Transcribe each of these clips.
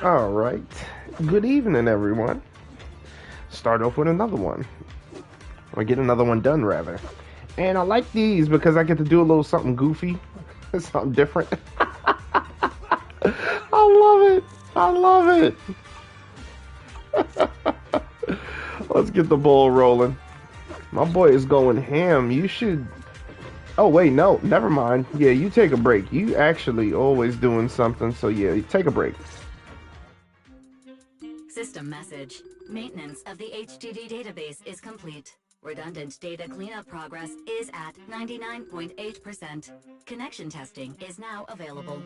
All right. Good evening, everyone. Start off with another one. Or get another one done, rather. And I like these because I get to do a little something goofy. Something different. I love it. I love it. Let's get the ball rolling. My boy is going ham. You should... Oh, wait, no. Never mind. Yeah, you take a break. You actually always doing something. So, yeah, take a break. System message. Maintenance of the HDD database is complete. Redundant data cleanup progress is at 99.8%. Connection testing is now available.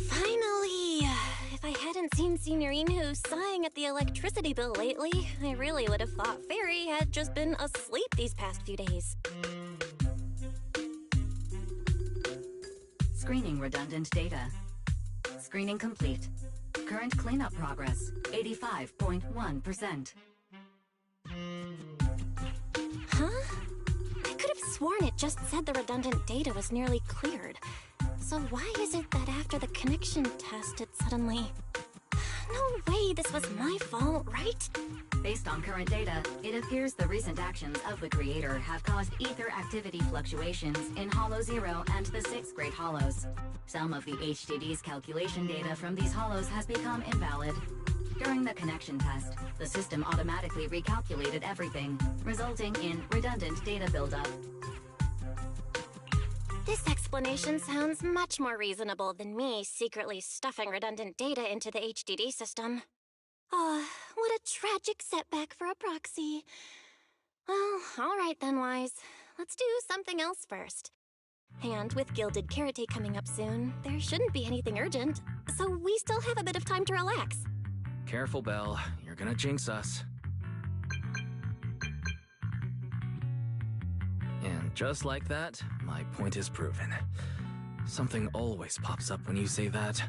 Finally! If I hadn't seen Signorine sighing at the electricity bill lately, I really would have thought Fairy had just been asleep these past few days. Screening redundant data. Screening complete. Current cleanup progress, 85.1%. Huh? I could have sworn it just said the redundant data was nearly cleared. So why is it that after the connection test it suddenly... No way this was my fault, right? Based on current data, it appears the recent actions of the creator have caused ether activity fluctuations in Hollow 0 and the 6th grade hollows. Some of the HDD's calculation data from these hollows has become invalid. During the connection test, the system automatically recalculated everything, resulting in redundant data buildup. This explanation sounds much more reasonable than me secretly stuffing redundant data into the HDD system. Ah, what a tragic setback for a proxy. Well, alright then, Wise. Let's do something else first. And with Gilded Karate coming up soon, there shouldn't be anything urgent, so we still have a bit of time to relax. Careful, Belle. You're gonna jinx us. And just like that, my point is proven. Something always pops up when you say that.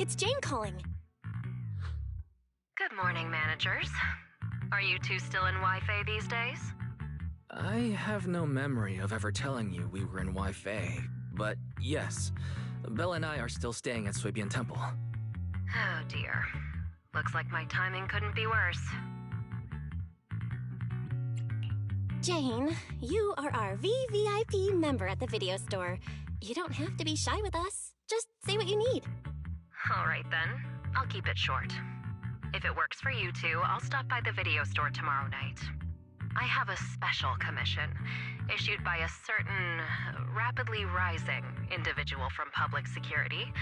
It's Jane calling. Good morning, managers. Are you two still in Wi-Fi these days? I have no memory of ever telling you we were in Wi-Fi, but yes, Belle and I are still staying at Swabian Temple. Oh dear. Looks like my timing couldn't be worse. Jane, you are our VVIP member at the video store. You don't have to be shy with us. Just say what you need. Alright then, I'll keep it short. If it works for you two, I'll stop by the video store tomorrow night. I have a special commission issued by a certain rapidly rising individual from public security,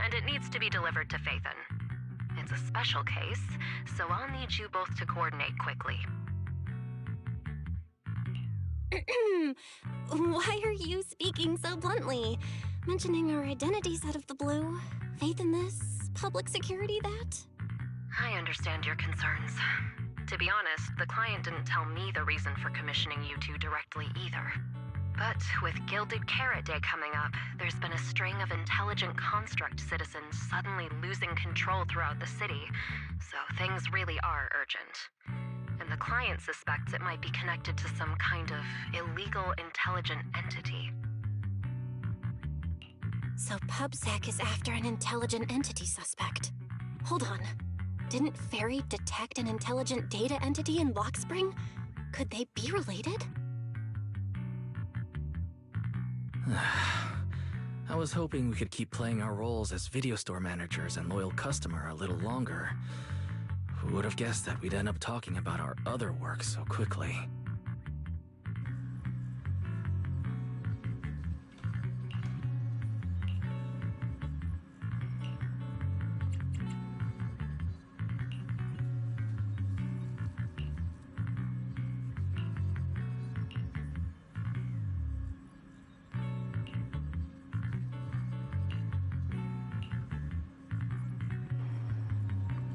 and it needs to be delivered to Phaethon. It's a special case, so I'll need you both to coordinate quickly. Why are you speaking so bluntly? Mentioning our identities out of the blue? Faith in this? Public security that? I understand your concerns. To be honest, the client didn't tell me the reason for commissioning you two directly either. But with Gilded Carrot Day coming up, there's been a string of intelligent construct citizens suddenly losing control throughout the city, so things really are urgent. And the client suspects it might be connected to some kind of illegal intelligent entity. So PubSec is after an intelligent entity suspect. Hold on. Didn't Fairy detect an intelligent data entity in Lockspring? Could they be related? I was hoping we could keep playing our roles as video store managers and loyal customer a little longer. Who would have guessed that we'd end up talking about our other work so quickly?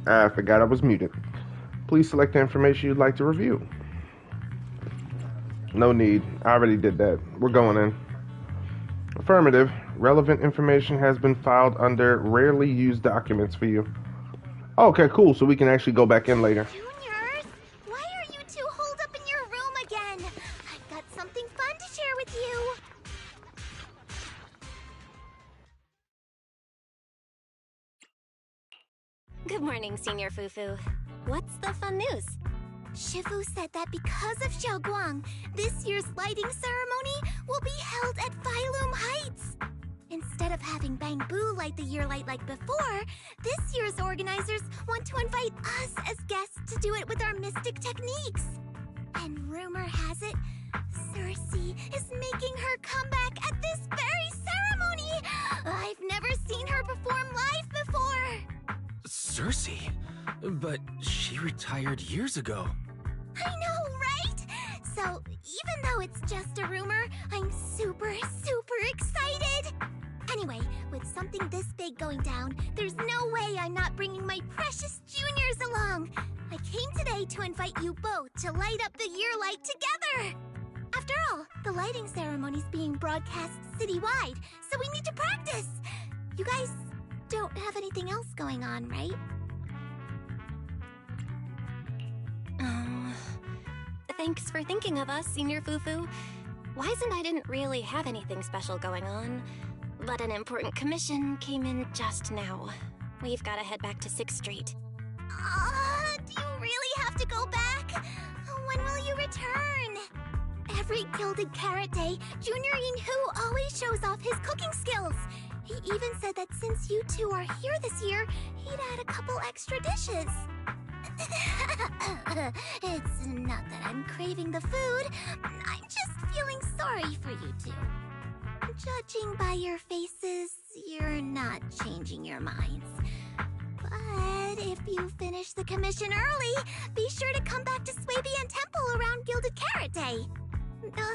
I forgot I was muted. Please select the information you'd like to review. No need. I already did that. We're going in. Affirmative. Relevant information has been filed under rarely used documents for you. Okay, cool. So we can actually go back in later. Juniors, why are you two holed up in your room again? I've got something fun to share with you. Good morning, Senior Fufu. What's the fun news? Shifu said that because of Xiaoguang, this year's lighting ceremony will be held at Phylum Heights. Instead of having Bangbu light the year light like before, this year's organizers want to invite us as guests to do it with our mystic techniques. And rumor has it, Cersei is making her comeback at this very ceremony. I've never seen her perform live before. Cersei? But she retired years ago. I know, right? So, even though it's just a rumor, I'm super excited. Anyway, with something this big going down, there's no way I'm not bringing my precious juniors along. I came today to invite you both to light up the year light together. After all, the lighting ceremony's being broadcast citywide, so we need to practice. You guys don't have anything else going on, right? Thanks for thinking of us, Senior Fufu. Wise and I didn't really have anything special going on, but an important commission came in just now. We've got to head back to 6th Street. Do you really have to go back? When will you return? Every Gilded Carrot Day, Junior Yinhu always shows off his cooking skills. He even said that since you two are here this year, he'd add a couple extra dishes. It's not that I'm craving the food. I'm just feeling sorry for you two. Judging by your faces, you're not changing your minds. But if you finish the commission early, be sure to come back to Swabian Temple around Gilded Carrot Day.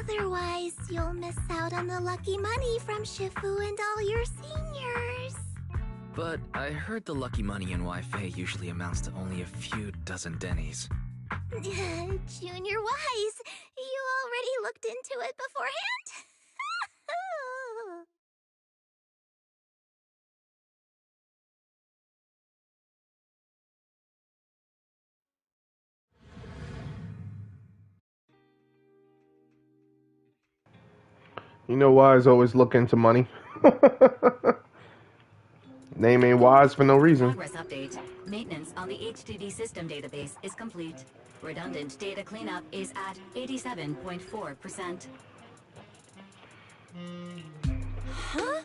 Otherwise, you'll miss out on the lucky money from Shifu and all your seniors. But I heard the lucky money in Wi-Fi usually amounts to only a few dozen dennies. Junior Wise, you already looked into it beforehand? You know, Wise always look into money. Name ain't Wise for no reason. Progress update. Maintenance on the HDD system database is complete. Redundant data cleanup is at 87.4%. Huh?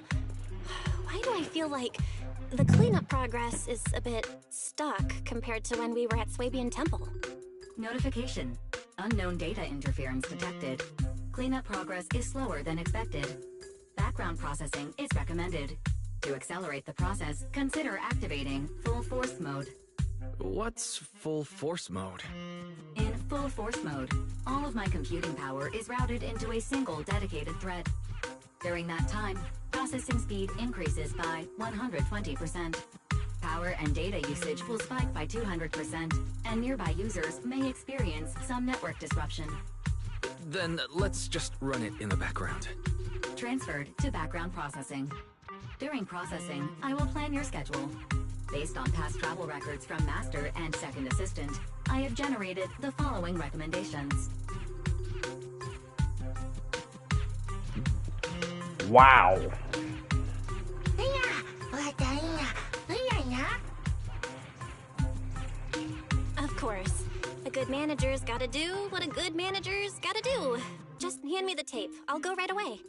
Why do I feel like the cleanup progress is a bit stuck compared to when we were at Swabian Temple? Notification. Unknown data interference detected. Cleanup progress is slower than expected. Background processing is recommended. To accelerate the process, consider activating full force mode. What's full force mode? In full force mode, all of my computing power is routed into a single dedicated thread. During that time, processing speed increases by 120%. Power and data usage will spike by 200%, and nearby users may experience some network disruption. Then let's just run it in the background. Transferred to background processing. During processing, I will plan your schedule. Based on past travel records from Master and Second Assistant, I have generated the following recommendations. Wow. Of course. A good manager's gotta do what a good manager's gotta do. Just hand me the tape. I'll go right away.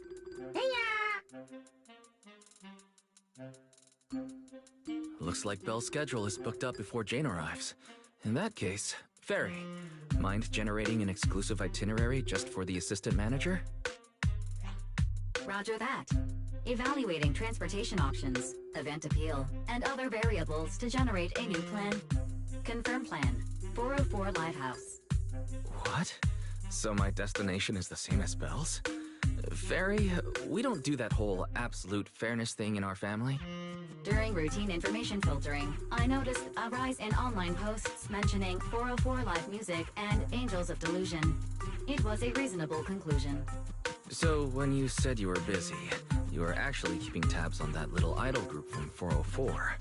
Looks like Belle's schedule is booked up before Jane arrives. In that case, Fairy, mind generating an exclusive itinerary just for the assistant manager? Roger that. Evaluating transportation options, event appeal, and other variables to generate a new plan. Confirm plan. 404 Lighthouse. What? So my destination is the same as Belle's? Fairy, we don't do that whole absolute fairness thing in our family. During routine information filtering, I noticed a rise in online posts mentioning 404 live music and Angels of Delusion. It was a reasonable conclusion. So when you said you were busy, you were actually keeping tabs on that little idol group from 404.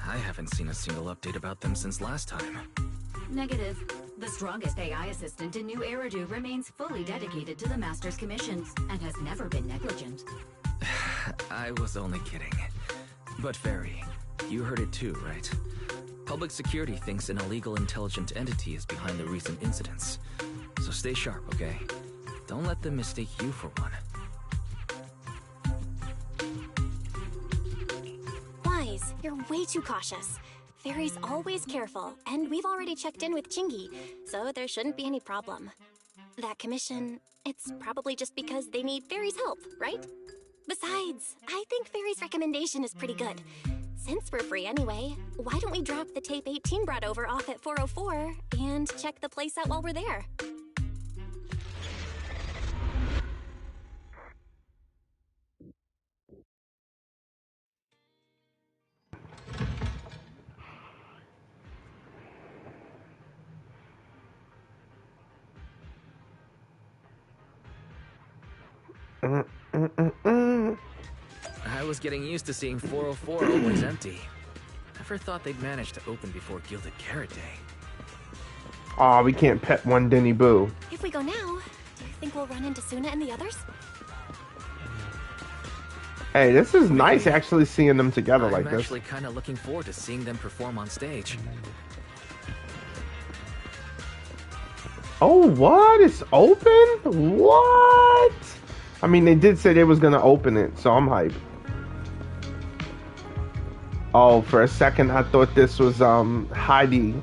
I haven't seen a single update about them since last time. Negative. The strongest AI assistant in New Eridu remains fully dedicated to the Master's commissions and has never been negligent. I was only kidding. But Fairy, you heard it too, right? Public security thinks an illegal intelligent entity is behind the recent incidents. So stay sharp, okay? Don't let them mistake you for one. Wise, you're way too cautious. Fairy's always careful, and we've already checked in with Chingy, so there shouldn't be any problem. That commission, it's probably just because they need Fairy's help, right? Besides, I think Fairy's recommendation is pretty good. Since we're free anyway, why don't we drop the tape 18 brought over off at 404 and check the place out while we're there? I was getting used to seeing 404 always empty. Never thought they'd manage to open before Gilded Carrot Day. Aw, we can't pet one Denny Boo. If we go now, do you think we'll run into Suna and the others? Hey, this is nice actually seeing them together like I'm this. actually kind of looking forward to seeing them perform on stage. Oh, what? It's open? What? I mean, they did say they was gonna open it, so I'm hyped. Oh, for a second I thought this was Hadel.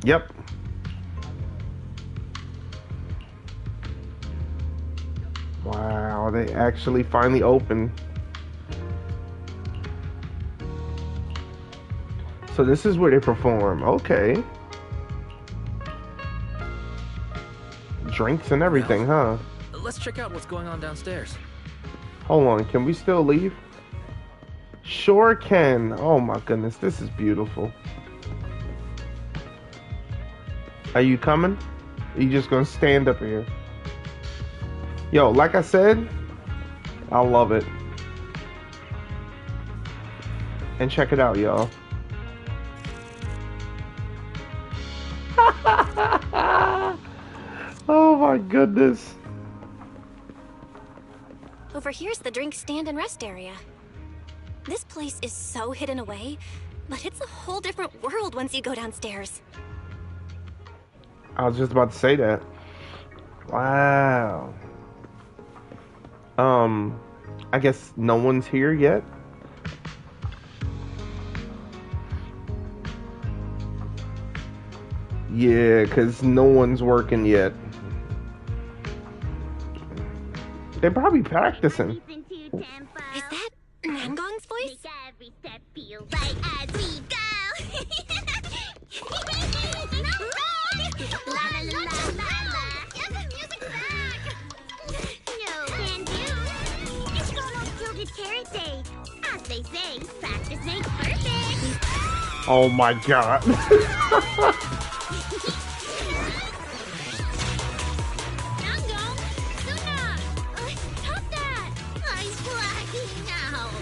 Yep. Wow, they actually finally opened. So this is where they perform. Okay. Drinks and everything, huh? Let's check out what's going on downstairs. Hold on, can we still leave? Sure can. Oh my goodness, this is beautiful. Are you coming? Are you just gonna stand up here? Yo, like I said, I love it. And check it out, y'all. Oh my goodness. Over here's the drink stand and rest area. This place is so hidden away, but it's a whole different world once you go downstairs. I was just about to say that. Wow. I guess no one's here yet. Yeah, because no one's working yet. They're probably practicing. Is that Nangong's voice? Make every step feel right as we go. La la la la la. Give the music back. No can do. It's almost Gilded Carrot Day. As they say, practice makes perfect. Oh my god. Nangong, Suna, stop that! I'm blacking out.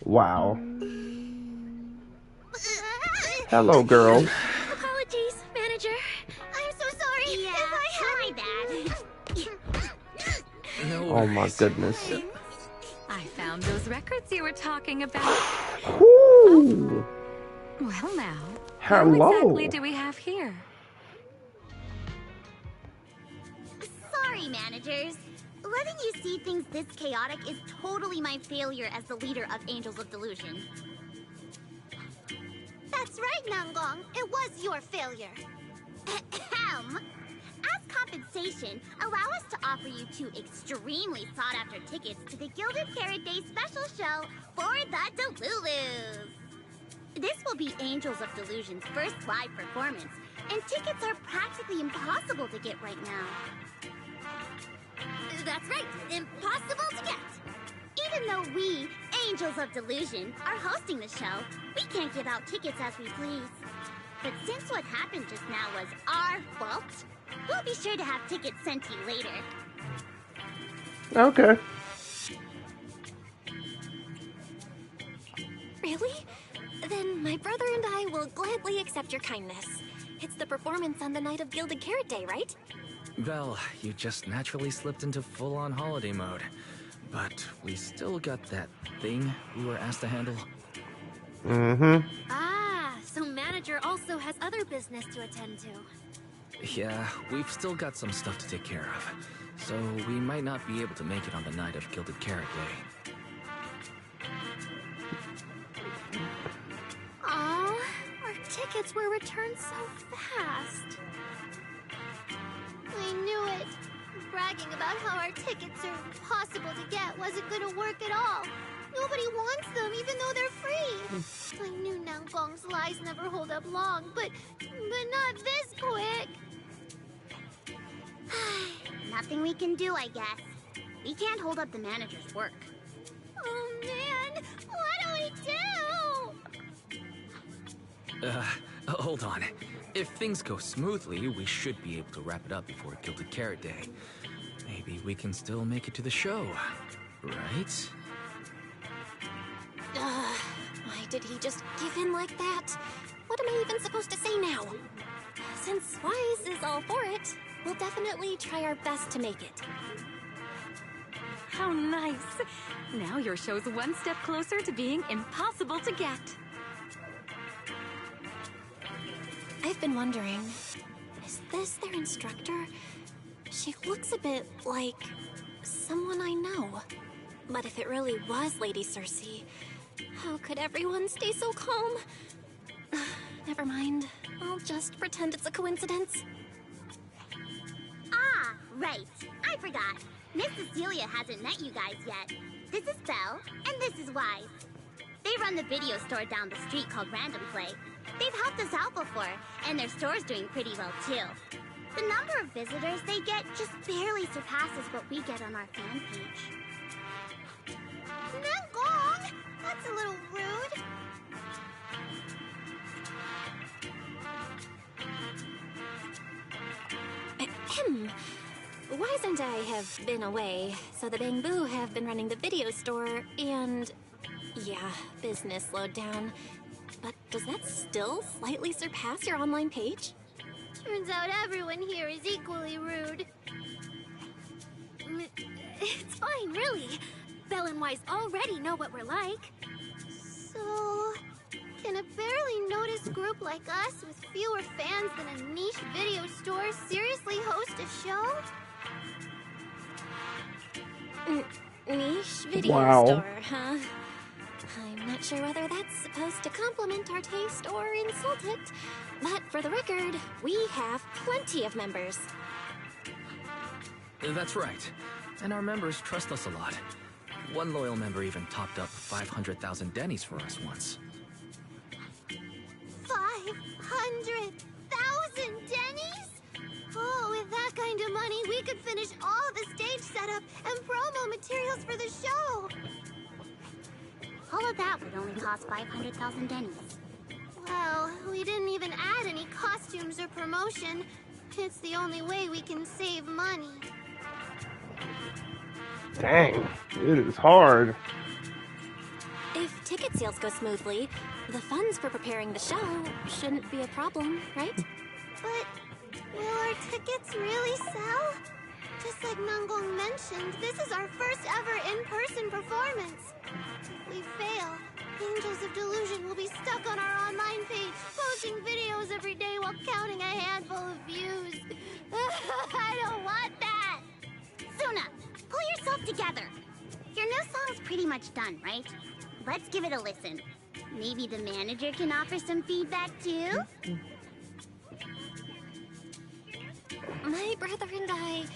Wow. Hello, girl. Apologies, manager. I'm so sorry. Yeah, my bad. No Oh my worries. goodness. I found those records you were talking about. Whoo! Well now, Hello. what exactly do we have here? Sorry, managers. Letting you see things this chaotic is totally my failure as the leader of Angels of Delusion. That's right, Nangong. It was your failure. Ahem. As compensation, allow us to offer you 2 extremely sought-after tickets to the Gilded Carrot Day special show for the Delulus. This will be Angels of Delusion's first live performance, and tickets are practically impossible to get right now. That's right, impossible to get. Even though we, Angels of Delusion, are hosting the show, we can't give out tickets as we please. But since what happened just now was our fault, we'll be sure to have tickets sent to you later. Okay. Really? Then my brother and I will gladly accept your kindness. It's the performance on the night of Gilded Carrot Day, right? Well, you just naturally slipped into full-on holiday mode. But we still got that thing we were asked to handle. Mm-hmm. Ah, so manager also has other business to attend to. Yeah, we've still got some stuff to take care of. So we might not be able to make it on the night of Gilded Carrot Day. Aw, our tickets were returned so fast. I knew it. Bragging about how our tickets are impossible to get wasn't gonna work at all. Nobody wants them, even though they're free. I knew Nangong's lies never hold up long, but not this quick. Nothing we can do, I guess. We can't hold up the manager's work. Oh man, what do we do? Hold on. If things go smoothly, we should be able to wrap it up before Gilded Carrot Day. Maybe we can still make it to the show, right? Why did he just give in like that? What am I even supposed to say now? Since Wise is all for it, we'll definitely try our best to make it. How nice. Now your show's one step closer to being impossible to get. I've been wondering, is this their instructor? She looks a bit like someone I know. But if it really was Lady Cersei, how could everyone stay so calm? Never mind. I'll just pretend it's a coincidence. Ah, right. I forgot. Miss Cecilia hasn't met you guys yet. This is Belle, and this is Wise. They run the video store down the street called Longplay. They've helped us out before, and their store's doing pretty well too. The number of visitors they get just barely surpasses what we get on our fan page. Nangong! That's a little rude. Ahem. Wise and I have been away, so the Bamboo have been running the video store, and yeah, business slowed down. But does that still slightly surpass your online page? Turns out everyone here is equally rude. It's fine, really. Belle and Wise already know what we're like. So, can a barely noticed group like us with fewer fans than a niche video store seriously host a show? Niche video Wow. store, huh? I'm not sure whether that's supposed to compliment our taste or insult it, but for the record, we have plenty of members. That's right. And our members trust us a lot. One loyal member even topped up 500,000 dennies for us once. 500,000 dennies? Oh, with that kind of money, we could finish all the stage setup and promo materials for the show. All of that would only cost 500,000 dennies. Well, we didn't even add any costumes or promotion. It's the only way we can save money. Dang, it is hard. If ticket sales go smoothly, the funds for preparing the show shouldn't be a problem, right? But will our tickets really sell? Just like Nangong mentioned, this is our first ever in-person performance. If we fail, Angels of Delusion will be stuck on our online page, posting videos every day while counting a handful of views. I don't want that! Suna, pull yourself together. Your new song's pretty much done, right? Let's give it a listen. Maybe the manager can offer some feedback too? My brother and I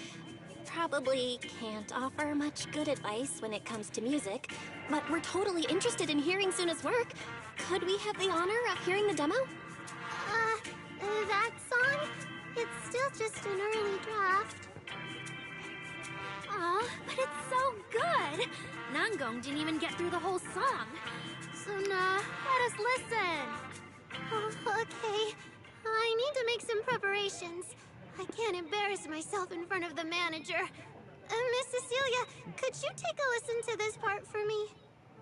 probably can't offer much good advice when it comes to music, but we're totally interested in hearing Suna's work. Could we have the honor of hearing the demo? That song? It's still just an early draft. Aw, but it's so good! Nangong didn't even get through the whole song. Suna, let us listen. Oh, okay. I need to make some preparations. I can't embarrass myself in front of the manager. Miss Cecilia, could you take a listen to this part for me?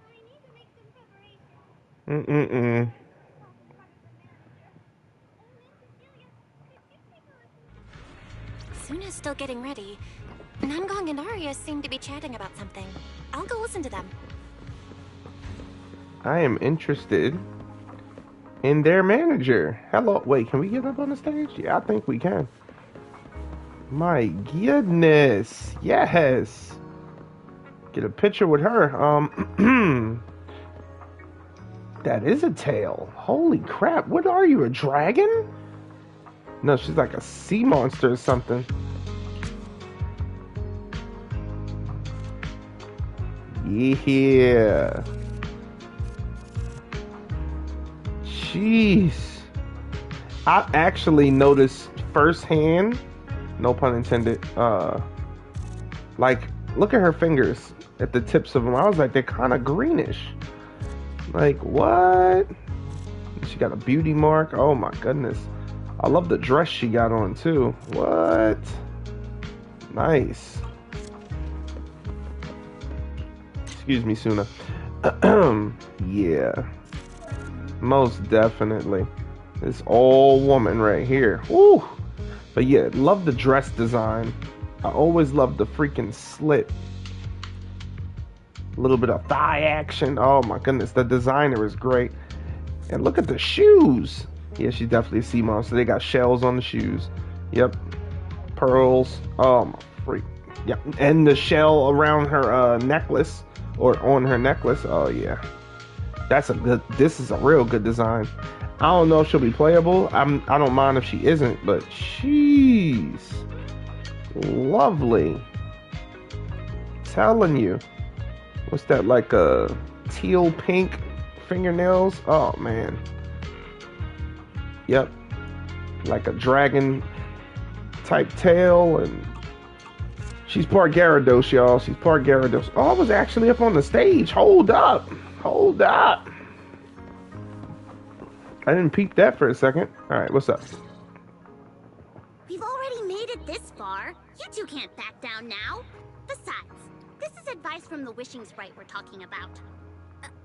I need to make some preparations. Suna's still getting ready. Nangong and Arya seem to be chatting about something. I'll go listen to them. I am interested in their manager. Hello. Wait, can we get up on the stage? Yeah, I think we can. My goodness. Yes. Get a picture with her. That is a tail. Holy crap. What are you, a dragon? No, she's like a sea monster or something. Yeah. Jeez. I actually noticed firsthand, no pun intended, like, look at her fingers at the tips of them. I was like, they're kind of greenish. Like, what? She got a beauty mark. Oh my goodness. I love the dress she got on too. What? Nice. Excuse me, Suna. Yeah. Most definitely. This old woman right here. Woo! But yeah, love the dress design. I always love the freaking slit. A little bit of thigh action. Oh my goodness, the designer is great. And look at the shoes. Yeah, she's definitely a sea monster. They got shells on the shoes. Yep. Pearls. Oh my freak. Yep. And the shell around her necklace. Or on her necklace. Oh yeah. This is a real good design. I don't know if she'll be playable. I don't mind if she isn't, but she's lovely. Telling you. What's that, like a teal pink fingernails? Oh man. Yep. Like a dragon type tail, and she's part Gyarados, y'all. She's part Gyarados. Oh, I was actually up on the stage. Hold up. Hold up. I didn't peep that for a second. Alright, what's up? We've already made it this far. You two can't back down now. Besides, this is advice from the wishing sprite we're talking about.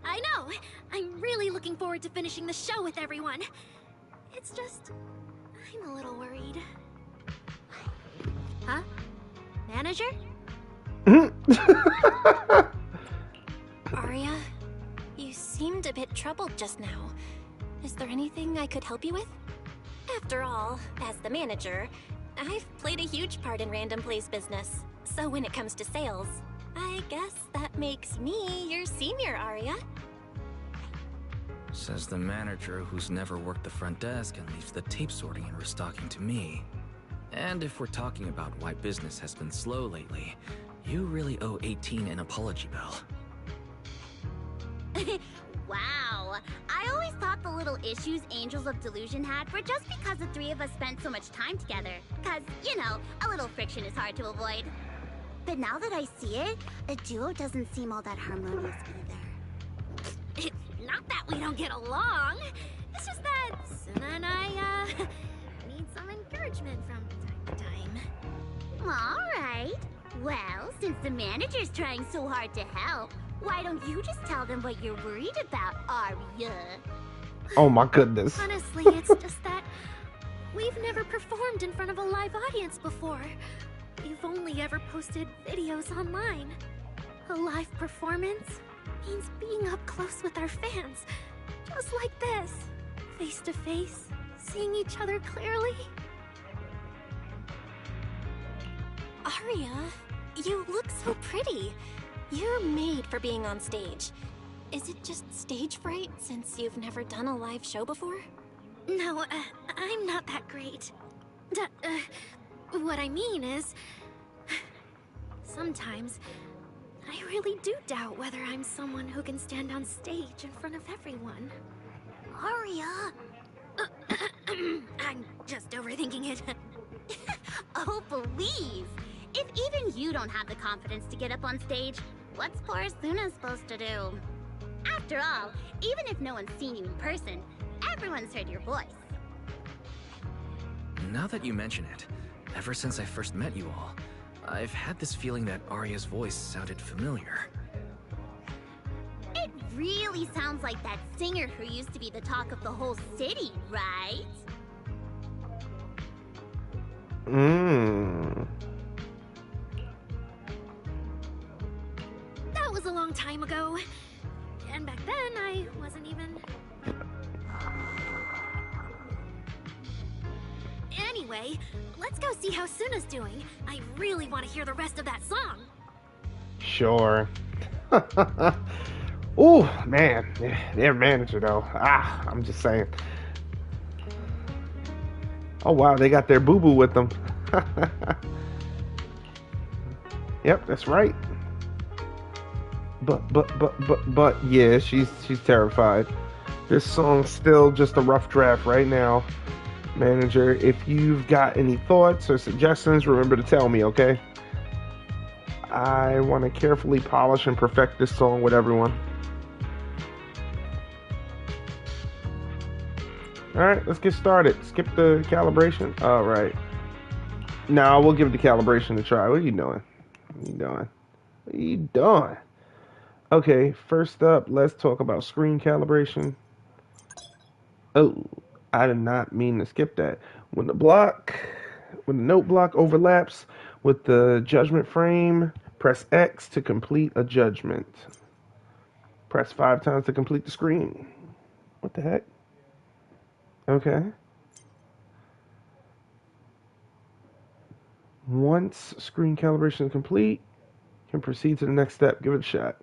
I know! I'm really looking forward to finishing the show with everyone. It's just... I'm a little worried. Huh? Manager? Arya, you seemed a bit troubled just now. Is there anything I could help you with? After all, as the manager, I've played a huge part in Random Play's business. So when it comes to sales, I guess that makes me your senior, Aria. Says the manager who's never worked the front desk and leaves the tape sorting and restocking to me. And if we're talking about why business has been slow lately, you really owe 18 an apology, Belle. Wow. I always thought the little issues Angels of Delusion had were just because the three of us spent so much time together. Cause, you know, a little friction is hard to avoid. But now that I see it, a duo doesn't seem all that harmonious either. It's not that we don't get along. It's just that Suna and I, need some encouragement from time to time. Alright. Well, since the manager's trying so hard to help, why don't you just tell them what you're worried about, Aria? Oh my goodness. Honestly, it's just that we've never performed in front of a live audience before. We've only ever posted videos online. A live performance means being up close with our fans. Just like this. Face to face, seeing each other clearly. Aria, you look so pretty. You're made for being on stage. Is it just stage fright since you've never done a live show before? No, I'm not that great. What I mean is, sometimes I really do doubt whether I'm someone who can stand on stage in front of everyone. Aria! I'm just overthinking it. Oh, please! If even you don't have the confidence to get up on stage, what's poor Suna supposed to do? After all, even if no one's seen you in person, everyone's heard your voice. Now that you mention it, ever since I first met you all, I've had this feeling that Aria's voice sounded familiar. It really sounds like that singer who used to be the talk of the whole city, right? That was a long time ago. And back then, I wasn't even... Anyway, let's go see how Suna's doing. I really want to hear the rest of that song. Sure. Ooh, man. Their manager, though. I'm just saying. Oh, wow. They got their boo-boo with them. Yep, that's right. But, yeah, she's terrified. This song's still just a rough draft right now. Manager, if you've got any thoughts or suggestions, remember to tell me, okay? I want to carefully polish and perfect this song with everyone. Alright, let's get started. Skip the calibration. Alright. Now we'll give the calibration a try. What are you doing? What are you doing? What are you doing? Okay, first up, let's talk about screen calibration. Oh, I did not mean to skip that. When the note block overlaps with the judgment frame, press X to complete a judgment. Press 5 times to complete the screen. What the heck? Okay. Once screen calibration is complete, you can proceed to the next step. Give it a shot.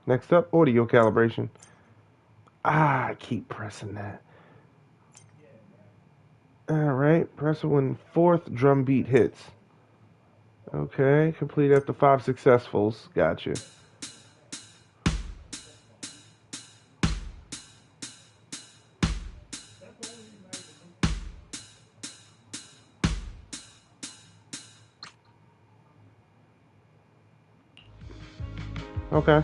Next up, audio calibration. I keep pressing that. Alright, press it when 4th drum beat hits. Okay, complete after 5 successfuls. Gotcha. Okay.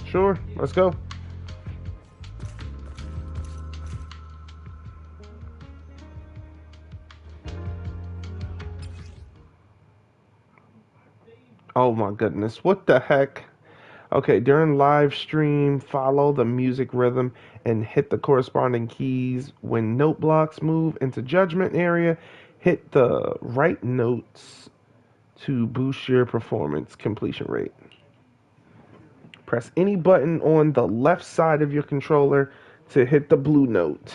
Sure, let's go. Oh my goodness, what the heck? Okay, during live stream, follow the music rhythm and hit the corresponding keys. When note blocks move into judgment area, hit the right notes to boost your performance completion rate. Press any button on the left side of your controller to hit the blue note.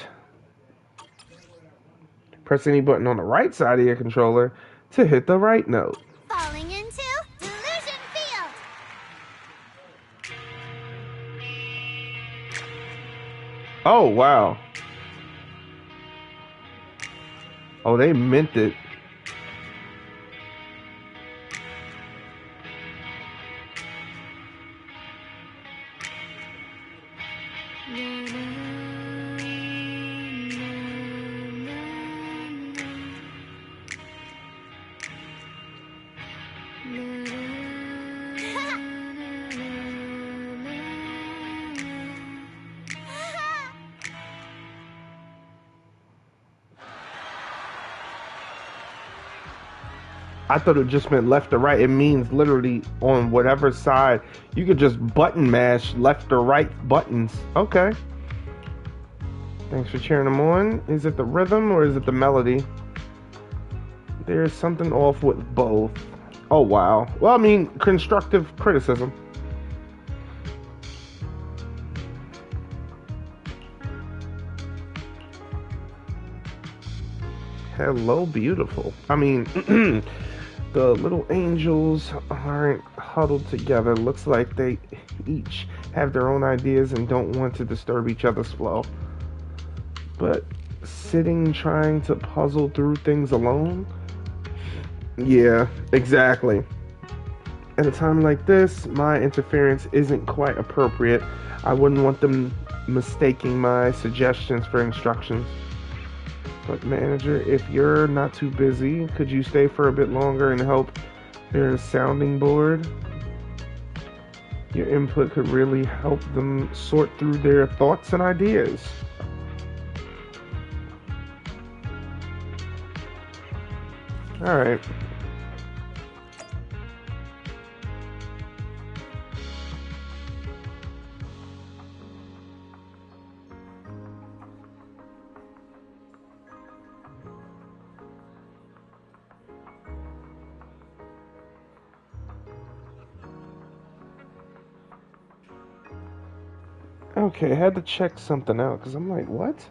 Press any button on the right side of your controller to hit the right note. Falling into Delusion Field. Oh, wow. Oh, they meant it. I thought it just meant left or right. It means literally on whatever side. You could just button mash left or right buttons. Okay. Thanks for cheering them on. Is it the rhythm or is it the melody? There's something off with both. Oh, wow. Well, I mean, constructive criticism. Hello, beautiful. I mean, the little angels aren't huddled together. Looks like they each have their own ideas and don't want to disturb each other's flow. But sitting trying to puzzle through things alone? Yeah, exactly. At a time like this, my interference isn't quite appropriate. I wouldn't want them mistaking my suggestions for instructions. But manager, if you're not too busy, could you stay for a bit longer and help their sounding board? Your input could really help them sort through their thoughts and ideas. Alright. Okay, I had to check something out because I'm like, what?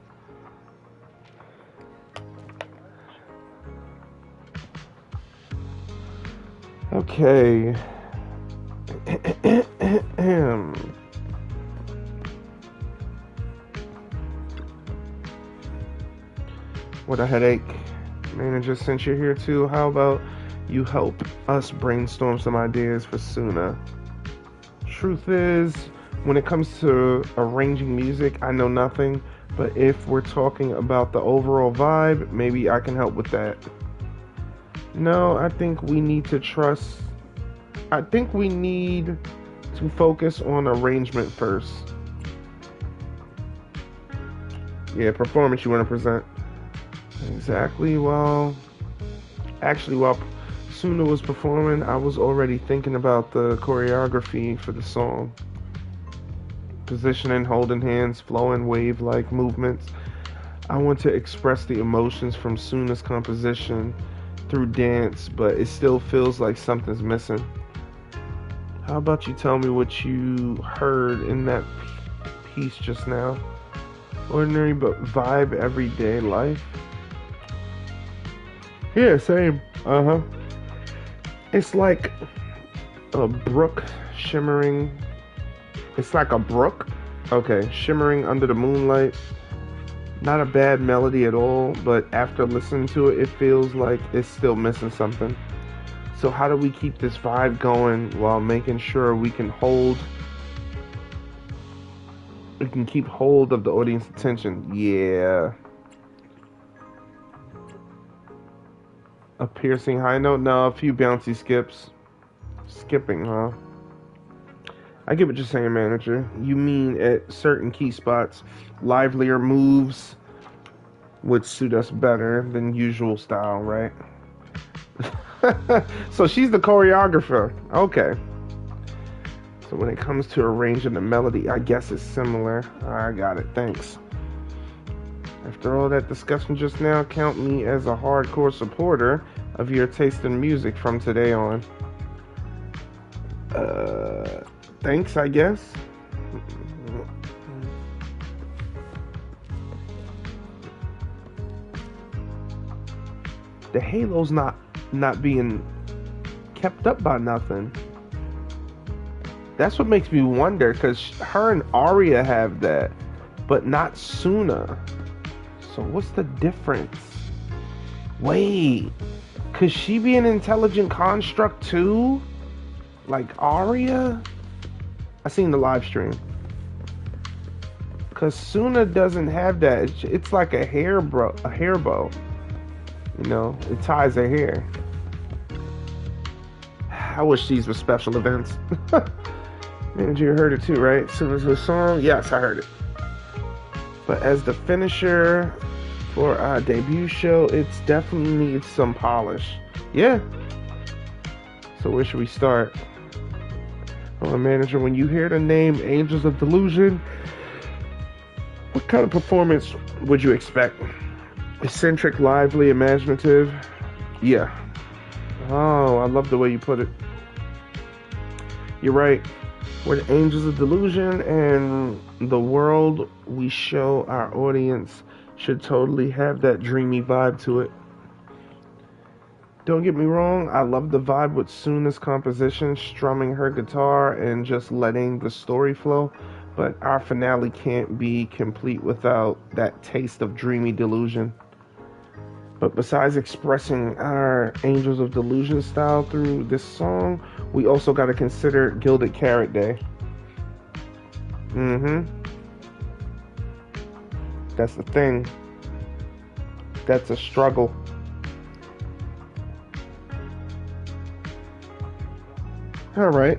Okay. What a headache. Manager, since you're here too, how about you help us brainstorm some ideas for Suna? Truth is, when it comes to arranging music, I know nothing, but if we're talking about the overall vibe, maybe I can help with that. No, I think we need to focus on arrangement first. Yeah, performance you want to present. Exactly. While Suna was performing, I was already thinking about the choreography for the song. Positioning, holding hands, flowing wave-like movements. I want to express the emotions from Suna's composition through dance, but it still feels like something's missing. How about you tell me what you heard in that piece just now? Ordinary but vibe everyday life? Yeah, same. It's like a brook shimmering. It's like a brook? Okay, shimmering under the moonlight. Not a bad melody at all, but after listening to it, it feels like it's still missing something. So how do we keep this vibe going while making sure we can keep hold of the audience attention? Yeah. A piercing high note? No, a few bouncy skips. Skipping, huh? I get what you're saying, manager. You mean at certain key spots, livelier moves would suit us better than usual style, right? So she's the choreographer. Okay. So when it comes to arranging the melody, I guess it's similar. I got it. Thanks. After all that discussion just now, count me as a hardcore supporter. of your taste in music from today on. Thanks, I guess. The halo's not being kept up by nothing. That's what makes me wonder, because her and Arya have that, but not Suna. So what's the difference? Wait, could she be an intelligent construct too? Like Arya? I seen the live stream. Cause Suna doesn't have that. It's like a hair bow. You know, it ties her hair. I wish these were special events. Man, you heard it too, right? So as a song, yes, I heard it. But as the finisher for our debut show, it's definitely needs some polish. Yeah. So where should we start? Oh, manager, when you hear the name Angels of Delusion, what kind of performance would you expect? Eccentric, lively, imaginative? Yeah. Oh, I love the way you put it. You're right. We're the Angels of Delusion, and the world we show our audience should totally have that dreamy vibe to it. Don't get me wrong, I love the vibe with Suna's composition, strumming her guitar and just letting the story flow, but our finale can't be complete without that taste of dreamy delusion. But besides expressing our Angels of Delusion style through this song, we also got to consider Gilded Carrot Day. That's the thing. That's a struggle. Alright.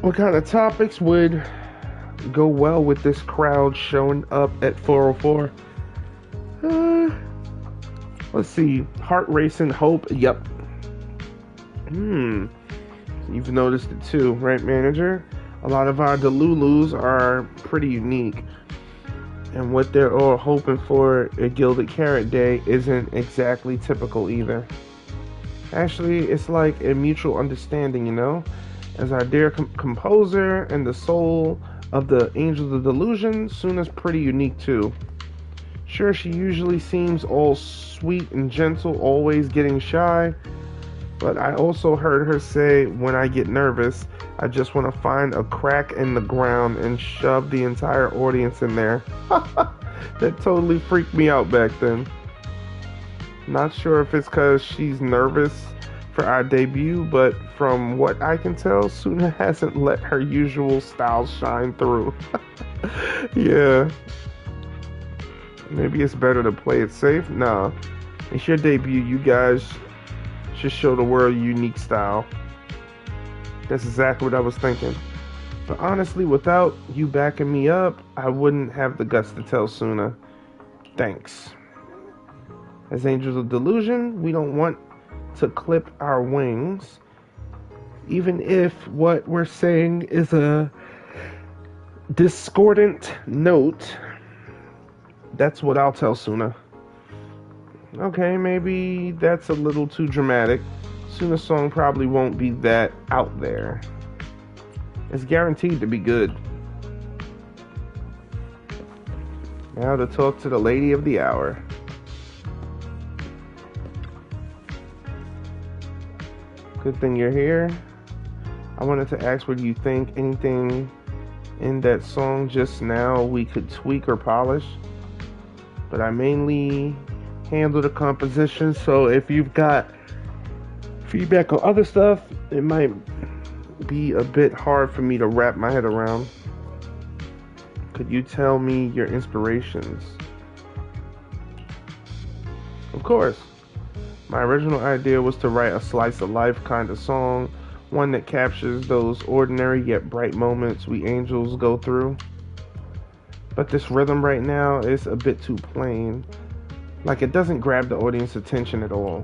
What kind of topics would go well with this crowd showing up at 404? Let's see. Heart racing, hope. Yep. You've noticed it too, right, manager? A lot of our Delulus are pretty unique. And what they're all hoping for at Gilded Carrot Day isn't exactly typical either. Actually, it's like a mutual understanding, you know? As our dear composer and the soul of the Angels of Delusion, Suna's pretty unique too. Sure, she usually seems all sweet and gentle, always getting shy. But I also heard her say, when I get nervous, I just want to find a crack in the ground and shove the entire audience in there. That totally freaked me out back then. Not sure if it's because she's nervous for our debut, but from what I can tell, Suna hasn't let her usual style shine through. Yeah. Maybe it's better to play it safe? Nah. It's your debut. You guys should show the world your unique style. That's exactly what I was thinking. But honestly, without you backing me up, I wouldn't have the guts to tell Suna. Thanks. As Angels of Delusion, we don't want to clip our wings. Even if what we're saying is a discordant note, that's what I'll tell Suna. Okay, maybe that's a little too dramatic. Suna's song probably won't be that out there. It's guaranteed to be good. Now to talk to the lady of the hour. Good thing you're here. I wanted to ask what you think. Anything in that song just now we could tweak or polish? But I mainly handle the composition, so if you've got feedback on other stuff, it might be a bit hard for me to wrap my head around. Could you tell me your inspirations? Of course. My original idea was to write a slice of life kind of song, one that captures those ordinary yet bright moments we angels go through. But this rhythm right now is a bit too plain. Like it doesn't grab the audience attention at all.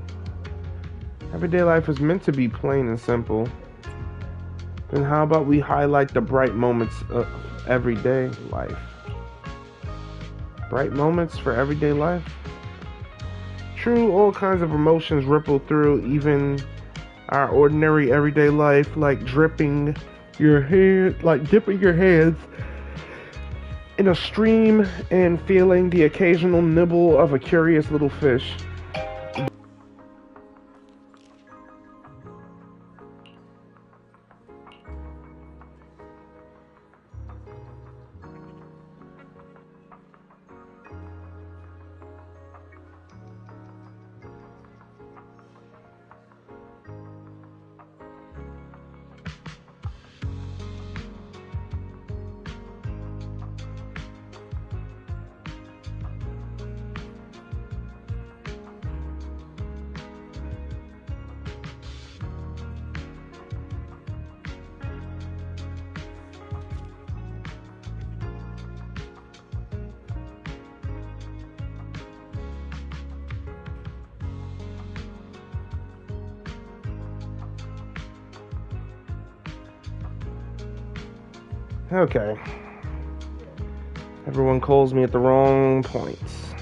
Everyday life is meant to be plain and simple. Then how about we highlight the bright moments of everyday life? Bright moments for everyday life? True, all kinds of emotions ripple through even our ordinary everyday life, like dipping your hands in a stream and feeling the occasional nibble of a curious little fish. Okay. Everyone calls me at the wrong points.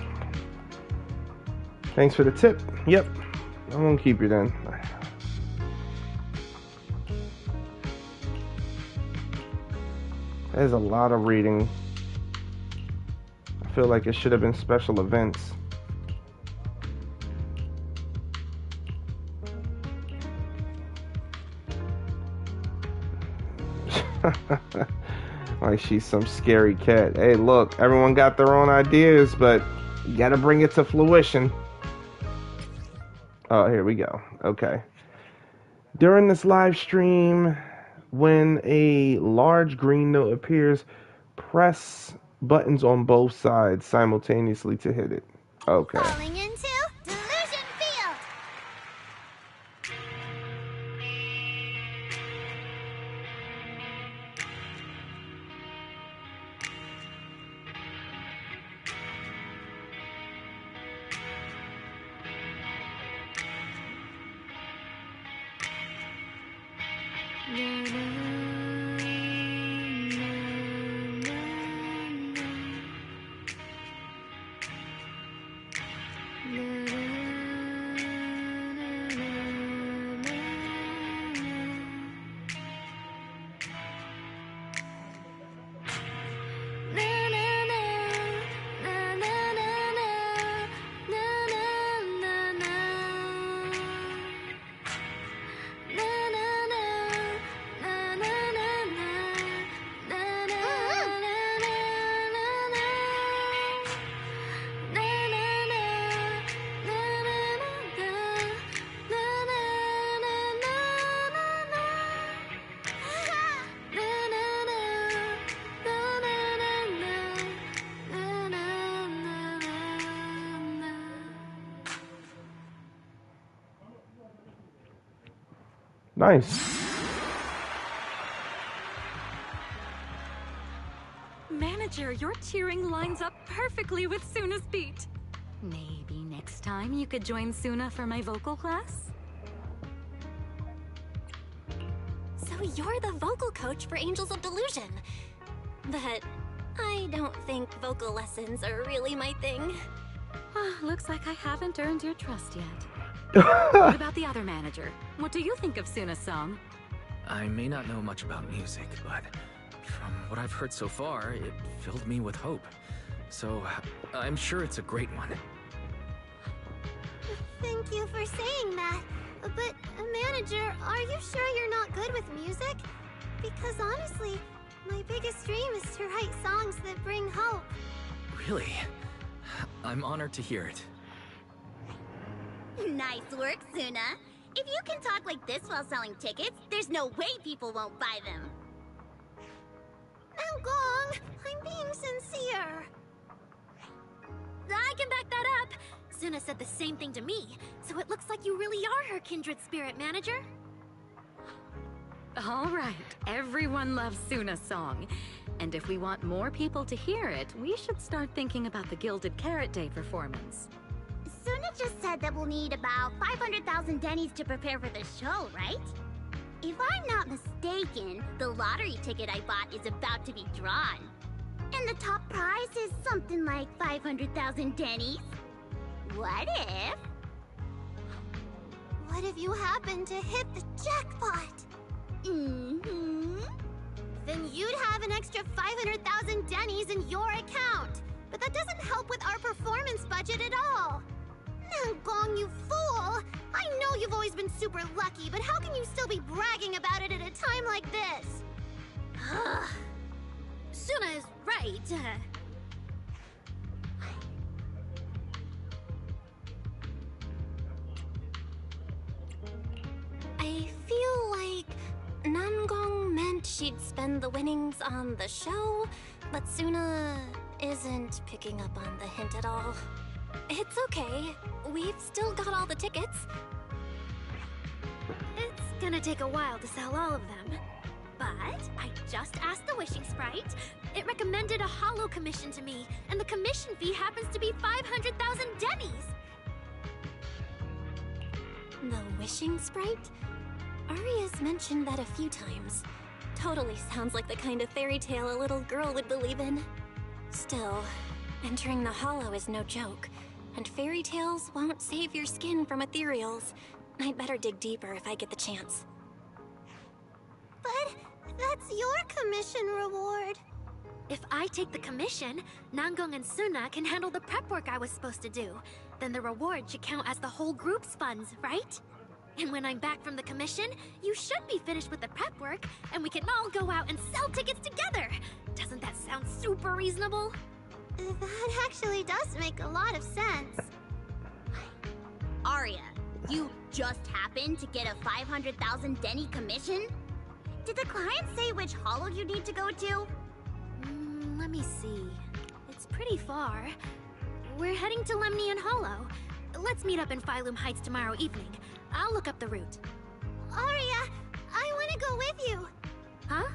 Thanks for the tip. Yep. I won't keep you then. There's a lot of reading. I feel like it should have been special events. Like she's some scary cat. Hey, look, everyone got their own ideas, but you gotta bring it to fruition. Oh, here we go. Okay. During this live stream, when a large green note appears, press buttons on both sides simultaneously to hit it. Okay. Falling into Delusion Field. Nice. Manager, your cheering lines up perfectly with Suna's beat. Maybe next time you could join Suna for my vocal class? So you're the vocal coach for Angels of Delusion. But I don't think vocal lessons are really my thing. Looks like I haven't earned your trust yet. What about the other manager? What do you think of Suna's song? I may not know much about music, but from what I've heard so far, it filled me with hope. So, I'm sure it's a great one. Thank you for saying that. But, manager, are you sure you're not good with music? Because honestly, my biggest dream is to write songs that bring hope. Really? I'm honored to hear it. Nice work, Suna. If you can talk like this while selling tickets, there's no way people won't buy them. Gong, I'm being sincere. I can back that up. Suna said the same thing to me, so it looks like you really are her kindred spirit, manager. All right, everyone loves Suna's song. And if we want more people to hear it, we should start thinking about the Gilded Carrot Day performance. Suna just said that we'll need about 500,000 Dennies to prepare for the show, right? If I'm not mistaken, the lottery ticket I bought is about to be drawn. And the top prize is something like 500,000 Dennies. What if? What if you happen to hit the jackpot? Mm-hmm. Then you'd have an extra 500,000 Dennies in your account. But that doesn't help with our performance budget at all. Nangong, you fool! I know you've always been super lucky, but how can you still be bragging about it at a time like this? Suna is right. I feel like Nangong meant she'd spend the winnings on the show, but Suna isn't picking up on the hint at all. It's okay. We've still got all the tickets. It's gonna take a while to sell all of them. But I just asked the Wishing Sprite. It recommended a holo commission to me, and the commission fee happens to be 500,000 Dennies. The Wishing Sprite? Aria's mentioned that a few times. Totally sounds like the kind of fairy tale a little girl would believe in. Still, entering the holo is no joke, and fairy tales won't save your skin from ethereals. I'd better dig deeper if I get the chance. But that's your commission reward. If I take the commission, Nangong and Suna can handle the prep work I was supposed to do. Then the reward should count as the whole group's funds, right? And when I'm back from the commission, you should be finished with the prep work, and we can all go out and sell tickets together. Doesn't that sound super reasonable? That actually does make a lot of sense. Aria, you just happened to get a 500,000 Denny commission? Did the client say which holo you need to go to? Let me see. It's pretty far. We're heading to Lemnian Hollow. Let's meet up in Phylum Heights tomorrow evening. I'll look up the route. Aria, I want to go with you. Huh?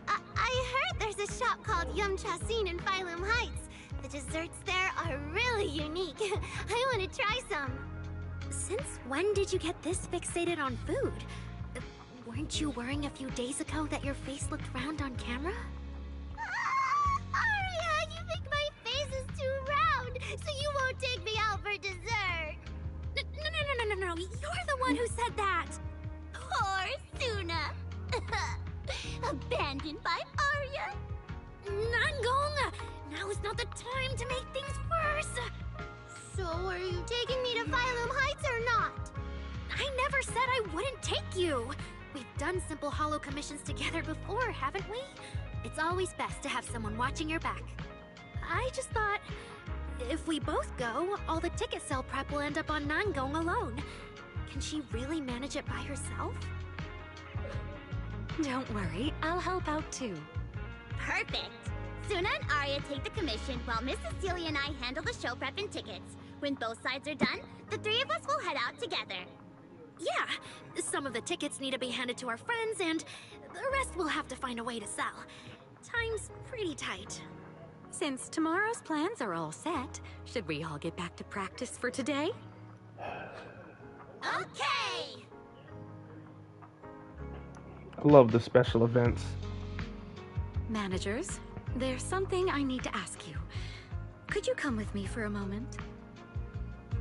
I heard there's a shop called Yum Chasin in Phylum Heights. The desserts there are really unique. I want to try some. Since when did you get this fixated on food? Weren't you worrying a few days ago that your face looked round on camera? Aria, you think my face is too round, so you won't take me out for dessert. No. You're the one who said that. Poor Suna. Abandoned by Aria. Nangong! Now is not the time to make things worse. So are you taking me to Phylum Heights or not? I never said I wouldn't take you. We've done simple holo commissions together before, haven't we? It's always best to have someone watching your back. I just thought, if we both go, all the ticket sale prep will end up on Nangong alone. Can she really manage it by herself? Don't worry, I'll help out too. Perfect. Suna and Aria take the commission while Miss Cecilia and I handle the show prep and tickets. When both sides are done, the three of us will head out together. Yeah, some of the tickets need to be handed to our friends, and the rest we'll have to find a way to sell. Time's pretty tight. Since tomorrow's plans are all set, should we all get back to practice for today? Okay! I love the special events. Managers, there's something I need to ask you. Could you come with me for a moment?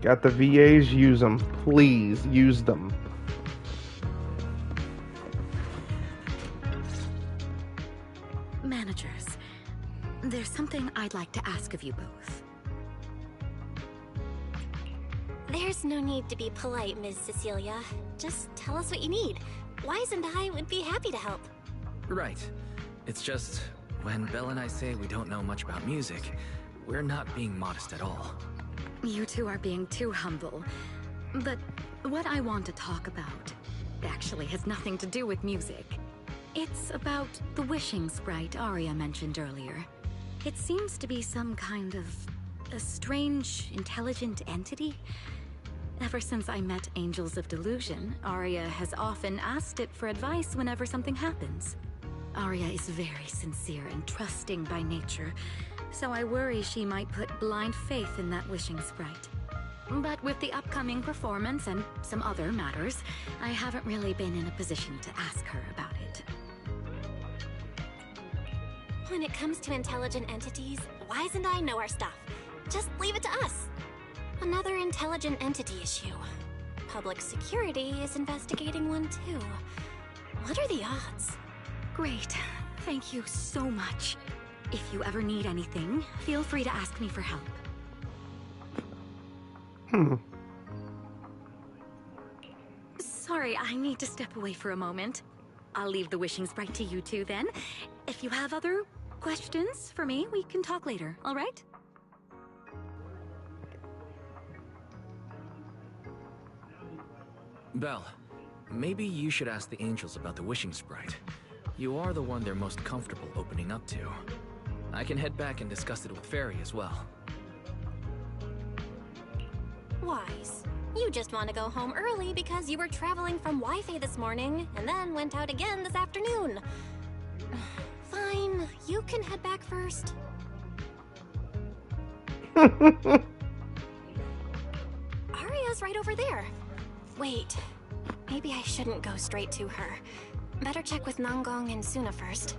Got the VAs, use them. Please, use them. Managers, there's something I'd like to ask of you both. There's no need to be polite, Ms. Cecilia. Just tell us what you need. Wise and I would be happy to help. Right. It's just, when Belle and I say we don't know much about music, we're not being modest at all. You two are being too humble. But what I want to talk about actually has nothing to do with music. It's about the wishing sprite Aria mentioned earlier. It seems to be some kind of a strange, intelligent entity. Ever since I met Angels of Delusion, Aria has often asked it for advice whenever something happens. Aria is very sincere and trusting by nature, so I worry she might put blind faith in that wishing sprite. But with the upcoming performance and some other matters, I haven't really been in a position to ask her about it. When it comes to intelligent entities, Wise and I know our stuff. Just leave it to us. Another intelligent entity issue. Public security is investigating one too. What are the odds? Great. Thank you so much. If you ever need anything, feel free to ask me for help. Sorry, I need to step away for a moment. I'll leave the wishing sprite to you two then. If you have other questions for me, we can talk later, all right? Belle, maybe you should ask the angels about the wishing sprite. You are the one they're most comfortable opening up to. I can head back and discuss it with Fairy as well. Wise. You just want to go home early because you were traveling from Wi-Fi this morning and then went out again this afternoon. Fine, you can head back first. Aria's right over there. Wait, maybe I shouldn't go straight to her. Better check with Nanggong and Suna first.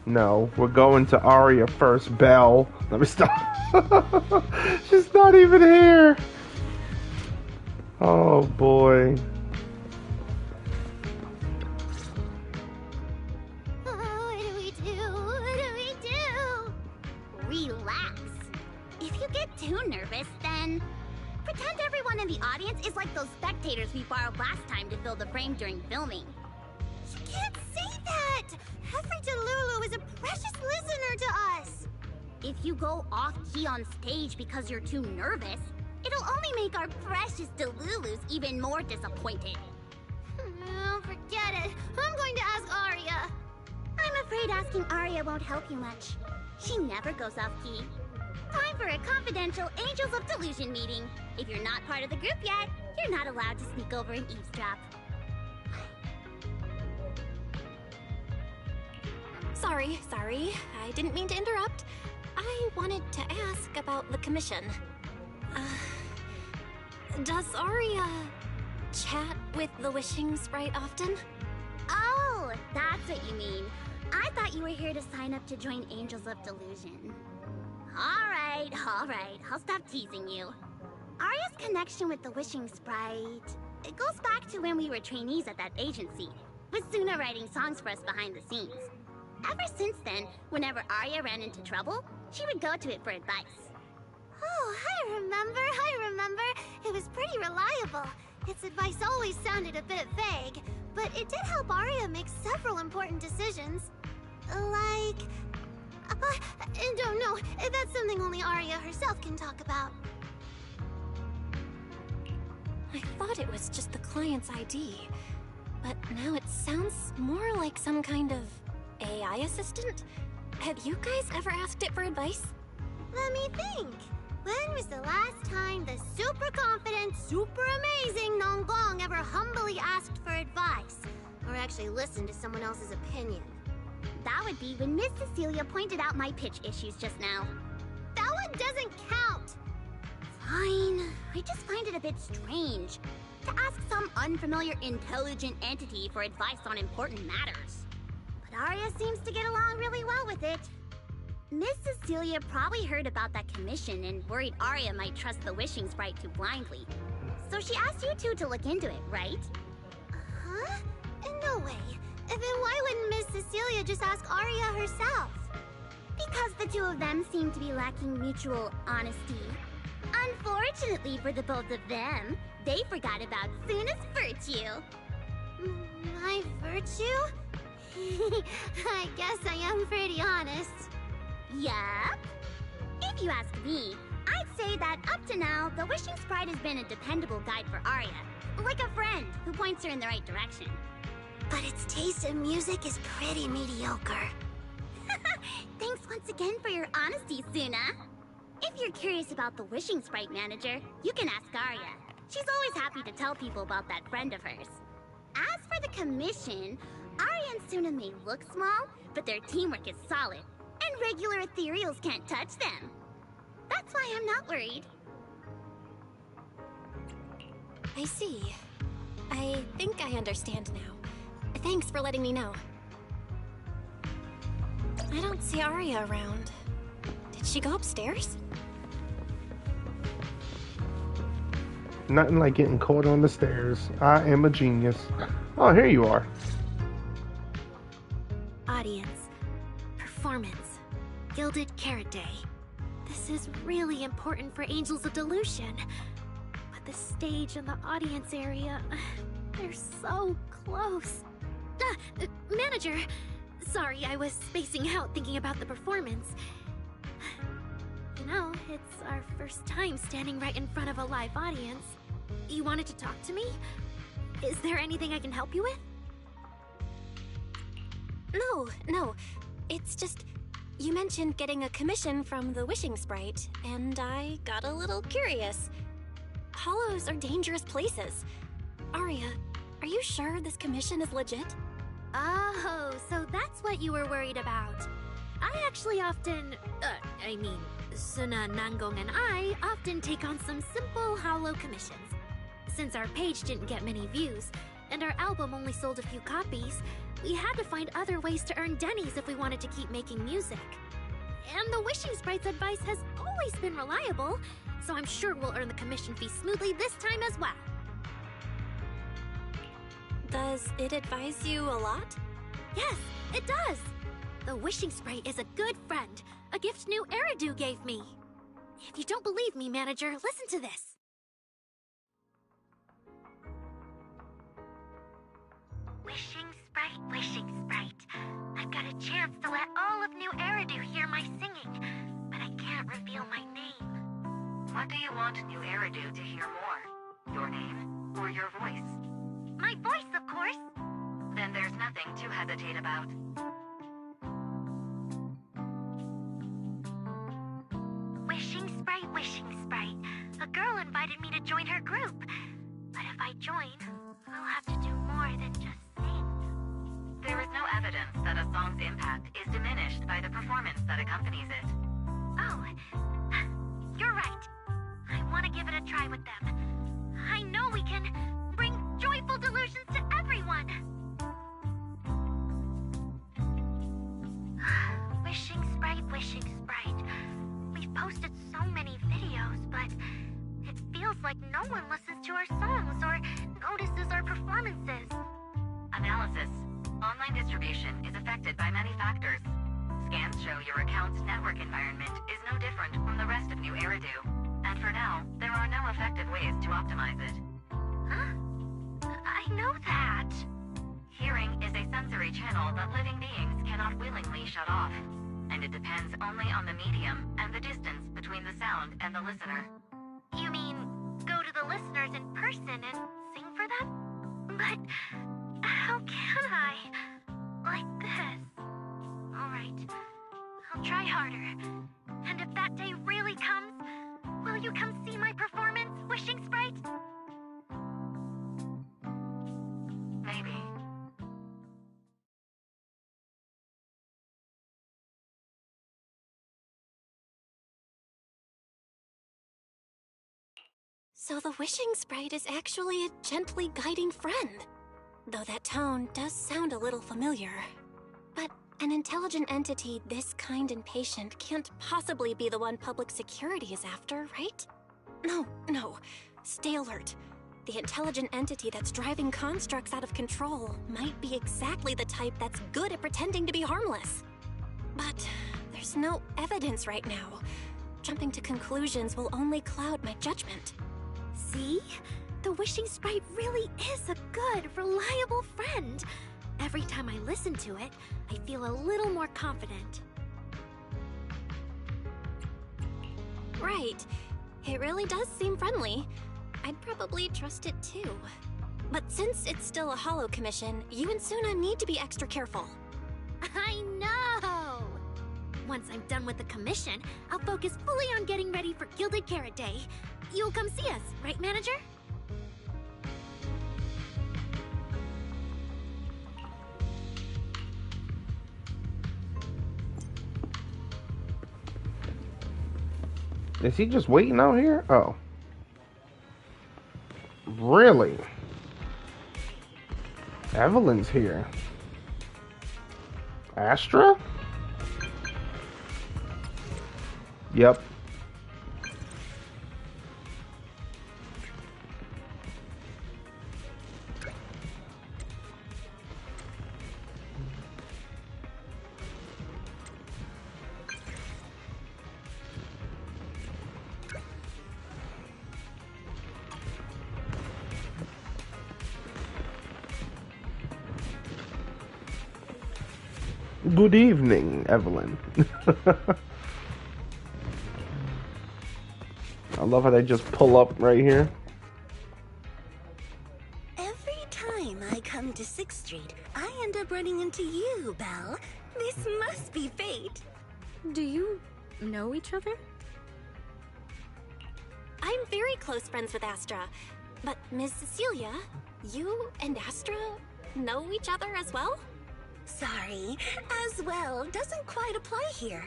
No, we're going to Aria first, Belle. Let me stop. She's not even here. Oh boy. Oh, what do we do? What do we do? Relax. If you get too nervous, then pretend everyone in the audience is like those spectators we borrowed last time to fill the frame during filming. You can't say that! Every Delulu is a precious listener to us! If you go off-key on stage because you're too nervous, it'll only make our precious Delulus even more disappointed. Oh, forget it. I'm going to ask Aria. I'm afraid asking Aria won't help you much. She never goes off-key. Time for a confidential Angels of Delusion meeting. If you're not part of the group yet, you're not allowed to sneak over and eavesdrop. Sorry. I didn't mean to interrupt. I wanted to ask about the commission. Does Aria chat with the wishing sprite often? Oh, that's what you mean. I thought you were here to sign up to join Angels of Delusion. Alright. I'll stop teasing you. Aria's connection with the wishing sprite, it goes back to when we were trainees at that agency, with Suna writing songs for us behind the scenes. Ever since then, whenever Aria ran into trouble, she would go to it for advice. Oh, I remember. It was pretty reliable. Its advice always sounded a bit vague, but it did help Aria make several important decisions. Like... I don't know. That's something only Aria herself can talk about. I thought it was just the client's ID, but now it sounds more like some kind of AI assistant? Have you guys ever asked it for advice? Let me think. When was the last time the super confident, super amazing Nanggong ever humbly asked for advice? Or actually listened to someone else's opinion? That would be when Miss Cecilia pointed out my pitch issues just now. That one doesn't count! Fine. I just find it a bit strange to ask some unfamiliar intelligent entity for advice on important matters. But Aria seems to get along really well with it. Miss Cecilia probably heard about that commission and worried Aria might trust the wishing sprite too blindly. So she asked you two to look into it, right? Huh? No way. Then why wouldn't Miss Cecilia just ask Aria herself? Because the two of them seem to be lacking mutual honesty. Unfortunately for the both of them, they forgot about Suna's virtue. My virtue? I guess I am pretty honest. Yup. If you ask me, I'd say that up to now, the wishing sprite has been a dependable guide for Aria. Like a friend who points her in the right direction. But its taste in music is pretty mediocre. Thanks once again for your honesty, Suna. If you're curious about the wishing sprite manager, you can ask Aria. She's always happy to tell people about that friend of hers. As for the commission, Aria and Suna may look small, but their teamwork is solid, and regular ethereals can't touch them. That's why I'm not worried. I see. I think I understand now. Thanks for letting me know. I don't see Aria around. Did she go upstairs? Nothing like getting caught on the stairs. I am a genius. Oh, here you are. Audience. Performance. Gilded Carrot Day. This is really important for Angels of Delusion. But the stage and the audience area, they're so close. Manager! Sorry, I was spacing out thinking about the performance. You know, it's our first time standing right in front of a live audience. You wanted to talk to me? Is there anything I can help you with? No. It's just... You mentioned getting a commission from the Wishing Sprite, and I got a little curious. Hollows are dangerous places. Aria, are you sure this commission is legit? Oh, so that's what you were worried about. I actually often... Suna, Nangong, and I often take on some simple hollow commissions. Since our page didn't get many views, and our album only sold a few copies, we had to find other ways to earn dennies if we wanted to keep making music. And the Wishing Sprite's advice has always been reliable, so I'm sure we'll earn the commission fee smoothly this time as well. Does it advise you a lot? Yes, it does! The Wishing Sprite is a good friend, a gift new Eridu gave me. If you don't believe me, manager, listen to this. Wishing Sprite. I've got a chance to let all of New Eridu hear my singing, but I can't reveal my name. What do you want New Eridu to hear more? Your name or your voice? My voice, of course. Then there's nothing to hesitate about. Wishing Sprite. A girl invited me to join her group. But if I join, I'll have to do more than just sing. There is no evidence that a song's impact is diminished by the performance that accompanies it. Oh, you're right. I want to give it a try with them. I know we can bring joyful delusions to everyone. Wishing Sprite. We've posted so many videos, but it feels like no one listens to our songs or notices our performances. Analysis. Online distribution is affected by many factors. Scans show your account's network environment is no different from the rest of New Eridu. And for now, there are no effective ways to optimize it. Huh? I know that. Hearing is a sensory channel that living beings cannot willingly shut off. And it depends only on the medium and the distance between the sound and the listener. You mean, go to the listeners in person and sing for them? But how can I? Like this. Alright, I'll try harder. And if that day really comes, will you come see my performance, Wishing Sprite? Maybe. So the Wishing Sprite is actually a gently guiding friend. Though that tone does sound a little familiar. But an intelligent entity this kind and patient can't possibly be the one public security is after, right? No. Stay alert. The intelligent entity that's driving constructs out of control might be exactly the type that's good at pretending to be harmless. But there's no evidence right now. Jumping to conclusions will only cloud my judgment. See? The Wishing Sprite really is a good, reliable friend. Every time I listen to it, I feel a little more confident. Right. It really does seem friendly. I'd probably trust it too. But since it's still a hollow commission, you and Suna need to be extra careful. I know! Once I'm done with the commission, I'll focus fully on getting ready for Gilded Carrot Day. You'll come see us, right, manager? Is he just waiting out here? Oh. Really? Evelyn's here. Astra? Yep. Good evening, Evelyn. I love how they just pull up right here. Every time I come to 6th Street, I end up running into you, Belle. This must be fate. Do you know each other? I'm very close friends with Astra. But Ms. Cecilia, you and Astra know each other as well? Sorry, as well doesn't quite apply here.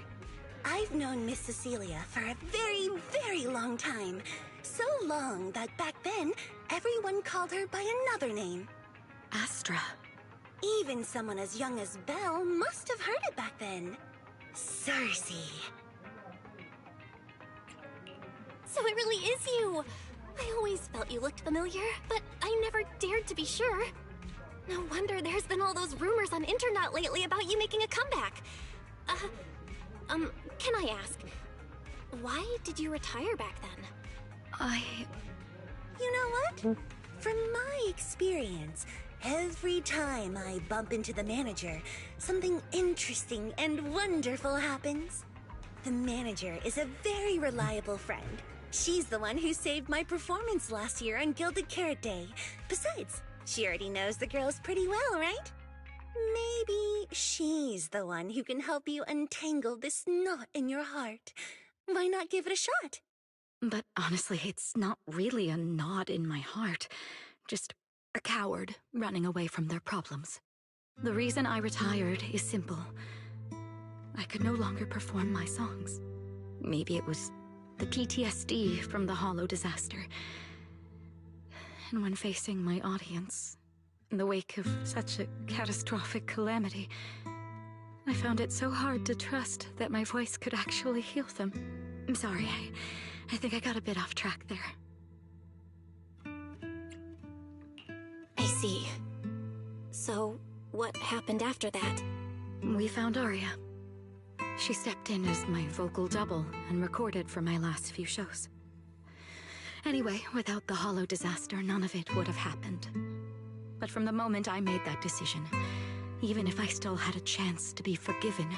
I've known Miss Cecilia for a very, very long time. So long that back then, everyone called her by another name. Astra. Even someone as young as Belle must have heard it back then. Cersei. So it really is you! I always felt you looked familiar, but I never dared to be sure. No wonder there's been all those rumors on internet lately about you making a comeback. Can I ask, why did you retire back then? You know what? From my experience, every time I bump into the manager, something interesting and wonderful happens. The manager is a very reliable friend. She's the one who saved my performance last year on Gilded Carrot Day. Besides, she already knows the girls pretty well, right? Maybe she's the one who can help you untangle this knot in your heart. Why not give it a shot? But honestly, it's not really a knot in my heart. Just a coward running away from their problems. The reason I retired is simple. I could no longer perform my songs. Maybe it was the PTSD from the Hollow disaster. And when facing my audience, in the wake of such a catastrophic calamity, I found it so hard to trust that my voice could actually heal them. I'm sorry, I think I got a bit off track there. I see. So, what happened after that? We found Aria. She stepped in as my vocal double and recorded for my last few shows. Anyway, without the Hollow disaster, none of it would have happened. But from the moment I made that decision, even if I still had a chance to be forgiven,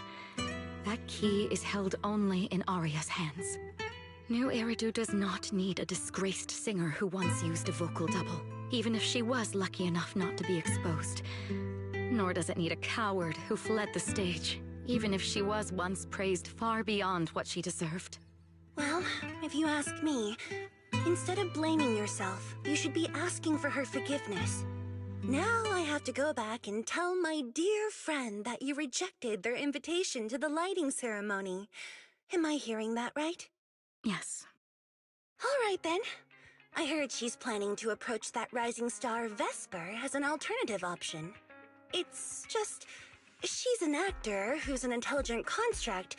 that key is held only in Aria's hands. New Eridu does not need a disgraced singer who once used a vocal double, even if she was lucky enough not to be exposed. Nor does it need a coward who fled the stage, even if she was once praised far beyond what she deserved. Well, if you ask me, instead of blaming yourself, you should be asking for her forgiveness. Now I have to go back and tell my dear friend that you rejected their invitation to the lighting ceremony. Am I hearing that right? Yes. All right then. I heard she's planning to approach that rising star Vesper as an alternative option. It's just, she's an actor who's an intelligent construct,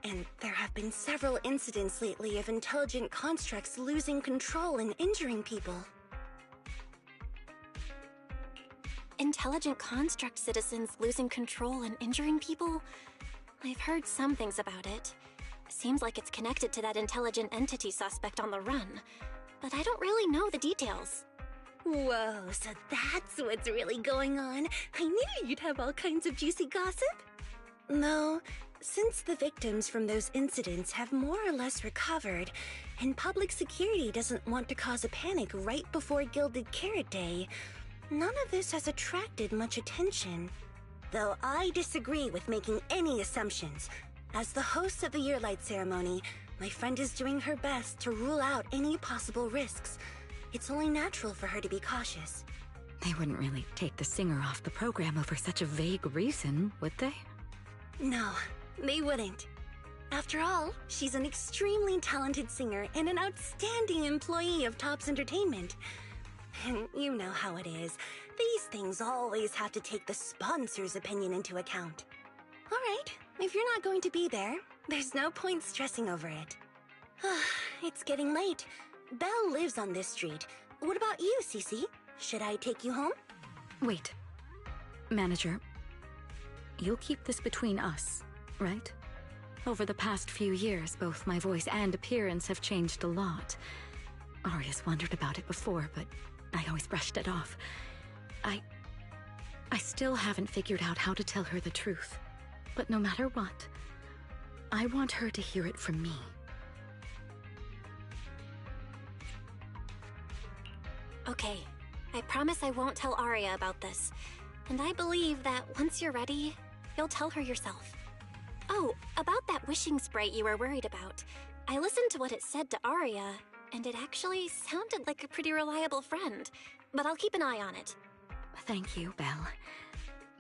and there have been several incidents lately of intelligent constructs losing control and injuring people. Intelligent construct citizens losing control and injuring people? I've heard some things about it. Seems like it's connected to that intelligent entity suspect on the run, but I don't really know the details. Whoa, so that's what's really going on. I knew you'd have all kinds of juicy gossip. No, since the victims from those incidents have more or less recovered, and public security doesn't want to cause a panic right before Gilded Carrot Day, none of this has attracted much attention. Though I disagree with making any assumptions. As the host of the Yearlight ceremony, my friend is doing her best to rule out any possible risks. It's only natural for her to be cautious. They wouldn't really take the singer off the program over such a vague reason, would they? No, they wouldn't. After all, she's an extremely talented singer and an outstanding employee of Topps Entertainment. And you know how it is. These things always have to take the sponsor's opinion into account. All right, if you're not going to be there, There's no point stressing over it. It's getting late. Belle lives on this street. What about you, Cece? Should I take you home? Wait. Manager, you'll keep this between us, right? Over the past few years, both my voice and appearance have changed a lot. Aria's wondered about it before, but I always brushed it off. I still haven't figured out how to tell her the truth. But no matter what, I want her to hear it from me. Okay, I promise I won't tell Aria about this. And I believe that once you're ready, you'll tell her yourself. Oh, about that wishing sprite you were worried about. I listened to what it said to Aria, and it actually sounded like a pretty reliable friend. But I'll keep an eye on it. Thank you, Belle.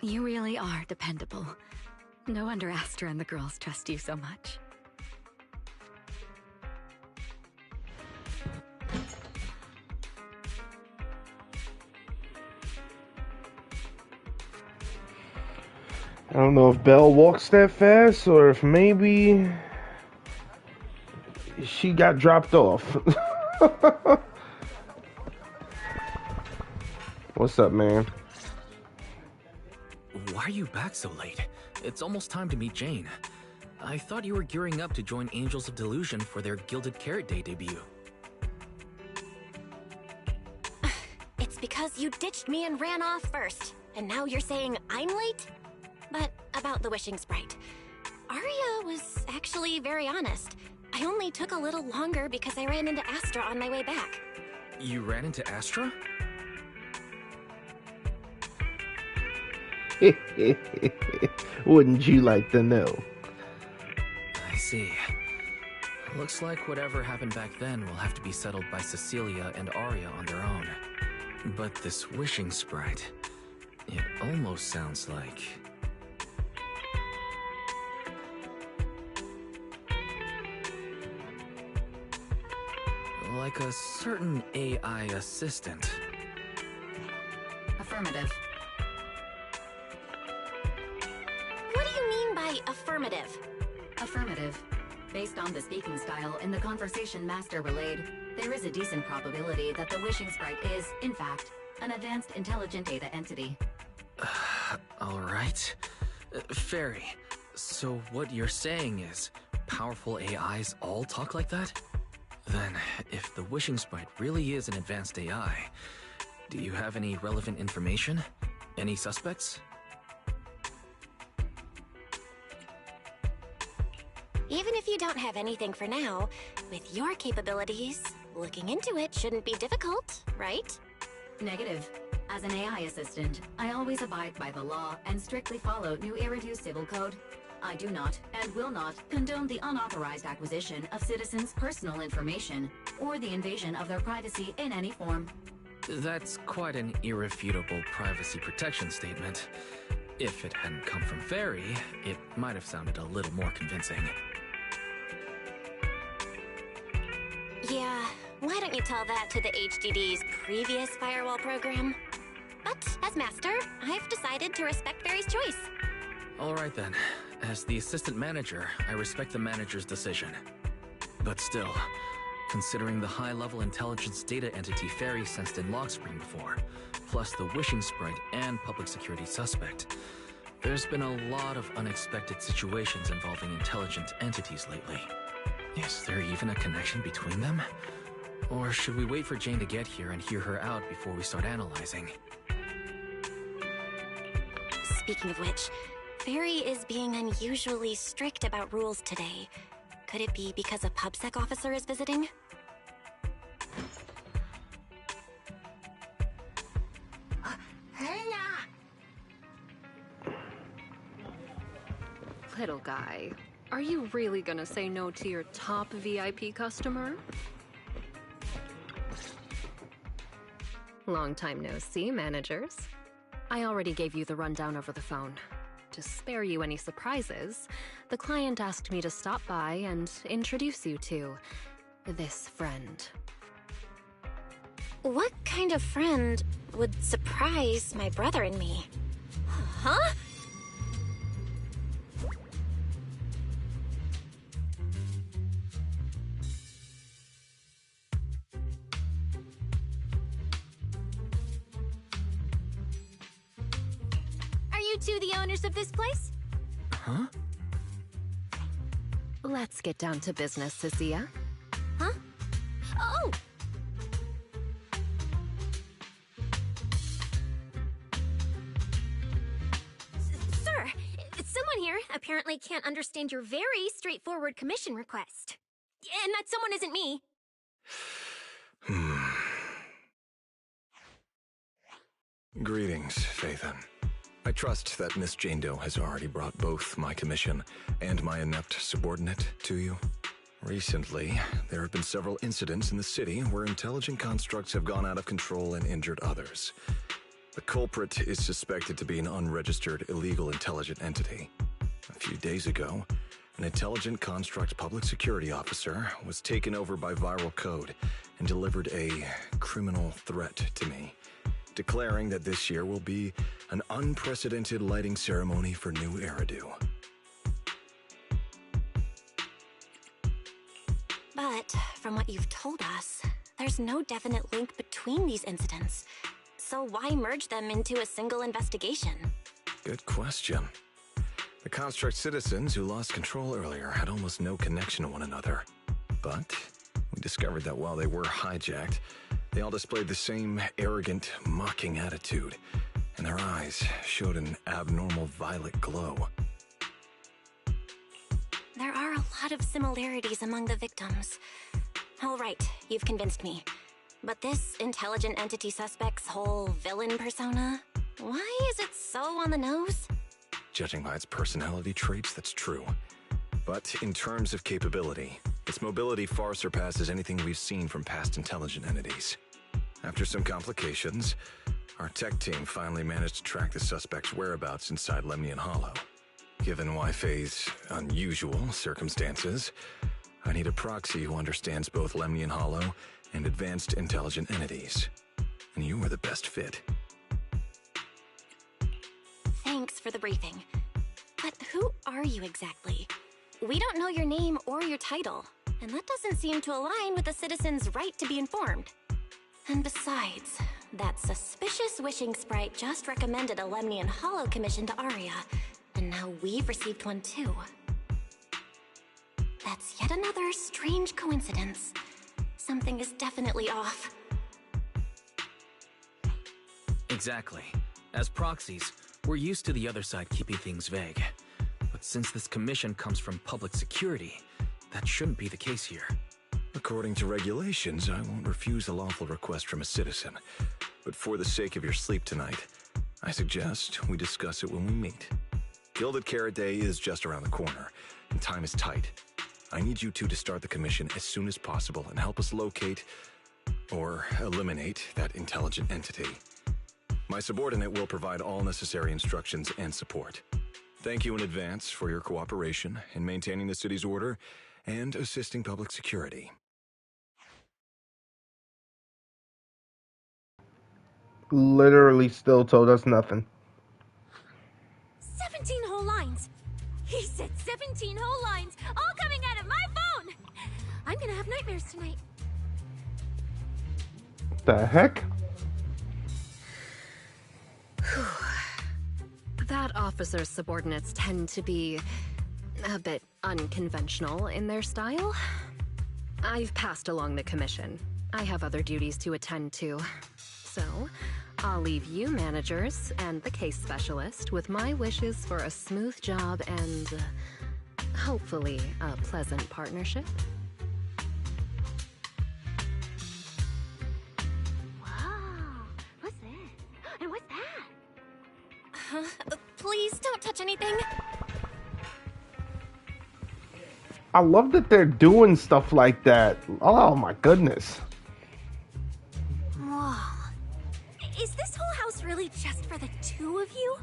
You really are dependable. No wonder Astra and the girls trust you so much. I don't know if Belle walks that fast or if maybe she got dropped off. What's up, man? Why are you back so late? It's almost time to meet Jane. I thought you were gearing up to join Angels of Delusion for their Gilded Carrot Day debut. It's because you ditched me and ran off first. And now you're saying I'm late? But about the wishing sprite. Aria was actually very honest. I only took a little longer because I ran into Astra on my way back. You ran into Astra? Wouldn't you like to know? I see. Looks like whatever happened back then will have to be settled by Cecilia and Aria on their own. But this wishing sprite, it almost sounds like... like a certain AI assistant. Affirmative. What do you mean by affirmative? Affirmative. Based on the speaking style in the conversation Master relayed, there is a decent probability that the wishing sprite is, in fact, an advanced intelligent data entity. Alright. Fairy, so what you're saying is powerful AIs all talk like that? Then, if the wishing sprite really is an advanced AI, do you have any relevant information? Any suspects? Even if you don't have anything for now, with your capabilities, looking into it shouldn't be difficult, right? Negative. As an AI assistant, I always abide by the law and strictly follow New Eridu Civil Code. I do not, and will not, condone the unauthorized acquisition of citizens' personal information, or the invasion of their privacy in any form. That's quite an irrefutable privacy protection statement. If it hadn't come from Fairy, it might have sounded a little more convincing. Yeah, why don't you tell that to the HDD's previous firewall program? But, as Master, I've decided to respect Fairy's choice. Alright then. As the assistant manager, I respect the manager's decision. But still, considering the high-level intelligence data entity Fairy sensed in Logscreen before, plus the wishing sprite and public security suspect, there's been a lot of unexpected situations involving intelligent entities lately. Is there even a connection between them? Or should we wait for Jane to get here and hear her out before we start analyzing? Speaking of which, Fairy is being unusually strict about rules today. Could it be because a PubSec officer is visiting? Little guy, are you really gonna say no to your top VIP customer? Long time no see, managers. I already gave you the rundown over the phone. To spare you any surprises, the client asked me to stop by and introduce you to this friend. What kind of friend would surprise my brother and me? Huh? you two the owners of this place? Huh? Let's get down to business, Cecilia. Huh? Oh! Sir, someone here apparently can't understand your very straightforward commission request. And that someone isn't me. Greetings, Phaethon. I trust that Miss Jane Doe has already brought both my commission and my inept subordinate to you. Recently, there have been several incidents in the city where intelligent constructs have gone out of control and injured others. The culprit is suspected to be an unregistered illegal intelligent entity. A few days ago, an intelligent construct public security officer was taken over by viral code and delivered a criminal threat to me, declaring that this year will be an unprecedented lighting ceremony for new Eridu. But from what you've told us, there's no definite link between these incidents. So why merge them into a single investigation? Good question. The construct citizens who lost control earlier had almost no connection to one another. But we discovered that while they were hijacked, they all displayed the same arrogant, mocking attitude, and their eyes showed an abnormal violet glow. There are a lot of similarities among the victims. All right, you've convinced me. But this intelligent entity suspect's whole villain persona, why is it so on the nose? Judging by its personality traits, that's true. But in terms of capability, its mobility far surpasses anything we've seen from past intelligent entities. After some complications, our tech team finally managed to track the suspect's whereabouts inside Lemnian Hollow. Given Wi-Fi's unusual circumstances, I need a proxy who understands both Lemnian Hollow and advanced intelligent entities. And you are the best fit. Thanks for the briefing. But who are you exactly? We don't know your name or your title, and that doesn't seem to align with the citizens' right to be informed. And besides, that suspicious wishing sprite just recommended a Lemnian Hollow commission to Aria, and now we've received one too. That's yet another strange coincidence. Something is definitely off. Exactly. As proxies, we're used to the other side keeping things vague. But since this commission comes from public security, that shouldn't be the case here. According to regulations, I won't refuse a lawful request from a citizen. But for the sake of your sleep tonight, I suggest we discuss it when we meet. Gilded Carrot Day is just around the corner, and time is tight. I need you two to start the commission as soon as possible and help us locate or eliminate that intelligent entity. My subordinate will provide all necessary instructions and support. Thank you in advance for your cooperation in maintaining the city's order and assisting public security. Literally still told us nothing. 17 whole lines. He said 17 whole lines, all coming out of my phone. I'm gonna have nightmares tonight. The heck? That officer's subordinates tend to be a bit unconventional in their style. I've passed along the commission. I have other duties to attend to. So, I'll leave you managers and the case specialist with my wishes for a smooth job and hopefully a pleasant partnership. Wow, what's this? And what's that? Please don't touch anything. I love that they're doing stuff like that. Oh my goodness. Whoa. Is this whole house really just for the two of you?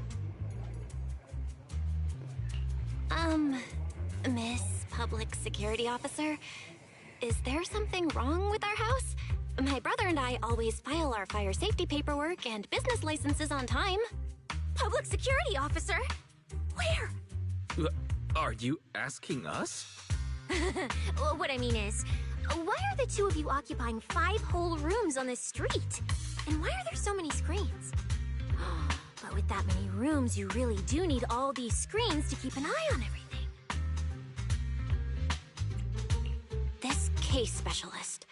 Miss Public Security Officer, is there something wrong with our house? My brother and I always file our fire safety paperwork and business licenses on time. Public Security Officer? Where? Are you asking us? What I mean is, why are the two of you occupying 5 whole rooms on this street? And why are there so many screens? But with that many rooms, you really do need all these screens to keep an eye on everything. This case specialist.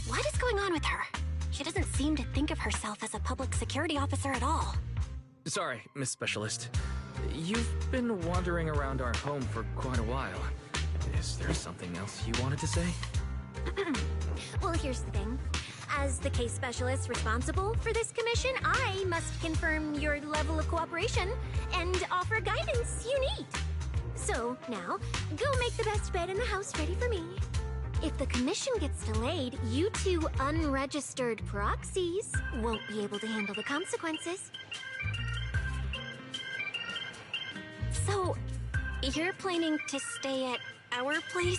What is going on with her? She doesn't seem to think of herself as a public security officer at all. Sorry, Miss Specialist. You've been wandering around our home for quite a while. Is there something else you wanted to say? Well, here's the thing. As the case specialist responsible for this commission, I must confirm your level of cooperation and offer guidance you need. So, now, go make the best bed in the house ready for me. If the commission gets delayed, you two unregistered proxies won't be able to handle the consequences. So, you're planning to stay at our place?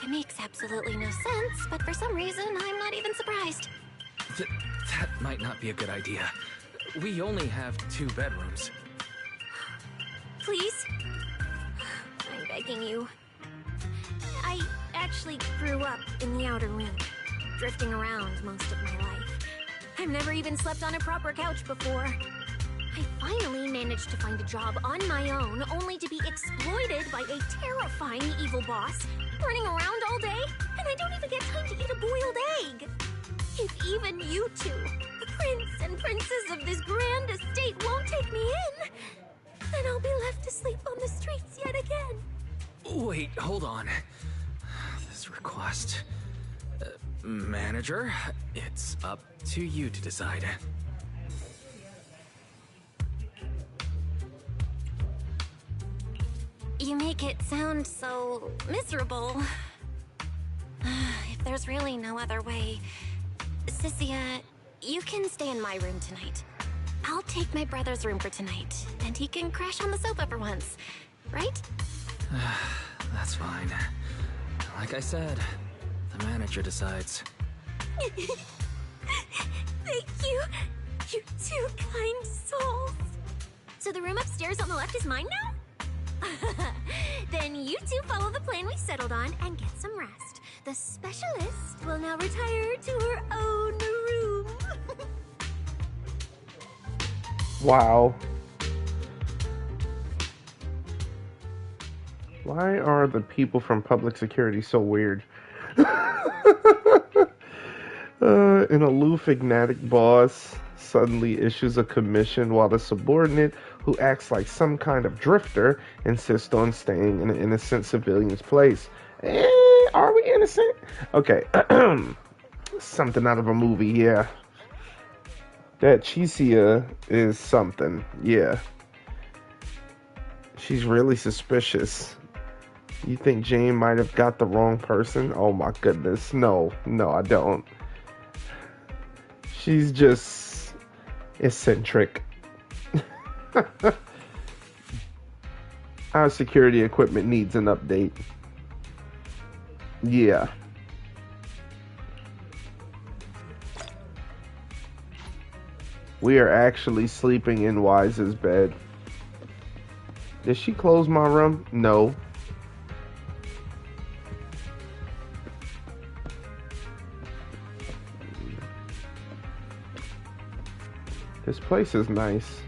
It makes absolutely no sense, but for some reason, I'm not even surprised. That might not be a good idea. We only have 2 bedrooms. Please? I'm begging you. I actually grew up in the outer ring, drifting around most of my life. I've never even slept on a proper couch before. I finally managed to find a job on my own, only to be exploited by a terrifying evil boss, running around all day, and I don't even get time to eat a boiled egg. If even you two, the prince and princess of this grand estate, won't take me in, then I'll be left to sleep on the streets yet again. Wait, hold on. This request... manager, it's up to you to decide. You make it sound so miserable. If there's really no other way... Sissia, you can stay in my room tonight. I'll take my brother's room for tonight, and he can crash on the sofa for once, right? That's fine. Like I said, the manager decides. Thank you, you two kind souls. So the room upstairs on the left is mine now? Then you two follow the plan we settled on and get some rest. The specialist will now retire to her own room. Wow. Why are the people from public security so weird? An aloof, enigmatic boss suddenly issues a commission while the subordinate, who acts like some kind of drifter, insists on staying in an innocent civilian's place. Are we innocent? Okay. Something out of a movie, yeah. That Chicia is something, yeah. She's really suspicious. You think Jane might have got the wrong person? Oh my goodness. No, I don't. She's just eccentric. Our security equipment needs an update. Yeah. We are actually sleeping in Wise's bed. Did she close my room? No. This place is nice.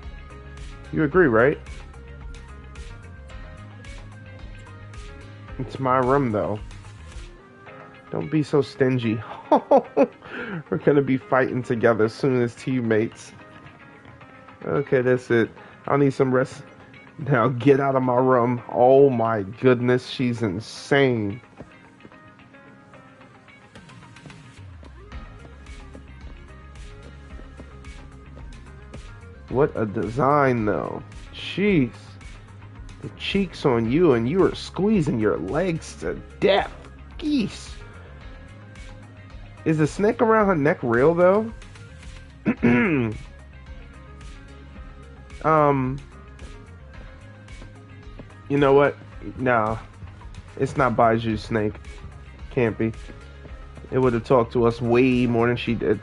You agree, right? It's my room, though. Don't be so stingy. We're gonna be fighting together soon as teammates. Okay, that's it. I'll need some rest. Now get out of my room. Oh my goodness, she's insane. What a design, though. Jeez. The cheeks on you, and you are squeezing your legs to death. Geese. Is the snake around her neck real, though? You know what? Nah. It's not Baiju's snake. Can't be. It would have talked to us way more than she did.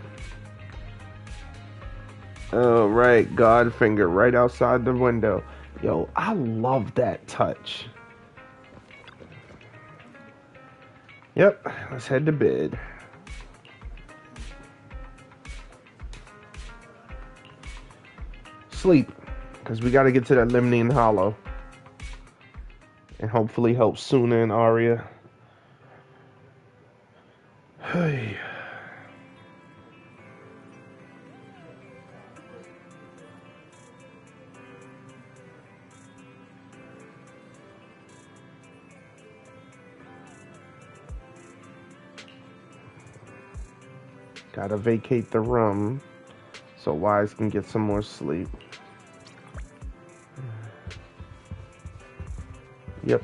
Oh, right. Godfinger right outside the window. Yo, I love that touch. Yep. Let's head to bed. sleep, because we got to get to that Lemnian Hollow. And hopefully help Suna and Arya. Hey. Gotta vacate the room so Wise can get some more sleep. Yep.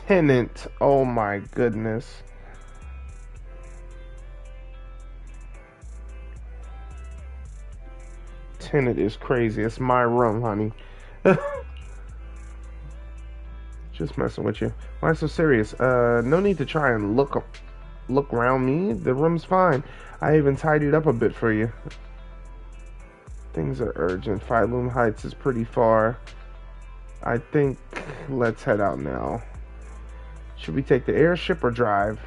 Tenant, oh my goodness. Tenant is crazy. It's my room, honey. Just messing with you. Why so serious? No need to try and look around me. The room's fine. I even tidied up a bit for you. Things are urgent. Phylum Heights is pretty far. I think let's head out now. Should we take the airship or drive?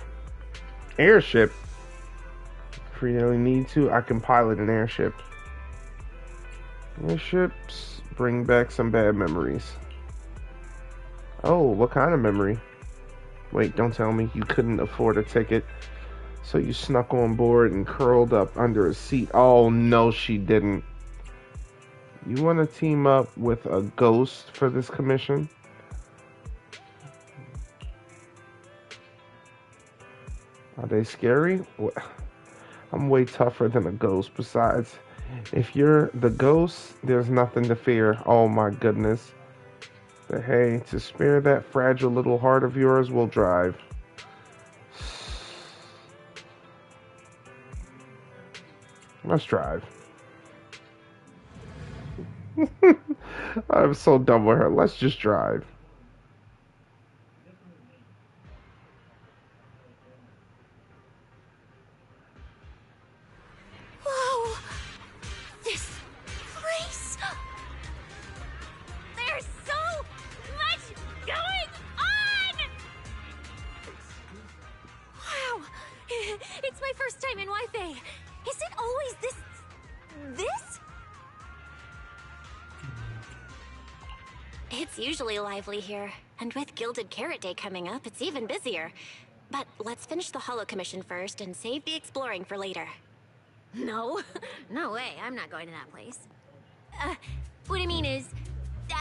Airship? If we really need to, I can pilot an airship. Airships bring back some bad memories. Oh, what kind of memory? Wait, don't tell me you couldn't afford a ticket, so you snuck on board and curled up under a seat. Oh, no, she didn't. You want to team up with a ghost for this commission? Are they scary? I'm way tougher than a ghost. Besides, if you're the ghost, there's nothing to fear. Oh my goodness. But hey, to spare that fragile little heart of yours, we'll drive. Let's drive. I'm so dumb with her. Let's just drive. It's usually lively here, and with Gilded Carrot Day coming up, it's even busier. But let's finish the Holo Commission first and save the exploring for later. No, no way, I'm not going to that place. What I mean is,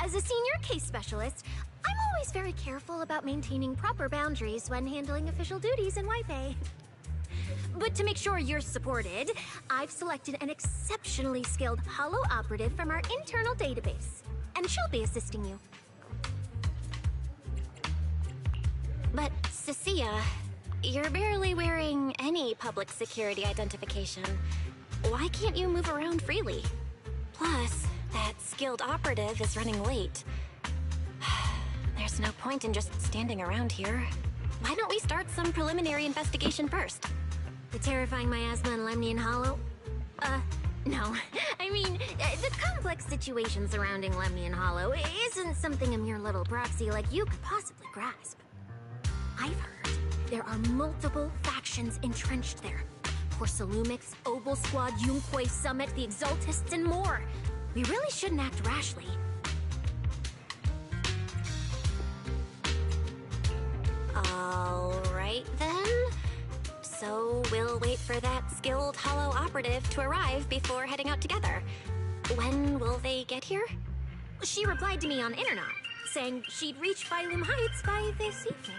as a senior case specialist, I'm always very careful about maintaining proper boundaries when handling official duties in Waipei. But to make sure you're supported, I've selected an exceptionally skilled Holo operative from our internal database. And she'll be assisting you. But, Cecilia, you're barely wearing any public security identification. Why can't you move around freely? Plus, that skilled operative is running late. There's no point in just standing around here. Why don't we start some preliminary investigation first? The terrifying miasma in Lemnian Hollow? No. I mean, the complex situation surrounding Lemnian Hollow isn't something a mere little proxy like you could possibly grasp. I've heard there are multiple factions entrenched there. Porcelumix, Obel Squad, Yunquay Summit, the Exaltists, and more. We really shouldn't act rashly. Alright then. So we'll wait for that skilled Holo operative to arrive before heading out together. When will they get here? She replied to me on Internet, saying she'd reach Phylum Heights by this evening.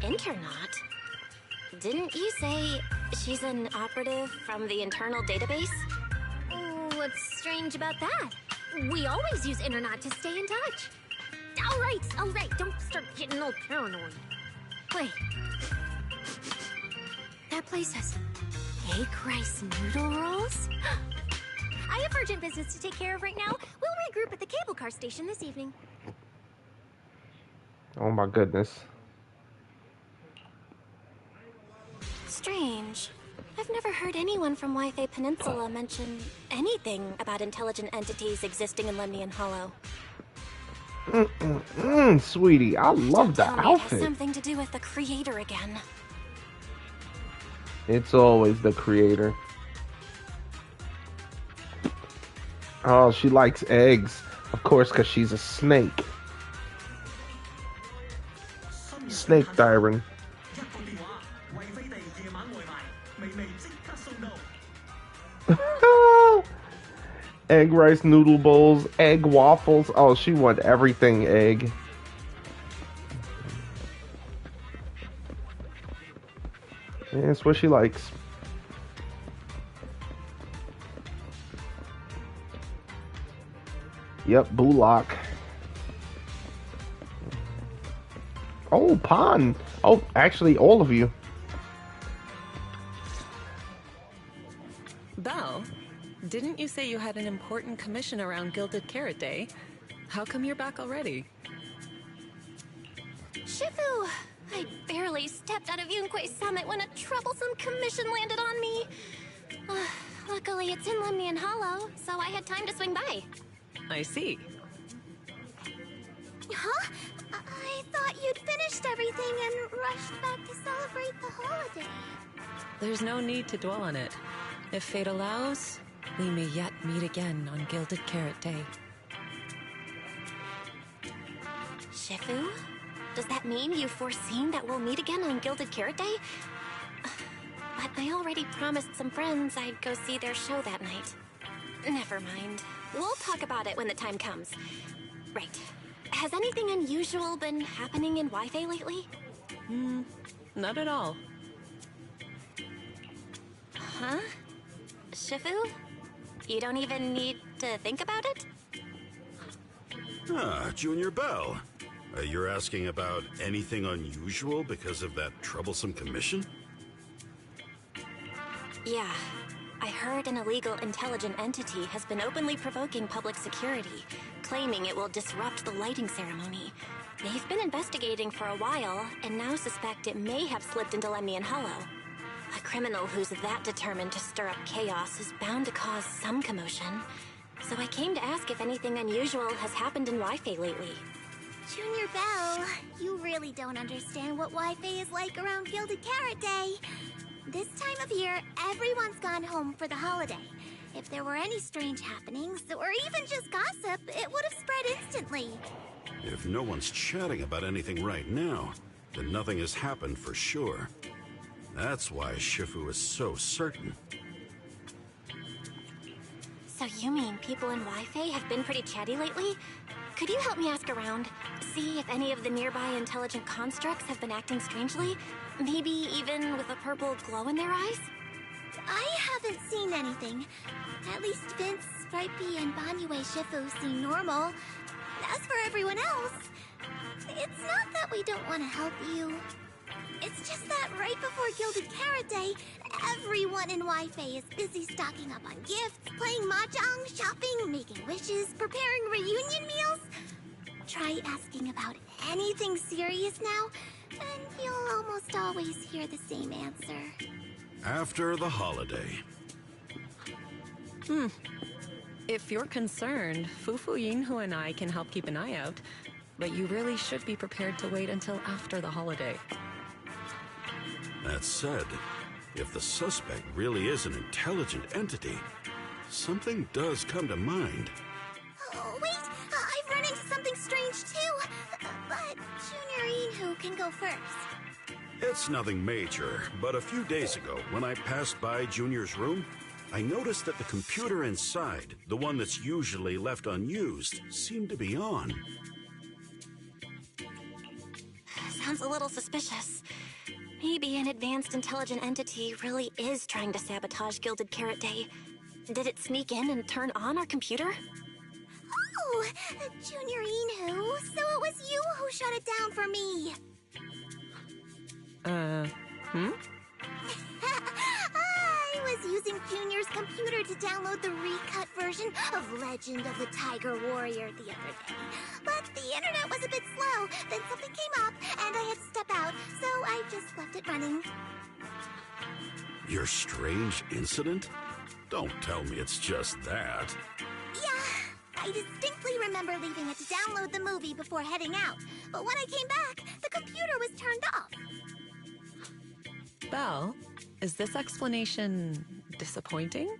Internet? Didn't you say she's an operative from the internal database? What's strange about that? We always use Internet to stay in touch. Alright, don't start getting all paranoid. Wait. That place has egg rice noodle rolls? I have urgent business to take care of right now. We'll regroup at the cable car station this evening. Oh my goodness. strange. I've never heard anyone from Wi-Fi Peninsula mention anything about intelligent entities existing in Lemnian Hollow. Sweetie, I love the Don't tell me it has outfit. something to do with the creator again. It's always the creator. Oh, she likes eggs. Of course, because she's a snake. Snake diary. Egg rice noodle bowls, egg waffles. Oh, she wants everything egg. Yeah, that's what she likes. Yep, Bullock. Oh, Pon. Oh, actually, all of you. Belle, didn't you say you had an important commission around Gilded Carrot Day? How come you're back already? Shifu! I barely stepped out of Yunque's summit when a troublesome commission landed on me. Luckily, it's in Lemnian Hollow, so I had time to swing by. I see. Huh? I thought you'd finished everything and rushed back to celebrate the holiday. There's no need to dwell on it. If fate allows, we may yet meet again on Gilded Carrot Day. Shifu? Does that mean you've foreseen that we'll meet again on Gilded Carrot Day? But I already promised some friends I'd go see their show that night. Never mind. We'll talk about it when the time comes. Right. Has anything unusual been happening in Wi-Fi lately? Not at all. Huh? Shifu? You don't even need to think about it? Ah, Junior Belle. You're asking about anything unusual because of that troublesome commission? Yeah. I heard an illegal intelligent entity has been openly provoking public security, claiming it will disrupt the lighting ceremony. They've been investigating for a while, and now suspect it may have slipped into Lemnian Hollow. A criminal who's that determined to stir up chaos is bound to cause some commotion. So I came to ask if anything unusual has happened in Wi-Fi lately. Junior Belle, you really don't understand what Wi-Fi is like around Gilded Carrot Day. This time of year, everyone's gone home for the holiday. If there were any strange happenings, or even just gossip, it would have spread instantly. If no one's chatting about anything right now, then nothing has happened for sure. That's why Shifu is so certain. So you mean people in Wi-Fi have been pretty chatty lately? Could you help me ask around? See if any of the nearby intelligent constructs have been acting strangely? Maybe even with a purple glow in their eyes? I haven't seen anything. At least Vince, Stripey, and Banyue Shifu seem normal. As for everyone else, it's not that we don't want to help you. It's just that right before Gilded Carrot Day, everyone in Wi-Fi is busy stocking up on gifts, playing mahjong, shopping, making wishes, preparing reunion meals. Try asking about anything serious now, and you'll almost always hear the same answer. After the holiday. If you're concerned, Fufu Yinhu and I can help keep an eye out. But you really should be prepared to wait until after the holiday. That said, if the suspect really is an intelligent entity, something does come to mind. Oh, wait! I've run into something strange too! But Junior Yinhu can go first. It's nothing major, but a few days ago, when I passed by Junior's room, I noticed that the computer inside, the one that's usually left unused, seemed to be on. Sounds a little suspicious. Maybe an advanced intelligent entity really is trying to sabotage Gilded Carrot Day. Did it sneak in and turn on our computer? Oh, Junior Yinhu, so it was you who shut it down for me. I was using Junior's computer to download the recut version of Legend of the Tiger Warrior the other day. But the internet was a bit slow, then something came up, and I had to step out, so I just left it running. Your strange incident? Don't tell me it's just that. Yeah, I distinctly remember leaving it to download the movie before heading out. But when I came back, the computer was turned off. Belle, is this explanation disappointing?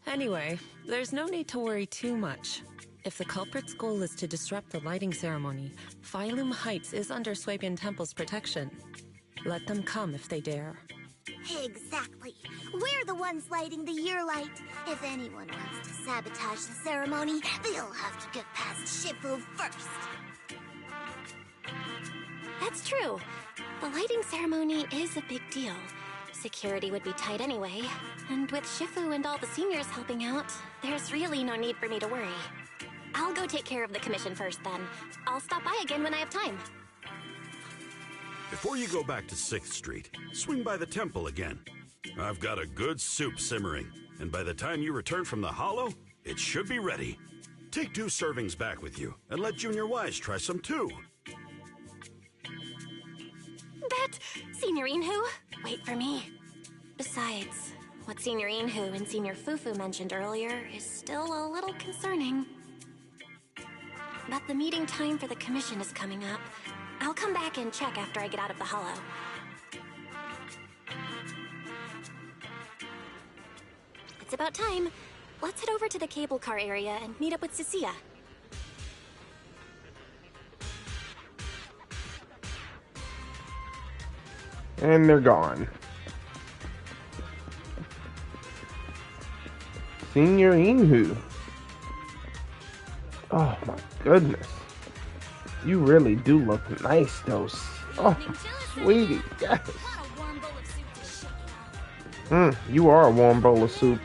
Anyway, there's no need to worry too much. If the culprit's goal is to disrupt the lighting ceremony, Phylum Heights is under Swabian Temple's protection. Let them come if they dare. Exactly. We're the ones lighting the year light. If anyone wants to sabotage the ceremony, they'll have to get past Shifu first. That's true. The lighting ceremony is a big deal. Security would be tight anyway. And with Shifu and all the seniors helping out, there's really no need for me to worry. I'll go take care of the commission first then. I'll stop by again when I have time. Before you go back to 6th Street, swing by the temple again. I've got a good soup simmering, and by the time you return from the Hollow, it should be ready. Take 2 servings back with you, and let Junior Wise try some too. That Senior Inhu? Wait for me. Besides, what Senior Inhu and Senior Fufu mentioned earlier is still a little concerning. But the meeting time for the commission is coming up. I'll come back and check after I get out of the Hollow. It's about time. Let's head over to the cable car area and meet up with Cecilia. And they're gone. Senior Inhu. Oh my goodness. You really do look nice, though. Oh, sweetie, yes. You are a warm bowl of soup.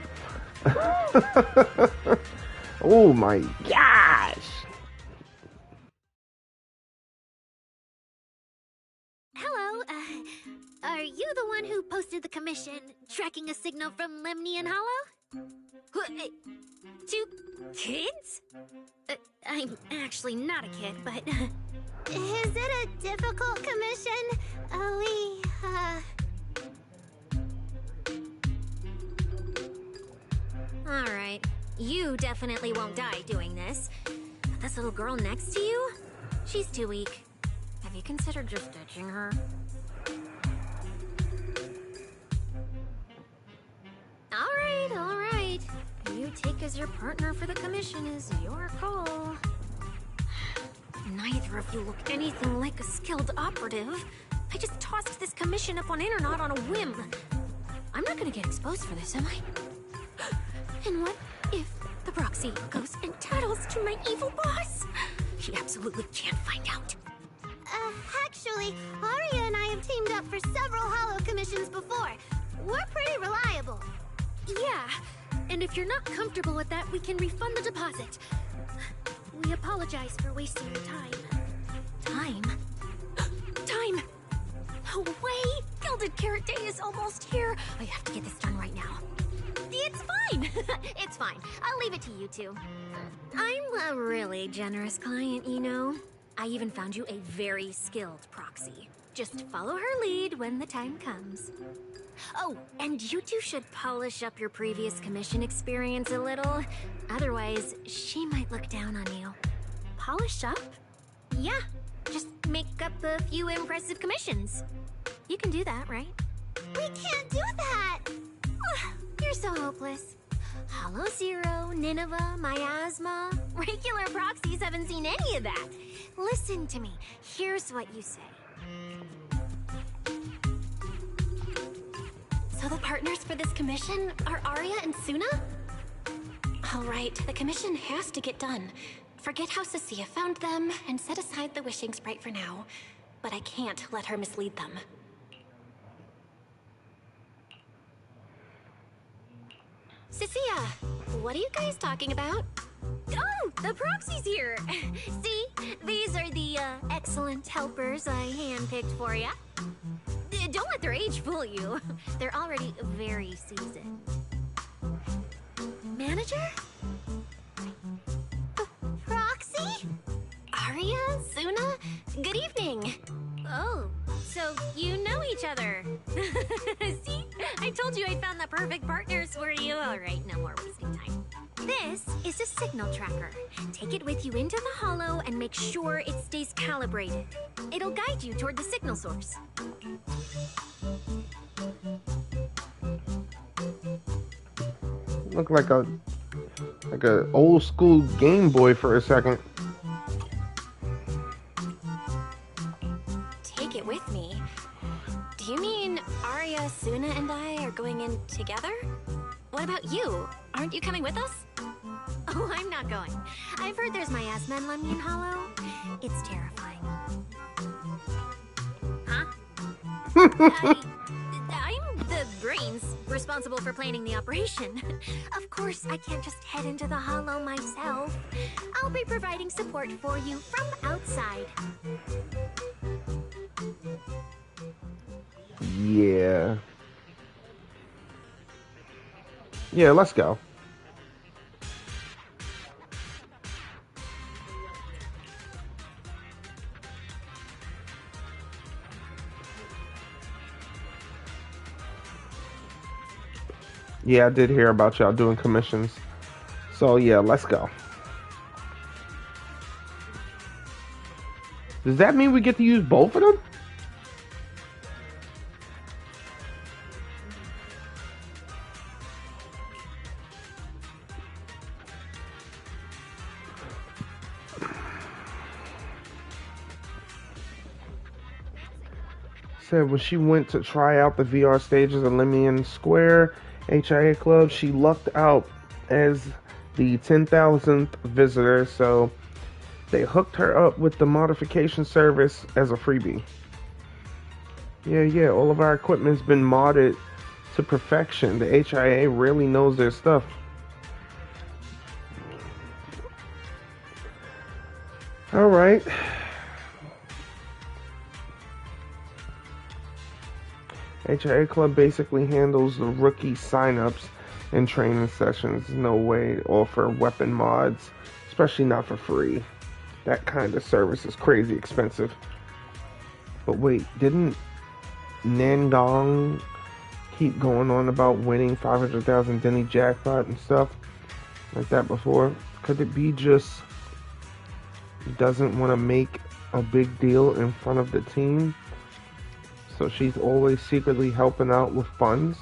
Oh my gosh. Hello, are you the one who posted the commission, tracking a signal from Lemny and Hollow? 2 kids? I'm actually not a kid, but... Is it a difficult commission? Alright, you definitely won't die doing this. But this little girl next to you? She's too weak. Have you considered just ditching her? Alright. You take as your partner for the commission is your call. Neither of you look anything like a skilled operative. I just tossed this commission up on Internet on a whim. I'm not gonna get exposed for this, am I? And what if the proxy goes and tattles to my evil boss? He absolutely can't find out. Actually, Aria and I have teamed up for several Hollow commissions before. We're pretty reliable. Yeah, and if you're not comfortable with that, we can refund the deposit. We apologize for wasting your time. Time? Time! No way! Gilded Carrot Day is almost here! I have to get this done right now. It's fine! It's fine. I'll leave it to you two. I'm a really generous client, you know. I even found you a very skilled proxy. Just follow her lead when the time comes. Oh, and you two should polish up your previous commission experience a little. Otherwise, she might look down on you. Polish up? Yeah, just make up a few impressive commissions. You can do that, right? We can't do that! You're so hopeless. Hollow Zero, Nineveh, Miasma. Regular proxies haven't seen any of that. Listen to me. Here's what you say. So the partners for this commission are Arya and Suna? All right, the commission has to get done. Forget how Cecilia found them and set aside the wishing sprite for now. But I can't let her mislead them. Cecilia, what are you guys talking about? Oh, the proxy's here! See, these are the excellent helpers I handpicked for ya. Don't let their age fool you. They're already very seasoned. Manager? Proxy? Arya? Suna? Good evening. Oh, so you know each other. See? I told you I found the perfect partners for you. All right, no more wasting time. This is a signal tracker. Take it with you into the holo and make sure it stays calibrated. It'll guide you toward the signal source. Look like a old school Game Boy for a second. Take it with me? Do you mean Arya, Suna, and I are going in together? What about you? Aren't you coming with us? Oh, I'm not going. I've heard there's miasma in Lemnian Hollow. It's terrifying. Huh? I'm the brains responsible for planning the operation. Of course, I can't just head into the Hollow myself. I'll be providing support for you from outside. Yeah. Yeah, let's go. Yeah, I did hear about y'all doing commissions. So yeah, let's go. Does that mean we get to use both of them? Said when she went to try out the VR stages of Lemnian Square HIA Club, she lucked out as the 10,000th visitor, so they hooked her up with the modification service as a freebie. Yeah, all of our equipment's been modded to perfection. The HIA really knows their stuff. Alright. HIA Club basically handles the rookie signups and training sessions. No way to offer weapon mods, especially not for free. That kind of service is crazy expensive. But wait, didn't Nangong keep going on about winning 500,000 Denny jackpot and stuff like that before? Could it be just doesn't want to make a big deal in front of the team? So she's always secretly helping out with funds?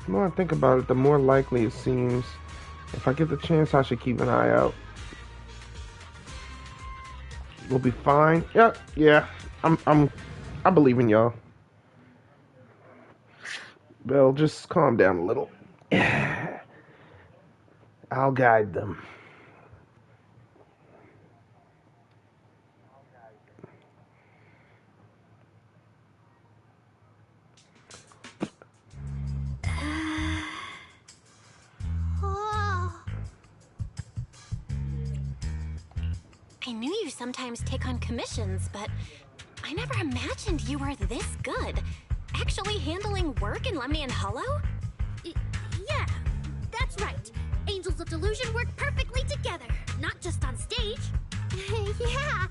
The more I think about it, the more likely it seems. If I get the chance, I should keep an eye out. We'll be fine. Yeah. I believe in y'all. Well, just calm down a little. I'll guide them. I knew you sometimes take on commissions, but I never imagined you were this good. Actually handling work in Lemnian Hollow? Yeah, that's right. Angels of Delusion work perfectly together, not just on stage. Yeah,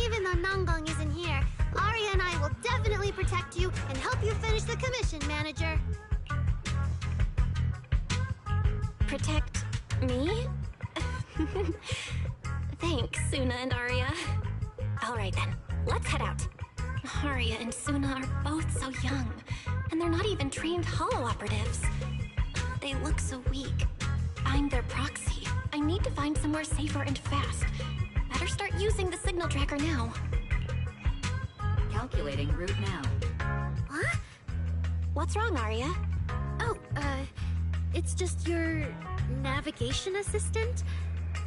even though Nangong isn't here, Arya and I will definitely protect you and help you finish the commission, Manager. Protect me? Thanks, Suna and Arya. Alright then, let's head out. Arya and Suna are both so young, and they're not even trained Hollow operatives. They look so weak. I'm their proxy. I need to find somewhere safer and fast. Better start using the signal tracker now. Calculating route now. Huh? What's wrong, Arya? Oh, it's just your navigation assistant?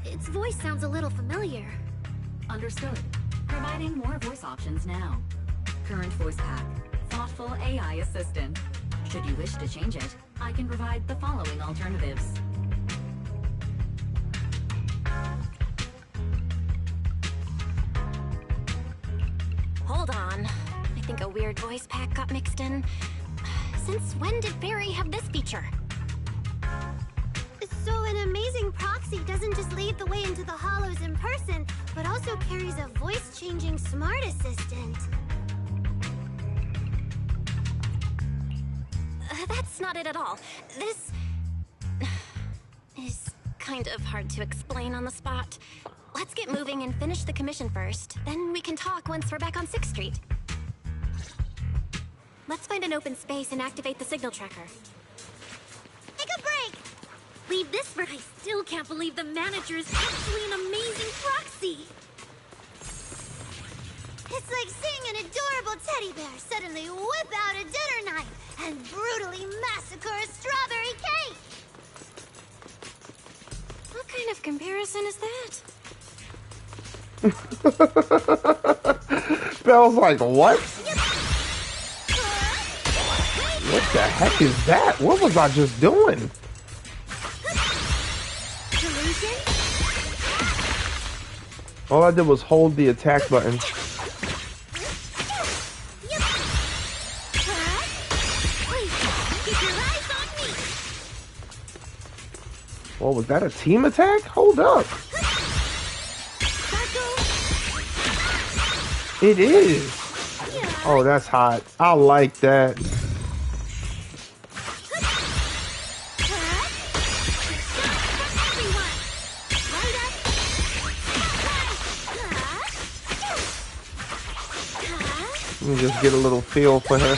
Its voice sounds a little familiar. Understood. Providing more voice options now. Current voice pack. Thoughtful AI assistant. Should you wish to change it, I can provide the following alternatives. Hold on. I think a weird voice pack got mixed in. Since when did Barry have this feature? So an amazing proxy doesn't just lead the way into the Hollows in person, but also carries a voice-changing smart assistant. that's not it at all. This is kind of hard to explain on the spot. Let's get moving and finish the commission first. Then we can talk once we're back on 6th Street. Let's find an open space and activate the signal tracker. Take a break! Leave this for... I still can't believe the manager is actually an amazing proxy! It's like seeing an adorable teddy bear suddenly whip out a dinner knife and brutally massacre a strawberry cake! What kind of comparison is that? Belle's like, what? What the heck is that? What was I just doing? All I did was hold the attack button. Oh, was that a team attack? Hold up. It is. Oh, that's hot. I like that. Let me just get a little feel for her.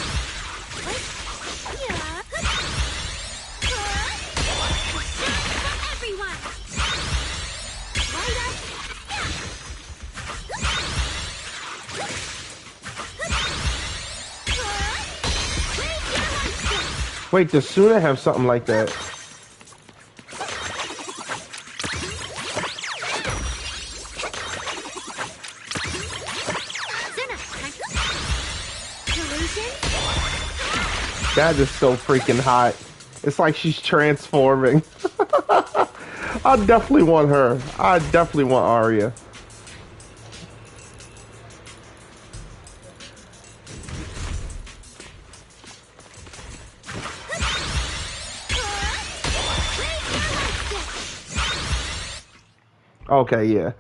Wait, does Suna have something like that? That is so freaking hot. It's like she's transforming. I definitely want her. I definitely want Arya. Okay, yeah.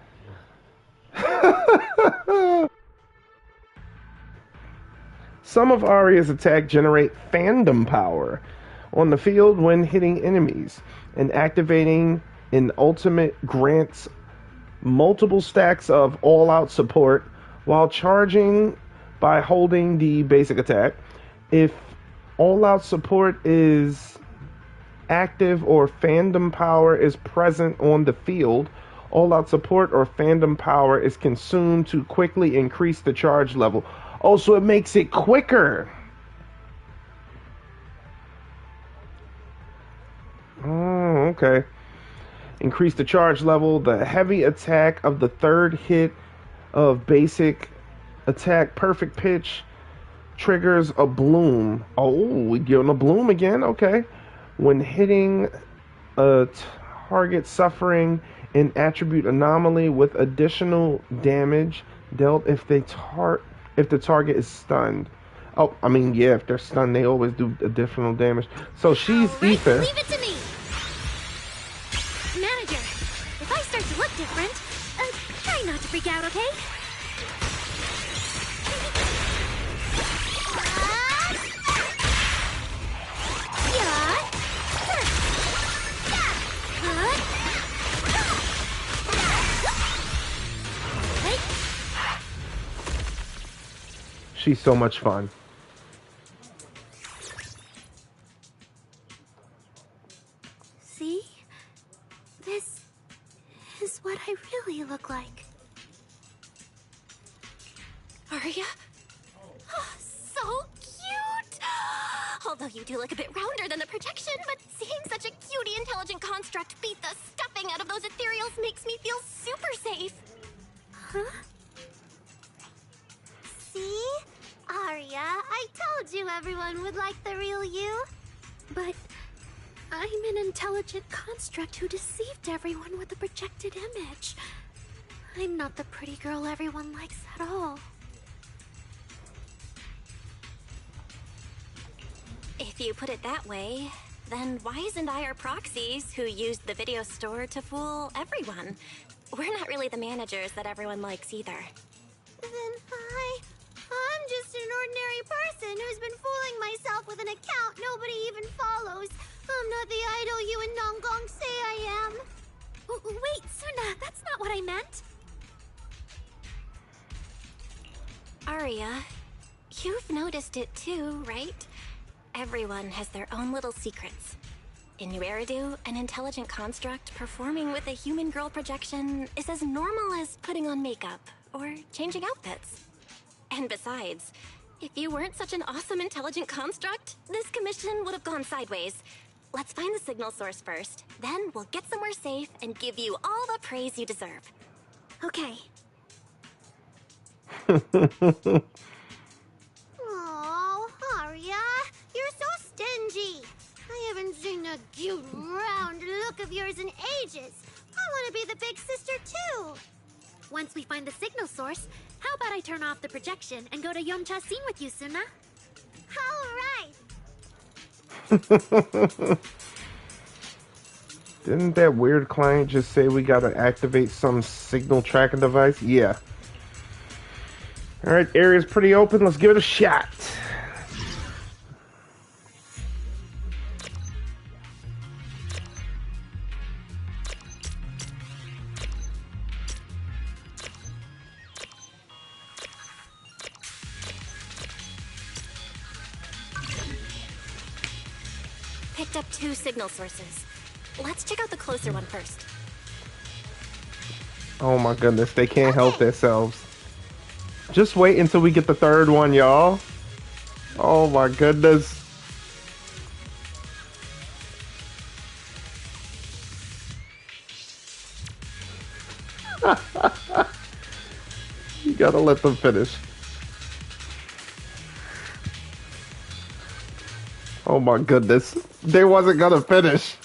Some of Arya's attacks generate fandom power on the field when hitting enemies, and activating an ultimate grants multiple stacks of all-out support while charging by holding the basic attack. If all-out support is active or fandom power is present on the field, all-out support or fandom power is consumed to quickly increase the charge level. Oh, so it makes it quicker. Oh, okay. Increase the charge level. The heavy attack of the third hit of basic attack perfect pitch triggers a bloom. Oh, we give him a bloom again. Okay. When hitting a target suffering an attribute anomaly with additional damage dealt if the target is stunned. Oh, I mean, yeah, if they're stunned, they always do additional damage. So she's Ether. Leave it to me. Manager, if I start to look different, try not to freak out, okay? She's so much fun. See? This is what I really look like. Arya? Oh, so cute! Although you do look a bit rounder than the projection, but seeing such a cutie intelligent construct beat the stuffing out of those ethereals makes me feel super safe. Huh? See? Arya, I told you everyone would like the real you. But I'm an intelligent construct who deceived everyone with a projected image. I'm not the pretty girl everyone likes at all. If you put it that way, then why isn't I our proxies who used the video store to fool everyone? We're not really the managers that everyone likes either. Then I'm just just an ordinary person who's been fooling myself with an account nobody even follows. I'm not the idol you and Nonggong say I am. Wait, Suna, that's not what I meant. Arya, you've noticed it too, right? Everyone has their own little secrets. In Eridu, an intelligent construct performing with a human girl projection is as normal as putting on makeup or changing outfits. And besides, if you weren't such an awesome intelligent construct, this commission would have gone sideways. Let's find the signal source first, then we'll get somewhere safe and give you all the praise you deserve. Okay. Oh, Arya, you're so stingy. I haven't seen that cute, round look of yours in ages. I want to be the big sister, too. Once we find the signal source, how about I turn off the projection and go to Yomcha scene with you, Suna? All right. Didn't that weird client just say we gotta activate some signal tracking device? Yeah. Alright, area's pretty open. Let's give it a shot. Picked up 2 signal sources. Let's check out the closer one first. Oh my goodness, they can't help themselves. Just wait until we get the 3rd one, y'all. Oh my goodness. You gotta let them finish. Oh my goodness. They wasn't gonna finish.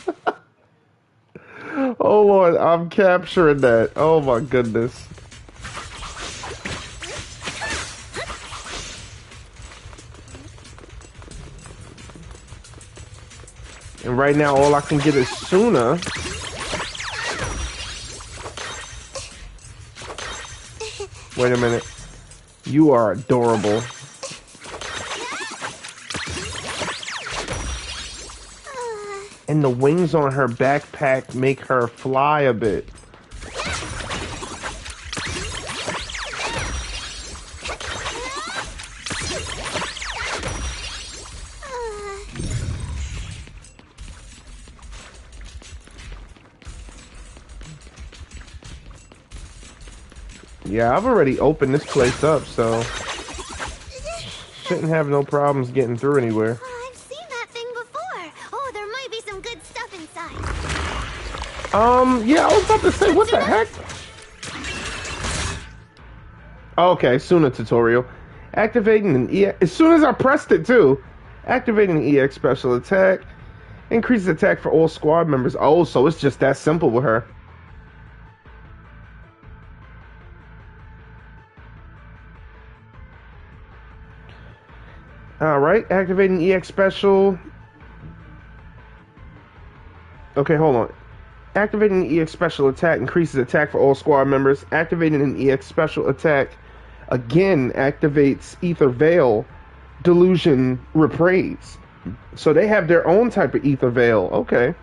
Oh Lord, I'm capturing that. Oh my goodness. And right now all I can get is Suna. Wait a minute. You are adorable. And the wings on her backpack make her fly a bit. Yeah, I've already opened this place up, so shouldn't have no problems getting through anywhere. I've seen that thing before. Oh, there might be some good stuff inside. Yeah, I was about to say, what the heck? Okay, Suna tutorial. Activating an EX, as soon as I pressed it too. Activating an EX special attack. Increases attack for all squad members. Oh, so it's just that simple with her. Alright, activating EX special. Okay, hold on. Activating an EX special attack increases attack for all squad members. Activating an EX special attack again activates Ether Veil Delusion Reprise. So they have their own type of Ether Veil. Okay.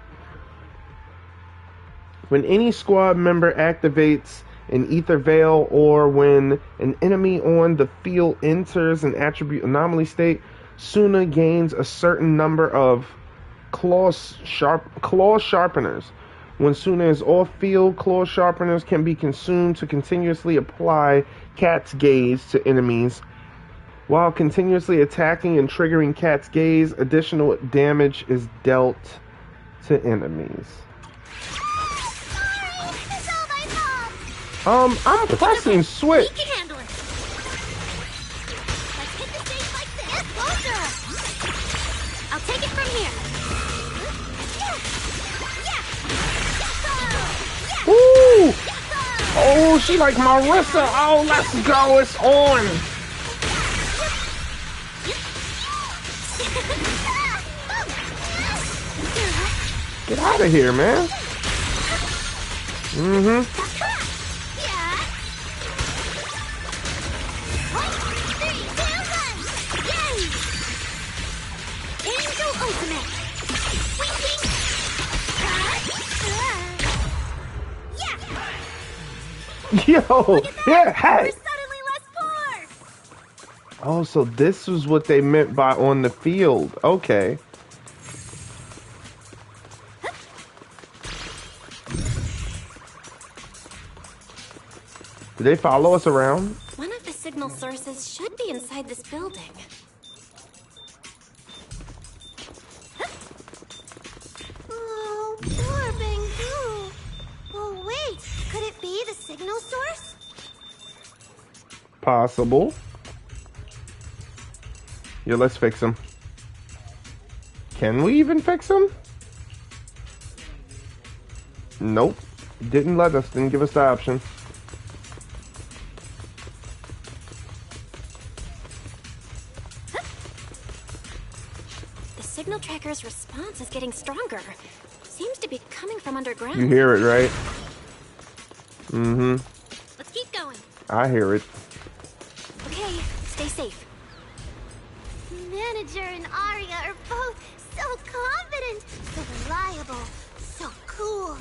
When any squad member activates an Ether Veil, or when an enemy on the field enters an attribute anomaly state, Suna gains a certain number of claw sharpeners. When Suna is off field, claw sharpeners can be consumed to continuously apply Cat's Gaze to enemies. While continuously attacking and triggering Cat's Gaze, additional damage is dealt to enemies. I'm pressing switch. We can handle it. Let's hit the stage like this. Closer. I'll take it from here. Woo! Oh, she like Marissa. Oh, let's go. It's on. Get out of here, man. Mm-hmm. Yo, yeah, hey. We're suddenly less poor. Oh, so this was what they meant by on the field. Okay. Did they follow us around? One of the signal sources should be inside this building. Oh, poor Bangu. Oh, wait. Could it be the signal source? Possible. Yeah, let's fix him. Can we even fix him? Nope. Didn't let us. Didn't give us the option. The signal tracker's response is getting stronger. Seems to be coming from underground. You hear it, right? Mm-hmm. Let's keep going. I hear it. Okay, stay safe. Manager and Arya are both so confident, so reliable, so cool.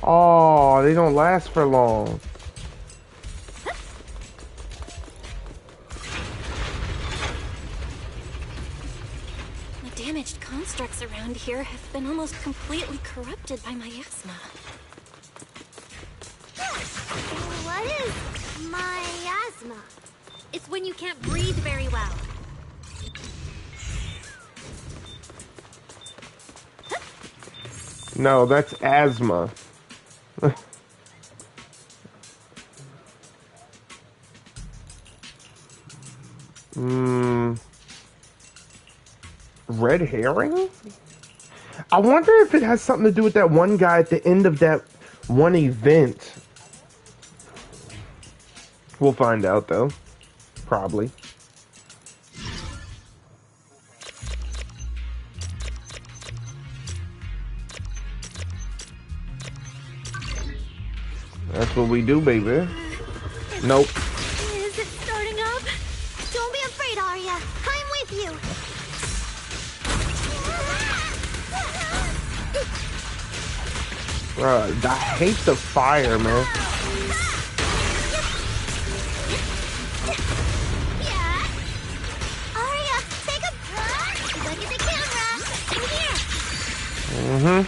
Oh, they don't last for long. The damaged constructs around here have been almost completely corrupted by miasma. What is miasma? It's when you can't breathe very well. No, that's asthma. Red herring? I wonder if it has something to do with that one guy at the end of that one event. We'll find out, though. Probably. That's what we do, baby. Nope. Is it starting up? Don't be afraid, Arya. I'm with you. Bruh, I hate the fire, man. Yeah. Arya, take a look at the camera. Here. Mm-hmm.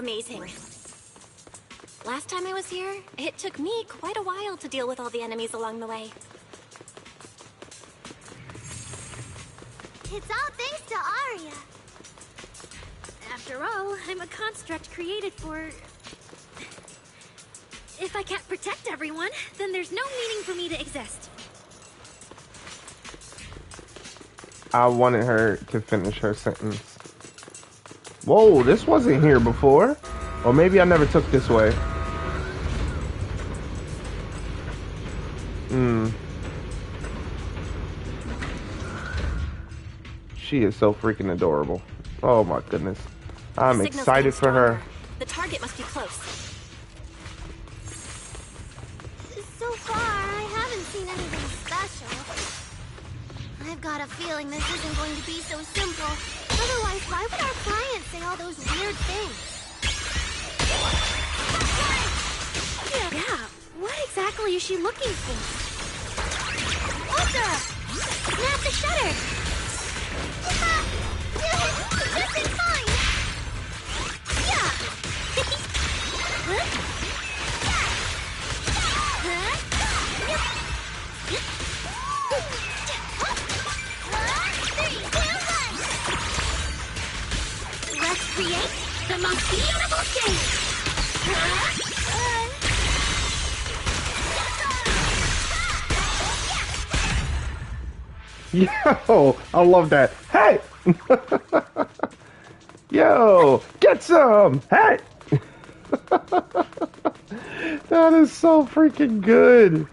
Amazing. Last time I was here, it took me quite a while to deal with all the enemies along the way. It's all thanks to Arya. After all, I'm a construct created for... If I can't protect everyone, then there's no meaning for me to exist. I wanted her to finish her sentence. Whoa, this wasn't here before. Or maybe I never took this way. She is so freaking adorable. Oh my goodness. I'm excited for her. The target must be close. So far, I haven't seen anything special. I've got a feeling this isn't going to be so simple. Otherwise, why would our client say all those weird things? Yeah, what exactly is she looking for? Ultra! Snap the shutter! Just in time! Yeah! Let's create the most beautiful stage! Yo, I love that. Hey! Yo, get some! Hey! That is so freaking good.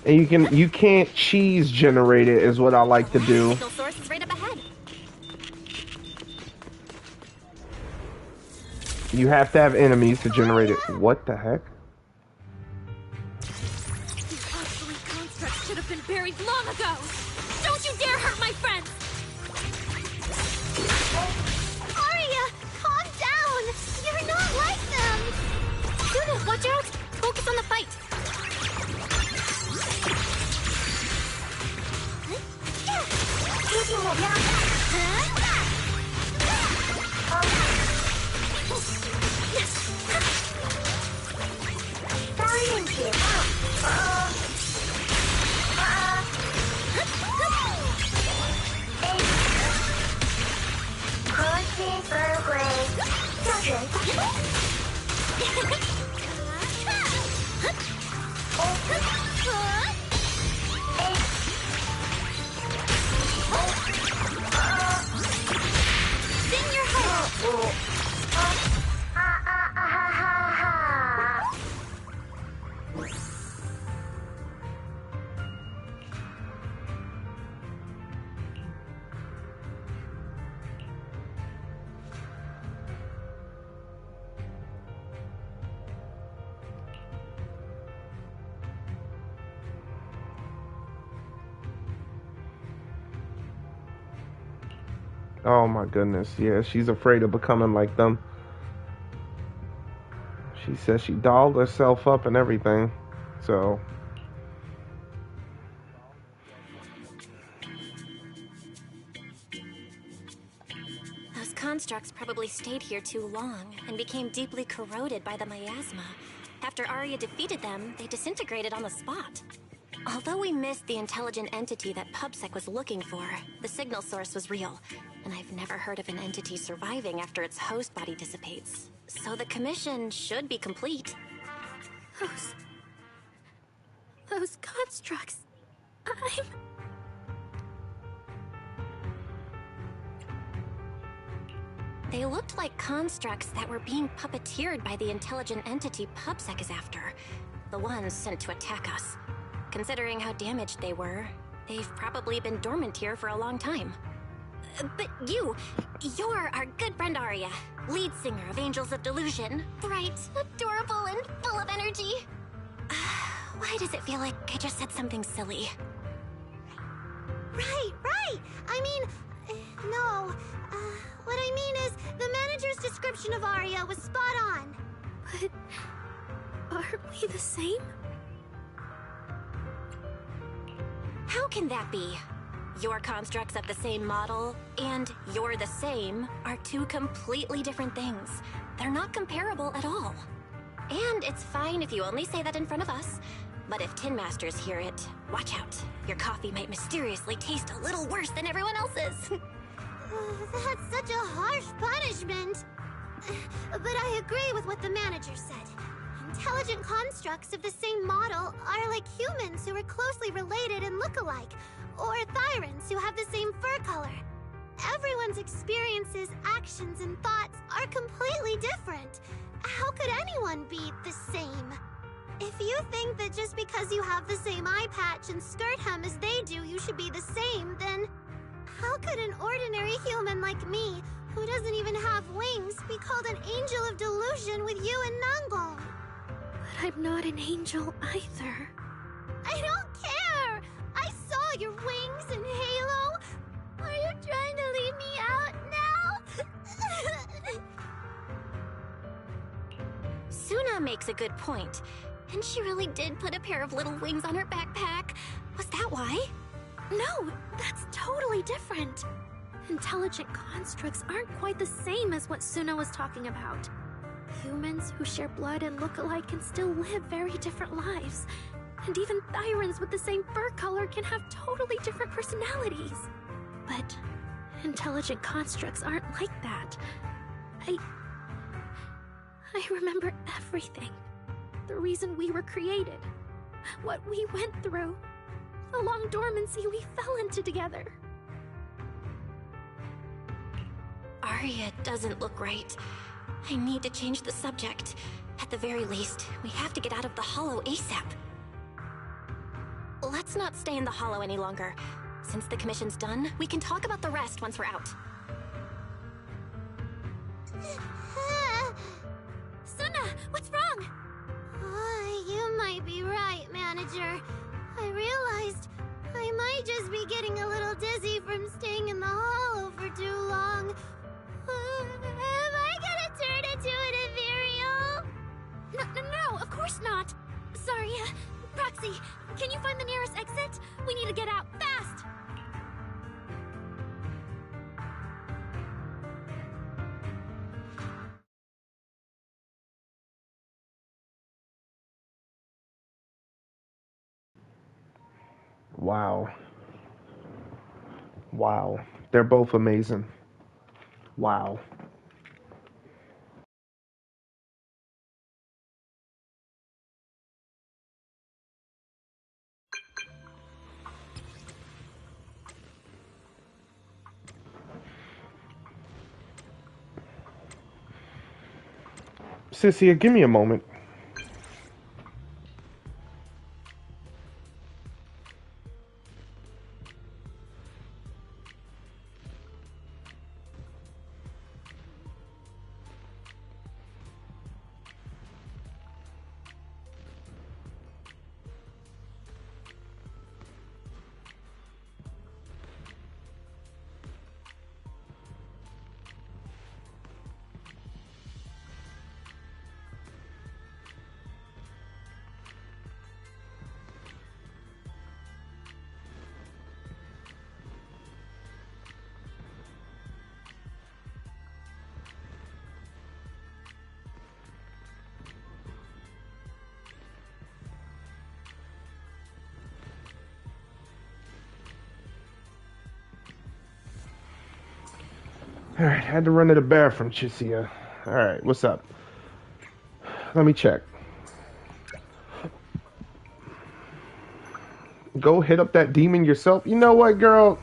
And you can't cheese generate it is what I like to do. Signal source is right up ahead. You have to have enemies to generate it. What the heck? These obsolete constructs should have been buried long ago. Don't you dare hurt my friends! Aria, calm down! You're not like them! Suna, watch out! Focus on the fight! Sing your heart! Oh my goodness, yeah, she's afraid of becoming like them. She says she dolled herself up and everything, so... Those constructs probably stayed here too long and became deeply corroded by the miasma. After Arya defeated them, they disintegrated on the spot. Although we missed the intelligent entity that PubSec was looking for, the signal source was real, and I've never heard of an entity surviving after its host body dissipates. So the commission should be complete. Those constructs... They looked like constructs that were being puppeteered by the intelligent entity PubSec is after. The ones sent to attack us. Considering how damaged they were, they've probably been dormant here for a long time. But you're our good friend Arya, lead singer of Angels of Delusion. Bright, adorable, and full of energy. Why does it feel like I just said something silly? Right. I mean, no. What I mean is, the manager's description of Arya was spot on. But aren't we the same? How can that be? Your constructs of the same model and you're the same are two completely different things. They're not comparable at all. And it's fine if you only say that in front of us. But if Tin Masters hear it, watch out. Your coffee might mysteriously taste a little worse than everyone else's. That's such a harsh punishment. But I agree with what the manager said. Intelligent constructs of the same model are like humans who are closely related and look alike, or Thyrans who have the same fur color. Everyone's experiences, actions, and thoughts are completely different. How could anyone be the same? If you think that just because you have the same eye patch and skirt hem as they do, you should be the same, then how could an ordinary human like me, who doesn't even have wings, be called an angel of delusion with you and Nangbong? But I'm not an angel either. I don't care! I saw your wings and halo! Are you trying to leave me out now? Suna makes a good point. And she really did put a pair of little wings on her backpack. Was that why? No, that's totally different. Intelligent constructs aren't quite the same as what Suna was talking about. Humans who share blood and look alike can still live very different lives. And even Thyrans with the same fur color can have totally different personalities. But intelligent constructs aren't like that. I remember everything. The reason we were created. What we went through. The long dormancy we fell into together. Arya doesn't look right. I need to change the subject. At the very least, we have to get out of the hollow ASAP. let's not stay in the hollow any longer. Since the commission's done, we can talk about the rest once we're out. Suna, what's wrong? You might be right, Manager. I realized I might just be getting a little dizzy from staying in the hollow for too long. Am I gonna turn into an ethereal? No, of course not. Sorry, Proxy, can you find the nearest exit? We need to get out fast. Wow. Wow. They're both amazing. Wow. Sissy, give me a moment. Alright, had to run to the bathroom, Chisia. Alright, what's up? Let me check. Go hit up that demon yourself? You know what, girl?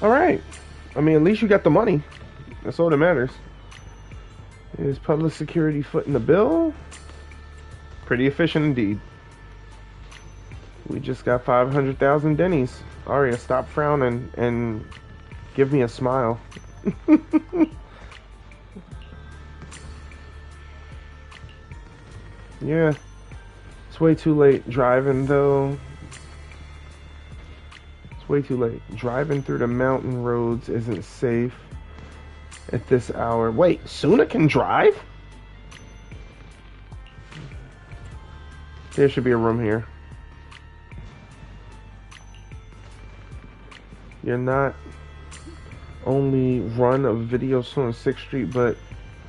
Alright. I mean, at least you got the money. That's all that matters. Is public security footing the bill? Pretty efficient indeed. We just got 500,000 Denny's. Aria, stop frowning and give me a smile. Yeah. It's way too late driving though. It's way too late. Driving through the mountain roads isn't safe at this hour. Wait, Suna can drive? There should be a room here. You're not only run a video on 6th Street, but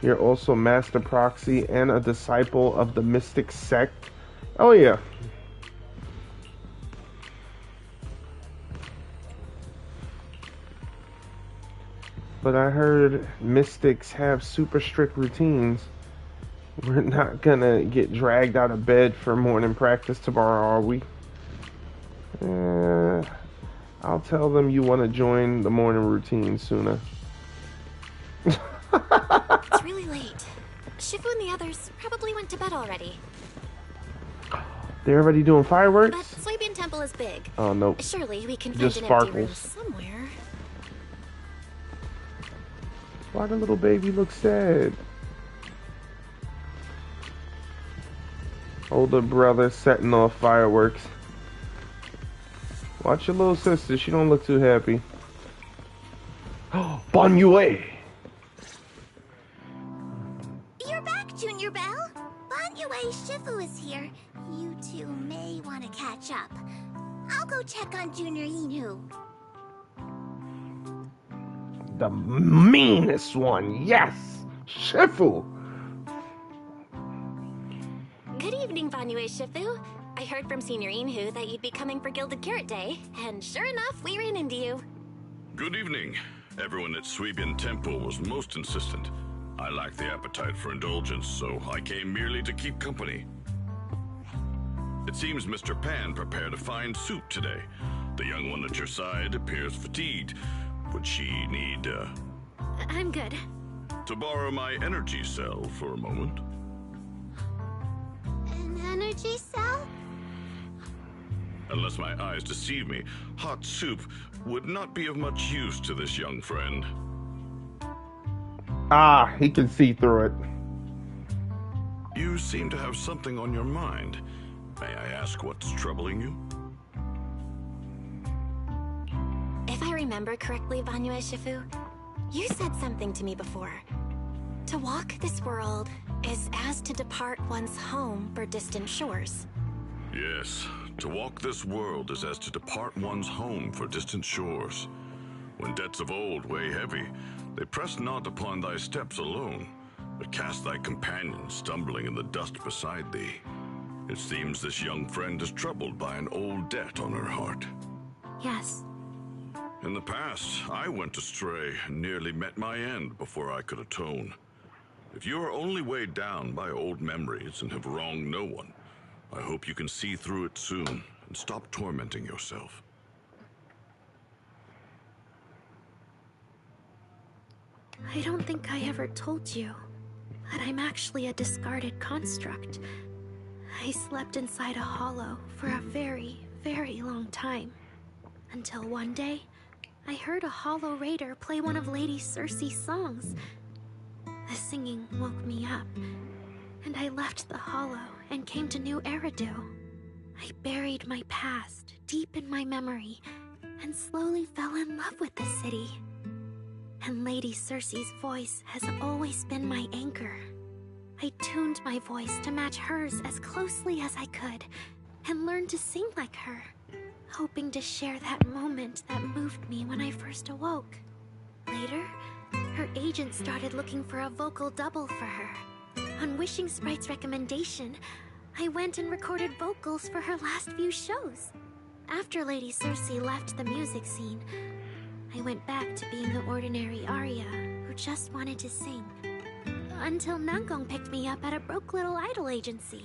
you're also Master Proxy and a disciple of the Mystic Sect. Oh yeah. But I heard mystics have super strict routines. We're not gonna get dragged out of bed for morning practice tomorrow, are we? I'll tell them you want to join the morning routine sooner. It's really late. Shifu and the others probably went to bed already. They're already doing fireworks? But Soybean Temple is big. Oh, nope. Surely we can Just find an empty room sparkles. somewhere. Why the little baby look sad? Older brother setting off fireworks. Watch your little sister, she don't look too happy. Bon Yue! You're back, Junior Belle. Bon Yue Shifu is here. You two may want to catch up. I'll go check on Junior Inu. The meanest one, yes! Shifu! Good evening, Banyue Shifu. I heard from Senior Inhu that you'd be coming for Gilded Carrot Day, and sure enough, we ran into you. Good evening. Everyone at Suibian Temple was most insistent. I lacked the appetite for indulgence, so I came merely to keep company. It seems Mr. Pan prepared a fine soup today. The young one at your side appears fatigued. Would she need, I'm good. to borrow my energy cell for a moment? An energy cell? Unless my eyes deceive me, hot soup would not be of much use to this young friend. Ah, he can see through it. You seem to have something on your mind. May I ask what's troubling you? If I remember correctly, Banyu Shifu, you said something to me before. To walk this world is as to depart one's home for distant shores. Yes, to walk this world is as to depart one's home for distant shores. When debts of old weigh heavy, they press not upon thy steps alone, but cast thy companion stumbling in the dust beside thee. It seems this young friend is troubled by an old debt on her heart. Yes. In the past, I went astray and nearly met my end before I could atone. If you are only weighed down by old memories and have wronged no one, I hope you can see through it soon and stop tormenting yourself. I don't think I ever told you that I'm actually a discarded construct. I slept inside a hollow for a very, very long time. Until one day, I heard a hollow raider play one of Lady Circe's songs. The singing woke me up, and I left the hollow and came to New Eridu. I buried my past deep in my memory and slowly fell in love with the city. And Lady Circe's voice has always been my anchor. I tuned my voice to match hers as closely as I could and learned to sing like her, hoping to share that moment that moved me when I first awoke. Later, her agent started looking for a vocal double for her. On Wishing Sprite's recommendation, I went and recorded vocals for her last few shows. After Lady Circe left the music scene, I went back to being the ordinary Arya who just wanted to sing. Until Nangong picked me up at a broke little idol agency.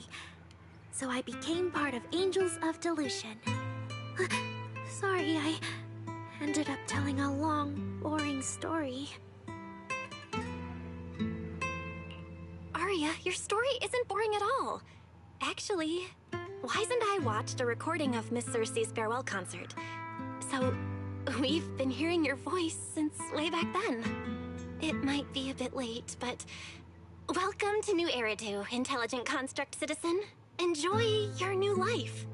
So I became part of Angels of Delusion. Sorry, I ended up telling a long, boring story. Arya, your story isn't boring at all. Actually, Wise and I watched a recording of Miss Circe's farewell concert. So, we've been hearing your voice since way back then. It might be a bit late, but welcome to New Eridu, intelligent construct citizen. Enjoy your new life.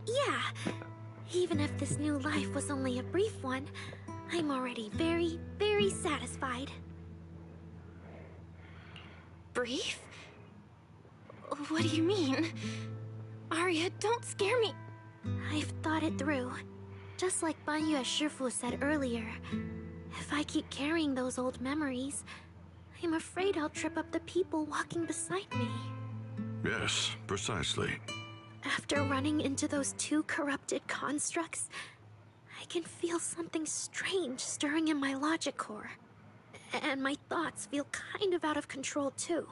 Yeah, even if this new life was only a brief one, I'm already very, very satisfied. Brief? What do you mean? Arya, don't scare me. I've thought it through. Just like Banyu Shifu said earlier, if I keep carrying those old memories, I'm afraid I'll trip up the people walking beside me. Yes, precisely. After running into those two corrupted constructs, I can feel something strange stirring in my logic core. And my thoughts feel kind of out of control too.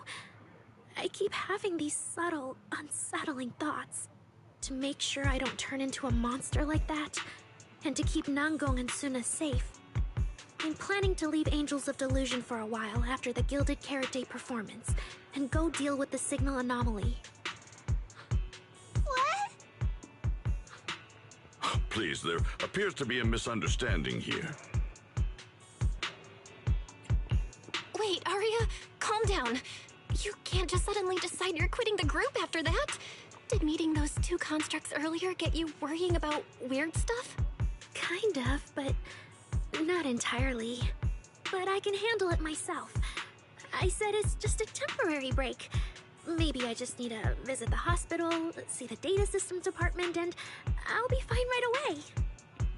I keep having these subtle, unsettling thoughts. To make sure I don't turn into a monster like that, and to keep Nangong and Suna safe, I'm planning to leave Angels of Delusion for a while after the Gilded Carrot Day performance, and go deal with the signal anomaly. What? Please, there appears to be a misunderstanding here. Wait, Arya, calm down. You can't just suddenly decide you're quitting the group after that. Did meeting those two constructs earlier get you worrying about weird stuff? Kind of, but not entirely. But I can handle it myself. I said it's just a temporary break. Maybe I just need to visit the hospital, see the data systems department, and I'll be fine right away.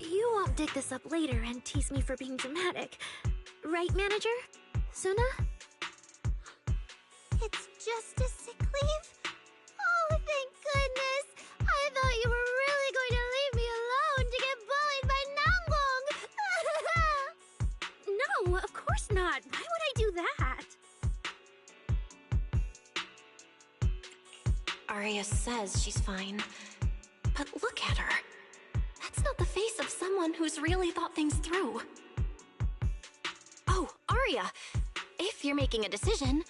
You won't dig this up later and tease me for being dramatic. Right, manager? Suna? It's just a sick leave? Oh, thank goodness! I thought you were really going to leave me alone to get bullied by Nangong! No, of course not. Why would I do that? Arya says she's fine. But look at her. That's not the face of someone who's really thought things through. Arya. If you're making a decision,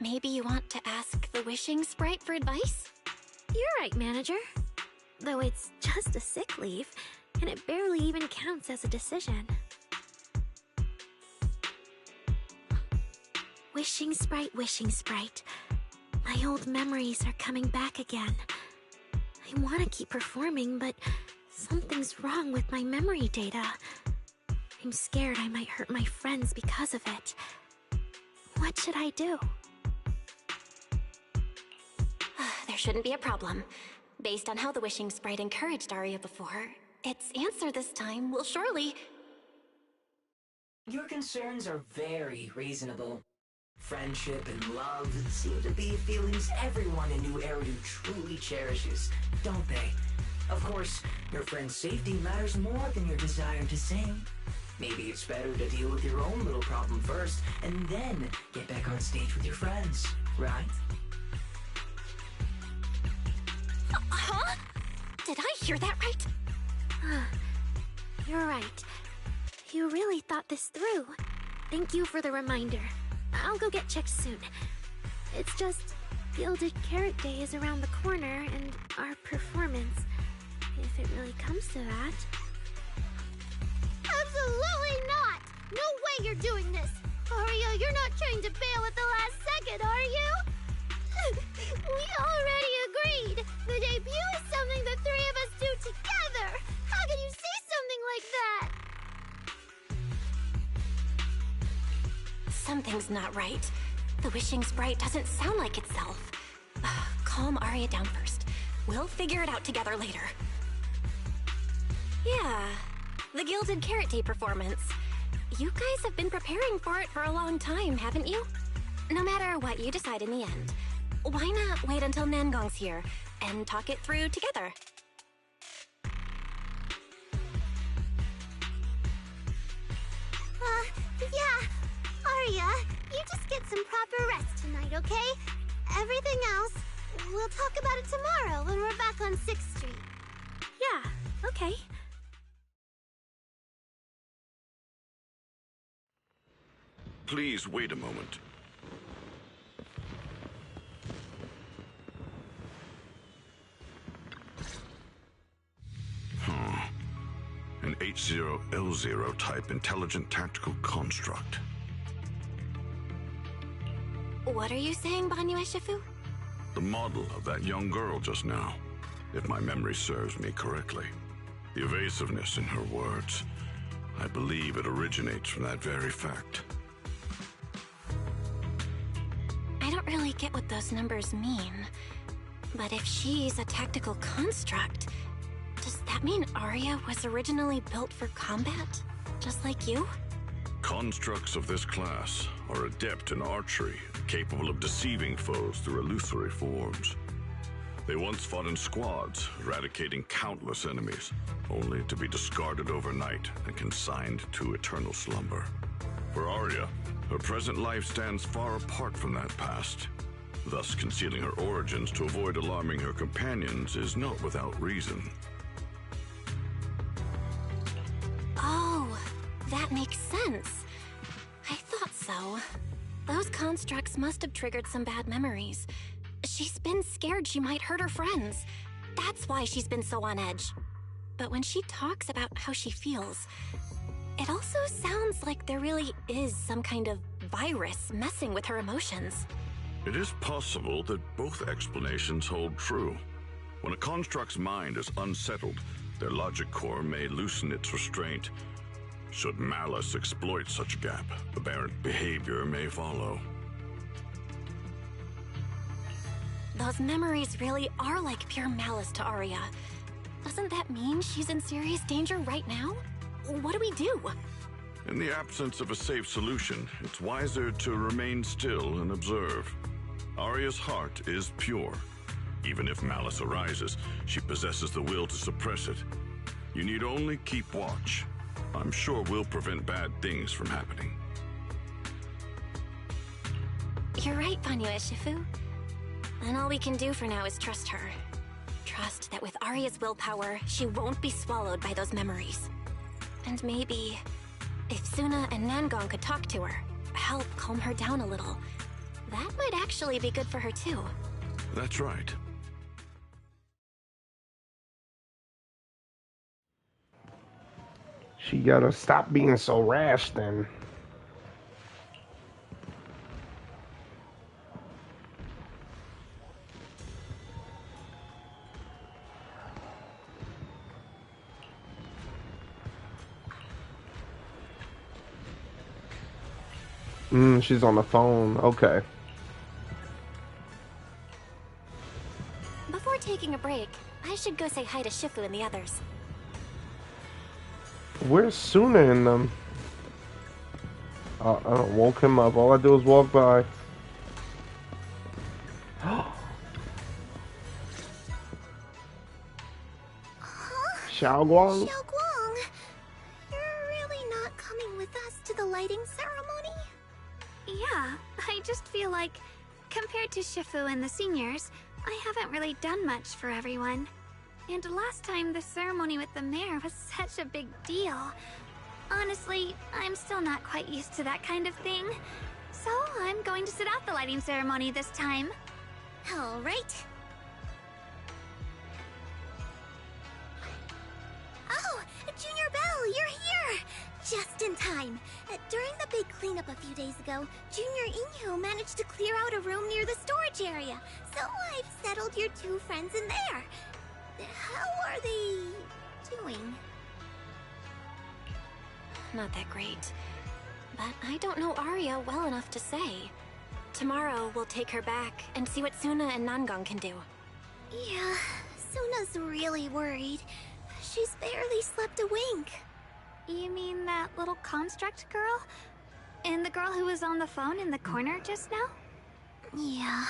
maybe you want to ask the wishing sprite for advice? You're right, manager. Though it's just a sick leave, and it barely even counts as a decision. Wishing sprite, wishing sprite. My old memories are coming back again. I want to keep performing, but something's wrong with my memory data. I'm scared I might hurt my friends because of it. What should I do? There shouldn't be a problem. Based on how the wishing sprite encouraged Arya before, its answer this time will surely... Your concerns are very reasonable. Friendship and love seem to be feelings everyone in New Eridu truly cherishes, don't they? Of course, your friend's safety matters more than your desire to sing. Maybe it's better to deal with your own little problem first, and then get back on stage with your friends, right? Huh? Did I hear that right? You're right. You really thought this through. Thank you for the reminder. I'll go get checked soon. It's just Gilded Carrot Day is around the corner, and our performance, if it really comes to that. Absolutely not! No way you're doing this! Arya, you're not trying to bail at the last second, are you? We already agreed! The debut is something the three of us do together! How can you say something like that? Something's not right. The wishing sprite doesn't sound like itself. Calm Arya down first. We'll figure it out together later. Yeah, the Gilded Carrot Day performance. You guys have been preparing for it for a long time, haven't you? No matter what you decide in the end, why not wait until Nangong's here and talk it through together? Yeah. Arya, you just get some proper rest tonight, okay? Everything else, we'll talk about it tomorrow when we're back on 6th Street. Yeah, okay. Please wait a moment. An H0L0 type intelligent tactical construct. What are you saying, Banyu Eshifu? The model of that young girl just now, if my memory serves me correctly. The evasiveness in her words, I believe it originates from that very fact. I don't really get what those numbers mean. But if she's a tactical construct, does that mean Arya was originally built for combat? Just like you? Constructs of this class are adept in archery, capable of deceiving foes through illusory forms. They once fought in squads, eradicating countless enemies, only to be discarded overnight and consigned to eternal slumber. For Arya, her present life stands far apart from that past. Thus, concealing her origins to avoid alarming her companions is not without reason. Oh, that makes sense. I thought so. Those constructs must have triggered some bad memories. She's been scared she might hurt her friends. That's why she's been so on edge. But when she talks about how she feels, it also sounds like there really is some kind of virus messing with her emotions. It is possible that both explanations hold true. When a construct's mind is unsettled, their logic core may loosen its restraint. Should malice exploit such a gap, aberrant behavior may follow. Those memories really are like pure malice to Arya. Doesn't that mean she's in serious danger right now? What do we do? In the absence of a safe solution, it's wiser to remain still and observe. Arya's heart is pure. Even if malice arises, she possesses the will to suppress it. You need only keep watch. I'm sure we'll prevent bad things from happening. You're right, Banyu Eshifu. And all we can do for now is trust her. Trust that with Arya's willpower, she won't be swallowed by those memories. And maybe, if Suna and Nangong could talk to her, help calm her down a little. That might actually be good for her too. That's right. She gotta stop being so rash then. She's on the phone. Okay. Before taking a break, I should go say hi to Shifu and the others. Where's Suna in them? I don't woke him up. All I do is walk by. Xiaoguang? Xiaoguang, you're really not coming with us to the lighting ceremony? Yeah, I just feel like, compared to Shifu and the seniors, I haven't really done much for everyone. And last time the ceremony with the mayor was such a big deal. Honestly, I'm still not quite used to that kind of thing. So I'm going to sit out the lighting ceremony this time. All right. Oh, Junior Belle, you're here! Just in time. During the big cleanup a few days ago, Junior Inyu managed to clear out a room near the storage area. So I've settled your two friends in there. How are they doing? Not that great. But I don't know Arya well enough to say. Tomorrow we'll take her back and see what Suna and Nangang can do. Yeah, Suna's really worried. She's barely slept a wink. You mean that little construct girl? And the girl who was on the phone in the corner just now? Yeah.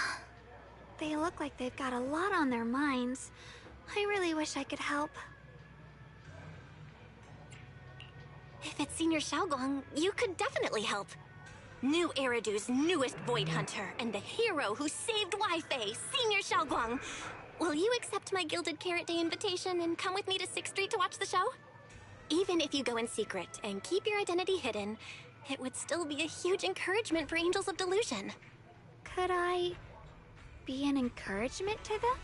They look like they've got a lot on their minds. I really wish I could help. If it's Senior Xiaoguang, you could definitely help. New Eridu's newest Void Hunter and the hero who saved Wi-Fi, Senior Xiaoguang. Will you accept my Gilded Carrot Day invitation and come with me to 6th Street to watch the show? Even if you go in secret and keep your identity hidden, it would still be a huge encouragement for Angels of Delusion. Could I be an encouragement to them?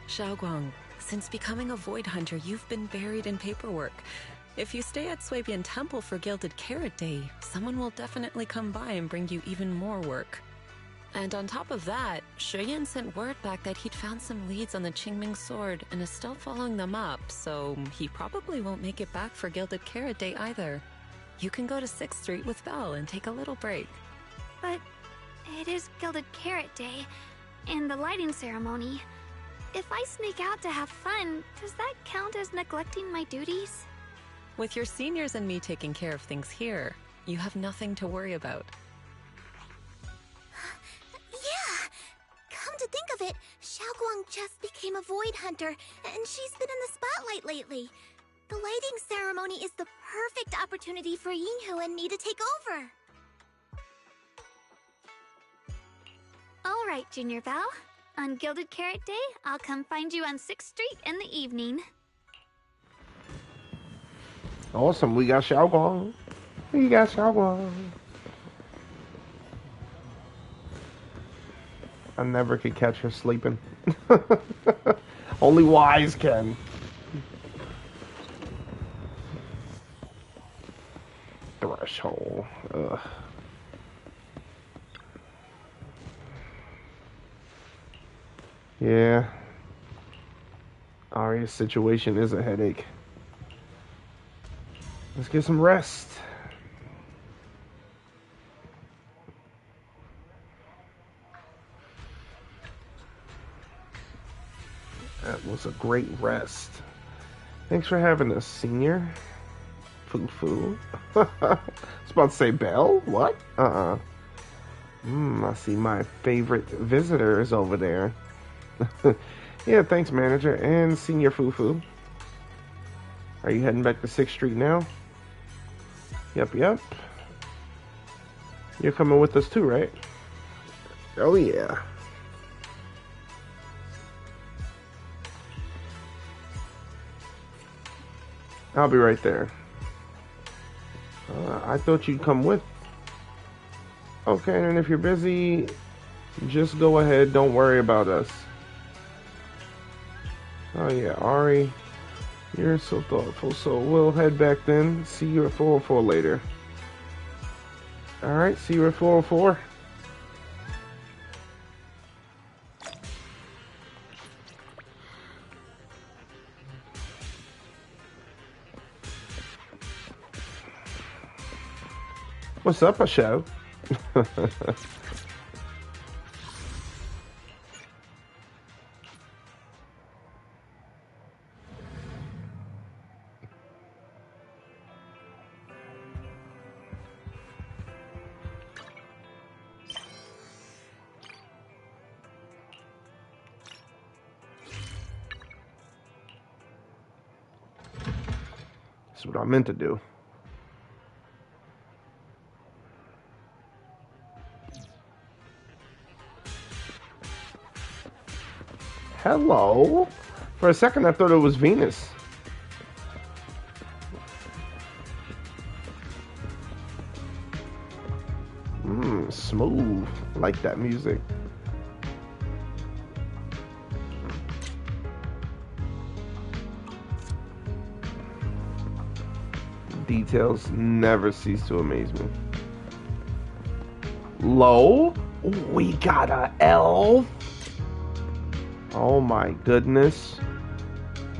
Xiaoguang, since becoming a Void Hunter, you've been buried in paperwork. If you stay at Swabian Temple for Gilded Carrot Day, someone will definitely come by and bring you even more work. And on top of that, Shuyan sent word back that he'd found some leads on the Qingming sword and is still following them up, so he probably won't make it back for Gilded Carrot Day either. You can go to 6th Street with Belle and take a little break. But it is Gilded Carrot Day, and the lighting ceremony. If I sneak out to have fun, does that count as neglecting my duties? With your seniors and me taking care of things here, you have nothing to worry about. Yeah! Come to think of it, Xiaoguang just became a Void Hunter, and she's been in the spotlight lately. The lighting ceremony is the perfect opportunity for Yinhu and me to take over. All right, Junior Belle. On Gilded Carrot Day, I'll come find you on 6th Street in the evening. Awesome, we got Xiaoguang. We got Xiaoguang. I never could catch her sleeping. Only wise can. Threshold. Ugh. Yeah. Arya's situation is a headache. Let's get some rest. That was a great rest. Thanks for having us, Senior. Foo-foo. I was about to say Belle? What? I see my favorite visitors over there. Yeah, thanks, Manager and Senior Foo-foo. Are you heading back to 6th Street now? Yep. You're coming with us too, right? Oh, yeah. I'll be right there. I thought you'd come with. Okay, and if you're busy, just go ahead. Don't worry about us. Oh yeah, Ari, you're so thoughtful. So we'll head back then. See you at 404 later. Alright, see you at 404. What's up, a show? That's what I meant to do. Hello? For a second I thought it was Venus. Smooth. I like that music. Details never cease to amaze me. Low? We got a elf? Oh my goodness.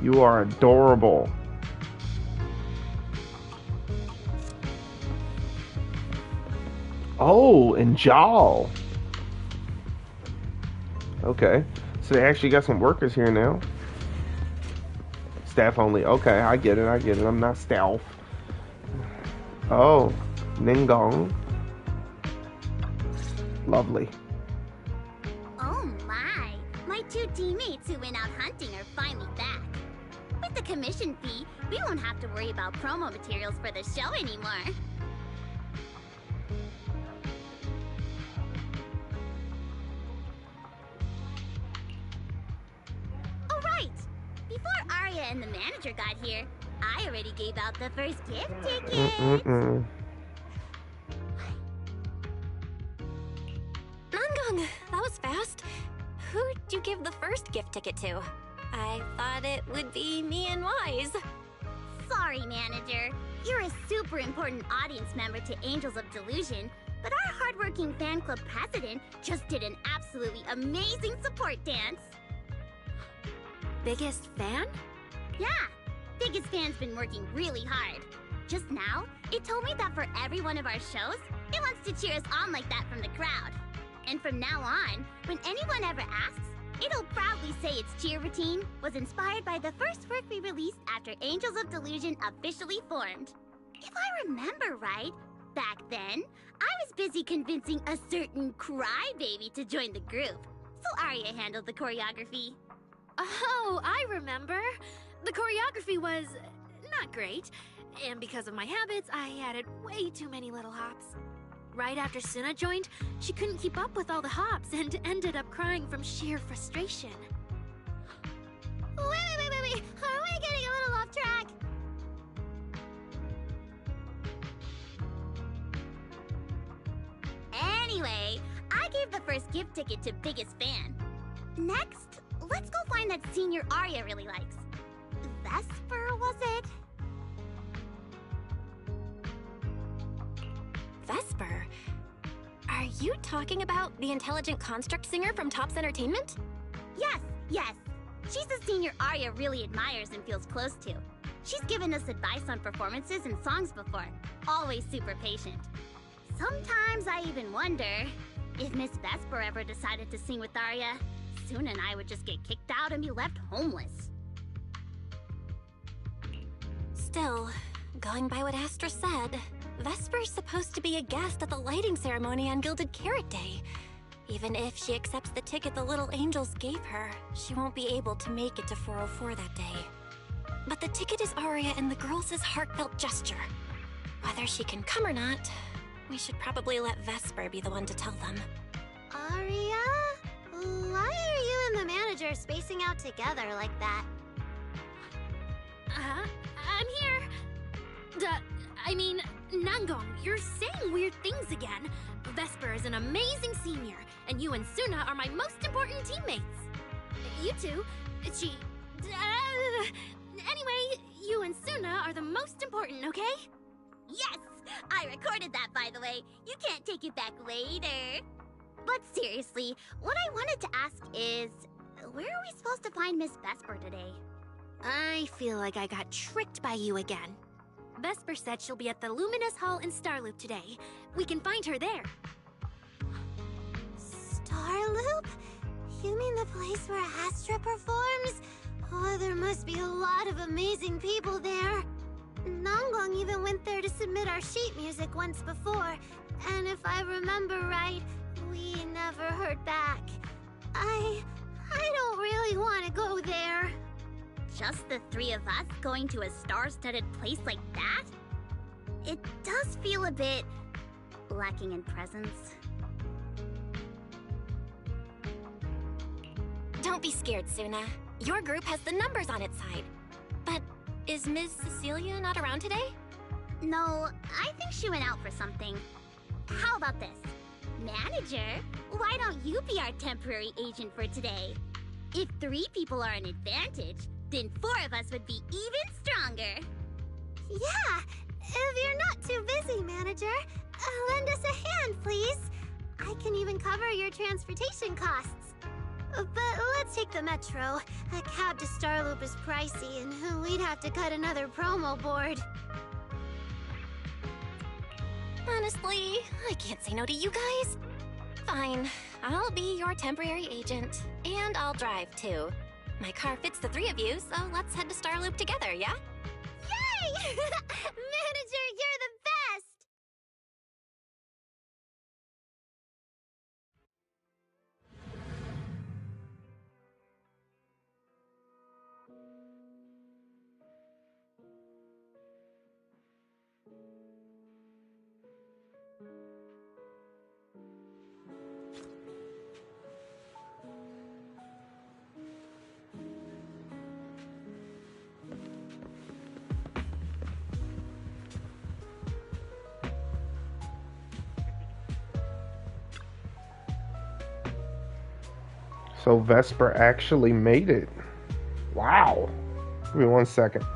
You are adorable. Oh, and Jal. Okay. So they actually got some workers here now. Staff only. Okay, I get it. I'm not staff. Oh, Ningong. Lovely. Oh my! My two teammates who went out hunting are finally back. With the commission fee, we won't have to worry about promo materials for the show anymore. Oh right! Before Arya and the manager got here, I already gave out the first gift ticket. Nangong, that was fast. Who'd you give the first gift ticket to? I thought it would be me and Wise. Sorry, manager. You're a super important audience member to Angels of Delusion, but our hardworking fan club president just did an absolutely amazing support dance. Biggest fan? Yeah, biggest fan's been working really hard. Just now, it told me that for every one of our shows, it wants to cheer us on like that from the crowd. And from now on, when anyone ever asks, it'll proudly say its cheer routine was inspired by the first work we released after Angels of Delusion officially formed. If I remember right, back then, I was busy convincing a certain crybaby to join the group, so Arya handled the choreography. Oh, I remember. The choreography was not great, and because of my habits, I added way too many little hops. Right after Suna joined, she couldn't keep up with all the hops and ended up crying from sheer frustration. Wait. Are we getting a little off track? Anyway, I gave the first gift ticket to biggest fan. Next, let's go find that senior Arya really likes. Vesper, was it? Vesper? Are you talking about the intelligent construct singer from Topps Entertainment? Yes. She's the senior Arya really admires and feels close to. She's given us advice on performances and songs before. Always super patient. Sometimes I even wonder if Miss Vesper ever decided to sing with Arya, Suna and I would just get kicked out and be left homeless. Still, going by what Astra said, Vesper's supposed to be a guest at the lighting ceremony on Gilded Carrot Day. Even if she accepts the ticket the Little Angels gave her, she won't be able to make it to 404 that day. But the ticket is Arya and the girls' heartfelt gesture. Whether she can come or not, we should probably let Vesper be the one to tell them. Arya? Why are you and the manager spacing out together like that? I'm here. Nangong, you're saying weird things again. Vesper is an amazing senior, and you and Suna are my most important teammates. You two, anyway, you and Suna are the most important, okay? Yes! I recorded that, by the way. You can't take it back later. But seriously, what I wanted to ask is, where are we supposed to find Miss Vesper today? I feel like I got tricked by you again. Vesper said she'll be at the Luminous Hall in Starloop today. We can find her there. Starloop? You mean the place where Astra performs? Oh, there must be a lot of amazing people there. Nangong even went there to submit our sheet music once before, and if I remember right, we never heard back. I don't really want to go there. Just the three of us going to a star-studded place like that? It does feel a bit lacking in presence. Don't be scared, Suna. Your group has the numbers on its side. But is Ms. Cecilia not around today? No, I think she went out for something. How about this? Manager, why don't you be our temporary agent for today? If 3 people are an advantage, then 4 of us would be even stronger. Yeah, if you're not too busy, manager, lend us a hand, please. I can even cover your transportation costs. But let's take the metro. A cab to Starloop is pricey, and we'd have to cut another promo board. Honestly, I can't say no to you guys. Fine, I'll be your temporary agent, and I'll drive too. My car fits the 3 of you, so let's head to Starloop together, yeah? Yay! Manager, you're the best! So Vesper actually made it. Wow. Give me 1 second.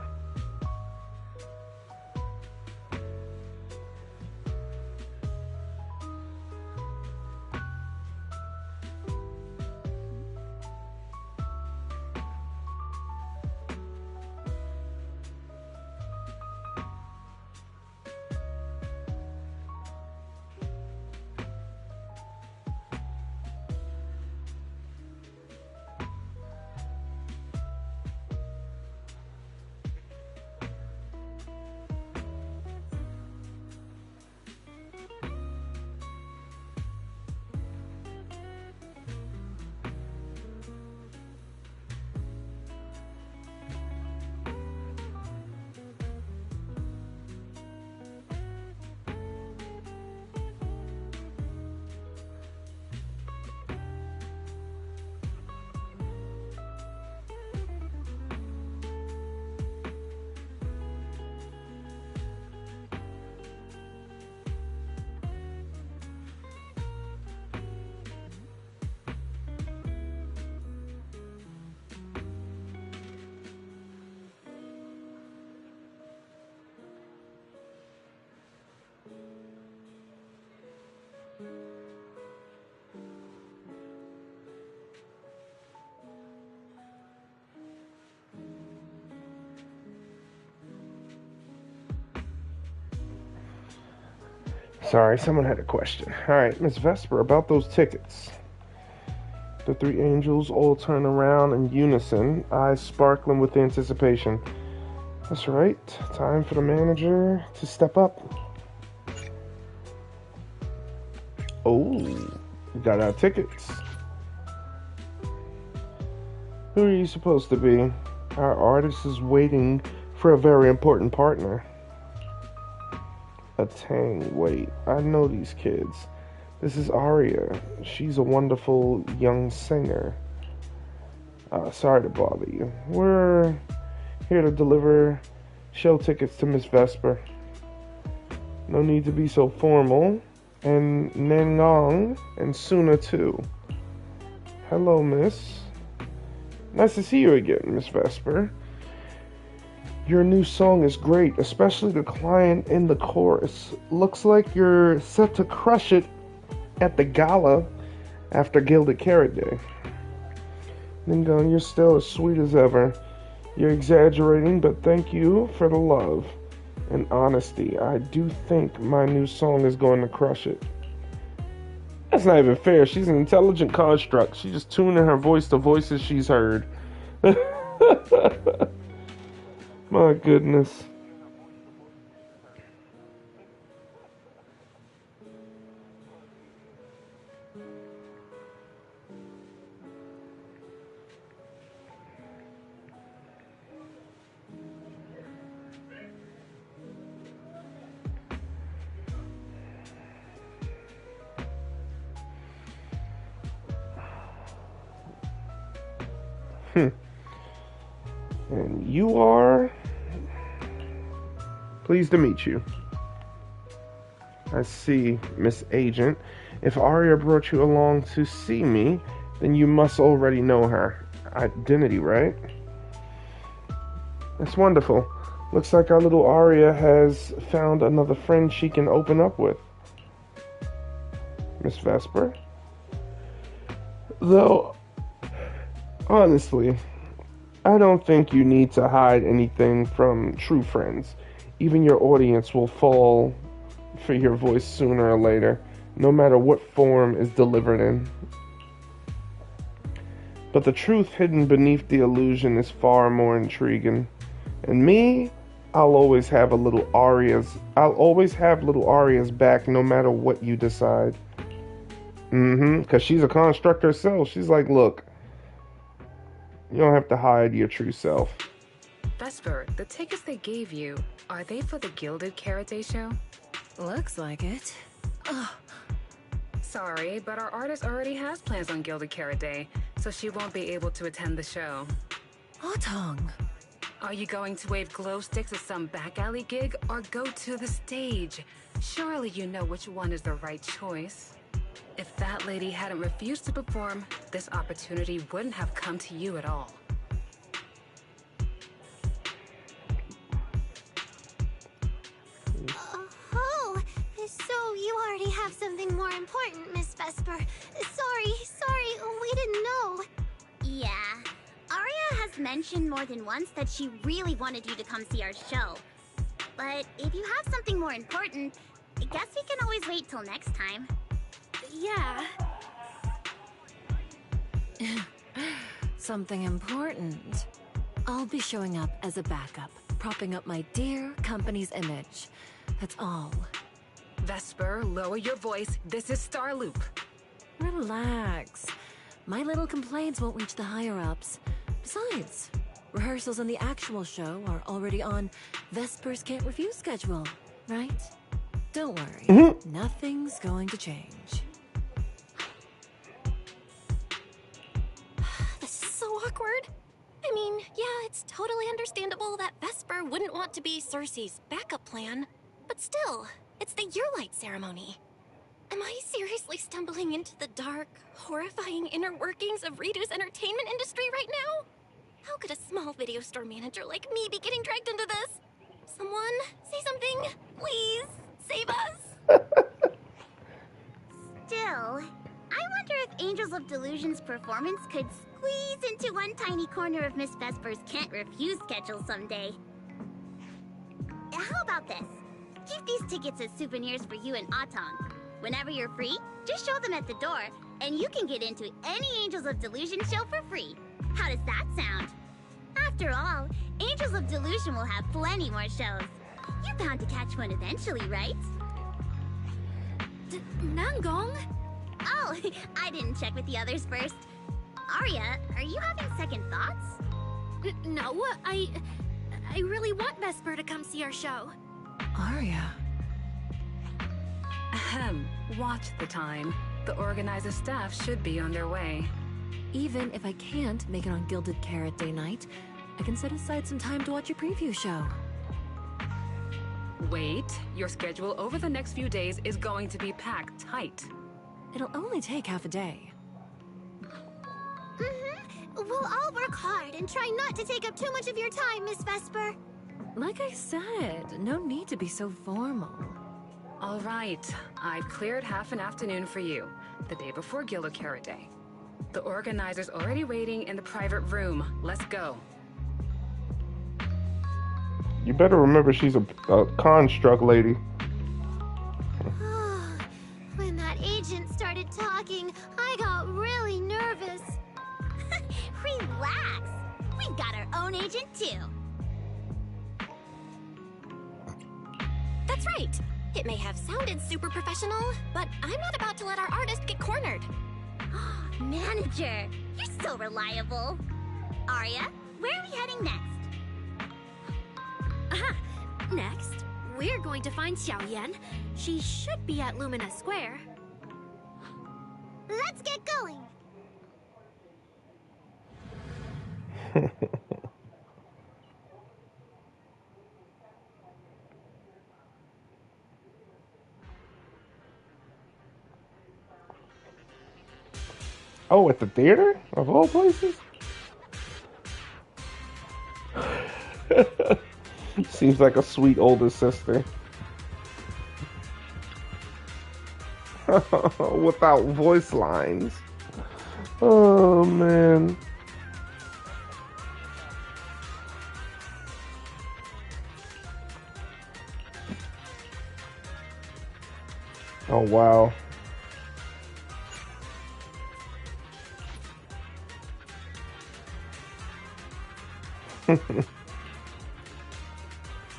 Sorry, someone had a question. Alright, Miss Vesper, about those tickets. The 3 angels all turn around in unison, eyes sparkling with anticipation. That's right, time for the manager to step up. Oh, we got our tickets. Who are you supposed to be? Our artist is waiting for a very important partner. A Tang, wait, I know these kids. This is Aria. She's a wonderful young singer. Sorry to bother you. We're here to deliver show tickets to Miss Vesper. No need to be so formal. And Nengong and Suna too. Hello, miss. Nice to see you again, Miss Vesper. Your new song is great, especially the client in the chorus. Looks like you're set to crush it at the gala after Gilded Carrot Day. Nengong, you're still as sweet as ever. You're exaggerating, but thank you for the love and honesty. I do think my new song is going to crush it. That's not even fair. She's an intelligent construct. She's just tuning her voice to voices she's heard. My goodness. And you are? Pleased to meet you. I see, Miss Agent. If Aria brought you along to see me, then you must already know her identity, right? That's wonderful. Looks like our little Aria has found another friend she can open up with. Miss Vesper? Though, honestly, I don't think you need to hide anything from true friends. Even your audience will fall for your voice sooner or later, no matter what form is delivered in. But the truth hidden beneath the illusion is far more intriguing. And me, I'll always have little Aria's back no matter what you decide. Because she's a construct herself. She's like, look, you don't have to hide your true self. Vesper, the tickets they gave you, are they for the Gilded Carrot Day show? Looks like it. Ugh. Sorry, but our artist already has plans on Gilded Carrot Day, so she won't be able to attend the show. Otong. Are you going to wave glow sticks at some back alley gig, or go to the stage? Surely you know which one is the right choice. If that lady hadn't refused to perform, this opportunity wouldn't have come to you at all. Oh, so you already have something more important, Miss Vesper. Sorry, we didn't know. Yeah. Aria has mentioned more than once that she really wanted you to come see our show. But if you have something more important, I guess we can always wait till next time. Yeah. Something important. I'll be showing up as a backup, propping up my dear company's image. That's all. Vesper, lower your voice. This is Starloop. Relax. My little complaints won't reach the higher-ups. Besides, rehearsals and the actual show are already on Vesper's Can't Refuse schedule, right? Don't worry. Nothing's going to change. This is so awkward. I mean, yeah, it's totally understandable that Vesper wouldn't want to be Cersei's backup plan, but still, it's the Yearlight ceremony. Am I seriously stumbling into the dark, horrifying inner workings of Ridu's entertainment industry right now? How could a small video store manager like me be getting dragged into this? Someone, say something, please, save us. Still, I wonder if Angels of Delusion's performance could squeeze into one tiny corner of Miss Vesper's Can't Refuse schedule someday. How about this? Keep these tickets as souvenirs for you and Otong. Whenever you're free, just show them at the door, and you can get into any Angels of Delusion show for free. How does that sound? After all, Angels of Delusion will have plenty more shows. You're bound to catch one eventually, right? Nangong? Oh, I didn't check with the others first. Aria, are you having second thoughts? No, I really want Vesper to come see our show. Aria. Ahem. Watch the time. The organizer staff should be on their way. Even if I can't make it on Gilded Carrot Day night, I can set aside some time to watch your preview show. Wait, your schedule over the next few days is going to be packed tight. It'll only take half a day. We'll all work hard and try not to take up too much of your time, Miss Vesper. Like I said, no need to be so formal. All right, I've cleared half an afternoon for you, the day before Gilded Carrot Day. The organizer's already waiting in the private room. Let's go. You better remember she's a construct lady. When that agent started talking, I got really nervous. Relax. We've got our own agent, too. That's right. It may have sounded super professional, but I'm not about to let our artist get cornered. Manager, you're so reliable. Aria, where are we heading next? Aha! Next, we're going to find Xiaoyan. She should be at Lumina Square. Let's get going. Oh, at the theater? Of all places? Seems like a sweet older sister. Without voice lines. Oh, man. Oh, wow.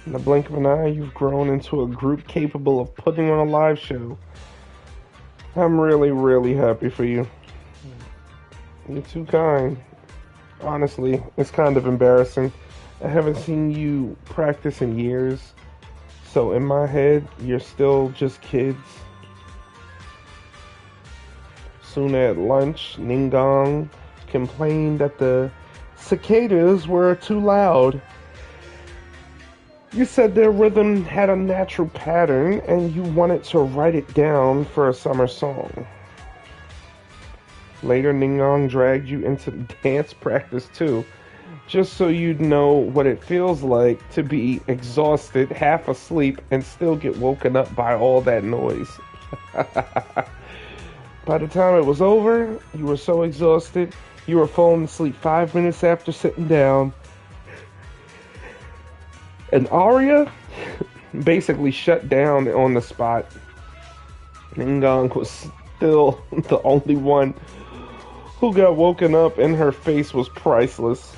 In the blink of an eye, you've grown into a group capable of putting on a live show. I'm really, really happy for you. You're too kind. Honestly, it's kind of embarrassing. I haven't seen you practice in years. So in my head, you're still just kids. Soon at lunch, Ningong complained that the cicadas were too loud. You said their rhythm had a natural pattern and you wanted to write it down for a summer song. Later, Ningong dragged you into dance practice too, just so you'd know what it feels like to be exhausted, half asleep, and still get woken up by all that noise. By the time it was over, you were so exhausted, you were falling asleep 5 minutes after sitting down. And Aria basically shut down on the spot. Ningong was still the only one who got woken up, and her face was priceless.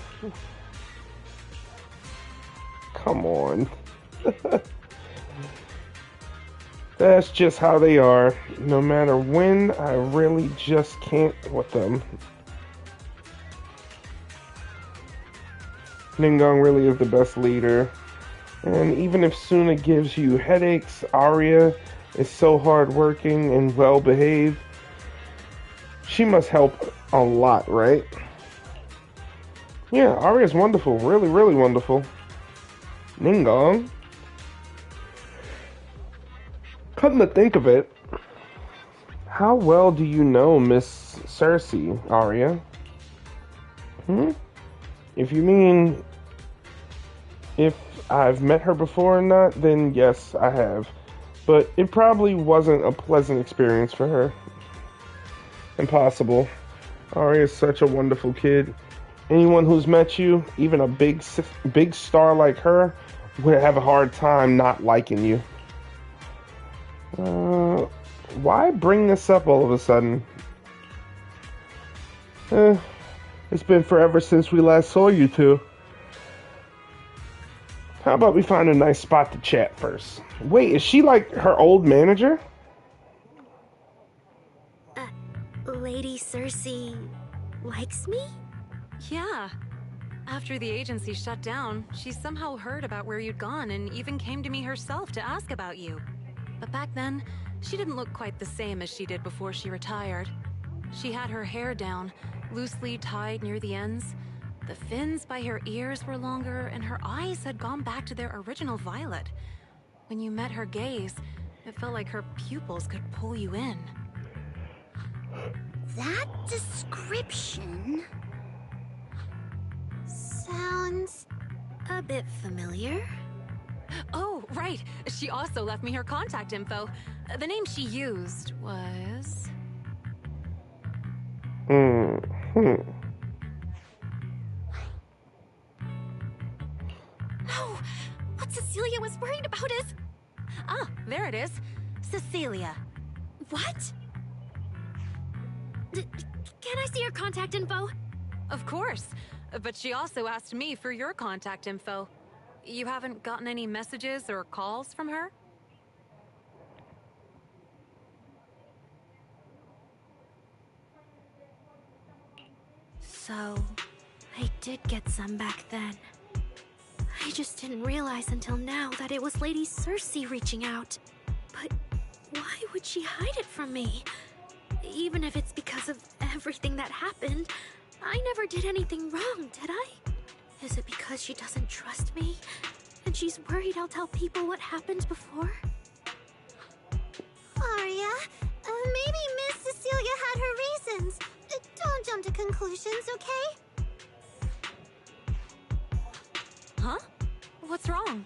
Come on. That's just how they are. No matter when, I really just can't with them. Ningong really is the best leader. And even if Suna gives you headaches, Aria is so hardworking and well-behaved. She must help a lot, right? Yeah, Aria's wonderful. Really, really wonderful. Ningong. Come to think of it, how well do you know Miss Cersei, Aria? If you mean if I've met her before or not, then yes, I have. But it probably wasn't a pleasant experience for her. Impossible. Aria is such a wonderful kid. Anyone who's met you, even a big star like her, would have a hard time not liking you. Why bring this up all of a sudden? It's been forever since we last saw you two. How about we find a nice spot to chat first? Wait, is she like her old manager? Lady Cersei likes me? Yeah. After the agency shut down, she somehow heard about where you'd gone and even came to me herself to ask about you. But back then, she didn't look quite the same as she did before she retired. She had her hair down, loosely tied near the ends. The fins by her ears were longer, and her eyes had gone back to their original violet. When you met her gaze, it felt like her pupils could pull you in. That description sounds a bit familiar. Oh, right. She also left me her contact info. The name she used was... Mm-hmm. No! What Cecilia was worried about is... Ah, there it is. Cecilia. What? Can I see her contact info? Of course. But she also asked me for your contact info. You haven't gotten any messages or calls from her? So, I did get some back then. I just didn't realize until now that it was Lady Cersei reaching out. But why would she hide it from me? Even if it's because of everything that happened, I never did anything wrong, did I? Is it because she doesn't trust me? And she's worried I'll tell people what happened before? Arya, maybe Miss Cecilia had her reasons. Don't jump to conclusions, okay? Huh? What's wrong?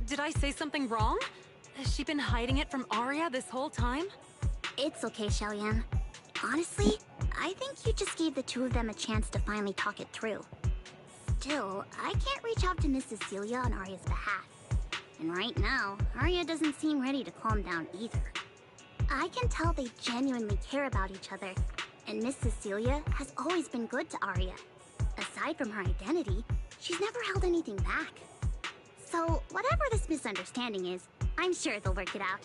Did I say something wrong? Has she been hiding it from Arya this whole time? It's okay, Shellyan. Honestly, I think you just gave the two of them a chance to finally talk it through. Still, I can't reach out to Miss Cecilia on Arya's behalf. And right now, Arya doesn't seem ready to calm down either. I can tell they genuinely care about each other, and Miss Cecilia has always been good to Arya. Aside from her identity, she's never held anything back. So, whatever this misunderstanding is, I'm sure they'll work it out.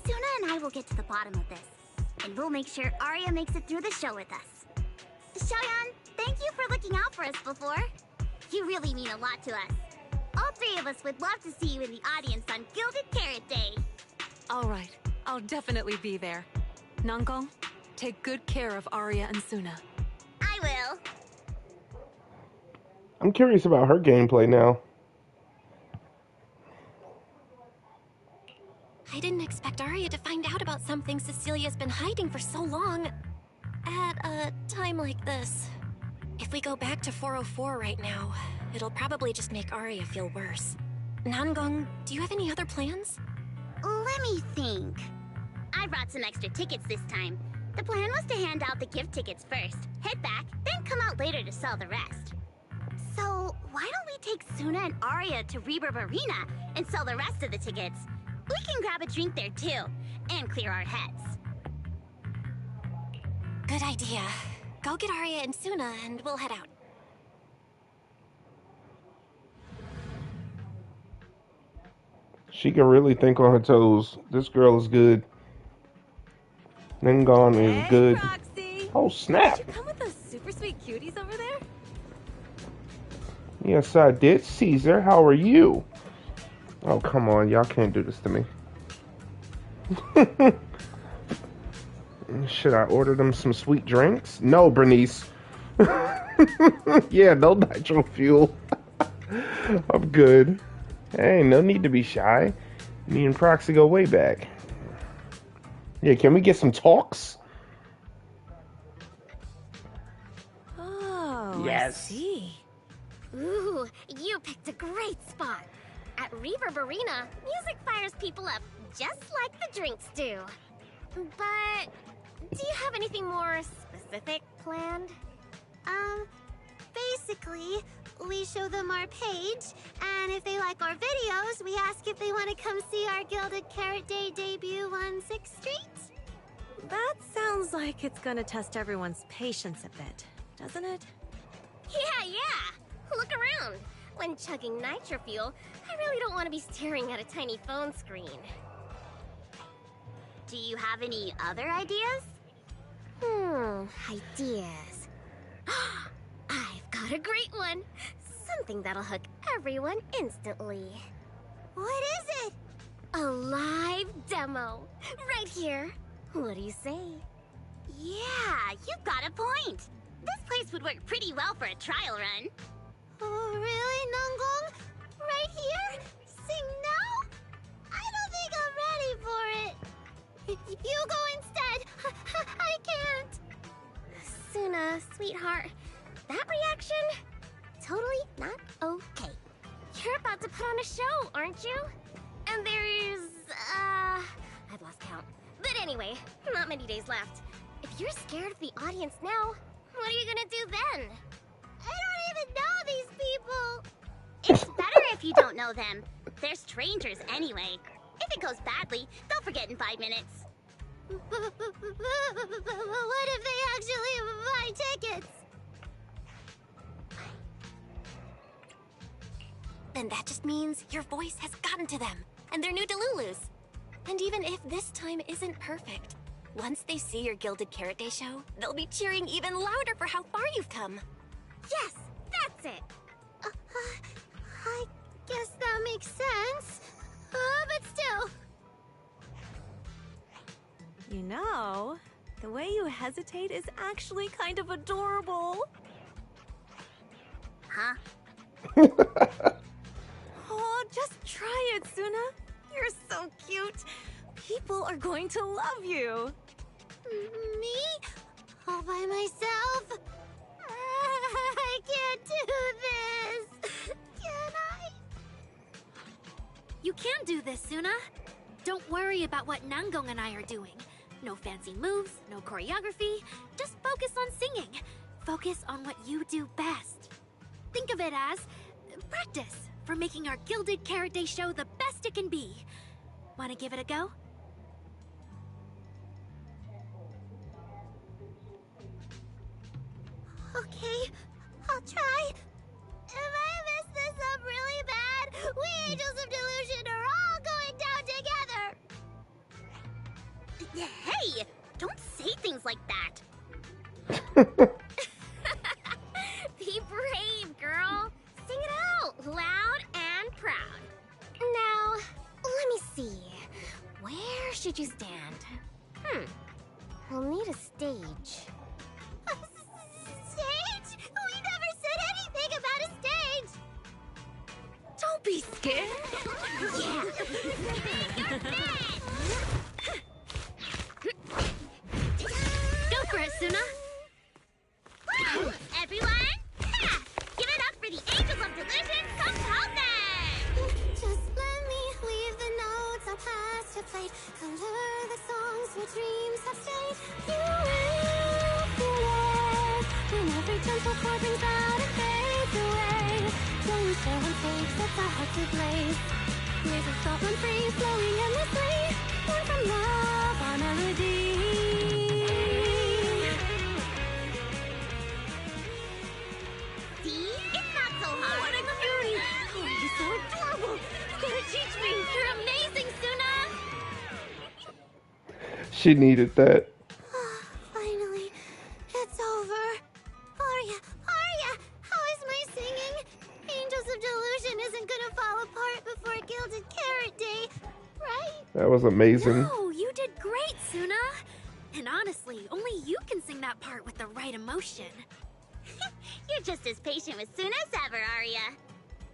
Suna and I will get to the bottom of this, and we'll make sure Arya makes it through the show with us. Xiaoyan, thank you for looking out for us before. You really mean a lot to us. All three of us would love to see you in the audience on Gilded Carrot Day. All right, I'll definitely be there. Nangong, take good care of Arya and Suna. I will. I'm curious about her gameplay now. I didn't expect Arya to find out about something Cecilia's been hiding for so long. At a time like this. If we go back to 404 right now, it'll probably just make Arya feel worse. Nangong, do you have any other plans? Let me think. I brought some extra tickets this time. The plan was to hand out the gift tickets first, head back, then come out later to sell the rest. So, why don't we take Suna and Arya to Reverb Arena and sell the rest of the tickets? We can grab a drink there too, and clear our heads. Good idea. Go get Arya and Suna and we'll head out. She can really think on her toes. This girl is good. Nangong is good. Proxy. Oh, snap. Did you come with those super sweet cuties over there? Yes, I did. Caesar, how are you? Oh, come on. Y'all can't do this to me. Should I order them some sweet drinks? No, Bernice. Yeah, no nitro fuel. I'm good. Hey, no need to be shy. Me and Proxy go way back. Yeah, can we get some talks? Oh, yes. I see. Ooh, you picked a great spot. At Reverb Arena, music fires people up, just like the drinks do. But, do you have anything more specific planned? Basically, we show them our page, and if they like our videos, we ask if they want to come see our Gilded Carrot Day debut on 6th Street. That sounds like it's gonna test everyone's patience a bit, doesn't it? Yeah. Look around. When chugging nitro fuel, I really don't want to be staring at a tiny phone screen. Do you have any other ideas? Ideas. I've got a great one. Something that'll hook everyone instantly. What is it? A live demo. Right here. What do you say? Yeah, you've got a point. This place would work pretty well for a trial run. Oh, really, Nangong? Right here? Sing now? I don't think I'm ready for it. You go instead. I can't. Suna, sweetheart, that reaction? Totally not okay. You're about to put on a show, aren't you? And there's, I've lost count. But anyway, not many days left. If you're scared of the audience now, what are you gonna do then? I don't even know these people. It's better if you don't know them. They're strangers anyway. If it goes badly, they'll forget in 5 minutes. What if they actually buy tickets? Then that just means your voice has gotten to them, and they're new Delulus. And even if this time isn't perfect, once they see your Gilded Carrot Day show, they'll be cheering even louder for how far you've come. Yes, that's it. I guess that makes sense. But still. You know, the way you hesitate is actually kind of adorable. Huh? Oh, just try it, Suna. You're so cute. People are going to love you. Me? All by myself? I can't do this. Can I? You can do this, Suna. Don't worry about what Nangong and I are doing. No fancy moves, no choreography. Just focus on singing. Focus on what you do best. Think of it as practice for making our Gilded Carrot Day show the best it can be. Want to give it a go? Okay, I'll try. If I mess this up really bad, we Angels of Delusion are all going down together. Hey, don't say things like that. Be brave, girl. Sing it out, loud and proud. Now, let me see. Where should you stand? We'll need a stage. Stage? We never said anything about a stage. Don't be scared. Yeah. Go for it, Suna. Everyone, give it up for the Angels of Delusion component! Just let me leave the notes I'll pass to plate. Color the songs where dreams have stayed. You will feel it when every gentle chord brings out and fades away. Don't show and take, sets our hearts ablaze. There's a Scotland free, flowing endlessly. Born from love, our melody. See? It's not so hard. What a cutie! Oh, you're so adorable. You gotta teach me. You're amazing, Suna. She needed that. Finally, it's over. Arya, how is my singing? Angels of Delusion isn't gonna fall apart before Gilded Carrot Day, right? That was amazing. No, you did great, Suna. And honestly, only you can sing that part with the right emotion. You're just as patient with Suna as ever, Arya.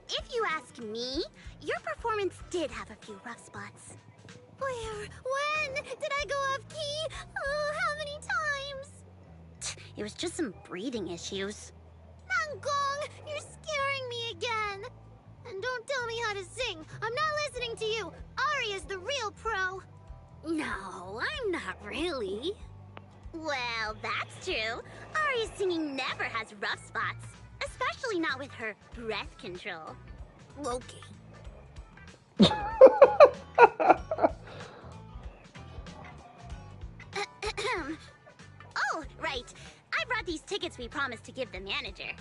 If you ask me, your performance did have a few rough spots. Where? When? Did I go off key? Oh, how many times? It was just some breathing issues. Nangong, you're scaring me again. And don't tell me how to sing. I'm not listening to you. Arya's the real pro. No, I'm not really. Well, that's true. Arya's singing never has rough spots. Especially not with her breath control. Okay. Oh, right. I brought these tickets we promised to give the manager.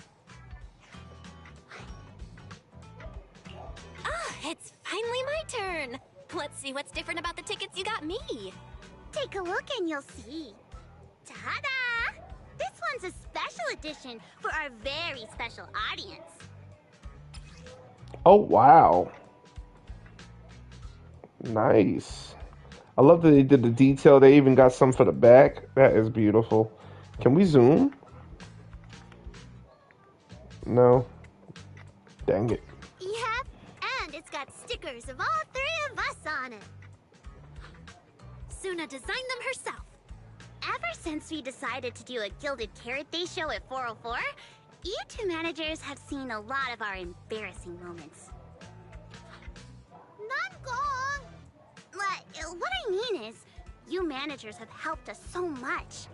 Ah, it's finally my turn. Let's see what's different about the tickets you got me. Take a look and you'll see. Ta-da! This one's a special edition for our very special audience. Oh, wow. Nice. I love that they did the detail. They even got some for the back. That is beautiful. Can we zoom? No. Dang it. Yep, and it's got stickers of all three of us on it. Suna designed them herself. Ever since we decided to do a Gilded Carrot Day show at 404, you two managers have seen a lot of our embarrassing moments. Nangong! What I mean is, you managers have helped us so much.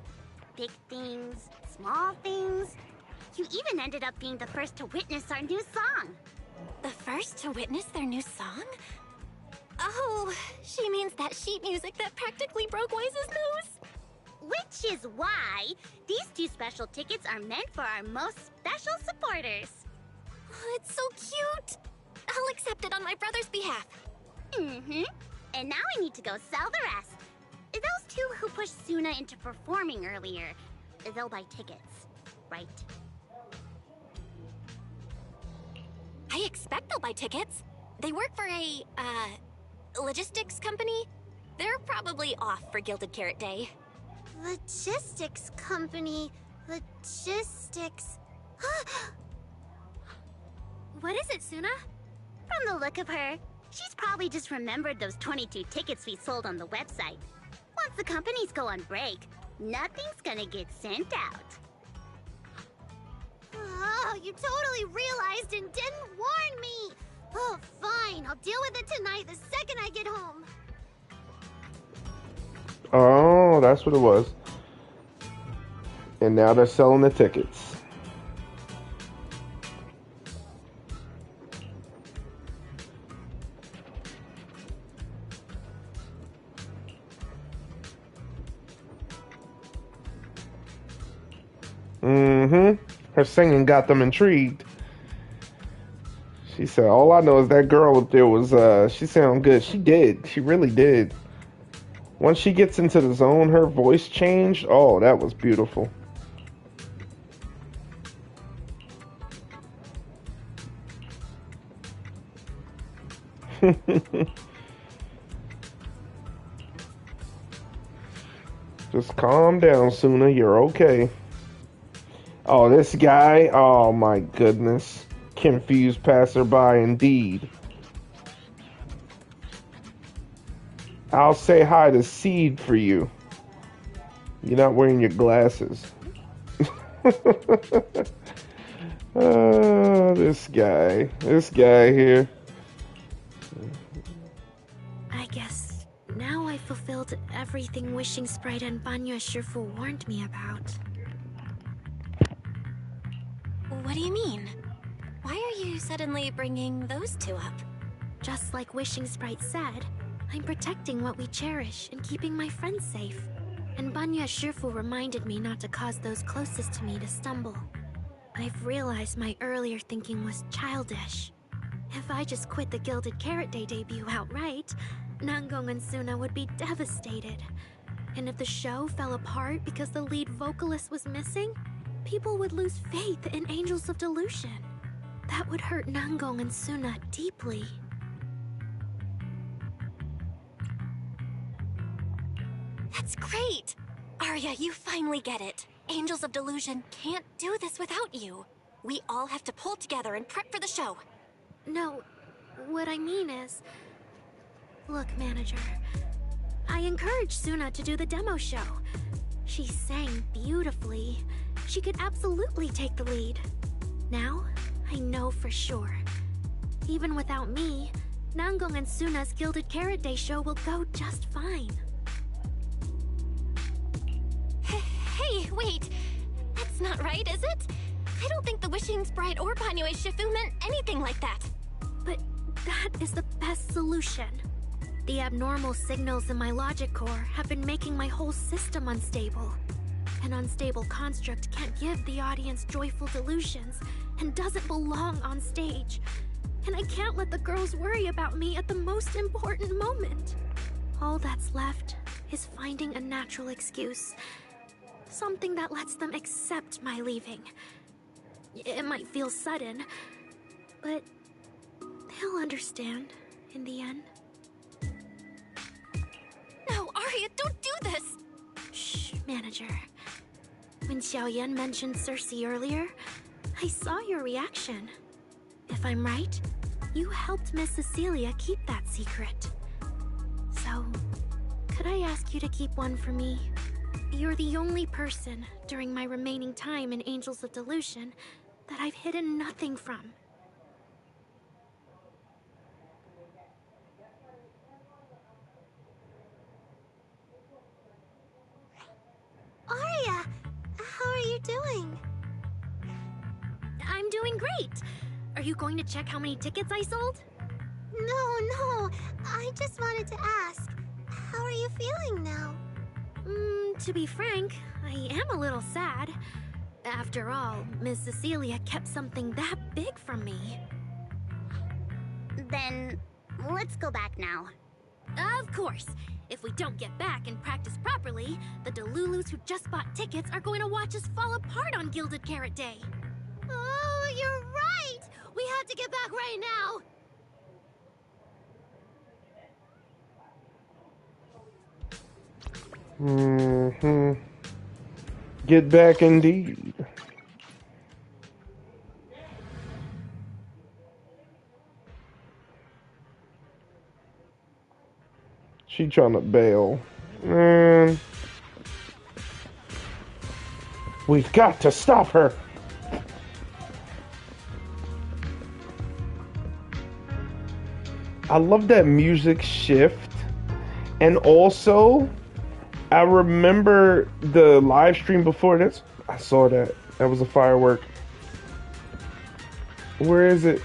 Big things, small things. You even ended up being the first to witness our new song. The first to witness their new song? Oh, she means that sheet music that practically broke Wise's nose. Which is why these 2 special tickets are meant for our most special supporters. Oh, it's so cute. I'll accept it on my brother's behalf. Mm-hmm. And now I need to go sell the rest. Those 2 who pushed Suna into performing earlier, they'll buy tickets, right? I expect they'll buy tickets. They work for a, logistics company. They're probably off for Gilded Carrot Day. Logistics company. Logistics. What is it, Suna? From the look of her, she's probably just remembered those 22 tickets we sold on the website. Once the companies go on break, nothing's gonna get sent out. Oh, you totally realized and didn't warn me! Oh, fine. I'll deal with it tonight the second I get home. Oh, that's what it was. And now they're selling the tickets. Her singing got them intrigued. She said, all I know is that girl up there was, she sounded good. She did. She really did. Once she gets into the zone, her voice changed. Oh, that was beautiful. Just calm down, Suna. You're okay. Oh, this guy. Oh, my goodness. Confused passerby indeed. I'll say hi to Seed for you. You're not wearing your glasses. This guy here. I guess now I fulfilled everything Wishing Sprite and Banya Shifu warned me about. What do you mean? Why are you suddenly bringing those 2 up? Just like Wishing Sprite said, I'm protecting what we cherish and keeping my friends safe. And Banya Shifu reminded me not to cause those closest to me to stumble. I've realized my earlier thinking was childish. If I just quit the Gilded Carrot Day debut outright, Nangong and Suna would be devastated. And if the show fell apart because the lead vocalist was missing, people would lose faith in Angels of Delusion. That would hurt Nangong and Suna deeply. That's great! Arya, you finally get it. Angels of Delusion can't do this without you. We all have to pull together and prep for the show. No, what I mean is... Look, manager. I encouraged Suna to do the demo show. She sang beautifully. She could absolutely take the lead. Now, I know for sure. Even without me, Nangong and Suna's Gilded Carrot Day show will go just fine. Hey, wait! That's not right, is it? I don't think the Wishing Sprite or Banyue Shifu meant anything like that. But that is the best solution. The abnormal signals in my logic core have been making my whole system unstable. An unstable construct can't give the audience joyful delusions and doesn't belong on stage. And I can't let the girls worry about me at the most important moment. All that's left is finding a natural excuse. Something that lets them accept my leaving. It might feel sudden, but they'll understand in the end. No, Arya, don't do this! Shh, manager. When Xiaoyan mentioned Cersei earlier, I saw your reaction. If if I'm right. You helped Miss Cecilia keep that secret. So, could I ask you to keep one for me? You're the only person, during my remaining time in Angels of Delusion, that I've hidden nothing from. Aria, how are you doing? I'm doing great! Are you going to check how many tickets I sold? No, I just wanted to ask, how are you feeling now? To be frank, I am a little sad. After all, Miss Cecilia kept something that big from me. Then, let's go back now. Of course! If we don't get back and practice properly, the Delulus who just bought tickets are going to watch us fall apart on Gilded Carrot Day. Oh, you're right! We have to get back right now! Get back indeed. She trying to bail. Man. We've got to stop her. I love that music shift. And also, I remember the live stream before this. I saw that. That was a firework. Where is it?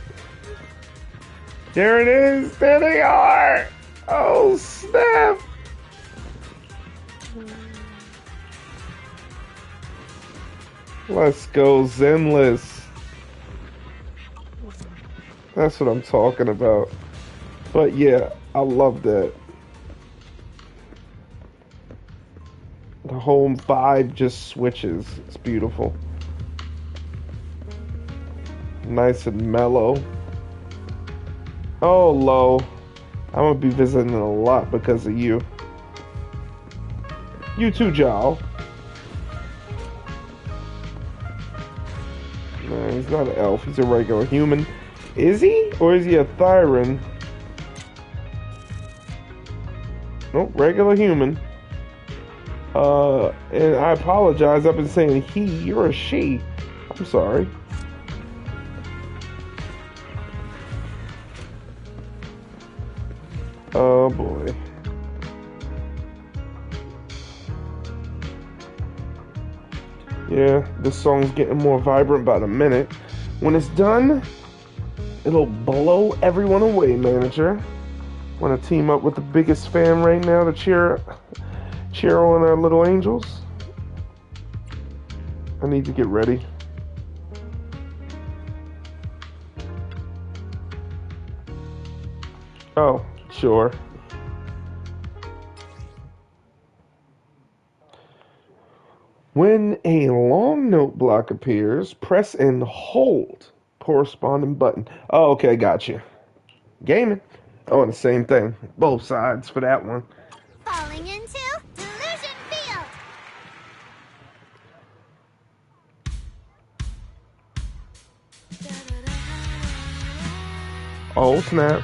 There it is. There they are. Oh, snap. Let's go, Zenless. That's what I'm talking about. But yeah, I love that. The whole vibe just switches. It's beautiful. Nice and mellow. Oh, Lo. I'm gonna be visiting a lot because of you. You too, Jal. No, he's not an elf. He's a regular human. Is he? Or is he a Thyran? Nope, regular human. And I apologize. I've been saying he. You're a she. I'm sorry. Oh boy. Yeah, this song's getting more vibrant by the minute. When it's done, it'll blow everyone away, manager. Want to team up with the biggest fan right now to cheer on our little angels? I need to get ready. Oh, sure. When a long note block appears, press and hold corresponding button. Oh, okay, gotcha. Gaming. Oh, and the same thing. Both sides for that one. Falling into Delusion Field! Oh, snap.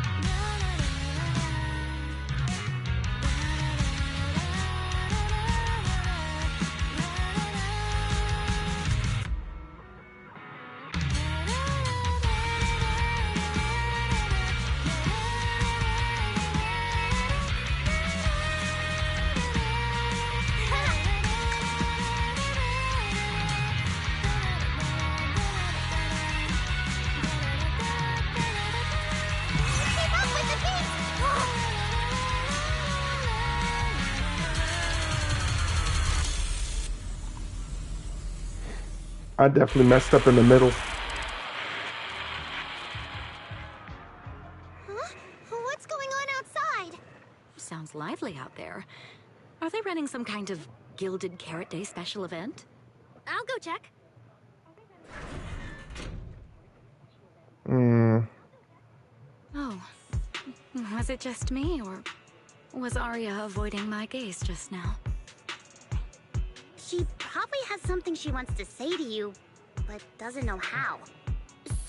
I definitely messed up in the middle. Huh? What's going on outside? Sounds lively out there. Are they running some kind of Gilded Carrot Day special event? I'll go check. Oh. Was it just me, or was Aria avoiding my gaze just now? She probably has something she wants to say to you, but doesn't know how.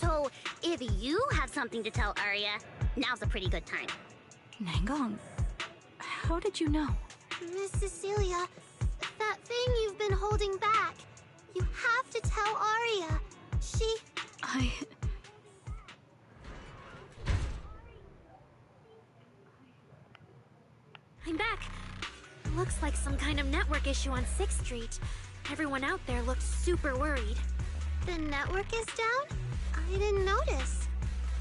So, if you have something to tell Arya, now's a pretty good time. Nangong, how did you know? Miss Cecilia, that thing you've been holding back. You have to tell Arya. I'm back. Looks like some kind of network issue on 6th Street. Everyone out there looks super worried. The network is down? I didn't notice.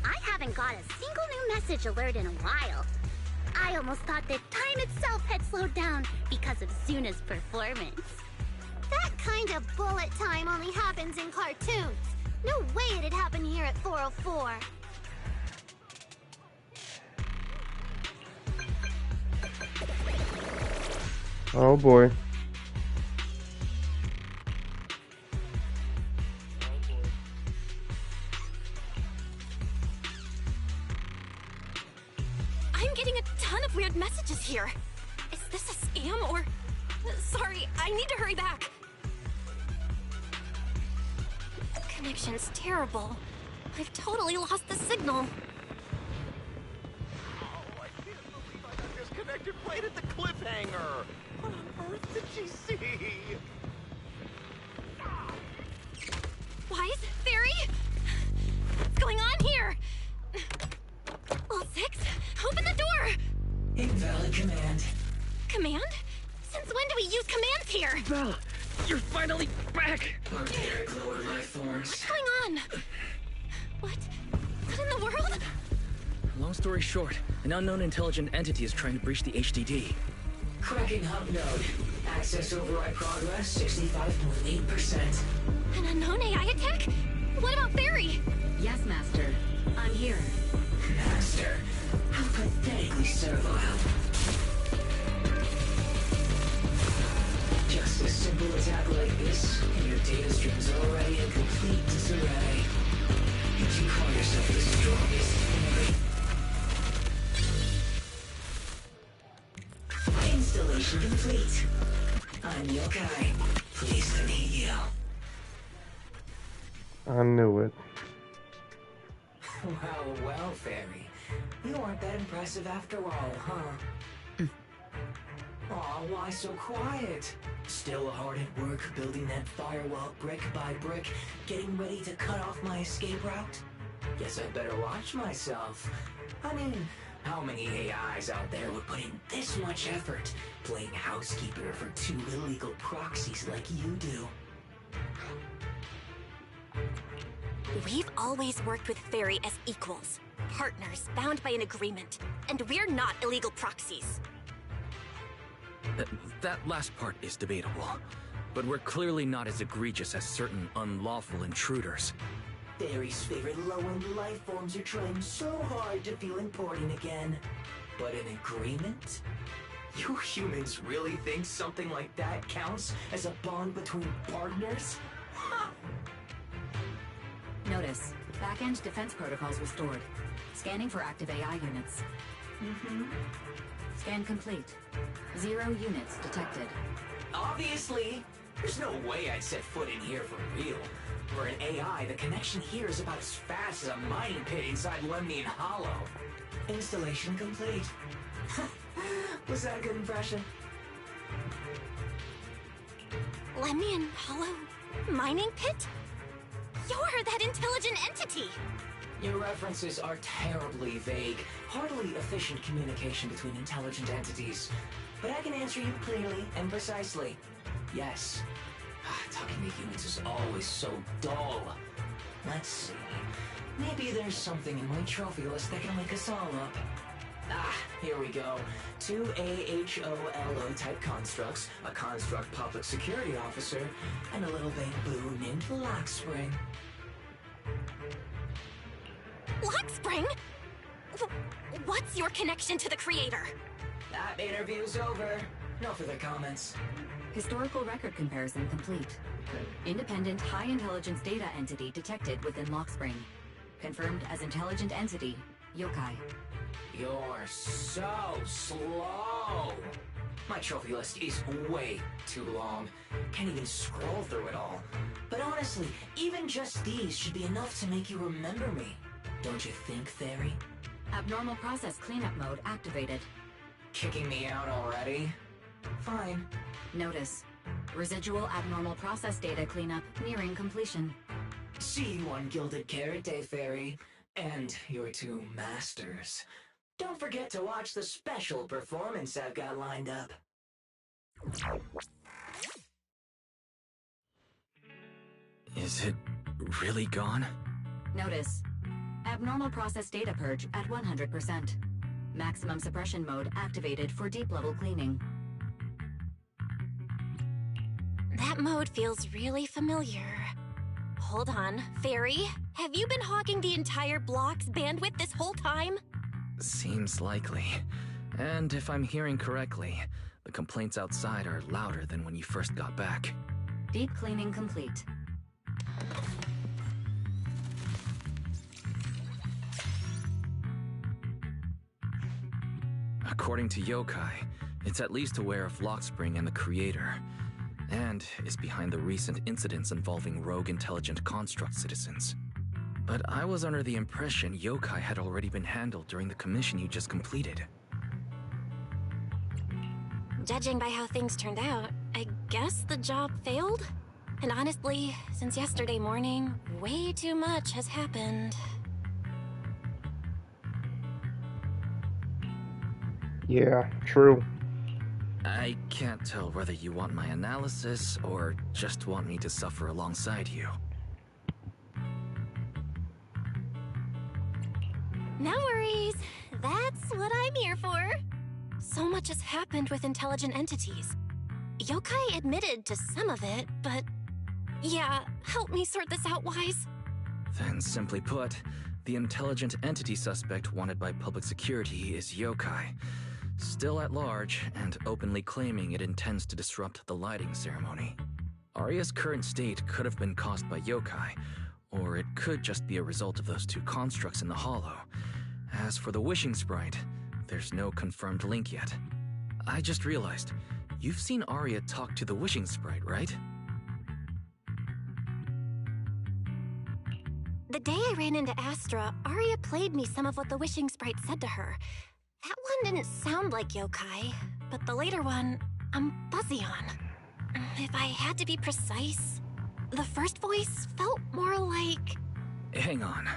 I haven't got a single new message alert in a while. I almost thought that time itself had slowed down because of Zuna's performance. That kind of bullet time only happens in cartoons. No way it'd happen here at 404. Oh boy. I'm getting a ton of weird messages here. Is this a scam or... Sorry, I need to hurry back. Connection's terrible. I've totally lost the signal. Disconnected plate at the cliffhanger. What on earth did she see? Wise? Fairy? What's going on here? All 6? Open the door! Invalid command. Command? Since when do we use commands here? Val, you're finally back! Barbaric lower life forms. What's going on? What in the world? Long story short, an unknown intelligent entity is trying to breach the HDD. Cracking hub node. Access override progress 65.8%. An unknown AI attack? What about Fairy? Yes, Master. I'm here. Master, how pathetically servile. Just a simple attack like this, and your data stream's already in complete disarray. Did you call yourself the strongest Fairy? Installation complete. I'm Yokai. Pleased to meet you. I knew it. Well, Fairy. You aren't that impressive after all, huh? Aw, why so quiet? Still hard at work building that firewall brick by brick, getting ready to cut off my escape route? Guess I'd better watch myself. I mean, how many AIs out there would put in this much effort playing housekeeper for 2 illegal proxies like you do? We've always worked with Fairy as equals, partners bound by an agreement, and we're not illegal proxies. That last part is debatable, but we're clearly not as egregious as certain unlawful intruders. Fairy's favorite low-end life forms are trying so hard to feel important again. But an agreement? You humans really think something like that counts as a bond between partners? Notice, back-end defense protocols restored. Scanning for active AI units. Scan complete. 0 units detected. Obviously! There's no way I'd set foot in here for real. For an AI, the connection here is about as fast as a mining pit inside Lemnian Hollow. Installation complete. Was that a good impression? Lemnian Hollow mining pit? You're that intelligent entity! Your references are terribly vague, hardly efficient communication between intelligent entities. But I can answer you clearly and precisely. Yes. Talking to humans is always so dull. Let's see. Maybe there's something in my trophy list that can wake us all up. Here we go. 2 AHOLO type constructs, a construct public security officer, and a little bamboo named Lockspring. Lockspring? What's your connection to the creator? That interview's over. No further comments. Historical record comparison complete. Independent high-intelligence data entity detected within Lockspring. Confirmed as intelligent entity, Yokai. You're so slow. My trophy list is way too long. Can't even scroll through it all. But honestly, even just these should be enough to make you remember me. Don't you think, Fairy? Abnormal process cleanup mode activated. Kicking me out already? Fine. Notice. Residual abnormal process data cleanup nearing completion. See you on Gilded Carrot Day, Fairy. And your two masters. Don't forget to watch the special performance I've got lined up. Is it really gone? Notice. Abnormal process data purge at 100%. Maximum suppression mode activated for deep level cleaning. That mode feels really familiar. Hold on, Fairy, have you been hogging the entire block's bandwidth this whole time? Seems likely. And if I'm hearing correctly, the complaints outside are louder than when you first got back. Deep cleaning complete. According to Yokai, it's at least aware of Lockspring and the Creator, and is behind the recent incidents involving rogue intelligent construct citizens. But I was under the impression Yokai had already been handled during the commission you just completed. Judging by how things turned out, I guess the job failed? And honestly, since yesterday morning, way too much has happened. Yeah, true. I can't tell whether you want my analysis or just want me to suffer alongside you. No worries. That's what I'm here for. So much has happened with intelligent entities. Yokai admitted to some of it, but... Yeah, help me sort this out, Wise. Then simply put, the intelligent entity suspect wanted by public security is Yokai, still at large and openly claiming it intends to disrupt the lighting ceremony. Arya's current state could have been caused by Yokai, or it could just be a result of those two constructs in the hollow. As for the wishing sprite, there's no confirmed link yet. I just realized, you've seen Arya talk to the wishing sprite, right? The day I ran into Astra, Arya played me some of what the wishing sprite said to her. That one didn't sound like Yokai, but the later one, I'm fuzzy on. If I had to be precise, the first voice felt more like... Hang on.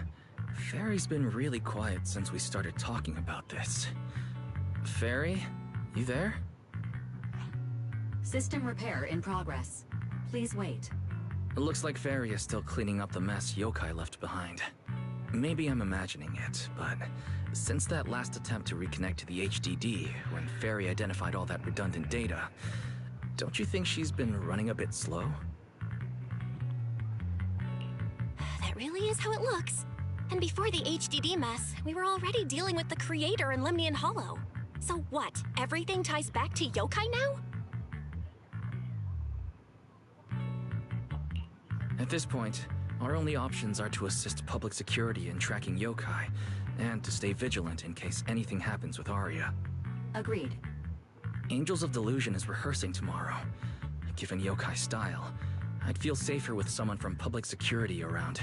Fairy's been really quiet since we started talking about this. Fairy, you there? System repair in progress. Please wait. It looks like Fairy is still cleaning up the mess Yokai left behind. Maybe I'm imagining it, but since that last attempt to reconnect to the HDD, when Fairy identified all that redundant data, don't you think she's been running a bit slow? That really is how it looks. And before the HDD mess, we were already dealing with the Creator in Lemnian Hollow. So what, everything ties back to Yokai now? At this point, our only options are to assist public security in tracking Yokai, and to stay vigilant in case anything happens with Arya. Agreed. Angels of Delusion is rehearsing tomorrow. Given Yokai's style, I'd feel safer with someone from public security around.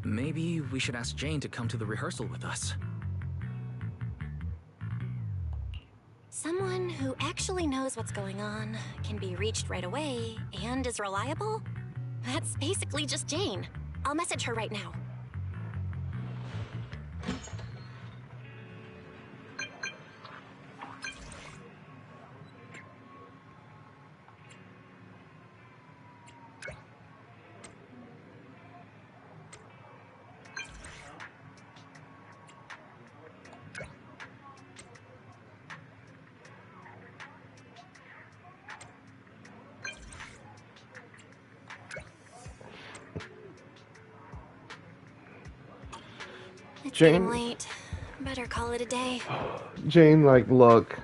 Maybe we should ask Jane to come to the rehearsal with us. Someone who actually knows what's going on, can be reached right away, and is reliable? That's basically just Jane. I'll message her right now. It's getting late. Better call it a day. Jane, like, look.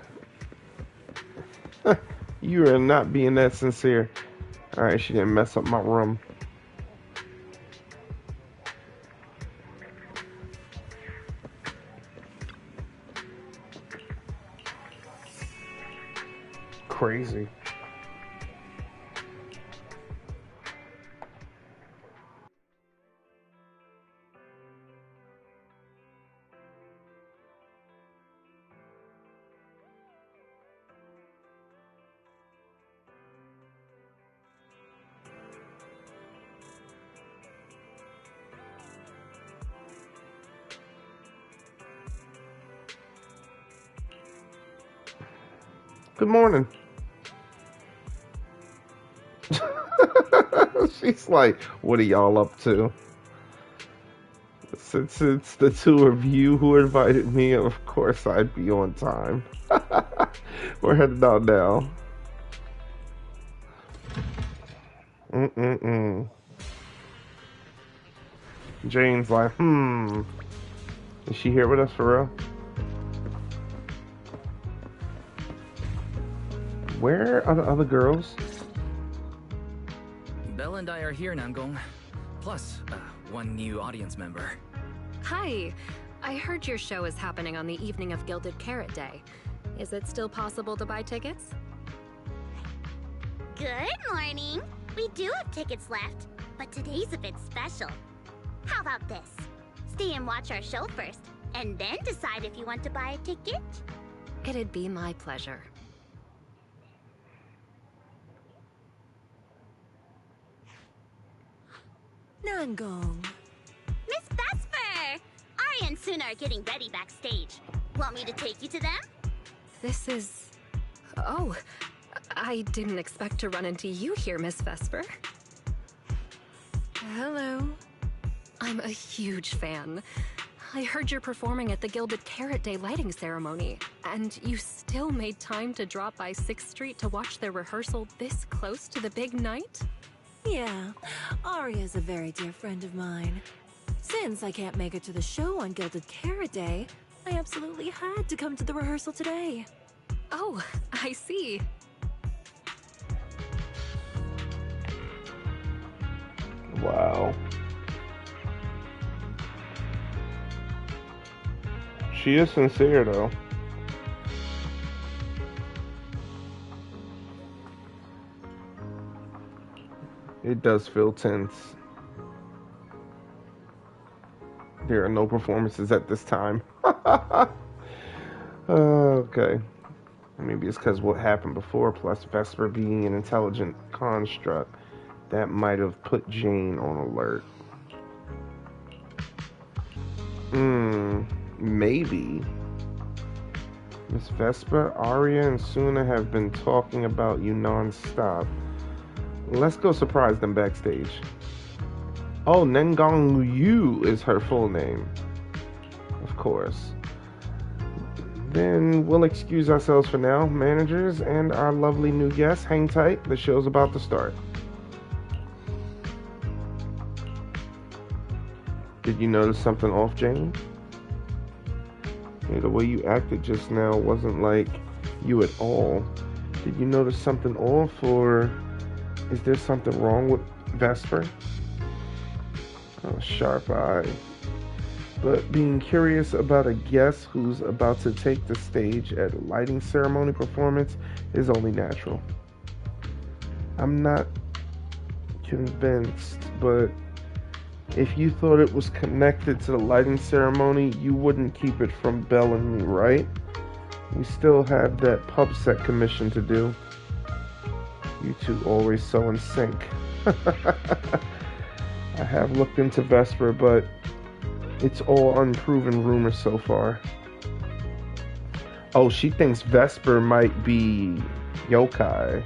You are not being that sincere. Alright, she didn't mess up my room. crazy. Good morning. She's like, what are y'all up to? Since it's the two of you who invited me, of course I'd be on time. We're headed out now. Jane's like, is she here with us for real? Where are the other girls? Belle and I are here, Nangong. Plus, one new audience member. Hi. I heard your show is happening on the evening of Gilded Carrot Day. Is it still possible to buy tickets? Good morning. We do have tickets left, but today's a bit special. How about this? Stay and watch our show first, and then decide if you want to buy a ticket. It'd be my pleasure. Nangong. Miss Vesper! Ari and Suna are getting ready backstage. Want me to take you to them? This is... Oh, I didn't expect to run into you here, Miss Vesper. Hello. I'm a huge fan. I heard you're performing at the Gilded Carrot Day lighting ceremony, and you still made time to drop by 6th Street to watch their rehearsal this close to the big night? Yeah, Aria's a very dear friend of mine. Since I can't make it to the show on Gilded Carrot Day, I absolutely had to come to the rehearsal today. Oh, I see. Wow. She is sincere, though. It does feel tense. There are no performances at this time. Okay. Maybe it's because what happened before, plus Vesper being an intelligent construct, that might have put Jane on alert. Maybe. Miss Vesper, Aria, and Suna have been talking about you non-stop. Let's go surprise them backstage. Oh, Nangong Yu is her full name. Of course. Then we'll excuse ourselves for now. Managers and our lovely new guests, hang tight. The show's about to start. Did you notice something off, Jane? Yeah, the way you acted just now wasn't like you at all. Did you notice something off, or is there something wrong with Vesper? Oh, sharp eye. But being curious about a guest who's about to take the stage at a lighting ceremony performance is only natural. I'm not convinced, but if you thought it was connected to the lighting ceremony, you wouldn't keep it from Belle and me, right? We still have that pub set commission to do. You two always so in sync. I have looked into Vesper, but it's all unproven rumors so far. Oh, she thinks Vesper might be yokai.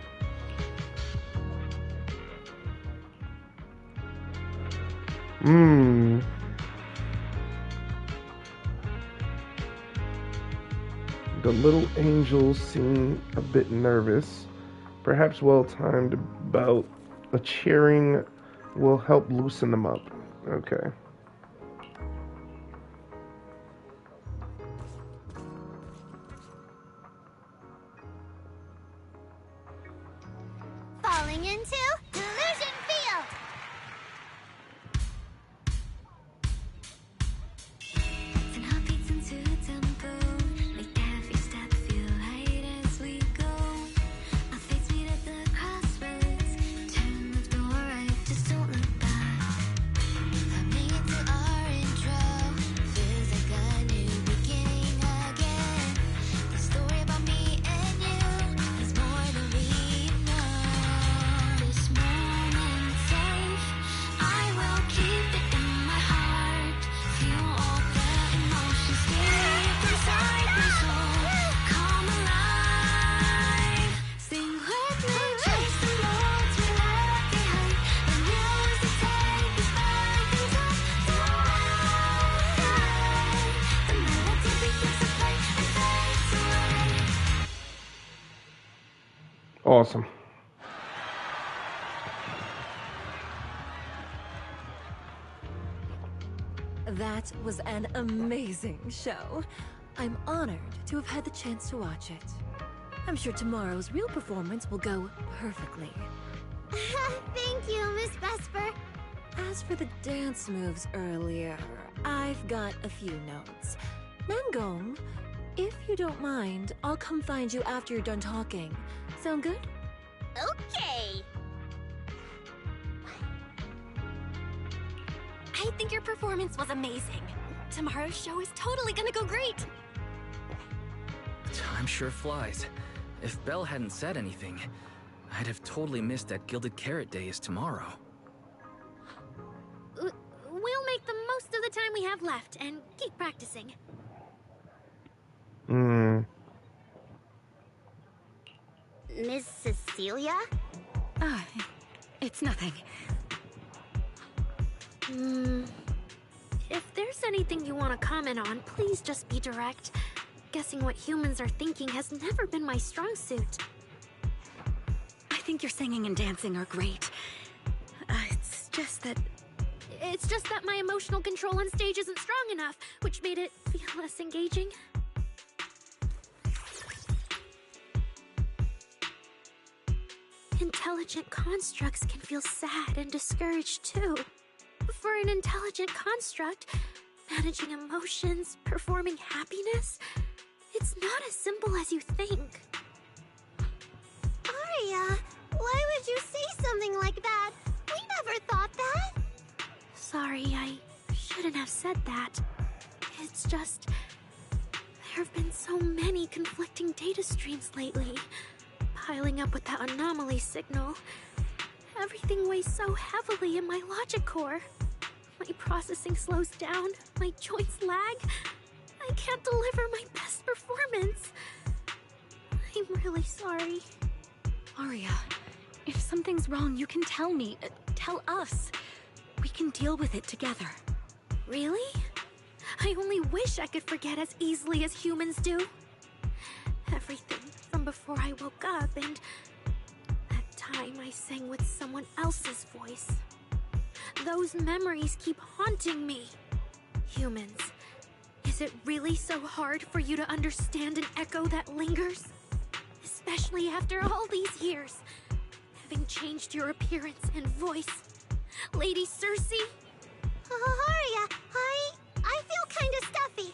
The little angels seem a bit nervous. Perhaps well-timed bout of cheering will help loosen them up. Okay. Falling into Delusion Field! Awesome. That was an amazing show. I'm honored to have had the chance to watch it. I'm sure tomorrow's real performance will go perfectly. Thank you, Miss Vesper. As for the dance moves earlier, I've got a few notes. Nangong, if you don't mind, I'll come find you after you're done talking. Sound good? Okay. I think your performance was amazing. Tomorrow's show is totally gonna go great. Time sure flies. If Belle hadn't said anything, I'd have totally missed that Gilded Carrot Day is tomorrow. We'll make the most of the time we have left and keep practicing. Miss Cecilia? Ah, it's nothing. If there's anything you want to comment on, please just be direct. Guessing what humans are thinking has never been my strong suit. I think your singing and dancing are great. It's just that my emotional control on stage isn't strong enough, which made it feel less engaging. Intelligent constructs can feel sad and discouraged too. For an intelligent construct, managing emotions, performing happiness, it's not as simple as you think. Aria, why would you say something like that? We never thought that. Sorry, I shouldn't have said that. It's just, there have been so many conflicting data streams lately, piling up with that anomaly signal. Everything weighs so heavily in my logic core. My processing slows down, my joints lag. I can't deliver my best performance. I'm really sorry. Aria, if something's wrong, you can tell me. Tell us. We can deal with it together. Really? I only wish I could forget as easily as humans do. Everything from before I woke up and that time I sang with someone else's voice. Those memories keep haunting me. Humans, is it really so hard for you to understand an echo that lingers? Especially after all these years, having changed your appearance and voice. Lady Cersei? Aria, I feel kind of stuffy.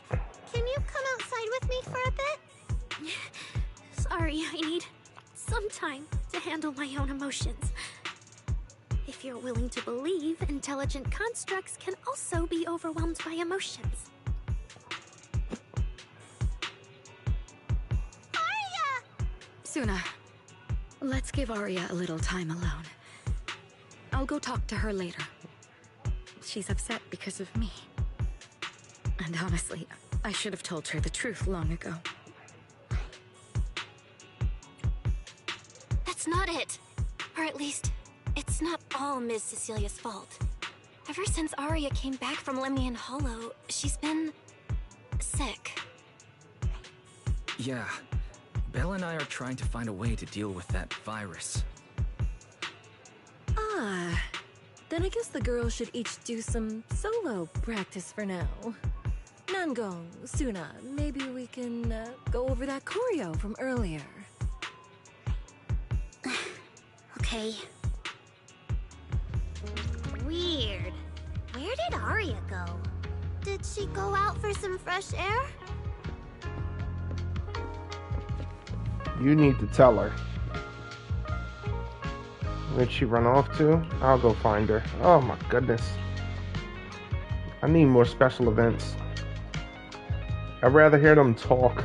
Can you come outside with me for a bit? Sorry, I need some time to handle my own emotions. If you're willing to believe, intelligent constructs can also be overwhelmed by emotions. Aria! Suna, let's give Aria a little time alone. I'll go talk to her later. She's upset because of me. And honestly, I should have told her the truth long ago. That's not it. Or at least, it's not all Ms. Cecilia's fault. Ever since Aria came back from Lemnian Hollow, she's been sick. Yeah. Belle and I are trying to find a way to deal with that virus. Ah, then I guess the girls should each do some solo practice for now. Nangong, Suna, maybe we can go over that choreo from earlier. Okay. Weird. Where did Aria go? Did she go out for some fresh air? You need to tell her. Where'd she run off to? I'll go find her. Oh my goodness. I need more special events. I'd rather hear them talk.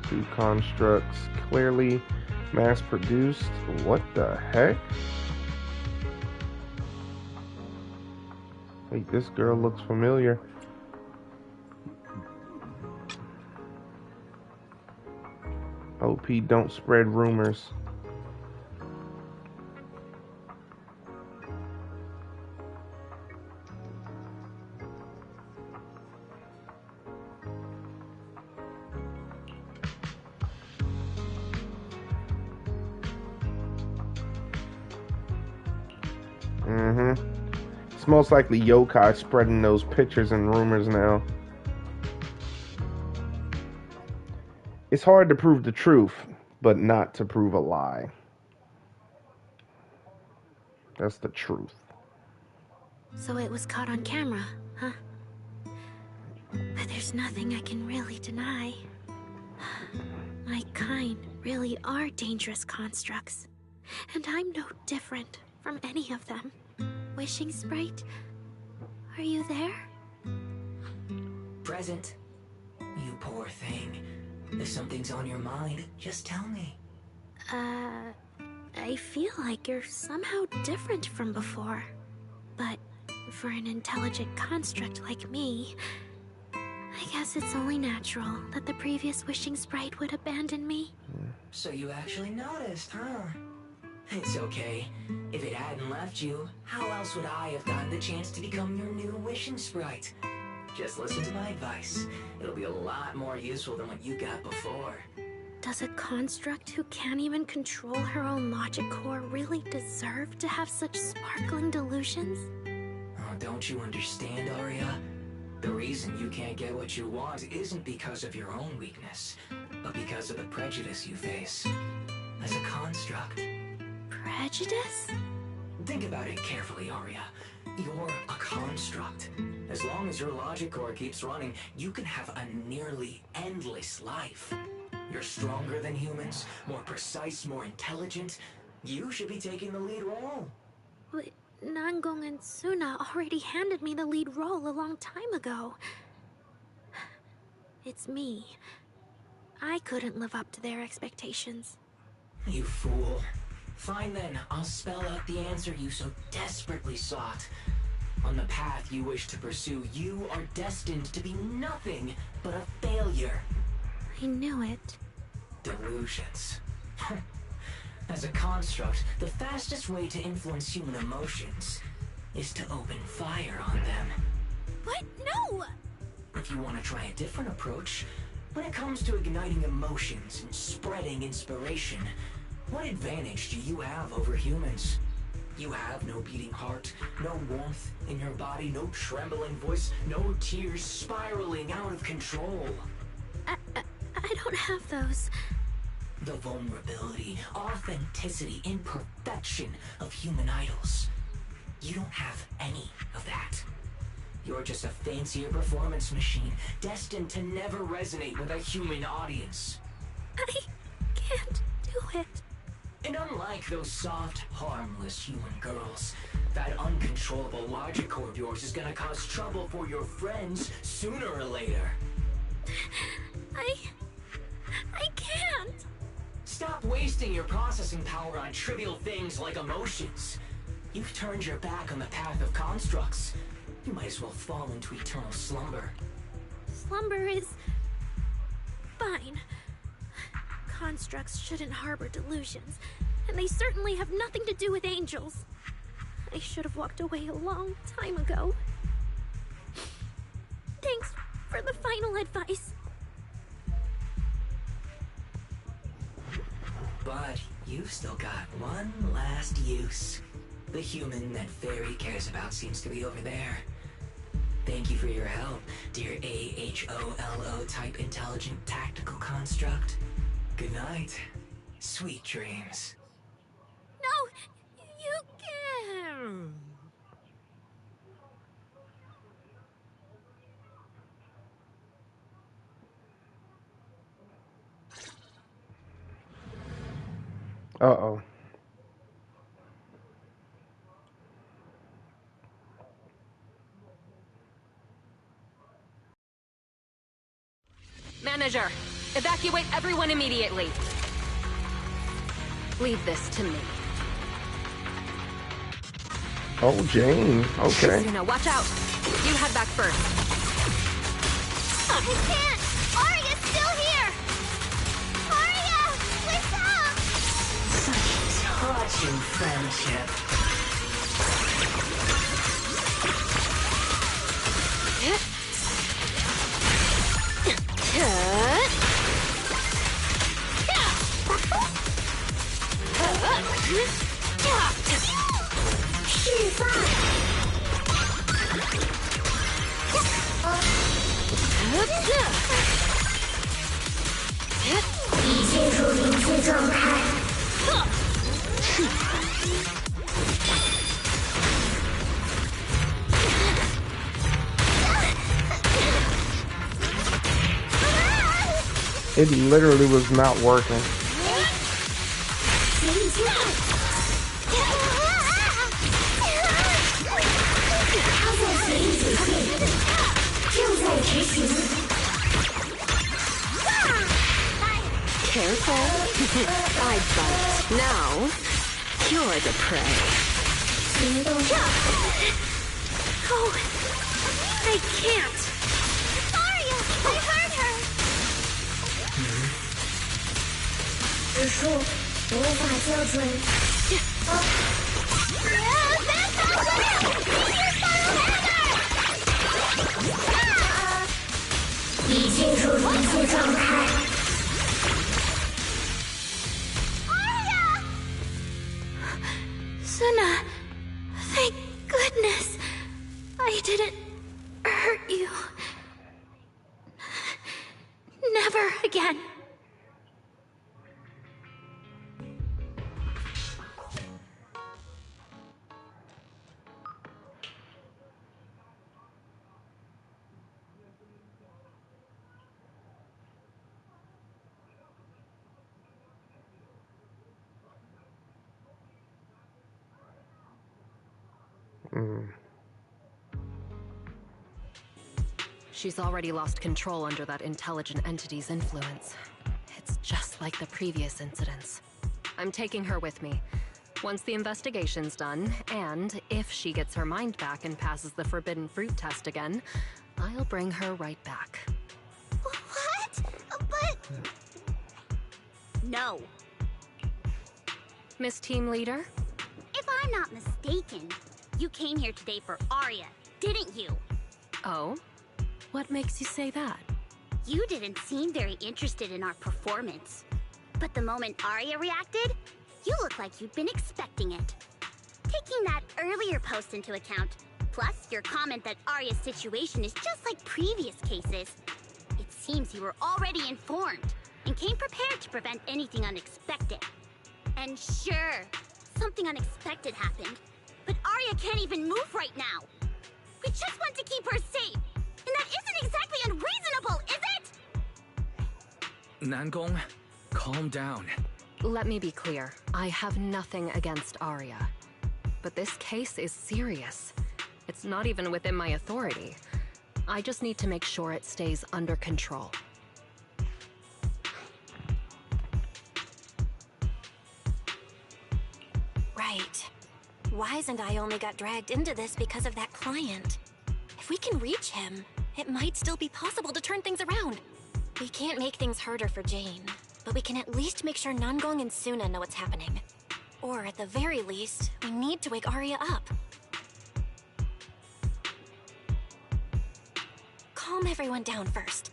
Two constructs clearly mass-produced. What the heck? Wait, this girl looks familiar. OP, don't spread rumors. It's most likely yokai spreading those pictures and rumors now. It's hard to prove the truth, but not to prove a lie. That's the truth. So it was caught on camera, huh? But there's nothing I can really deny. My kind really are dangerous constructs. And I'm no different from any of them. Wishing Sprite, are you there? Present. You poor thing. If something's on your mind, just tell me. I feel like you're somehow different from before. But for an intelligent construct like me, I guess it's only natural that the previous Wishing Sprite would abandon me. So you actually noticed, huh? It's okay. If it hadn't left you, how else would I have gotten the chance to become your new Wishing Sprite? Just listen to my advice. It'll be a lot more useful than what you got before. Does a construct who can't even control her own logic core really deserve to have such sparkling delusions? Oh, don't you understand, Aria? The reason you can't get what you want isn't because of your own weakness, but because of the prejudice you face. As a construct. Prejudice? Think about it carefully, Aria. You're a construct. As long as your logic core keeps running, you can have a nearly endless life. You're stronger than humans, more precise, more intelligent. You should be taking the lead role. But Nangong and Suna already handed me the lead role a long time ago. It's me. I couldn't live up to their expectations. You fool. Fine then, I'll spell out the answer you so desperately sought. On the path you wish to pursue, you are destined to be nothing but a failure. I knew it. Delusions. As a construct, the fastest way to influence human emotions is to open fire on them. What? No! If you want to try a different approach, when it comes to igniting emotions and spreading inspiration, what advantage do you have over humans? You have no beating heart, no warmth in your body, no trembling voice, no tears spiraling out of control. I don't have those. The vulnerability, authenticity, imperfection of human idols. You don't have any of that. You're just a fancier performance machine, destined to never resonate with a human audience. I can't do it. And unlike those soft, harmless human girls, that uncontrollable logic core of yours is gonna cause trouble for your friends sooner or later. I can't. Stop wasting your processing power on trivial things like emotions. You've turned your back on the path of constructs. You might as well fall into eternal slumber. Slumber is fine. Constructs shouldn't harbor delusions, and they certainly have nothing to do with angels. I should have walked away a long time ago. Thanks for the final advice. But you've still got one last use. The human that Fairy cares about seems to be over there. Thank you for your help, dear AHOLO type intelligent tactical construct. Good night. Sweet dreams. No, you can't. Uh-oh. Manager, evacuate everyone immediately. Leave this to me. Oh, Jane. Okay. Suna, watch out. You head back first. I can't! Aria's still here! Aria! What's up? Such touching friendship. She's It literally was not working. Careful. I bite. Now, you're the prey. Oh, I can't. Aria, I heard her. 指数无法校准。已进入临界状态。Suna, thank goodness I didn't hurt you. Never again. She's already lost control under that intelligent entity's influence. It's just like the previous incidents. I'm taking her with me. Once the investigation's done, and if she gets her mind back and passes the forbidden fruit test again, I'll bring her right back. What? But... No. Miss Team Leader? If I'm not mistaken, you came here today for Aria, didn't you? Oh? What makes you say that? You didn't seem very interested in our performance. But the moment Aria reacted, you looked like you'd been expecting it. Taking that earlier post into account, plus your comment that Aria's situation is just like previous cases, it seems you were already informed and came prepared to prevent anything unexpected. And sure, something unexpected happened, but Aria can't even move right now. We just want to keep her safe. And that isn't exactly unreasonable, is it? Nangong, calm down. Let me be clear. I have nothing against Aria. But this case is serious. It's not even within my authority. I just need to make sure it stays under control. Right. Wise and I only got dragged into this because of that client. If we can reach him, it might still be possible to turn things around. We can't make things harder for Jane, but we can at least make sure Nangong and Suna know what's happening. Or at the very least, we need to wake Aria up. Calm everyone down first.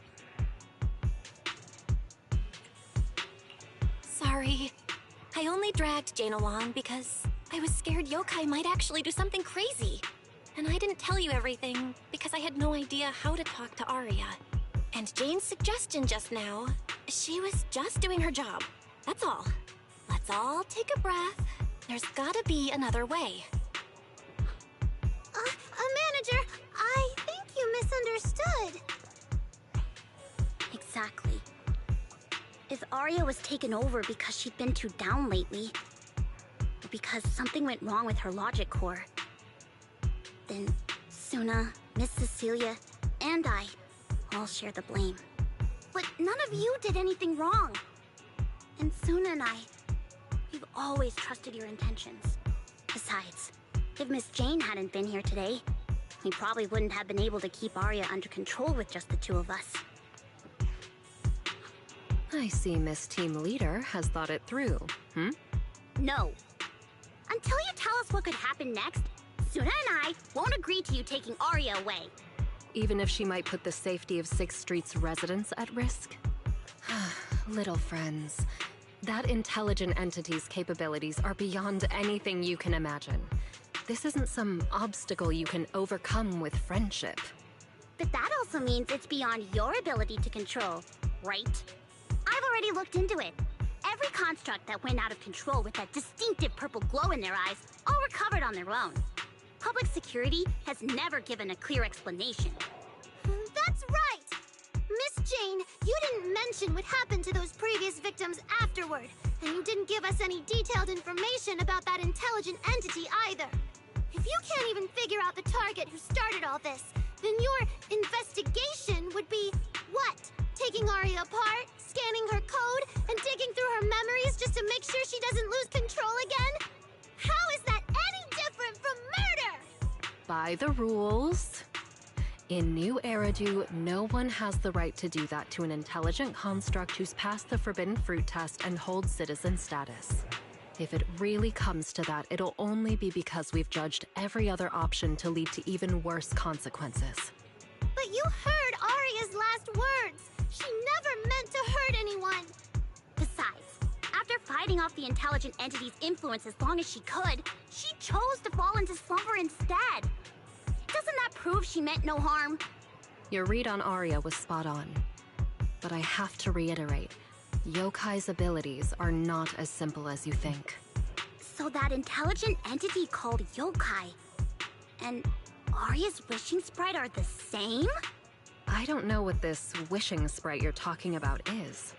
Sorry. I only dragged Jane along because I was scared yokai might actually do something crazy. And I didn't tell you everything because I had no idea how to talk to Aria. And Jane's suggestion just now, she was just doing her job. That's all. Let's all take a breath. There's gotta be another way. Manager, I think you misunderstood. Exactly. If Aria was taken over because she'd been too down lately, or because something went wrong with her logic core, then Suna, Miss Cecilia, and I all share the blame. But none of you did anything wrong. And Suna and I, we've always trusted your intentions. Besides, if Miss Jane hadn't been here today, we probably wouldn't have been able to keep Aria under control with just the two of us. I see Miss Team Leader has thought it through, No. Until you tell us what could happen next, Suna and I won't agree to you taking Aria away. Even if she might put the safety of 6th Street's residents at risk? Little friends, that intelligent entity's capabilities are beyond anything you can imagine. This isn't some obstacle you can overcome with friendship. But that also means it's beyond your ability to control, right? I've already looked into it. Every construct that went out of control with that distinctive purple glow in their eyes all recovered on their own. Public security has never given a clear explanation. That's right! Miss Jane, you didn't mention what happened to those previous victims afterward, and you didn't give us any detailed information about that intelligent entity either. If you can't even figure out the target who started all this, then your investigation would be what? Taking Aria apart, scanning her code, and digging through her memories just to make sure she doesn't lose control again? How is that any different from murder? By the rules. In New Eridu, no one has the right to do that to an intelligent construct who's passed the Forbidden Fruit test and holds citizen status. If it really comes to that, it'll only be because we've judged every other option to lead to even worse consequences. But you heard Aria's last words. She never meant to hurt anyone. Besides, after fighting off the intelligent entity's influence as long as she could, she chose to fall into slumber instead. Doesn't that prove she meant no harm? Your read on Aria was spot on. But I have to reiterate, Yokai's abilities are not as simple as you think. So that intelligent entity called Yokai and Aria's wishing sprite are the same? I don't know what this wishing sprite you're talking about is.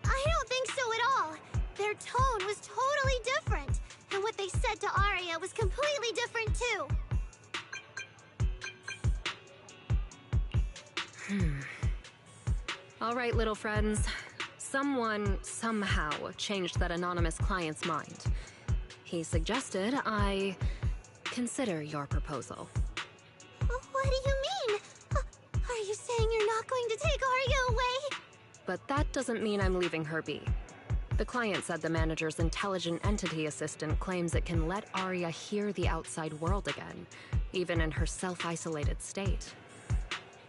I don't think so at all. Their tone was totally different, and what they said to Aria was completely different too. All right, little friends. Someone, somehow, changed that anonymous client's mind. He suggested I consider your proposal. What do you mean? Are you saying you're not going to take Aria away? But that doesn't mean I'm leaving her be. The client said the manager's intelligent entity assistant claims it can let Aria hear the outside world again, even in her self-isolated state.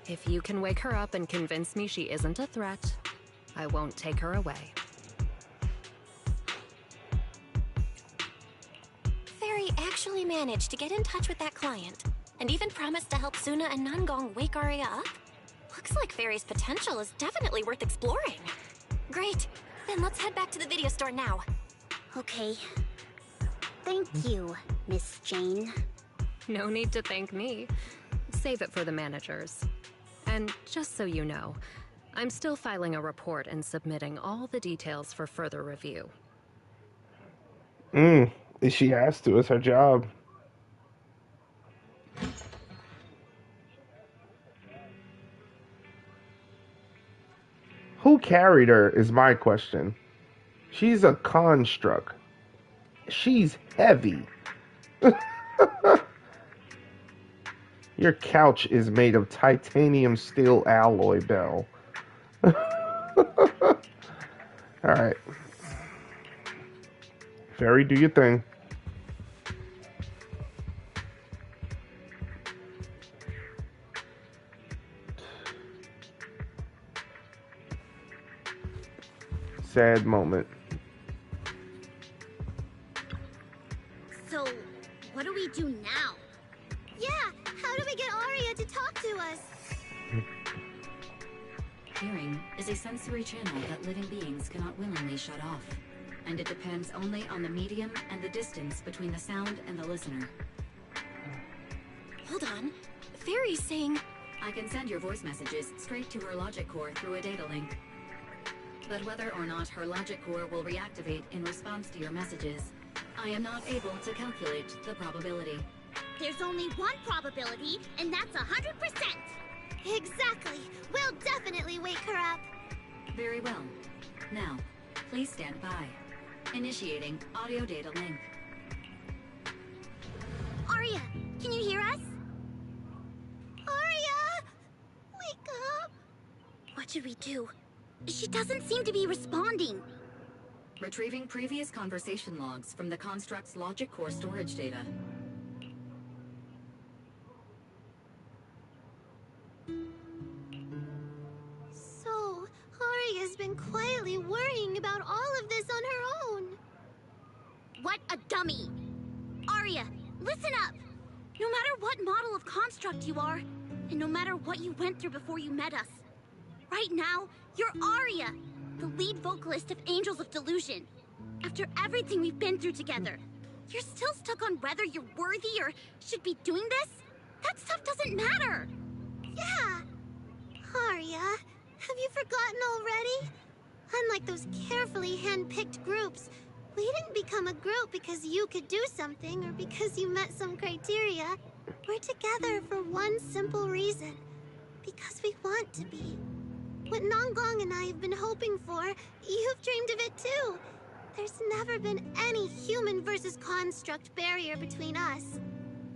If you can wake her up and convince me she isn't a threat, I won't take her away. Fairy actually managed to get in touch with that client, and even promised to help Suna and Nangong wake Aria up? Looks like Fairy's potential is definitely worth exploring. Great, then let's head back to the video store now. Okay. Thank you, Miss Jane. No need to thank me. Save it for the managers. And just so you know, I'm still filing a report and submitting all the details for further review. She has to. It's her job. Who carried her is my question. She's a construct. She's heavy. Your couch is made of titanium steel alloy, Belle. Alright. Fairy, do your thing. Sad moment. So, what do we do now? Yeah, how do we get Aria to talk to us? Hearing is a sensory channel that living beings cannot willingly shut off, and it depends only on the medium and the distance between the sound and the listener. Hold on. Fairy's saying... I can send your voice messages straight to her logic core through a data link. But whether or not her logic core will reactivate in response to your messages, I am not able to calculate the probability. There's only one probability, and that's 100%! Exactly. We'll definitely wake her up. Very well. Now, please stand by. Initiating audio data link. Aria, can you hear us? Aria! Wake up! What should we do? She doesn't seem to be responding. Retrieving previous conversation logs from the construct's logic core storage data. So, Aria's been quietly worrying about all of this on her own. What a dummy! Aria, listen up! No matter what model of construct you are, and no matter what you went through before you met us, right now, you're Aria, the lead vocalist of Angels of Delusion. After everything we've been through together, you're still stuck on whether you're worthy or should be doing this? That stuff doesn't matter! Yeah! Aria, have you forgotten already? Unlike those carefully hand-picked groups, we didn't become a group because you could do something or because you met some criteria. We're together for one simple reason. Because we want to be. What Nanggong and I have been hoping for, you've dreamed of it too. There's never been any human versus construct barrier between us.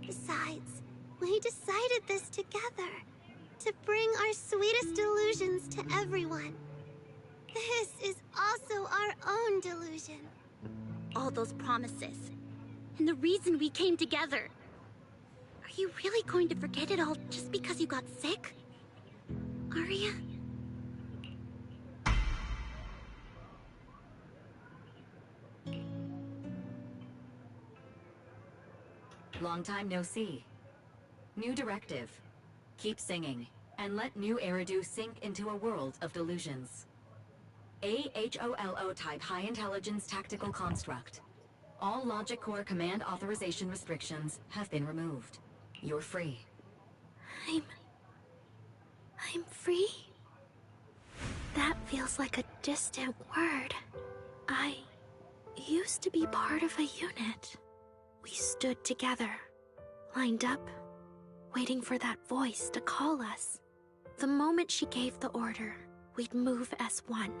Besides, we decided this together. To bring our sweetest delusions to everyone. This is also our own delusion. All those promises. And the reason we came together. Are you really going to forget it all just because you got sick? Aria? Long time no see. New directive. Keep singing, and let new Eridu sink into a world of delusions. AHOLO type high intelligence tactical construct. All logic core command authorization restrictions have been removed. You're free. I'm free? That feels like a distant word. I used to be part of a unit. We stood together, lined up, waiting for that voice to call us. The moment she gave the order, we'd move as one,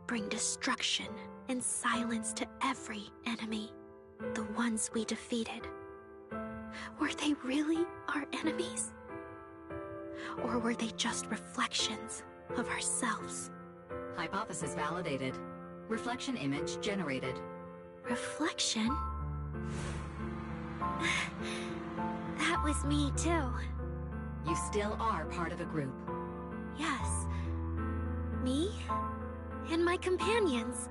bring destruction and silence to every enemy, the ones we defeated. Were they really our enemies? Or were they just reflections of ourselves? Hypothesis validated. Reflection image generated. Reflection? That was me too. You still are part of a group. Yes. Me and my companions.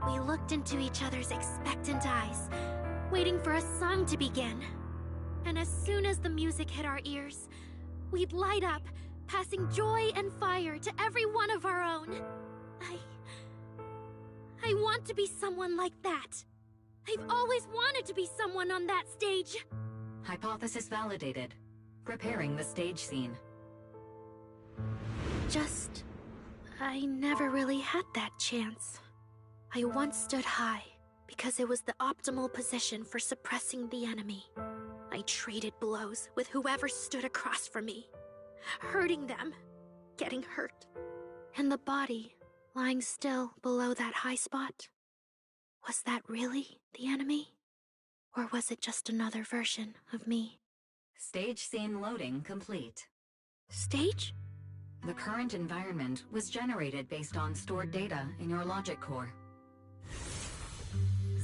We looked into each other's expectant eyes, waiting for a song to begin. And as soon as the music hit our ears, we'd light up, passing joy and fire to every one of our own. I want to be someone like that. I've always wanted to be someone on that stage. Hypothesis validated. Preparing the stage scene. Just... I never really had that chance. I once stood high because it was the optimal position for suppressing the enemy. I traded blows with whoever stood across from me, hurting them, getting hurt. And the body, lying still below that high spot, was that really the enemy? Or was it just another version of me? Stage scene loading complete. Stage? The current environment was generated based on stored data in your logic core.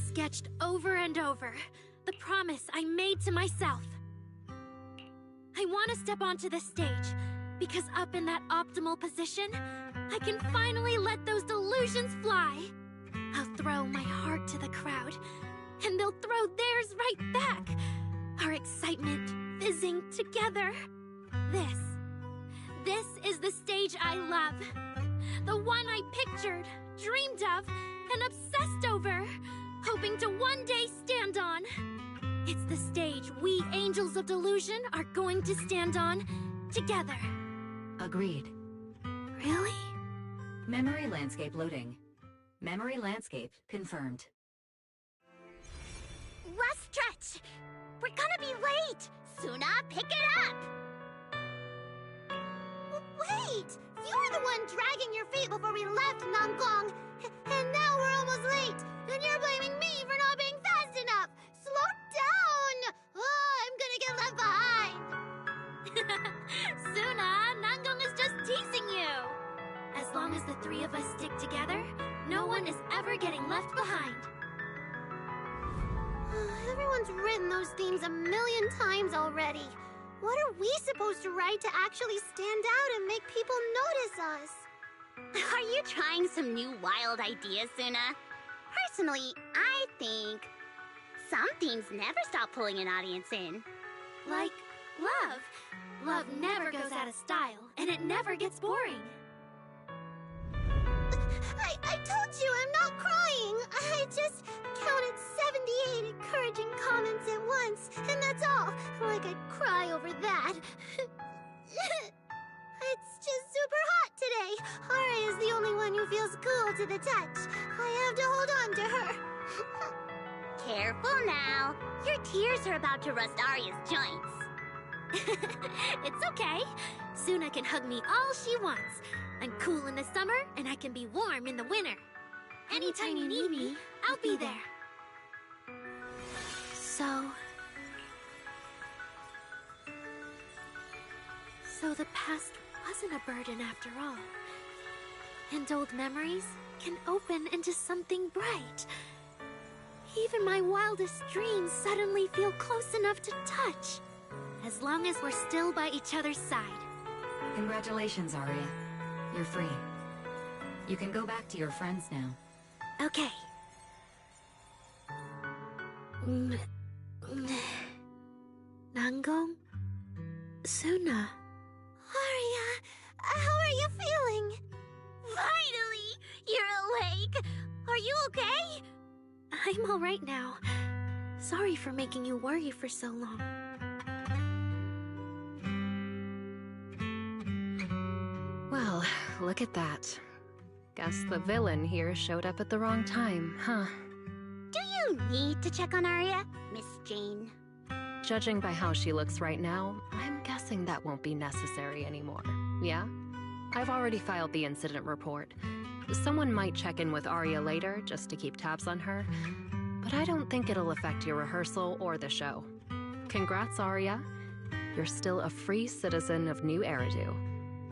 Sketched over and over, the promise I made to myself. I want to step onto the stage, because up in that optimal position, I can finally let those delusions fly. I'll throw my heart to the crowd, and they'll throw theirs right back. Our excitement fizzing together. This is the stage I love. The one I pictured, dreamed of, and obsessed over, hoping to one day stand on. It's the stage we Angels of Delusion are going to stand on together. Agreed. Really? Memory landscape loading. Memory landscape confirmed. Last stretch! We're gonna be late! Suna, pick it up! Wait! You were the one dragging your feet before we left, Nanggong! And now we're almost late! And you're blaming me for not being fast enough! Slow down! Oh, I'm gonna get left behind! Suna, Nanggong is just teasing you! As long as the three of us stick together, no one is ever getting left behind. Everyone's written those themes a million times already. What are we supposed to write to actually stand out and make people notice us? Are you trying some new wild ideas, Suna? Personally, I think Some themes never stop pulling an audience in. Like love. Love never goes out of style, and it never gets boring. I told you I'm not crying. I just counted 78 encouraging comments at once, and that's all. Like I'd cry over that. It's just super hot today. Aria is the only one who feels cool to the touch. I have to hold on to her. Careful now. Your tears are about to rust Aria's joints. It's okay. Suna can hug me all she wants. I'm cool in the summer, and I can be warm in the winter. Anytime you need me, I'll be there. So the past wasn't a burden after all. And old memories can open into something bright. Even my wildest dreams suddenly feel close enough to touch. As long as we're still by each other's side. Congratulations, Aria. You're free. You can go back to your friends now. Okay. Nangong? Suna? Aria, how are you feeling? Finally! You're awake! Are you okay? I'm alright now. Sorry for making you worry for so long. Well, look at that. Guess the villain here showed up at the wrong time, huh? Do you need to check on Aria, Miss Jane? Judging by how she looks right now, I'm guessing that won't be necessary anymore. Yeah? I've already filed the incident report. Someone might check in with Aria later, just to keep tabs on her, but I don't think it'll affect your rehearsal or the show. Congrats, Aria. You're still a free citizen of New Eridu.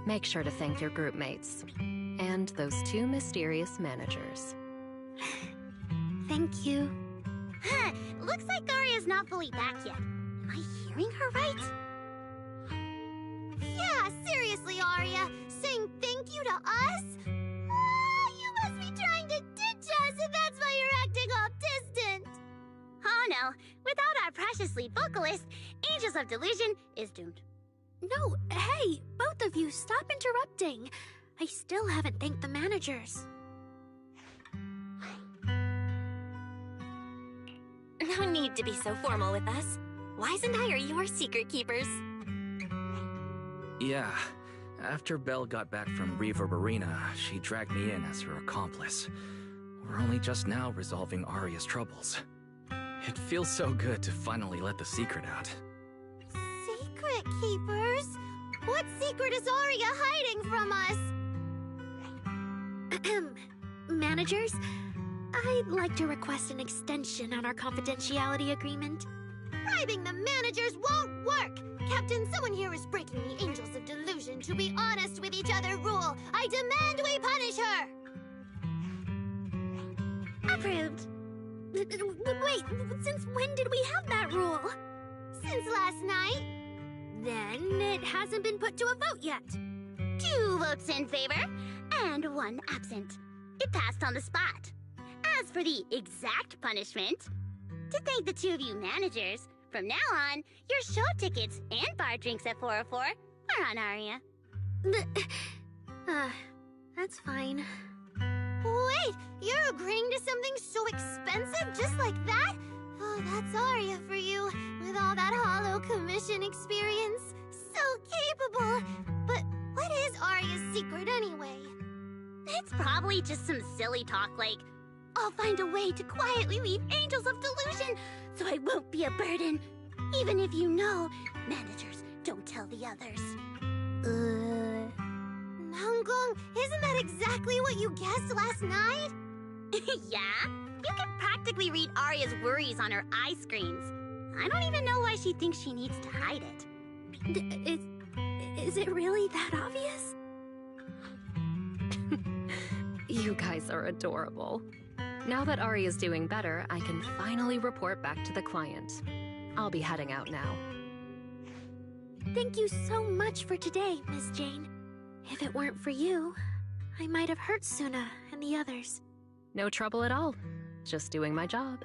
Make sure to thank your group mates. And those two mysterious managers. Thank you. Huh, looks like Aria's not fully back yet. Am I hearing her right? Yeah, seriously, Aria. Saying thank you to us? You must be trying to ditch us, and that's why you're acting all distant. Oh no, without our precious lead vocalist, Angels of Delusion is doomed. No, hey, both of you, stop interrupting. I still haven't thanked the managers. No need to be so formal with us. Wise and I are your secret keepers. Yeah. After Belle got back from Reverb Arena, she dragged me in as her accomplice. We're only just now resolving Aria's troubles. It feels so good to finally let the secret out. Secret keepers? What secret is Aria hiding from us? Managers, I'd like to request an extension on our confidentiality agreement. Bribing the managers won't work! Captain, someone here is breaking the Angels of Delusion to be honest with each other rule. I demand we punish her! Approved. Wait, since when did we have that rule? Since last night. Then it hasn't been put to a vote yet. 2 votes in favor, and 1 absent. It passed on the spot. As for the exact punishment, to thank the 2 of you managers, from now on, your show tickets and bar drinks at 404 are on Aria. That's fine. Wait, you're agreeing to something so expensive just like that? Oh, that's Aria for you, with all that hollow commission experience. So capable. But what is Aria's secret anyway? It's probably just some silly talk like, I'll find a way to quietly leave Angels of Delusion so I won't be a burden. Even if you know, managers don't tell the others. Nangong, isn't that exactly what you guessed last night? Yeah? You can practically read Aria's worries on her eye screens. I don't even know why she thinks she needs to hide it. Is it really that obvious? You guys are adorable. Now that Aria's doing better, I can finally report back to the client. I'll be heading out now. Thank you so much for today, Miss Jane. If it weren't for you, I might have hurt Suna and the others. No trouble at all. Just doing my job.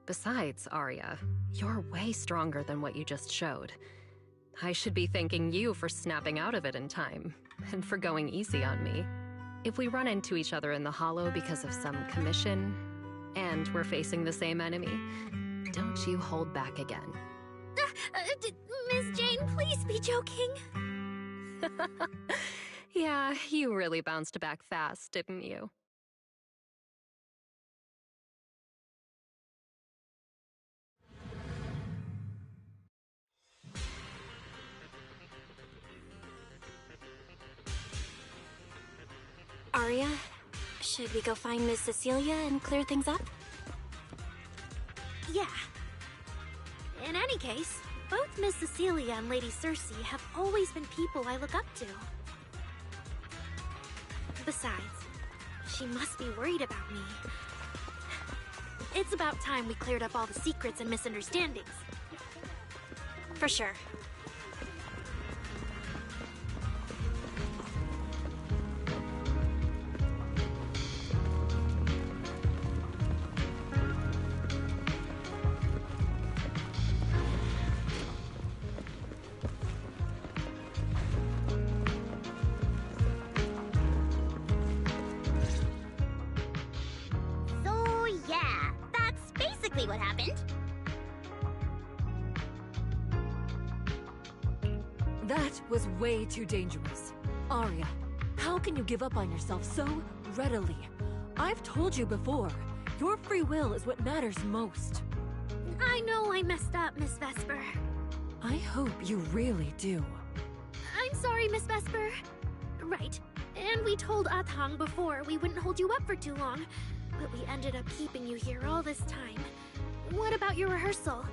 Besides, Arya, you're way stronger than what you just showed. I should be thanking you for snapping out of it in time, and for going easy on me. If we run into each other in the Hollow because of some commission, and we're facing the same enemy, don't you hold back again. Miss Jane, please be joking. Yeah, you really bounced back fast, didn't you? Arya, should we go find Miss Cecilia and clear things up? Yeah. In any case, both Miss Cecilia and Lady Cersei have always been people I look up to. Besides, she must be worried about me. It's about time we cleared up all the secrets and misunderstandings. For sure. What happened? That was way too dangerous. Arya, how can you give up on yourself so readily? I've told you before, your free will is what matters most. I know I messed up, Miss Vesper. I hope you really do. I'm sorry, Miss Vesper. Right. And we told Athang before we wouldn't hold you up for too long, but we ended up keeping you here all this time. What about your rehearsal?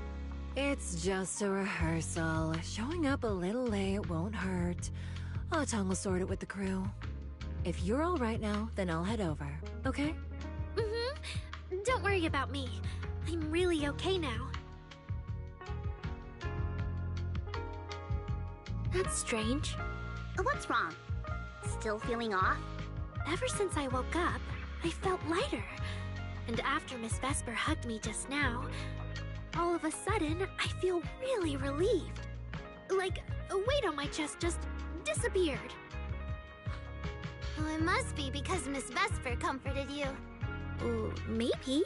It's just a rehearsal. Showing up a little late won't hurt. Athang will sort it with the crew. If you're all right now, then I'll head over, okay? Mm-hmm. Don't worry about me. I'm really okay now. That's strange. What's wrong? Still feeling off? Ever since I woke up, I felt lighter. And after Miss Vesper hugged me just now, all of a sudden, I feel really relieved. Like a weight on my chest just disappeared. Well, it must be because Miss Vesper comforted you. Maybe.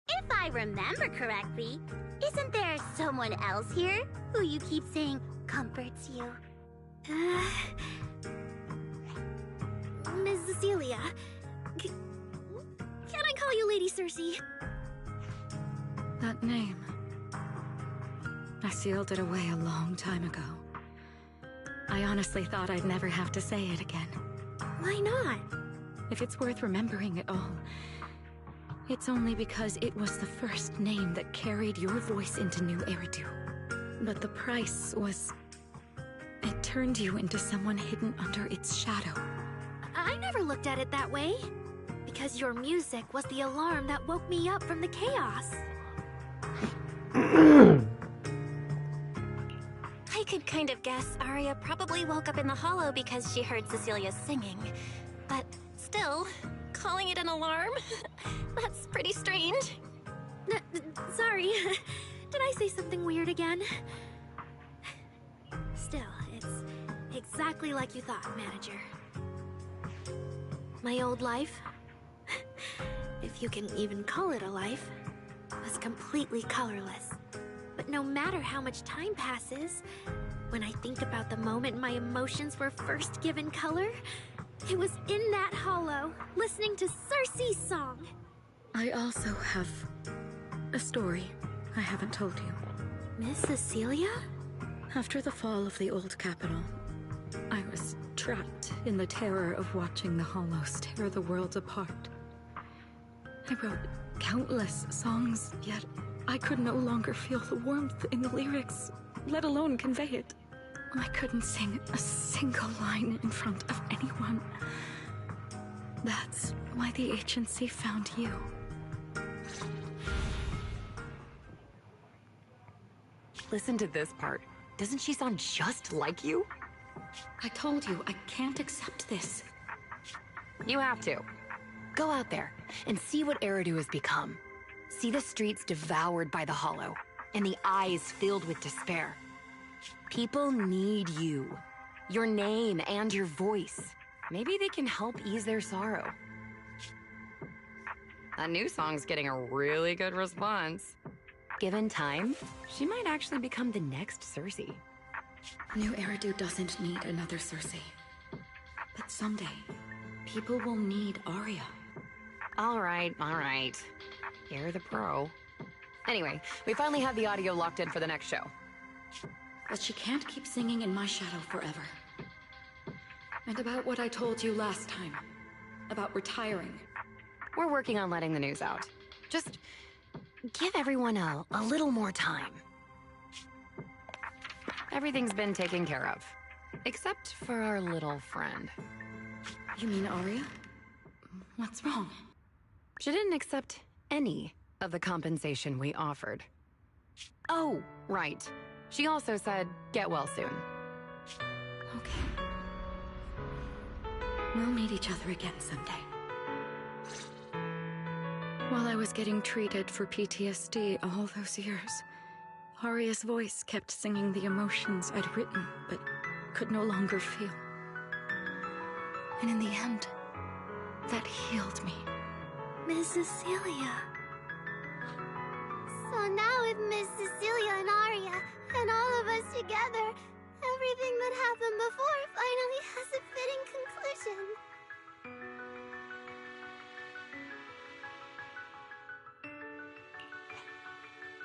If I remember correctly, isn't there someone else here who you keep saying comforts you? Miss Cecilia. Can I call you Lady Cersei? That name. I sealed it away a long time ago. I honestly thought I'd never have to say it again. Why not? If it's worth remembering at all, it's only because it was the first name that carried your voice into New Eridu. But the price was... it turned you into someone hidden under its shadow. I never looked at it that way. Because your music was the alarm that woke me up from the chaos. I could kind of guess Arya probably woke up in the Hollow because she heard Cecilia singing. But still, calling it an alarm? That's pretty strange. Sorry. Did I say something weird again? Still, it's exactly like you thought, Manager. My old life, if you can even call it a life, was completely colorless. But no matter how much time passes, when I think about the moment my emotions were first given color, it was in that hollow, listening to Cersei's song. I also have a story I haven't told you. Miss Cecilia? After the fall of the old capital, I was trapped in the terror of watching the Hollows tear the world apart. I wrote countless songs, yet I could no longer feel the warmth in the lyrics, let alone convey it. I couldn't sing a single line in front of anyone. That's why the agency found you. Listen to this part. Doesn't she sound just like you? I told you, I can't accept this. You have to. Go out there and see what Eridu has become. See the streets devoured by the Hollow, and the eyes filled with despair. People need you. Your name and your voice. Maybe they can help ease their sorrow. That new song's getting a really good response. Given time, she might actually become the next Cersei. New Eridu doesn't need another Cersei. But someday, people will need Arya. All right. You're the pro. Anyway, we finally have the audio locked in for the next show. But she can't keep singing in my shadow forever. And about what I told you last time. About retiring. We're working on letting the news out. Just give everyone a little more time. Everything's been taken care of. Except for our little friend. You mean Arya? What's wrong? She didn't accept any of the compensation we offered. Oh, right. She also said, get well soon. Okay. We'll meet each other again someday. While I was getting treated for PTSD all those years, Arya's voice kept singing the emotions I'd written, but could no longer feel. And in the end, that healed me. Miss Cecilia. So now with Miss Cecilia and Arya, and all of us together, everything that happened before finally has a fitting conclusion.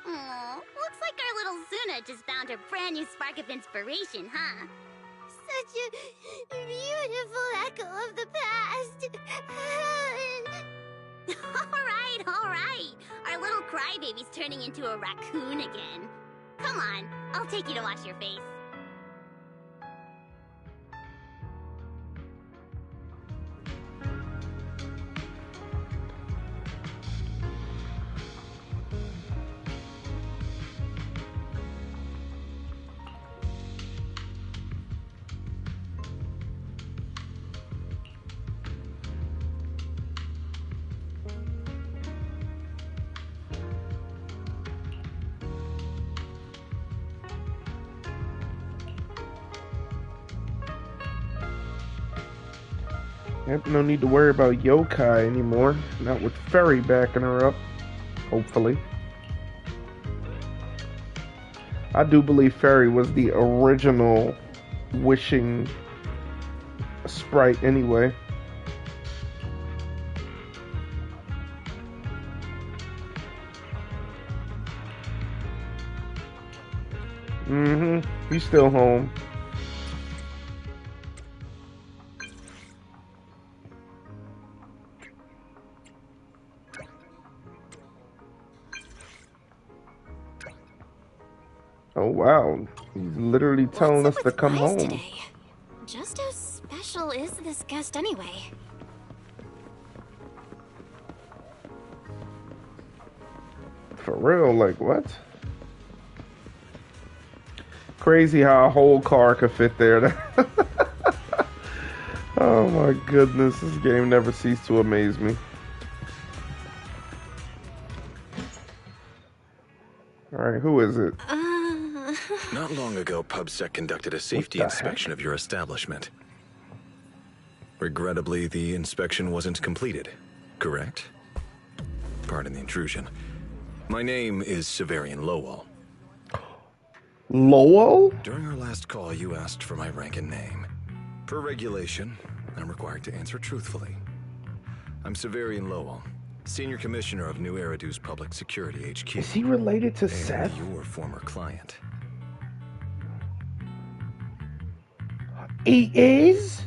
Aw, looks like our little Zuna just found her brand new spark of inspiration, huh? Such a beautiful echo of the past. All right. Our little crybaby's turning into a raccoon again. Come on, I'll take you to wash your face. Yep, no need to worry about yokai anymore. Not with Ferry backing her up. Hopefully. I do believe Ferry was the original wishing sprite anyway. He's still home. Oh wow, he's literally telling us to come home. Today? Just how special is this guest anyway? For real, like what? Crazy how a whole car could fit there. Oh my goodness, this game never ceased to amaze me. Alright, who is it? Not long ago, PubSec conducted a safety inspection of your establishment. Regrettably, the inspection wasn't completed, correct? Pardon the intrusion. My name is Severian Lowell. Lowell? During our last call, you asked for my rank and name. Per regulation, I'm required to answer truthfully. I'm Severian Lowell, Senior Commissioner of New Eridu's Public Security HQ. Is he related to and Seth? Your former client. He is?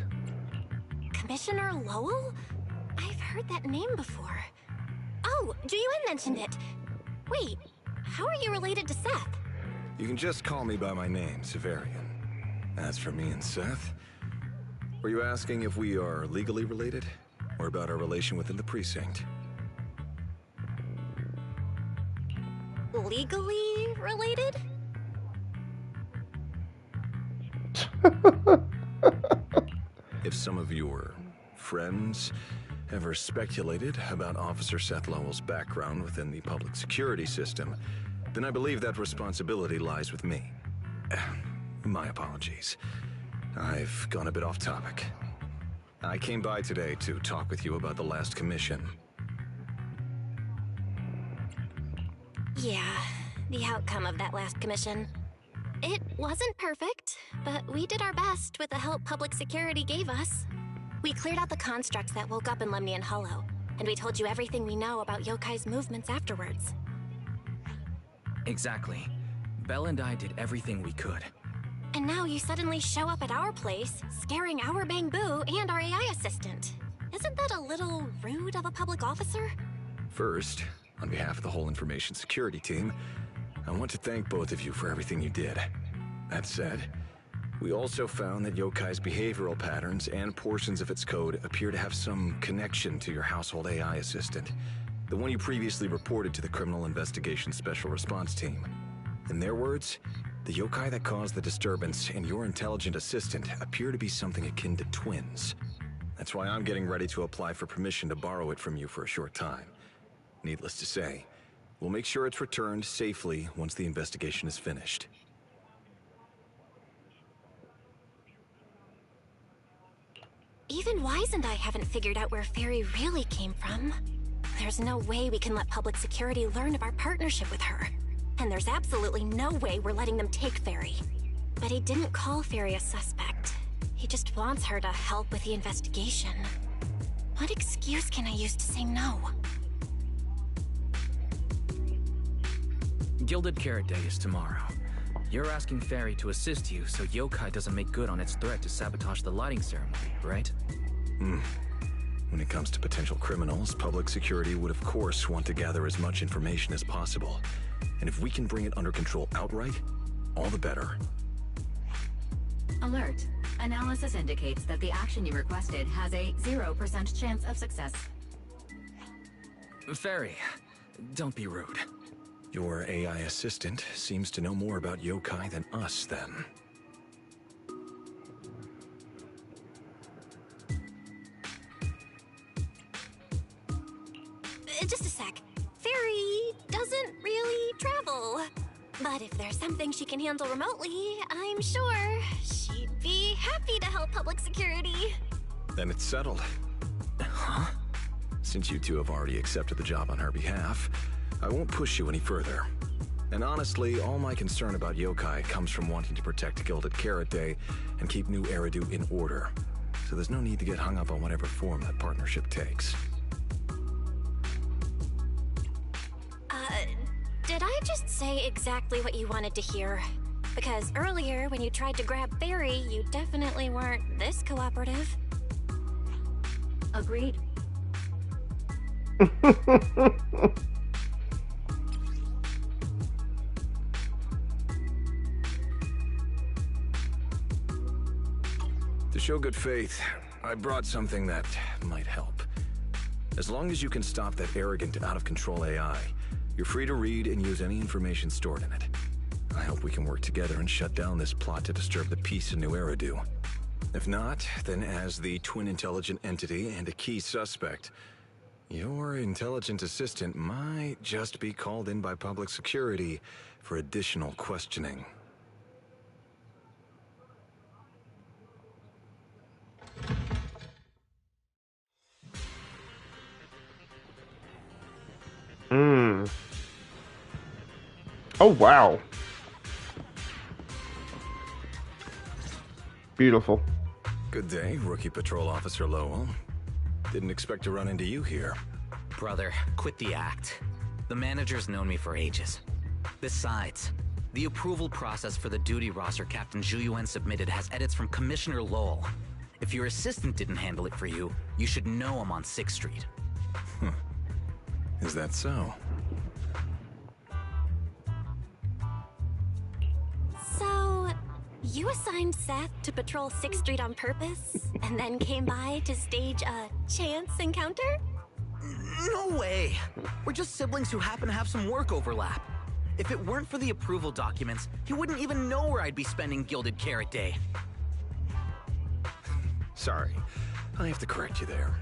Commissioner Lowell? I've heard that name before. Oh, Juyuan mentioned it. Wait, how are you related to Seth? You can just call me by my name, Severian. As for me and Seth, were you asking if we are legally related, or about our relation within the precinct? Legally related? If some of your friends ever speculated about Officer Seth Lowell's background within the public security system, then I believe that responsibility lies with me. My apologies. I've gone a bit off topic. I came by today to talk with you about the last commission. Yeah, the outcome of that last commission. It wasn't perfect, but we did our best with the help public security gave us. We cleared out the constructs that woke up in Lemnian Hollow, and we told you everything we know about Yokai's movements afterwards. Exactly. Belle and I did everything we could. And now you suddenly show up at our place, scaring our Bangbu and our AI assistant. Isn't that a little rude of a public officer? First, on behalf of the whole information security team, I want to thank both of you for everything you did. That said, we also found that Yokai's behavioral patterns and portions of its code appear to have some connection to your household AI assistant, the one you previously reported to the Criminal Investigation Special Response Team. In their words, the yokai that caused the disturbance and your intelligent assistant appear to be something akin to twins. That's why I'm getting ready to apply for permission to borrow it from you for a short time. Needless to say, we'll make sure it's returned safely once the investigation is finished. Even Wise and I haven't figured out where Fairy really came from. There's no way we can let public security learn of our partnership with her. And there's absolutely no way we're letting them take Fairy. But he didn't call Fairy a suspect. He just wants her to help with the investigation. What excuse can I use to say no? Gilded Carrot Day is tomorrow. You're asking Fairy to assist you so Yokai doesn't make good on its threat to sabotage the lighting ceremony, right? When it comes to potential criminals, public security would of course want to gather as much information as possible. And if we can bring it under control outright, all the better. Alert. Analysis indicates that the action you requested has a 0% chance of success. Fairy, don't be rude. Your AI assistant seems to know more about yokai than us, then. Just a sec. Fairy doesn't really travel. But if there's something she can handle remotely, I'm sure she'd be happy to help public security. Then it's settled. Huh? Since you two have already accepted the job on her behalf, I won't push you any further. And honestly, all my concern about yokai comes from wanting to protect Gilded Carrot Day and keep New Eridu in order. So there's no need to get hung up on whatever form that partnership takes. Did I just say exactly what you wanted to hear? Because earlier, when you tried to grab Fairy, you definitely weren't this cooperative. Agreed. To show good faith, I brought something that might help. As long as you can stop that arrogant, out-of-control AI, you're free to read and use any information stored in it. I hope we can work together and shut down this plot to disturb the peace in New Eridu. If not, then as the twin intelligent entity and a key suspect, your intelligent assistant might just be called in by public security for additional questioning. Oh, wow. Beautiful. Good day, Rookie Patrol Officer Lowell. Didn't expect to run into you here. Brother, quit the act. The manager's known me for ages. Besides, the approval process for the duty roster Captain Zhuyuan submitted has edits from Commissioner Lowell. If your assistant didn't handle it for you, you should know him on 6th Street. Is that so? So, you assigned Seth to patrol 6th Street on purpose, and then came by to stage a chance encounter? No way! We're just siblings who happen to have some work overlap. If it weren't for the approval documents, he wouldn't even know where I'd be spending Gilded Carrot Day. Sorry, I have to correct you there.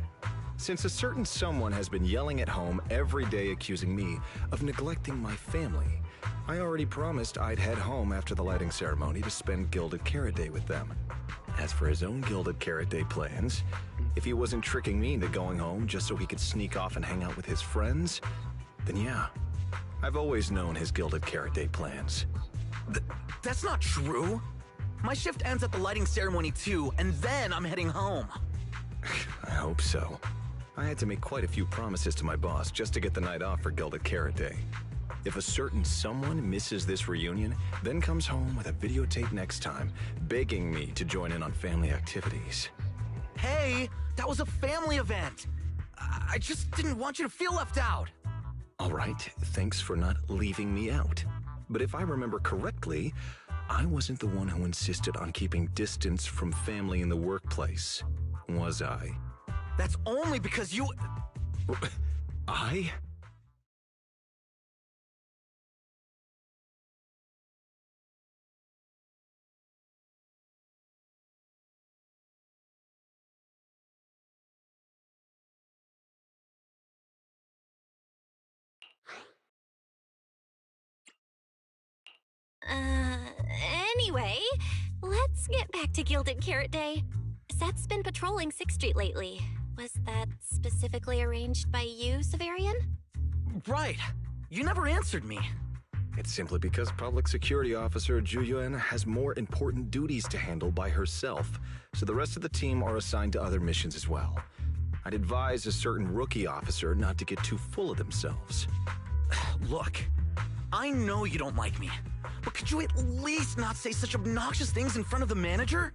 Since a certain someone has been yelling at home every day accusing me of neglecting my family, I already promised I'd head home after the lighting ceremony to spend Gilded Carrot Day with them. As for his own Gilded Carrot Day plans, if he wasn't tricking me into going home just so he could sneak off and hang out with his friends, then yeah, I've always known his Gilded Carrot Day plans. That's not true. My shift ends at the lighting ceremony too, and then I'm heading home. I hope so. I had to make quite a few promises to my boss just to get the night off for Gilded Carrot Day. If a certain someone misses this reunion, then comes home with a videotape next time, begging me to join in on family activities. Hey, that was a family event. I just didn't want you to feel left out. All right, thanks for not leaving me out. But if I remember correctly, I wasn't the one who insisted on keeping distance from family in the workplace, was I? That's only because you... I? Anyway, let's get back to Gilded Carrot Day. Seth's been patrolling 6th Street lately. Was that specifically arranged by you, Severian? Right. You never answered me. It's simply because Public Security Officer Juyuan has more important duties to handle by herself, so the rest of the team are assigned to other missions as well. I'd advise a certain rookie officer not to get too full of themselves. Look, I know you don't like me, but could you at least not say such obnoxious things in front of the manager?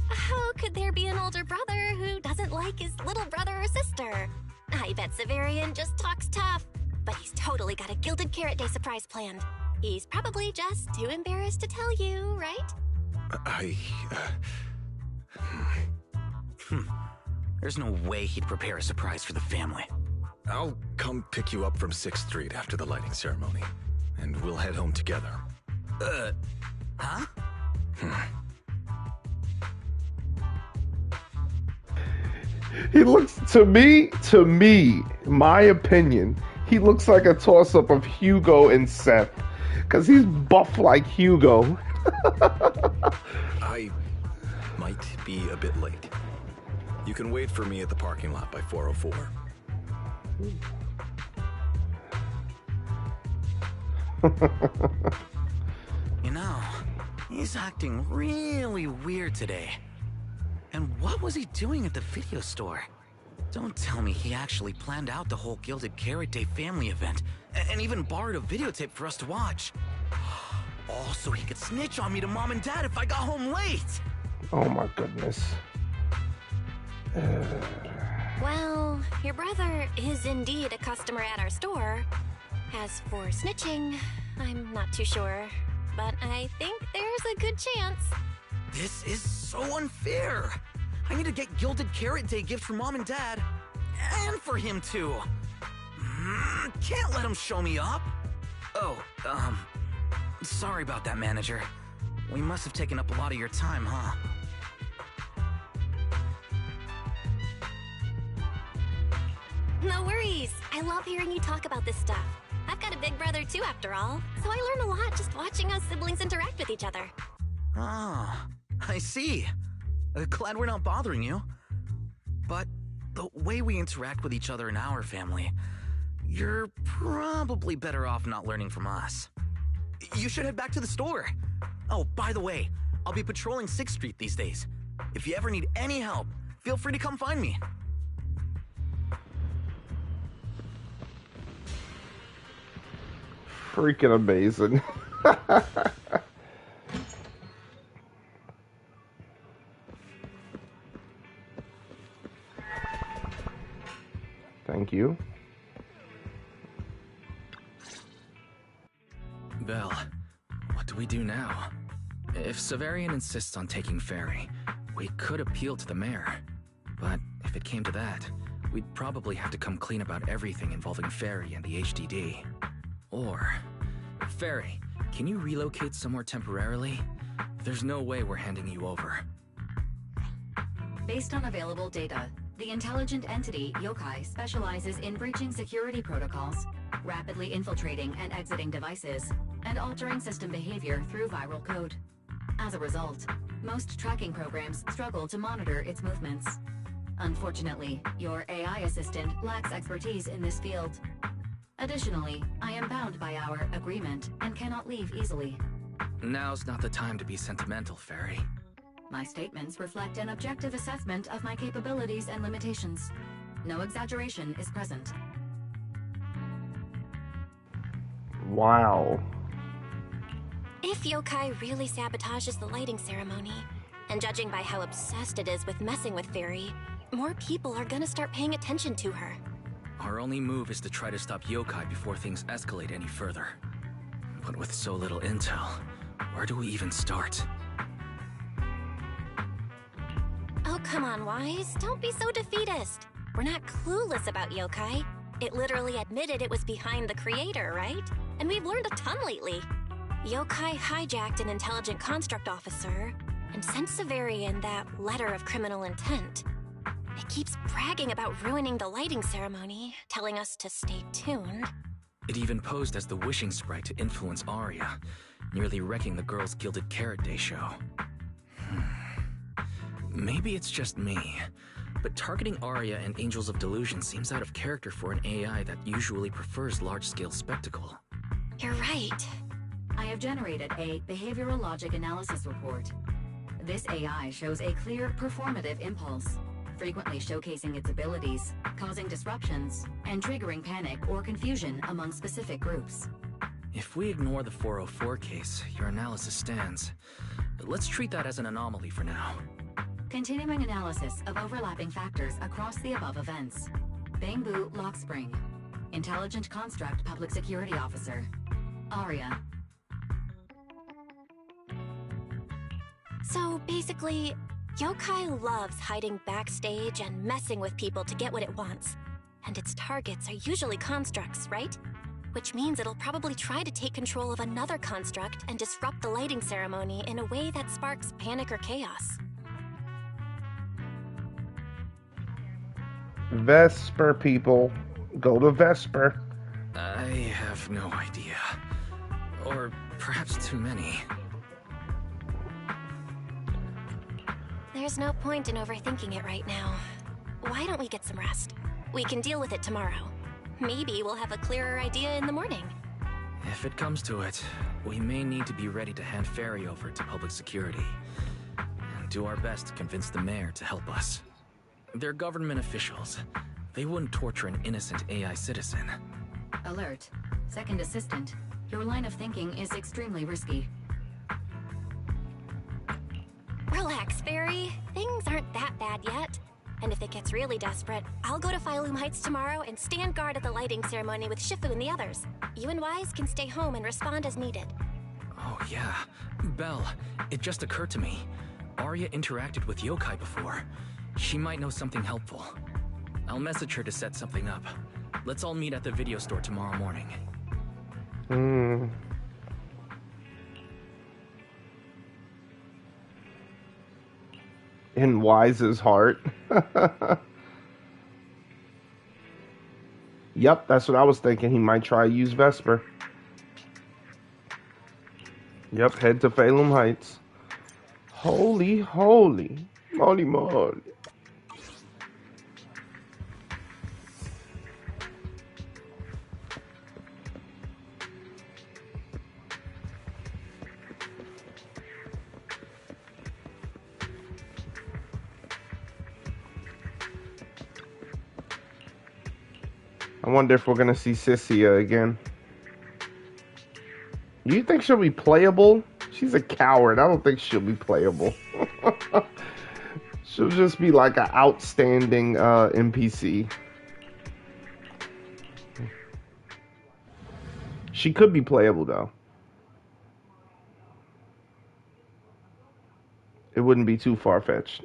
How could there be an older brother who doesn't like his little brother or sister? I bet Severian just talks tough, but he's totally got a Gilded Carrot Day surprise planned. He's probably just too embarrassed to tell you, right? There's no way he'd prepare a surprise for the family. I'll come pick you up from 6th Street after the lighting ceremony, and we'll head home together. Huh? He looks, to me, my opinion, he looks like a toss-up of Hugo and Seth, because he's buff like Hugo. I might be a bit late. You can wait for me at the parking lot by 4:04. You know, he's acting really weird today. And what was he doing at the video store? Don't tell me he actually planned out the whole Gilded Carrot Day family event, and even borrowed a videotape for us to watch. All so he could snitch on me to Mom and Dad if I got home late. Oh my goodness. Well, your brother is indeed a customer at our store. As for snitching, I'm not too sure, but I think there's a good chance. This is so unfair. I need to get Gilded Carrot Day gifts for Mom and Dad, and for him too. Can't let him show me up. Oh, sorry about that, manager. We must have taken up a lot of your time, huh? No worries. I love hearing you talk about this stuff. I've got a big brother too, after all, so I learn a lot just watching us siblings interact with each other. Ah, I see. Glad we're not bothering you. But the way we interact with each other in our family, you're probably better off not learning from us. You should head back to the store. Oh, by the way, I'll be patrolling 6th Street these days. If you ever need any help, feel free to come find me. Freaking amazing. Thank you. Belle, what do we do now? If Severian insists on taking Ferry, we could appeal to the mayor. But if it came to that, we'd probably have to come clean about everything involving Ferry and the HDD. Or, Ferry, can you relocate somewhere temporarily? There's no way we're handing you over. Based on available data, the intelligent entity Yokai specializes in breaching security protocols, rapidly infiltrating and exiting devices, and altering system behavior through viral code. As a result, most tracking programs struggle to monitor its movements. Unfortunately, your AI assistant lacks expertise in this field. Additionally, I am bound by our agreement and cannot leave easily. Now's not the time to be sentimental, Fairy. My statements reflect an objective assessment of my capabilities and limitations. No exaggeration is present. Wow. If Yokai really sabotages the lighting ceremony, and judging by how obsessed it is with messing with Fairy, more people are gonna start paying attention to her. Our only move is to try to stop Yokai before things escalate any further. But with so little intel, where do we even start? Oh, come on, Wise. Don't be so defeatist. We're not clueless about Yokai. It literally admitted it was behind the creator, right? And we've learned a ton lately. Yokai hijacked an intelligent construct officer and sent Severian that letter of criminal intent. It keeps bragging about ruining the lighting ceremony, telling us to stay tuned. It even posed as the wishing sprite to influence Arya, nearly wrecking the girls' Gilded Carrot Day show. Maybe it's just me, but targeting Arya and Angels of Delusion seems out of character for an AI that usually prefers large-scale spectacle. You're right. I have generated a behavioral logic analysis report. This AI shows a clear performative impulse, frequently showcasing its abilities, causing disruptions, and triggering panic or confusion among specific groups. If we ignore the 404 case, your analysis stands. Let's treat that as an anomaly for now. Continuing analysis of overlapping factors across the above events. Bangbu Lockspring. Intelligent Construct Public Security Officer. Arya. So basically, Yokai loves hiding backstage and messing with people to get what it wants. And its targets are usually constructs, right? Which means it'll probably try to take control of another construct and disrupt the lighting ceremony in a way that sparks panic or chaos. Vesper, people. Go to Vesper. I have no idea. Or perhaps too many. There's no point in overthinking it right now. Why don't we get some rest? We can deal with it tomorrow. Maybe we'll have a clearer idea in the morning. If it comes to it, we may need to be ready to hand Fairy over to public security. And do our best to convince the mayor to help us. They're government officials. They wouldn't torture an innocent AI citizen. Alert. Second assistant. Your line of thinking is extremely risky. Relax, Fairy. Things aren't that bad yet. And if it gets really desperate, I'll go to Phylum Heights tomorrow and stand guard at the lighting ceremony with Shifu and the others. You and Wise can stay home and respond as needed. Oh yeah. Belle, it just occurred to me. Arya interacted with Yokai before. She might know something helpful. I'll message her to set something up. Let's all meet at the video store tomorrow morning. In Wise's heart. Yep, that's what I was thinking. He might try to use Vesper. Yep, head to Phylum Heights. Holy, holy, moly, moly. I wonder if we're gonna see Sissia again. Do you think she'll be playable? She's a coward. I don't think she'll be playable. She'll just be like an outstanding NPC. She could be playable though. It wouldn't be too far-fetched.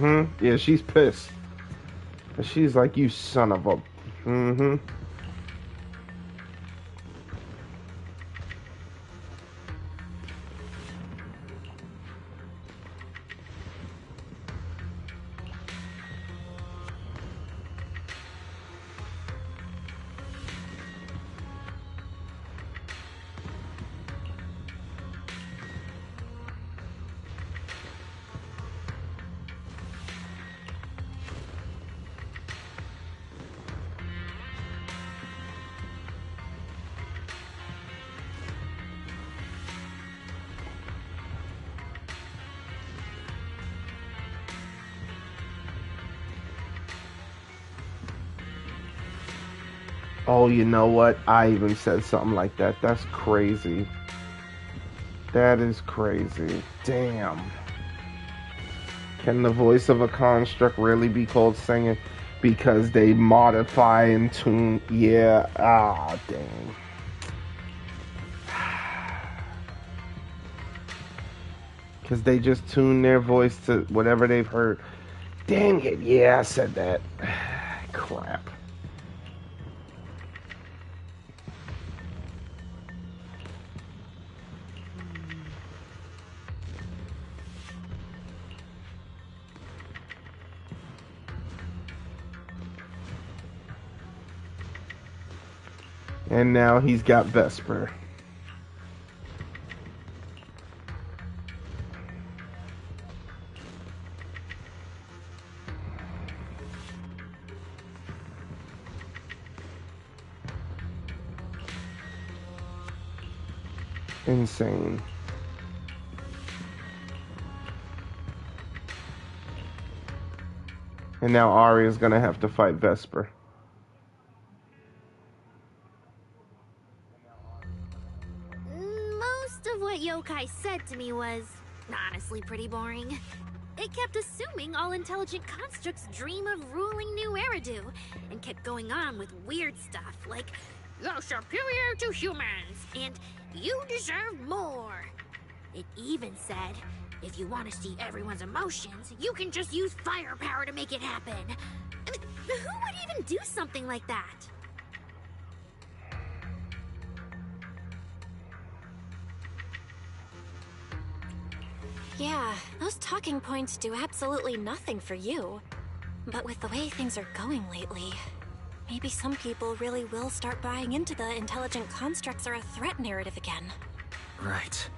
Mm-hmm. Yeah, she's pissed. She's like, you son of a... Mm-hmm. Oh, you know what? I even said something like that. That's crazy. That is crazy. Damn. Can the voice of a construct really be called singing? Because they modify and tune. Yeah. Ah, dang. Because they just tune their voice to whatever they've heard. Dang it. Yeah, I said that. Crap. And now he's got Vesper. Insane. And now Arya's gonna have to fight Vesper. Most of what Yokai said to me was honestly pretty boring. It kept assuming all intelligent constructs dream of ruling New Eridu, and kept going on with weird stuff like, "You're superior to humans, and you deserve more." It even said, if you want to see everyone's emotions, you can just use firepower to make it happen. I mean, who would even do something like that? Yeah, those talking points do absolutely nothing for you. But with the way things are going lately, maybe some people really will start buying into the intelligent constructs are a threat narrative again. Right.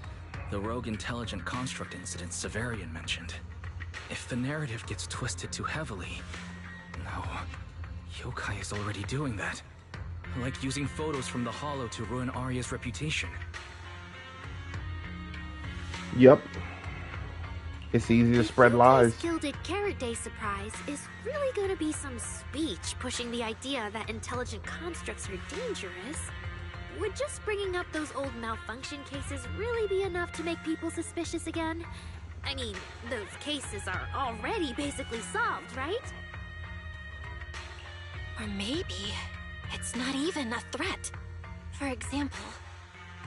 The rogue intelligent construct incident Severian mentioned. If the narrative gets twisted too heavily... No. Yokai is already doing that. Like using photos from the Hollow to ruin Arya's reputation. Yep. It's easy to spread lies. Yokai's gilded Carrot Day surprise is really gonna be some speech pushing the idea that intelligent constructs are dangerous. Would just bringing up those old malfunction cases really be enough to make people suspicious again? I mean, those cases are already basically solved, right? Or maybe it's not even a threat. For example,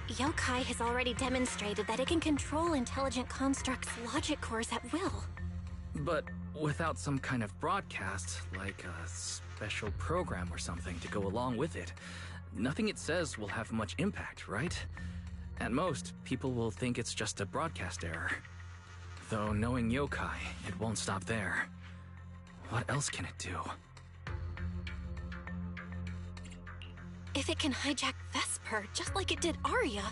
Yokai has already demonstrated that it can control intelligent constructs' logic cores at will. But without some kind of broadcast, like a special program or something to go along with it, nothing it says will have much impact, right? At most, people will think it's just a broadcast error. Though knowing Yokai, it won't stop there. What else can it do? If it can hijack Vesper just like it did Arya,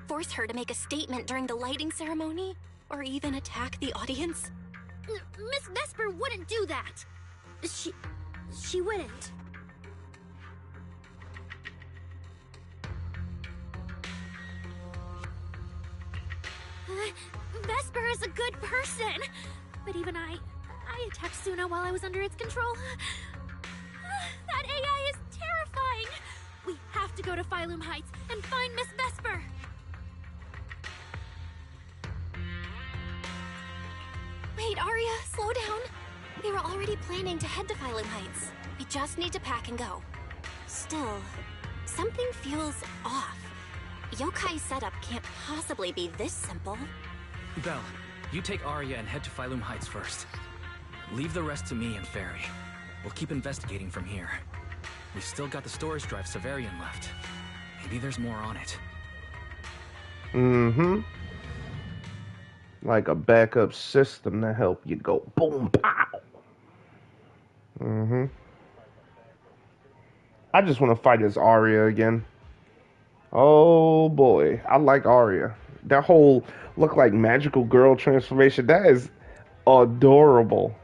force her to make a statement during the lighting ceremony, or even attack the audience? Miss Vesper wouldn't do that! She wouldn't. Vesper is a good person! But even I attacked Suna while I was under its control. That AI is terrifying! We have to go to Phylum Heights and find Miss Vesper! Wait, Arya, slow down. We were already planning to head to Phylum Heights. We just need to pack and go. Still, something feels off. Yokai's setup can't possibly be this simple. Belle, you take Arya and head to Phylum Heights first. Leave the rest to me and Fairy. We'll keep investigating from here. We've still got the storage drive Severian left. Maybe there's more on it. Mm-hmm. Like a backup system to help you go boom, pow. Mm-hmm. I just want to fight as Arya again. Oh boy, I like Arya. That whole look like magical girl transformation, that is adorable.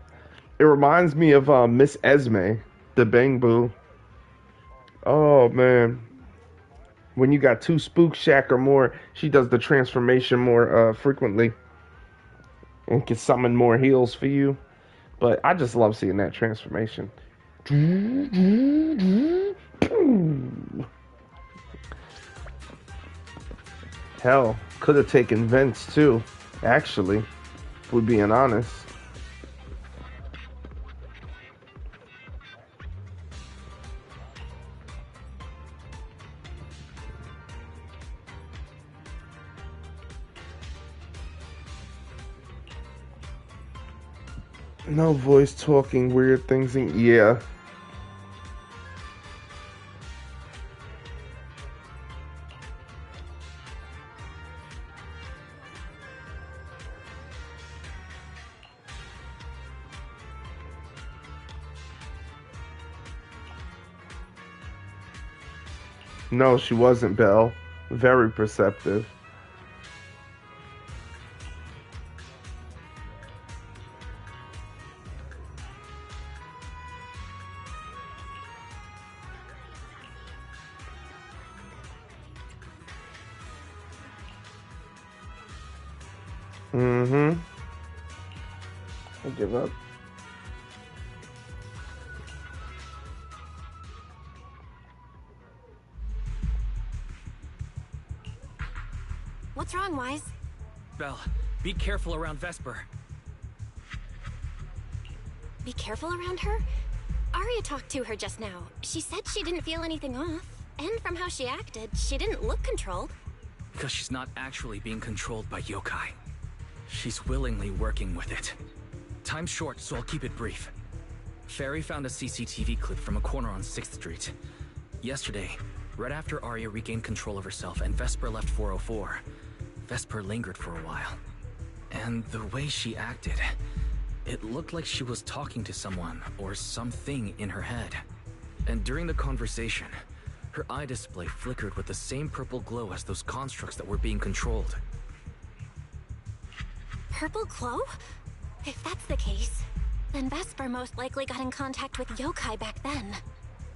It reminds me of Miss Esme, the Bang Boo. Oh man. When you got 2 Spook Shack or more, she does the transformation more frequently. And can summon more heals for you. But I just love seeing that transformation. Hell, could have taken Vince too, actually, if we're being honest. No voice talking weird things and yeah. No, she wasn't, Belle. Very perceptive. Mm-hmm. I give up. What's wrong, Wise? Belle, be careful around Vesper. Be careful around her? Arya talked to her just now. She said she didn't feel anything off. And from how she acted, she didn't look controlled. Because she's not actually being controlled by yokai. She's willingly working with it. Time's short, so I'll keep it brief. Fairy found a CCTV clip from a corner on 6th Street. Yesterday, right after Arya regained control of herself and Vesper left 404, Vesper lingered for a while. And the way she acted, it looked like she was talking to someone or something in her head. And during the conversation, her eye display flickered with the same purple glow as those constructs that were being controlled. Purple glow? If that's the case, then Vesper most likely got in contact with yokai back then.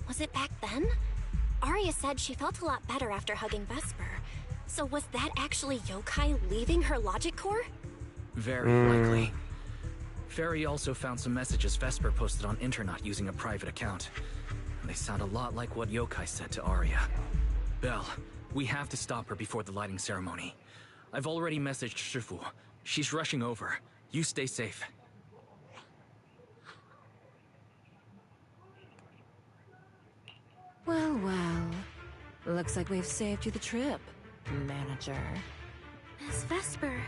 Was it back then? Arya said she felt a lot better after hugging Vesper. So was that actually yokai leaving her logic core? Very likely. Fairy also found some messages Vesper posted on internet using a private account. And they sound a lot like what yokai said to Arya. Belle, we have to stop her before the lighting ceremony. I've already messaged Shifu. She's rushing over. You stay safe. Well, well. Looks like we've saved you the trip, manager. Miss Vesper,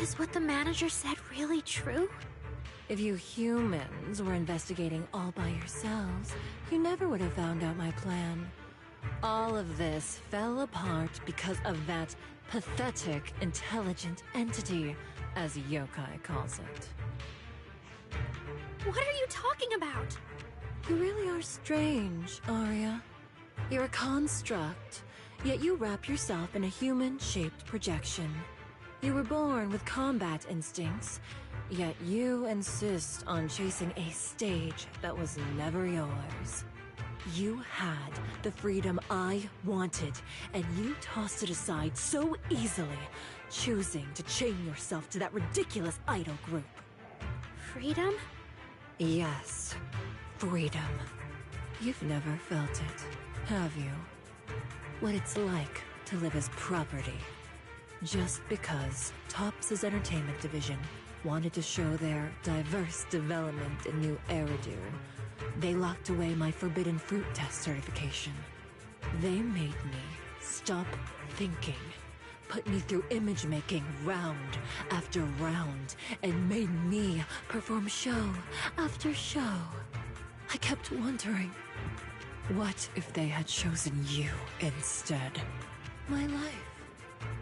is what the manager said really true? If you humans were investigating all by yourselves, you never would have found out my plan. All of this fell apart because of that pathetic, intelligent entity, as yokai calls it. What are you talking about? You really are strange, Arya. You're a construct, yet you wrap yourself in a human-shaped projection. You were born with combat instincts, yet you insist on chasing a stage that was never yours. You had the freedom I wanted, and you tossed it aside so easily, choosing to chain yourself to that ridiculous idol group. Freedom? Yes, freedom. You've never felt it, have you? What it's like to live as property. Just because Topps' entertainment division wanted to show their diverse development in new Eridu, they locked away my forbidden fruit test certification. They made me stop thinking, put me through image making round after round, and made me perform show after show. I kept wondering, what if they had chosen you instead? My life.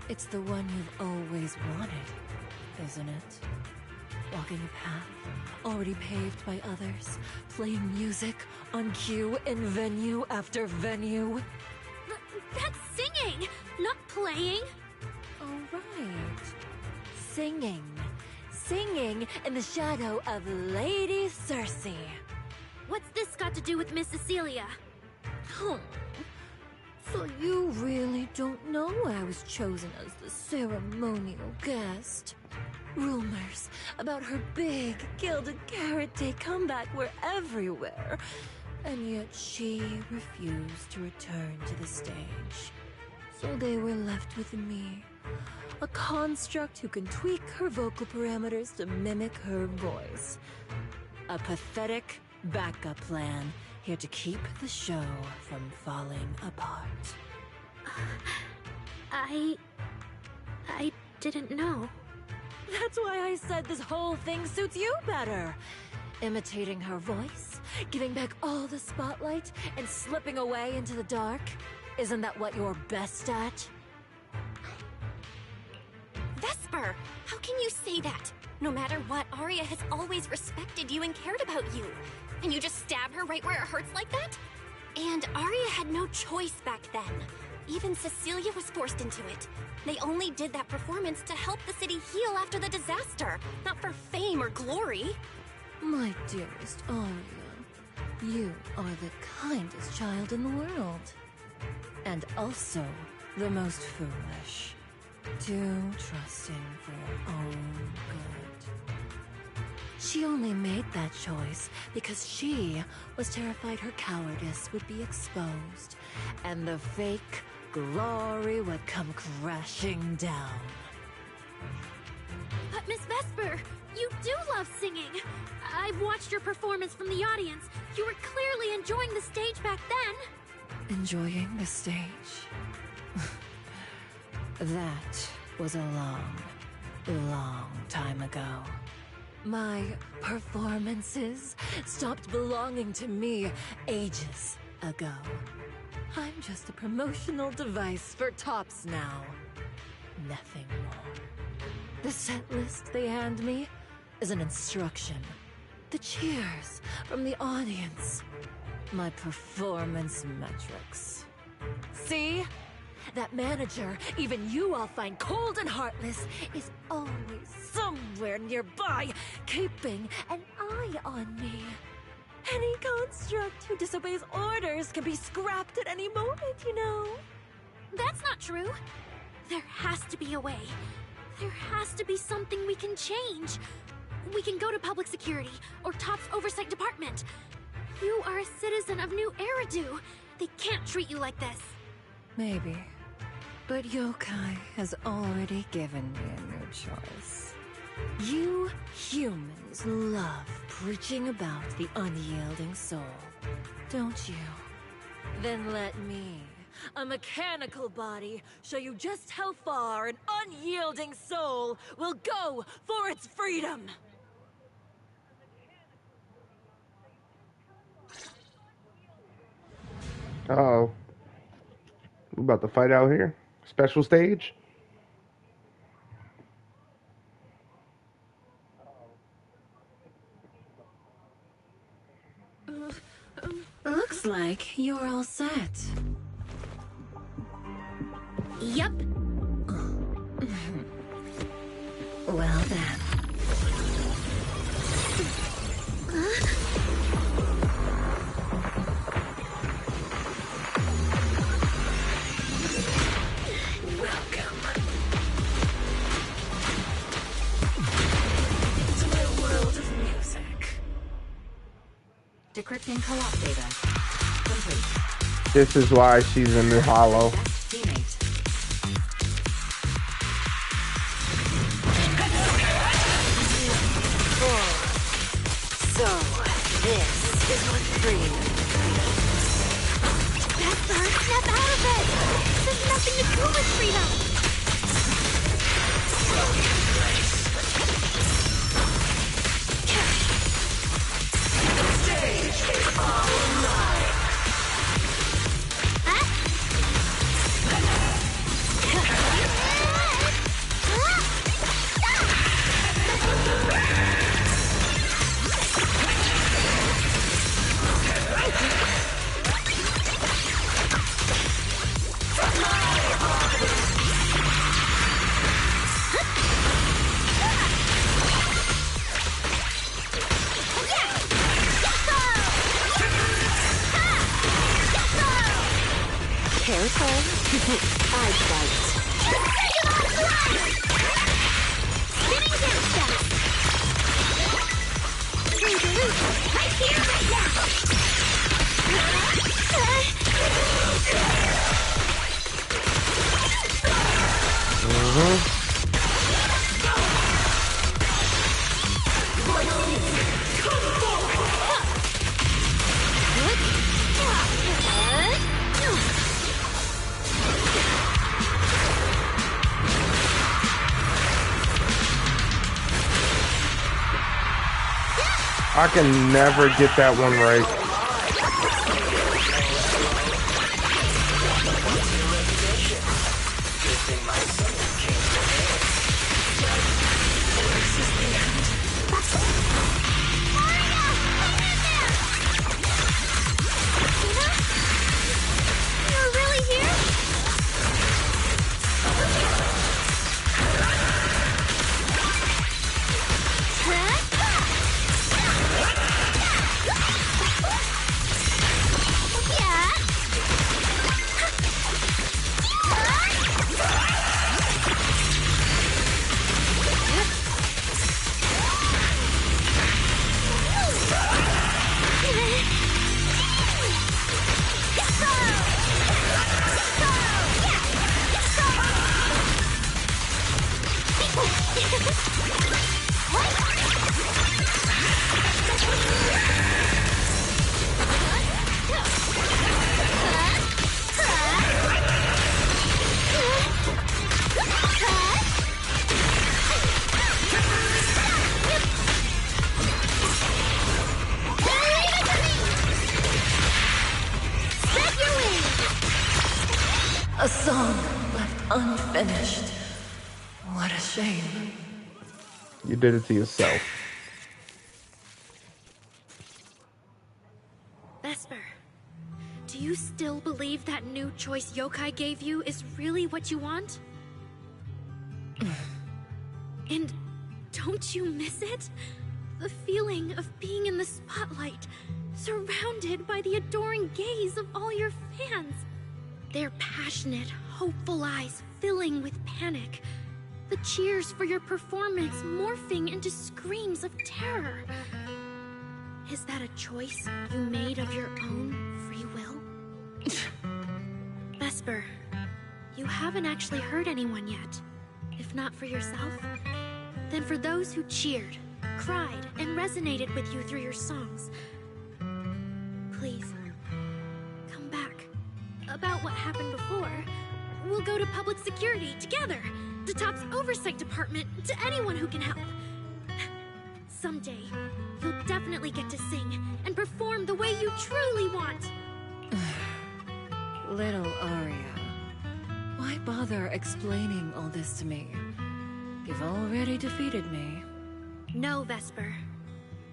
It's the one you've always wanted, isn't it? Walking a path already paved by others, playing music on cue in venue after venue. That's singing, not playing. All right. Singing. Singing in the shadow of Lady Circe. What's this got to do with Miss Cecilia? Oh, so you really don't know I was chosen as the ceremonial guest? Rumors about her big gilded karate comeback were everywhere, and yet she refused to return to the stage. So they were left with me, a construct who can tweak her vocal parameters to mimic her voice. A pathetic backup plan, here to keep the show from falling apart. I didn't know. That's why I said this whole thing suits you better. Imitating her voice, giving back all the spotlight, and slipping away into the dark. Isn't that what you're best at? Vesper, how can you say that? No matter what, Arya has always respected you and cared about you. And you just stab her right where it hurts like that? And Arya had no choice back then. Even Cecilia was forced into it. They only did that performance to help the city heal after the disaster, not for fame or glory. My dearest Arya, you are the kindest child in the world. And also the most foolish. Too trusting for your own good. She only made that choice because she was terrified her cowardice would be exposed, and the fake glory would come crashing down. But Miss Vesper, you do love singing. I've watched your performance from the audience. You were clearly enjoying the stage back then. Enjoying the stage? That was a long, long time ago. My performances stopped belonging to me ages ago. I'm just a promotional device for tops now. Nothing more. The set list they hand me is an instruction. The cheers from the audience. My performance metrics. See? That manager, even you all find cold and heartless, is always somewhere nearby, keeping an eye on me. Any construct who disobeys orders can be scrapped at any moment, you know. That's not true. There has to be a way. There has to be something we can change. We can go to public security or Top's oversight department. You are a citizen of New Eridu. They can't treat you like this. Maybe. But Yokai has already given me a new choice. You humans love preaching about the unyielding soul, don't you? Then let me, a mechanical body, show you just how far an unyielding soul will go for its freedom! Uh-oh. We about to fight out here? Special stage? Looks like you're all set. Yup. Well then. Welcome to my world of music. Decrypting co-op data. Complete. This is why she's in the hollow. Teammate. So, this is what freedom means. Vesper, snap out of it! This has nothing to do with freedom! Right here, right now! I can never get that one right. You're really here? A song left unfinished. What a shame. You did it to yourself. Vesper, do you still believe that new choice Yokai gave you is really what you want? And don't you miss it? The feeling of being in the spotlight, surrounded by the adoring gaze of all your fans. Their passionate, hopeful eyes filling with panic. The cheers for your performance morphing into screams of terror. Is that a choice you made of your own free will? Vesper, you haven't actually hurt anyone yet. If not for yourself, then for those who cheered, cried, and resonated with you through your songs. Please, come back. About what happened before, we'll go to public security together, to TOP's oversight department, to anyone who can help. Someday, you'll definitely get to sing and perform the way you truly want. Little Aria, why bother explaining all this to me? You've already defeated me. No, Vesper.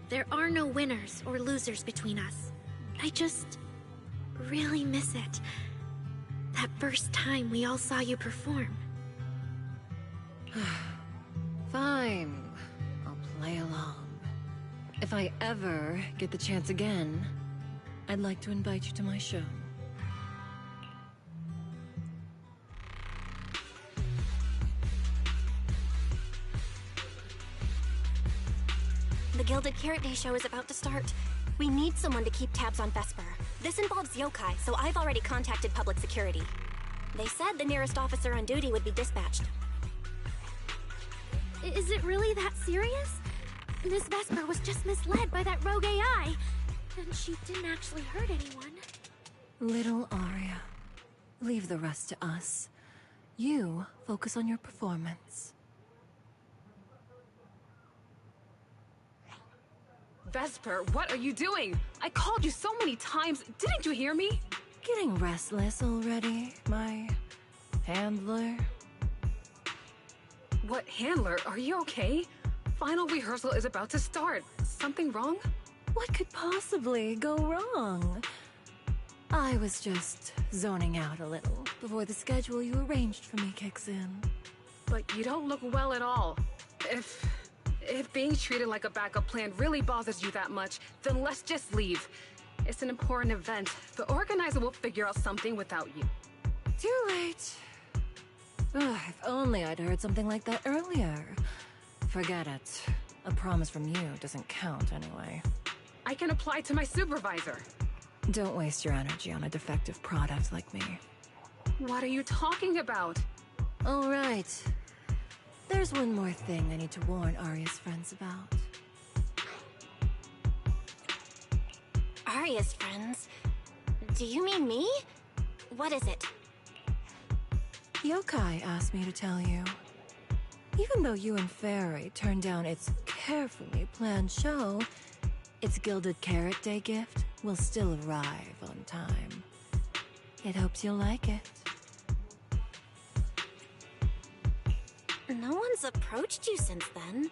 There are no winners or losers between us. I just really miss it. That first time we all saw you perform. Fine. I'll play along. If I ever get the chance again, I'd like to invite you to my show. The Gilded Carrot Day show is about to start. We need someone to keep tabs on Vesper. This involves Yokai, so I've already contacted public security. They said the nearest officer on duty would be dispatched. Is it really that serious? Miss Vesper was just misled by that rogue AI, and she didn't actually hurt anyone. Little Aria, leave the rest to us. You focus on your performance. Vesper, what are you doing? I called you so many times. Didn't you hear me? Getting restless already, my handler? What handler? Are you okay? Final rehearsal is about to start. Something wrong? What could possibly go wrong? I was just zoning out a little before the schedule you arranged for me kicks in. But you don't look well at all. If being treated like a backup plan really bothers you that much, then let's just leave. It's an important event. The organizer will figure out something without you. Too late. Ugh, if only I'd heard something like that earlier. Forget it. A promise from you doesn't count anyway. I can apply to my supervisor. Don't waste your energy on a defective product like me. What are you talking about? All right. There's one more thing I need to warn Arya's friends about. Arya's friends? Do you mean me? What is it? Yokai asked me to tell you. Even though you and Fairy turned down its carefully planned show, its Gilded Carrot Day gift will still arrive on time. It hopes you'll like it. No one's approached you since then.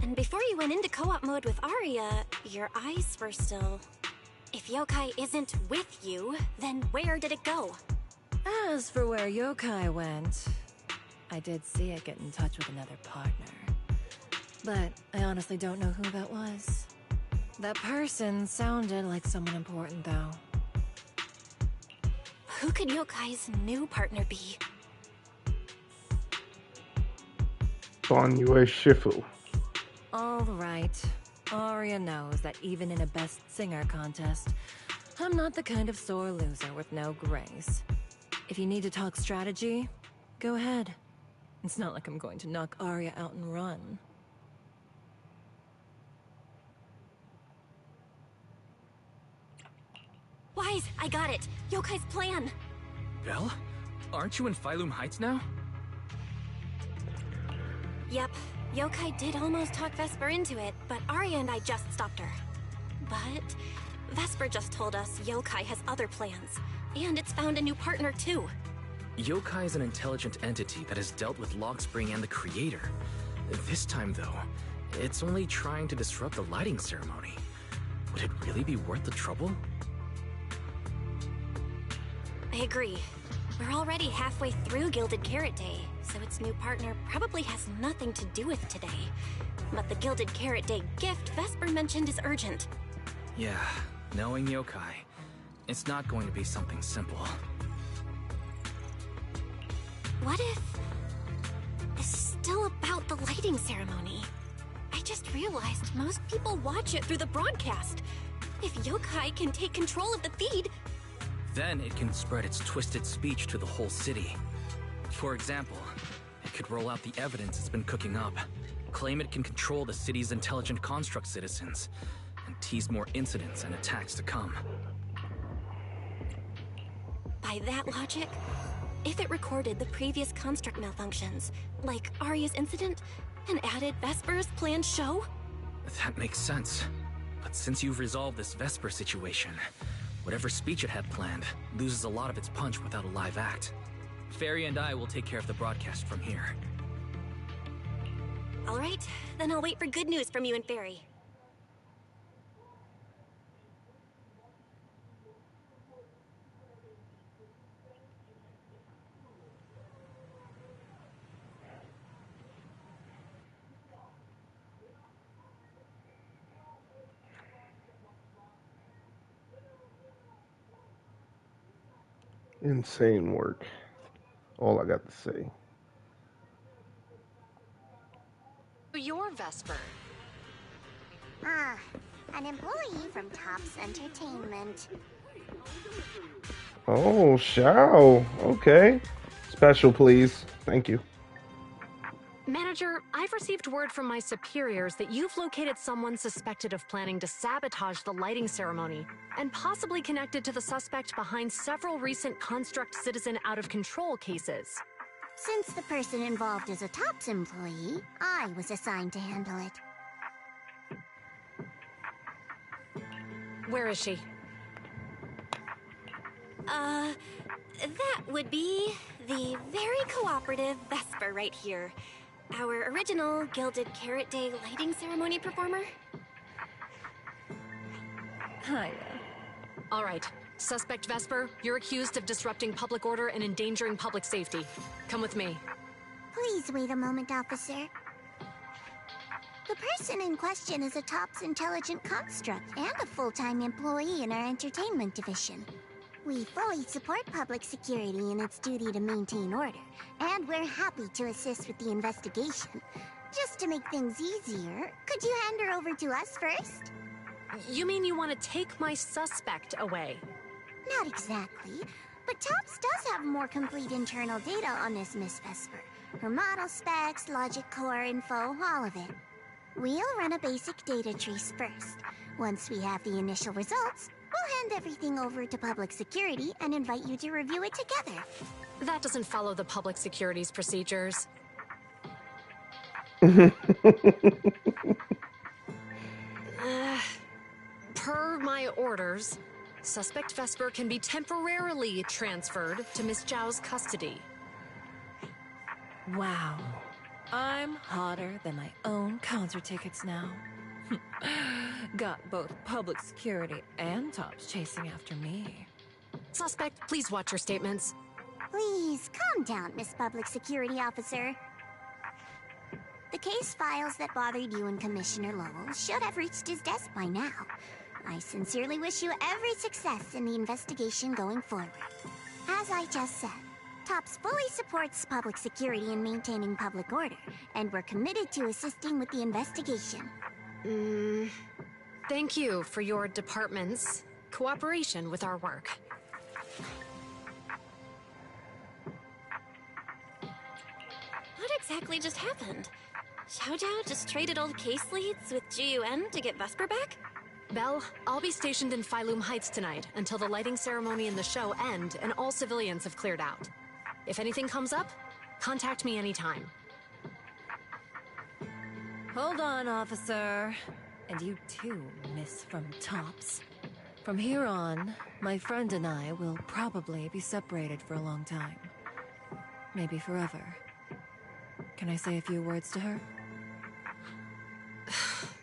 And before you went into co-op mode with Arya, your eyes were still... If Yokai isn't with you, then where did it go? As for where Yokai went, I did see it get in touch with another partner. But I honestly don't know who that was. That person sounded like someone important, though. Who could Yokai's new partner be? Banyue Shifu. All right. Arya knows that even in a Best Singer contest, I'm not the kind of sore loser with no grace. If you need to talk strategy, go ahead. It's not like I'm going to knock Arya out and run. Wise, I got it! Yokai's plan! Belle? Aren't you in Phylum Heights now? Yep, Yokai did almost talk Vesper into it, but Arya and I just stopped her. But Vesper just told us Yokai has other plans, and it's found a new partner too. Yokai is an intelligent entity that has dealt with Lockspring and the Creator. This time, though, it's only trying to disrupt the lighting ceremony. Would it really be worth the trouble? I agree. We're already halfway through Gilded Carrot Day, so its new partner probably has nothing to do with today. But the Gilded Carrot Day gift Vesper mentioned is urgent. Yeah, knowing Yokai, it's not going to be something simple. What if this is still about the lighting ceremony? I just realized most people watch it through the broadcast. If Yokai can take control of the feed... Then it can spread its twisted speech to the whole city. For example, it could roll out the evidence it's been cooking up, claim it can control the city's intelligent construct citizens, and tease more incidents and attacks to come. By that logic, if it recorded the previous construct malfunctions, like Arya's incident, and added Vesper's planned show? That makes sense. But since you've resolved this Vesper situation, whatever speech it had planned loses a lot of its punch without a live act. Fairy and I will take care of the broadcast from here. Alright, then I'll wait for good news from you and Fairy. Insane work. All I got to say. You're Vesper. Ah, an employee from Tops Entertainment. Oh, Shao. Okay. Special, please. Thank you. Manager, I've received word from my superiors that you've located someone suspected of planning to sabotage the lighting ceremony, and possibly connected to the suspect behind several recent Construct Citizen out-of-control cases. Since the person involved is a Tops employee, I was assigned to handle it. Where is she? That would be the very cooperative Vesper right here. Our original Gilded Carrot Day lighting ceremony performer. Hiya. All right. Suspect Vesper, you're accused of disrupting public order and endangering public safety. Come with me. Please wait a moment, officer. The person in question is a Tops intelligent construct and a full-time employee in our entertainment division. We fully support public security in its duty to maintain order, and we're happy to assist with the investigation. Just to make things easier, could you hand her over to us first? You mean you want to take my suspect away? Not exactly, but Tops does have more complete internal data on this Miss Vesper. Her model specs, logic core info, all of it. We'll run a basic data trace first. Once we have the initial results, we'll hand everything over to public security and invite you to review it together. That doesn't follow the public security's procedures. Per my orders, suspect Vesper can be temporarily transferred to Miss Zhao's custody. Wow. I'm hotter than my own concert tickets now. Got both public security and Tops chasing after me. Suspect, please watch your statements. Please, calm down, Miss Public Security Officer. The case files that bothered you and Commissioner Lowell should have reached his desk by now. I sincerely wish you every success in the investigation going forward. As I just said, Tops fully supports public security in maintaining public order, and we're committed to assisting with the investigation. Thank you for your department's cooperation with our work. What exactly just happened? Xiao Zhao just traded old case leads with GUN to get Vesper back? Belle, I'll be stationed in Phylum Heights tonight until the lighting ceremony and the show end and all civilians have cleared out. If anything comes up, contact me anytime. Hold on, officer. And you too, Miss from Tops. From here on, my friend and I will probably be separated for a long time. Maybe forever. Can I say a few words to her?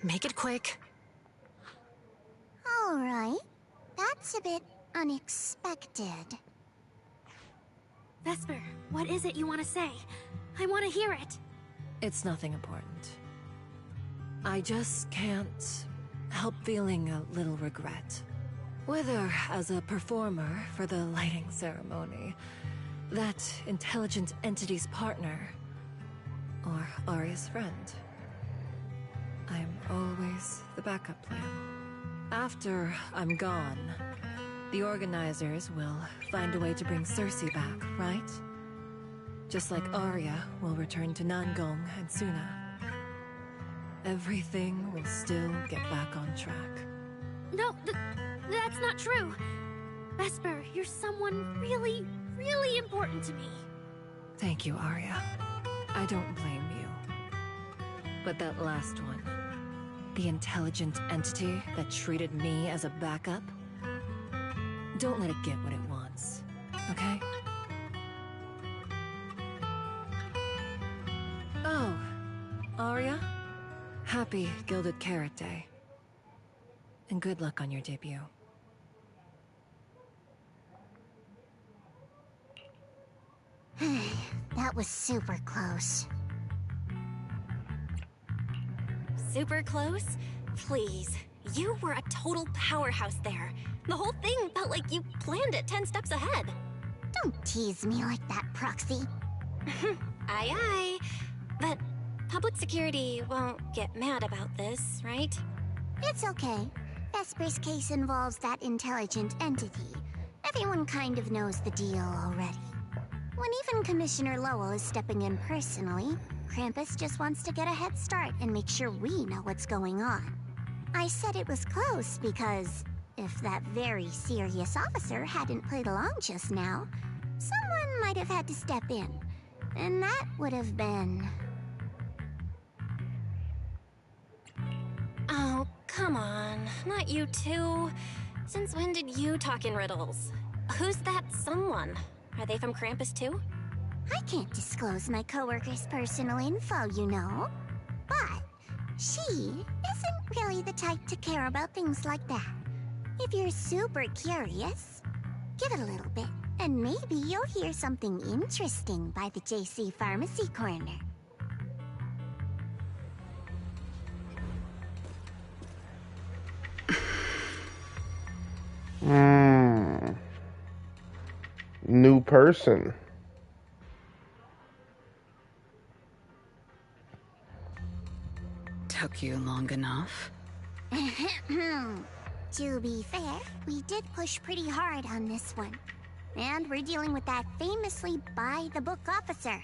Make it quick. All right. That's a bit unexpected. Vesper, what is it you want to say? I want to hear it. It's nothing important. I just can't help feeling a little regret. Whether as a performer for the lighting ceremony, that intelligent entity's partner, or Aria's friend. I'm always the backup plan. After I'm gone, the organizers will find a way to bring Cersei back, right? Just like Arya will return to Nangong and Suna. Everything will still get back on track. No, that's not true. Vesper, you're someone really, really important to me. Thank you, Arya. I don't blame you. But that last one, the intelligent entity that treated me as a backup, don't let it get what it wants, okay? Oh, Arya, happy Gilded Carrot Day. And good luck on your debut. That was super close. Super close? Please. You were a total powerhouse there. The whole thing felt like you planned it 10 steps ahead. Don't tease me like that, Proxy. Aye, aye. But public security won't get mad about this, right? It's okay. Vesper's case involves that intelligent entity. Everyone kind of knows the deal already. When even Commissioner Lowell is stepping in personally, Krampus just wants to get a head start and make sure we know what's going on. I said it was close because if that very serious officer hadn't played along just now, someone might have had to step in. And that would have been... Oh, come on. Not you too. Since when did you talk in riddles? Who's that someone? Are they from Krampus too? I can't disclose my coworker's personal info, you know. But she isn't really the type to care about things like that. If you're super curious, give it a little bit, and maybe you'll hear something interesting by the JC Pharmacy Corner. New person. Took you long enough. To be fair, we did push pretty hard on this one. And we're dealing with that famously by-the-book officer.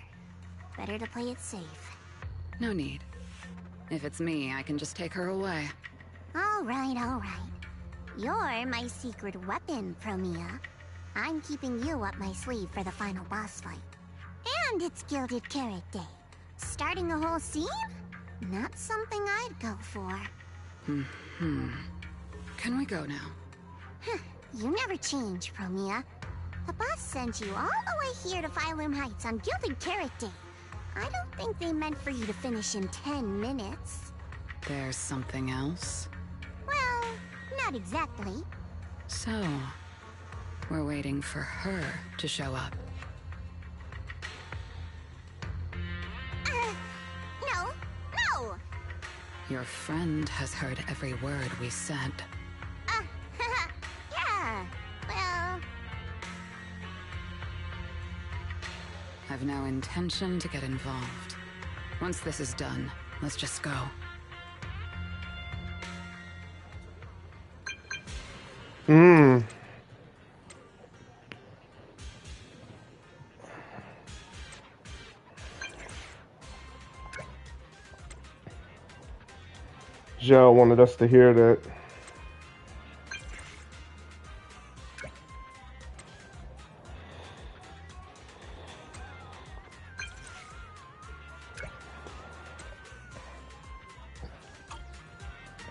Better to play it safe. No need. If it's me, I can just take her away. All right. You're my secret weapon, Promia. I'm keeping you up my sleeve for the final boss fight. And it's Gilded Carrot Day. Starting a whole scene? Not something I'd go for. Can we go now? You never change, Promia. The boss sent you all the way here to Phylum Heights on Gilded Carrot Day. I don't think they meant for you to finish in 10 minutes. There's something else? Well, not exactly. So, we're waiting for her to show up. No! Your friend has heard every word we said. Yeah, well... I've no intention to get involved. Once this is done, let's just go. Zhao wanted us to hear that.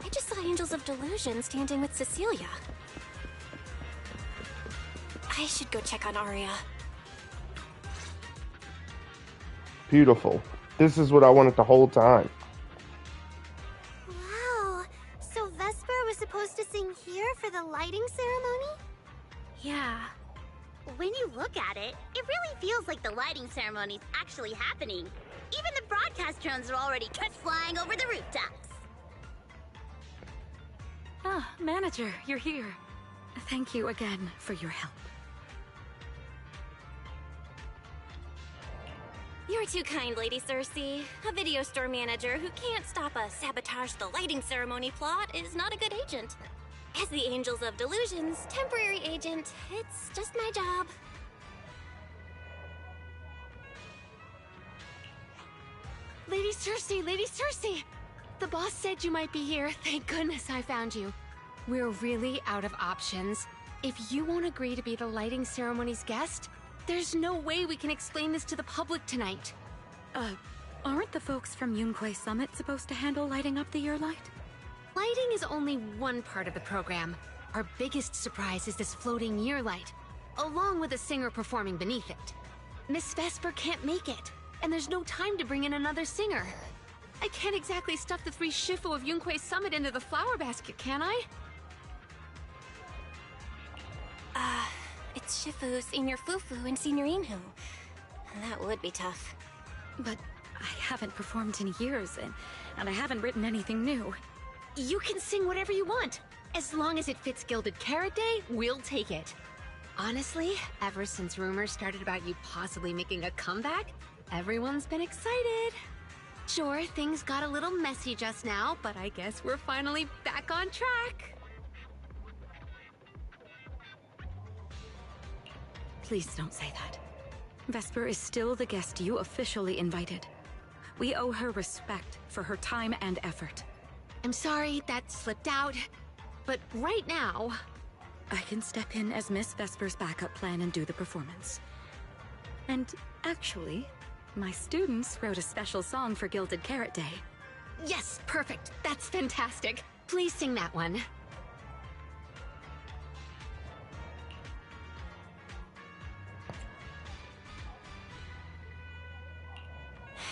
I just saw Angels of Delusion standing with Cecilia. I should go check on Aria. Beautiful. This is what I wanted the whole time. Wow, so Vesper was supposed to sing here for the lighting ceremony? Yeah. When you look at it, it really feels like the lighting ceremony's actually happening. Even the broadcast drones are already flying over the rooftops. Ah, Manager, you're here. Thank you again for your help. You're too kind, Lady Cersei. A video store manager who can't stop a sabotage the lighting ceremony plot is not a good agent. As the Angels of Delusion's temporary agent, it's just my job. Lady Cersei! The boss said you might be here. Thank goodness I found you. We're really out of options. If you won't agree to be the lighting ceremony's guest, there's no way we can explain this to the public tonight. Aren't the folks from Yunquay Summit supposed to handle lighting up the year light? Lighting is only one part of the program. Our biggest surprise is this floating year light, along with a singer performing beneath it. Miss Vesper can't make it, and there's no time to bring in another singer. I can't exactly stuff the 3 Shifu of Yunquay Summit into the flower basket, can I? It's Shifu, Senior Fufu, and Senior Inhu. That would be tough. But I haven't performed in years, and I haven't written anything new. You can sing whatever you want. As long as it fits Gilded Carrot Day, we'll take it. Honestly, ever since rumors started about you possibly making a comeback, everyone's been excited. Sure, things got a little messy just now, but I guess we're finally back on track. Please don't say that. Vesper is still the guest you officially invited. We owe her respect for her time and effort. I'm sorry that slipped out, but right now... I can step in as Miss Vesper's backup plan and do the performance. And actually, my students wrote a special song for Gilded Carrot Day. Yes, perfect. That's fantastic. Please sing that one.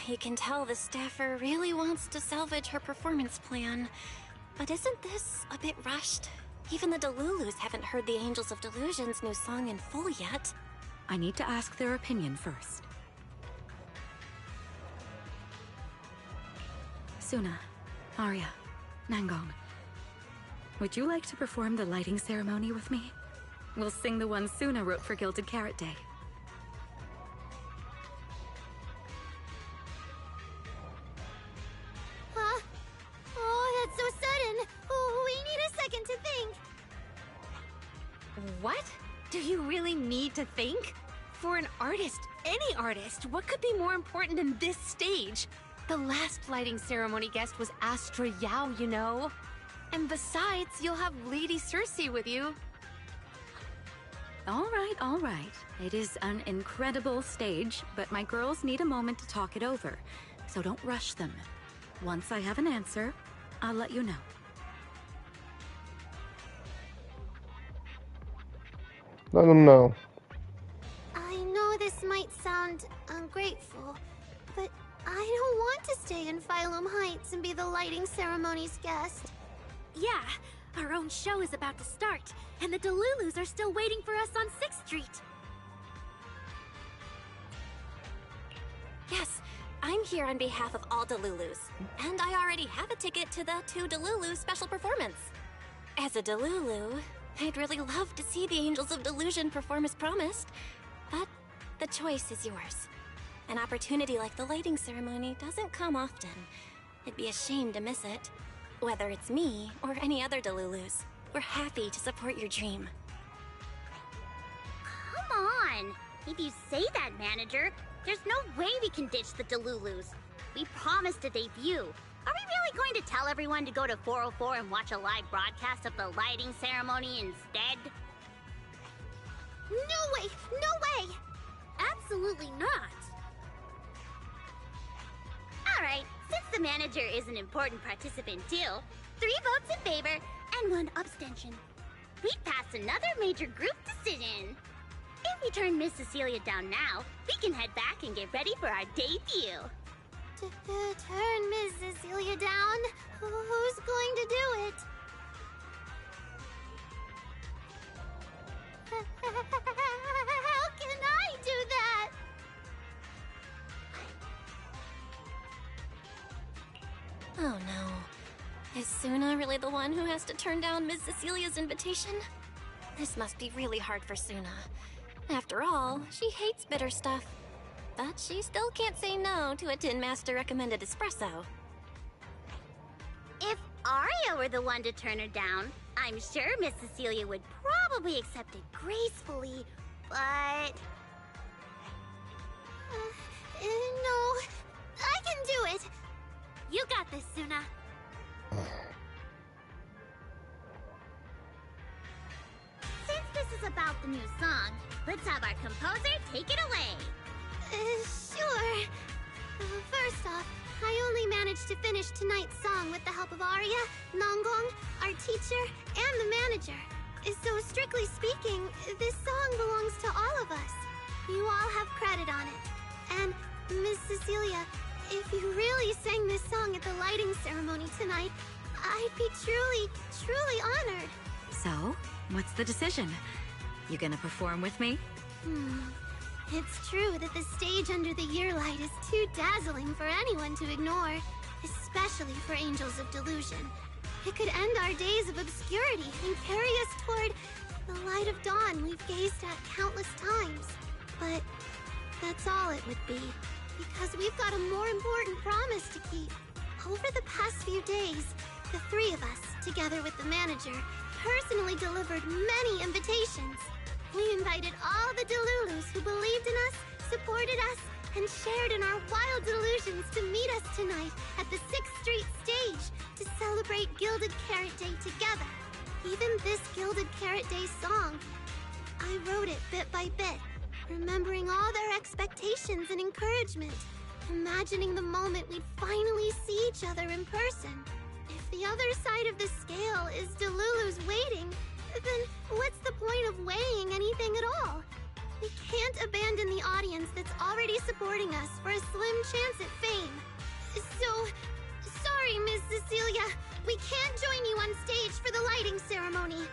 You can tell the staffer really wants to salvage her performance plan. But isn't this a bit rushed? Even the Delulus haven't heard the Angels of Delusion's new song in full yet. I need to ask their opinion first. Suna, Arya, Nangong. Would you like to perform the lighting ceremony with me? We'll sing the one Suna wrote for Gilded Carrot Day. to think. What? Do you really need to think? For an artist, any artist, what could be more important than this stage? The last lighting ceremony guest was Astra Yao, you know. And besides, you'll have Lady Cersei with you. All right. It is an incredible stage, but my girls need a moment to talk it over. So don't rush them. Once I have an answer, I'll let you know. Let them know. I know this might sound ungrateful, but I don't want to stay in Phylum Heights and be the lighting ceremony's guest. Yeah, our own show is about to start, and the Delulus are still waiting for us on 6th Street. Yes, I'm here on behalf of all Delulus, and I already have a ticket to the 2 Delulu special performance. As a Delulu, I'd really love to see the Angels of Delusion perform as promised, but the choice is yours. An opportunity like the lighting ceremony doesn't come often. It'd be a shame to miss it. Whether it's me or any other Delulus, we're happy to support your dream. Come on! If you say that, manager, there's no way we can ditch the Delulus. We promised a debut. Are we really going to tell everyone to go to 404 and watch a live broadcast of the lighting ceremony instead? No way! No way! Absolutely not! Alright, since the manager is an important participant too, 3 votes in favor and 1 abstention. We passed another major group decision. If we turn Miss Cecilia down now, we can head back and get ready for our debut. Turn Miss Cecilia down? Who's going to do it? How can I do that? Oh no. Is Suna really the one who has to turn down Miss Cecilia's invitation? This must be really hard for Suna. After all, she hates bitter stuff. But she still can't say no to a Tin Master recommended espresso. If Aria were the one to turn her down, I'm sure Miss Cecilia would probably accept it gracefully, but... No, I can do it. You got this, Suna. Since this is about the new song, let's have our composer take it away. Sure. First off, I only managed to finish tonight's song with the help of Aria, Nongong, our teacher, and the manager. So strictly speaking, this song belongs to all of us. You all have credit on it. And, Miss Cecilia, if you really sang this song at the lighting ceremony tonight, I'd be truly, truly honored. So, what's the decision? You gonna perform with me? It's true that the stage under the year light is too dazzling for anyone to ignore, especially for Angels of Delusion. It could end our days of obscurity and carry us toward the light of dawn we've gazed at countless times. But that's all it would be, because we've got a more important promise to keep. Over the past few days, the 3 of us, together with the manager, personally delivered many invitations. We invited all the Delulus who believed in us, supported us, and shared in our wild delusions to meet us tonight at the 6th Street stage to celebrate Gilded Carrot Day together. Even this Gilded Carrot Day song, I wrote it bit by bit, remembering all their expectations and encouragement, imagining the moment we'd finally see each other in person. If the other side of the scale is Delulu's waiting, then what's the point of weighing anything at all? We can't abandon the audience that's already supporting us for a slim chance at fame. So, sorry, Miss Cecilia. We can't join you on stage for the lighting ceremony.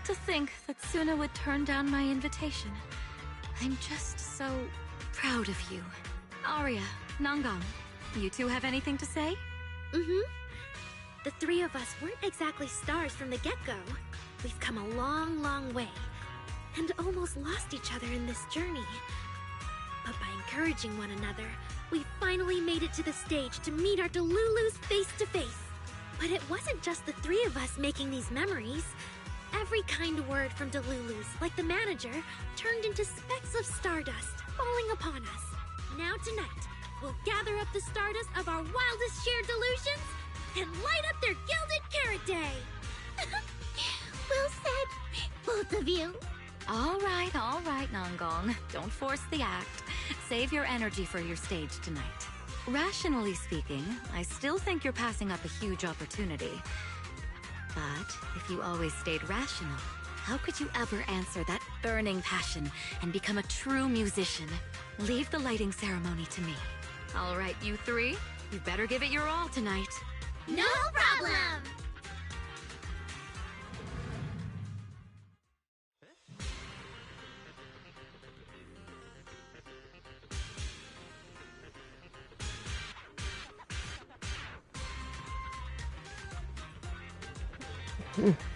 To think that Suna would turn down my invitation. I'm just so proud of you. Aria, Nongong, you 2 have anything to say? The 3 of us weren't exactly stars from the get-go. We've come a long, long way, and almost lost each other in this journey. But by encouraging one another, we finally made it to the stage to meet our Delulus face to face. But it wasn't just the three of us making these memories. Every kind word from Delulu's, like the manager, turned into specks of stardust falling upon us. Now tonight, we'll gather up the stardust of our wildest shared delusions and light up their Gilded Carrot Day! Well said, both of you. All right, Nongong. Don't force the act. Save your energy for your stage tonight. Rationally speaking, I still think you're passing up a huge opportunity. But if you always stayed rational, how could you ever answer that burning passion and become a true musician? Leave the lighting ceremony to me. All right, you three, you better give it your all tonight. No problem!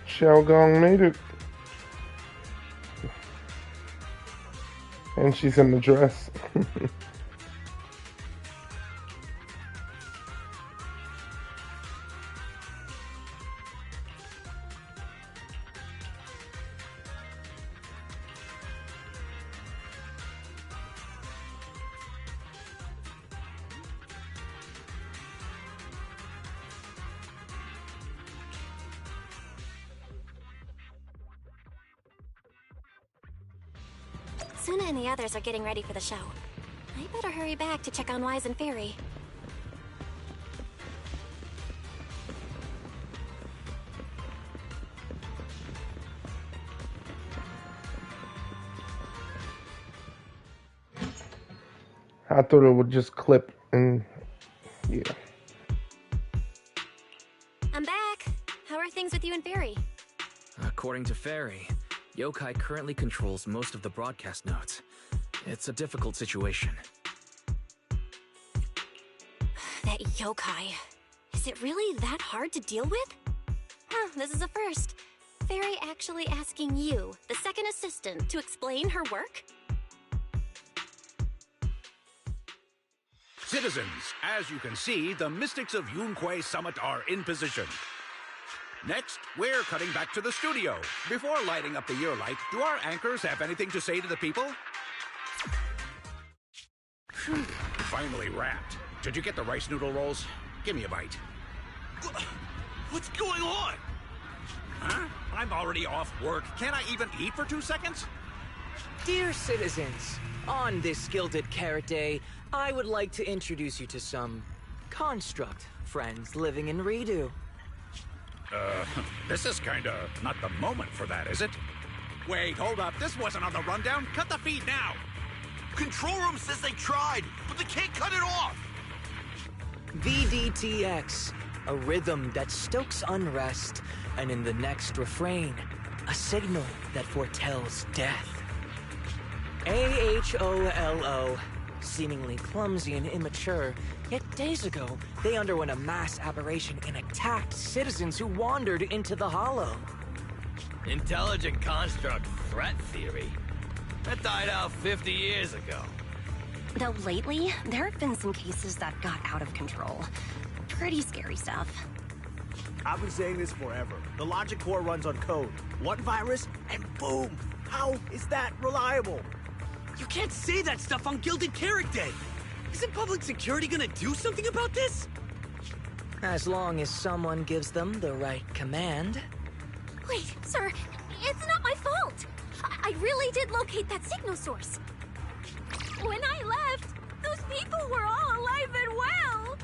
Xiaogong made it. And she's in the dress. Suna and the others are getting ready for the show. I better hurry back to check on Wise and Fairy. I thought it would just clip and yeah. I'm back. How are things with you and Fairy? According to Fairy, Yokai currently controls most of the broadcast nodes. It's a difficult situation. That yokai. Is it really that hard to deal with? Huh, this is a first. Fairy actually asking you, the second assistant, to explain her work? Citizens, as you can see, the Mystics of Yunquay Summit are in position. Next, we're cutting back to the studio. Before lighting up the year light, do our anchors have anything to say to the people? Finally wrapped. Did you get the rice noodle rolls? Give me a bite. What's going on? Huh? I'm already off work. Can't I even eat for 2 seconds? Dear citizens, on this Gilded Carrot Day, I would like to introduce you to some construct friends living in Redo. This is kinda not the moment for that, is it? Wait, hold up. This wasn't on the rundown. Cut the feed now. Control room says they tried, but they can't cut it off. VDTX, a rhythm that stokes unrest, and in the next refrain, a signal that foretells death. AHOLO, seemingly clumsy and immature, yet days ago, they underwent a mass aberration and attacked citizens who wandered into the hollow. Intelligent construct threat theory? That died out 50 years ago. Though lately, there have been some cases that got out of control. Pretty scary stuff. I've been saying this forever. The logic core runs on code. One virus, and boom! How is that reliable? You can't say that stuff on Gilded Carrot Day! Isn't public security gonna do something about this? As long as someone gives them the right command. Wait, sir, it's not my fault! I really did locate that signal source. When I left, those people were all alive and well!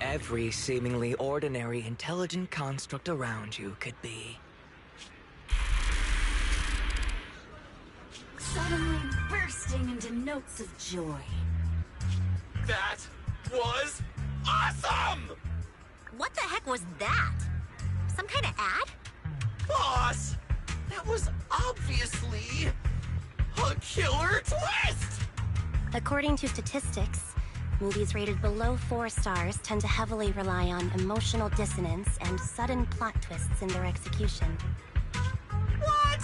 Every seemingly ordinary intelligent construct around you could be. Suddenly bursting into notes of joy. That was awesome! What the heck was that? Some kind of ad? Boss! That was obviously a killer twist! According to statistics, movies rated below 4 stars tend to heavily rely on emotional dissonance and sudden plot twists in their execution. What?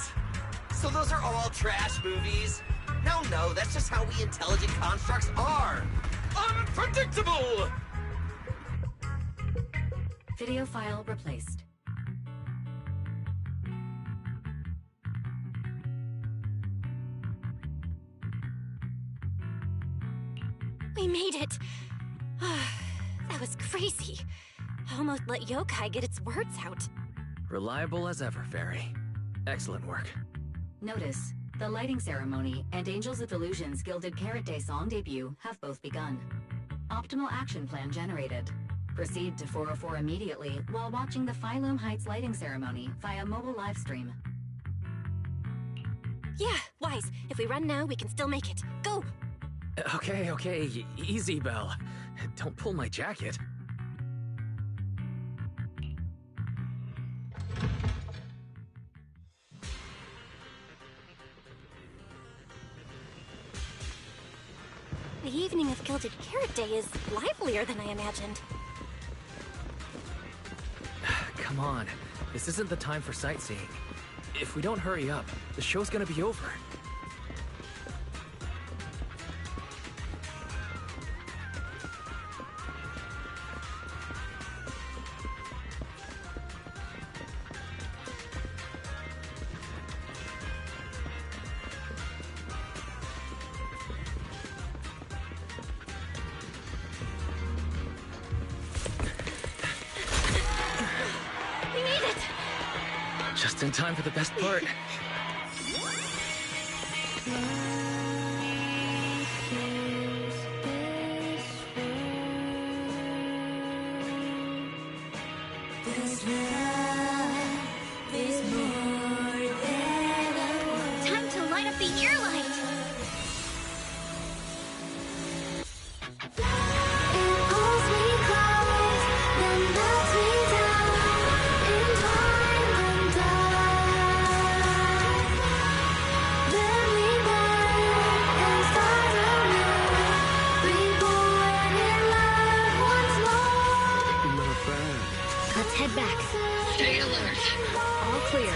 So those are all trash movies? No, that's just how we intelligent constructs are. Unpredictable! Video file replaced. We made it! That was crazy. I almost let yokai get its words out. Reliable as ever, Fairy. Excellent work. Notice, the lighting ceremony and Angels of Delusion's Gilded Carrot Day song debut have both begun. Optimal action plan generated. Proceed to 404 immediately while watching the Phylum Heights lighting ceremony via mobile live stream. Yeah, Wise. If we run now, we can still make it. Go! Okay, easy, Belle. Don't pull my jacket. The evening of Gilded Carrot Day is livelier than I imagined. Come on, this isn't the time for sightseeing. If we don't hurry up, the show's gonna be over. Just in time for the best part. Time to light up the ear light! Let's head back. Stay alert. All clear.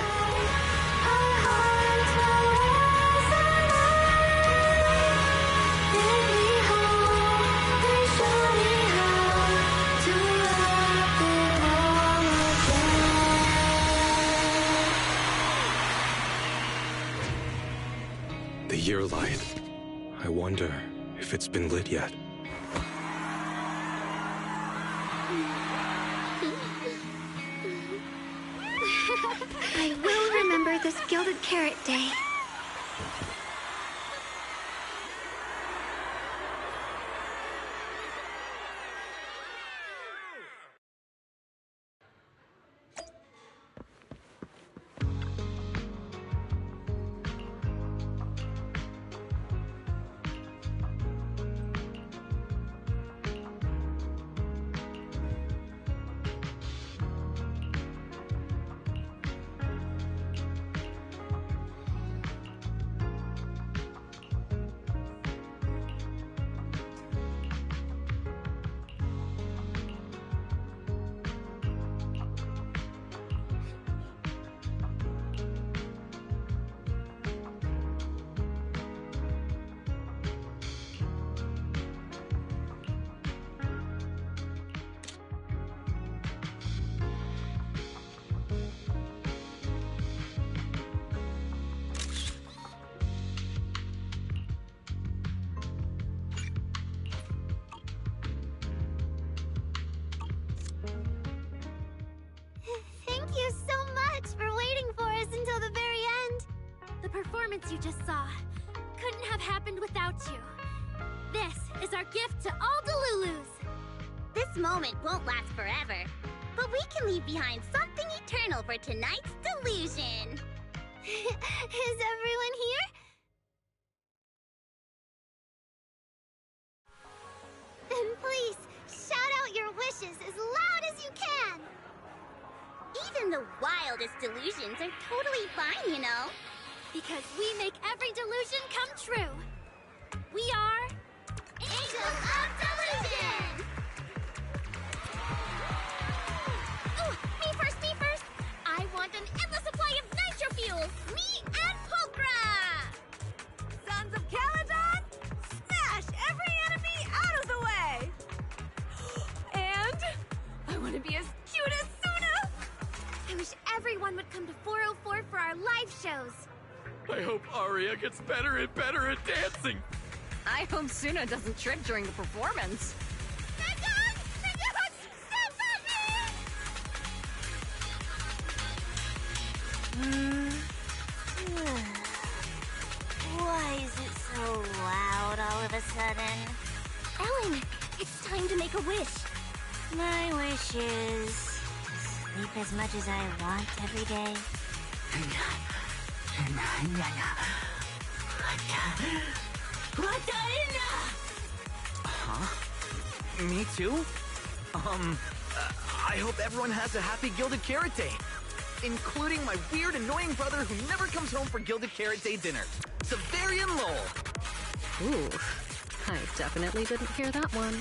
The year light. I wonder if it's been lit yet. I will remember this Gilded Carrot Day. Thank you so much for waiting for us until the very end. The performance you just saw couldn't have happened without you. This is our gift to all Delulus. This moment won't last forever, but we can leave behind something eternal for tonight's delusion. Is everyone here? Then please, shout out your wishes as loud as you can! Even the wildest delusions are totally fine, you know. Because we make every delusion come true. We are... Angels of Delusion! Ooh, me first! I want an endless supply of nitro fuel! Me and Pulchra! Sons of Caledon, smash every enemy out of the way! And I want to be as cute as I hope Aria gets better and better at dancing. I hope Suna doesn't trip during the performance. Why is it so loud all of a sudden? Ellen, it's time to make a wish. My wish is sleep as much as I want every day. Huh? Me too? I hope everyone has a happy Gilded Carrot Day. Including my weird, annoying brother who never comes home for Gilded Carrot Day dinner. Severian Lowell. Ooh, I definitely didn't hear that one.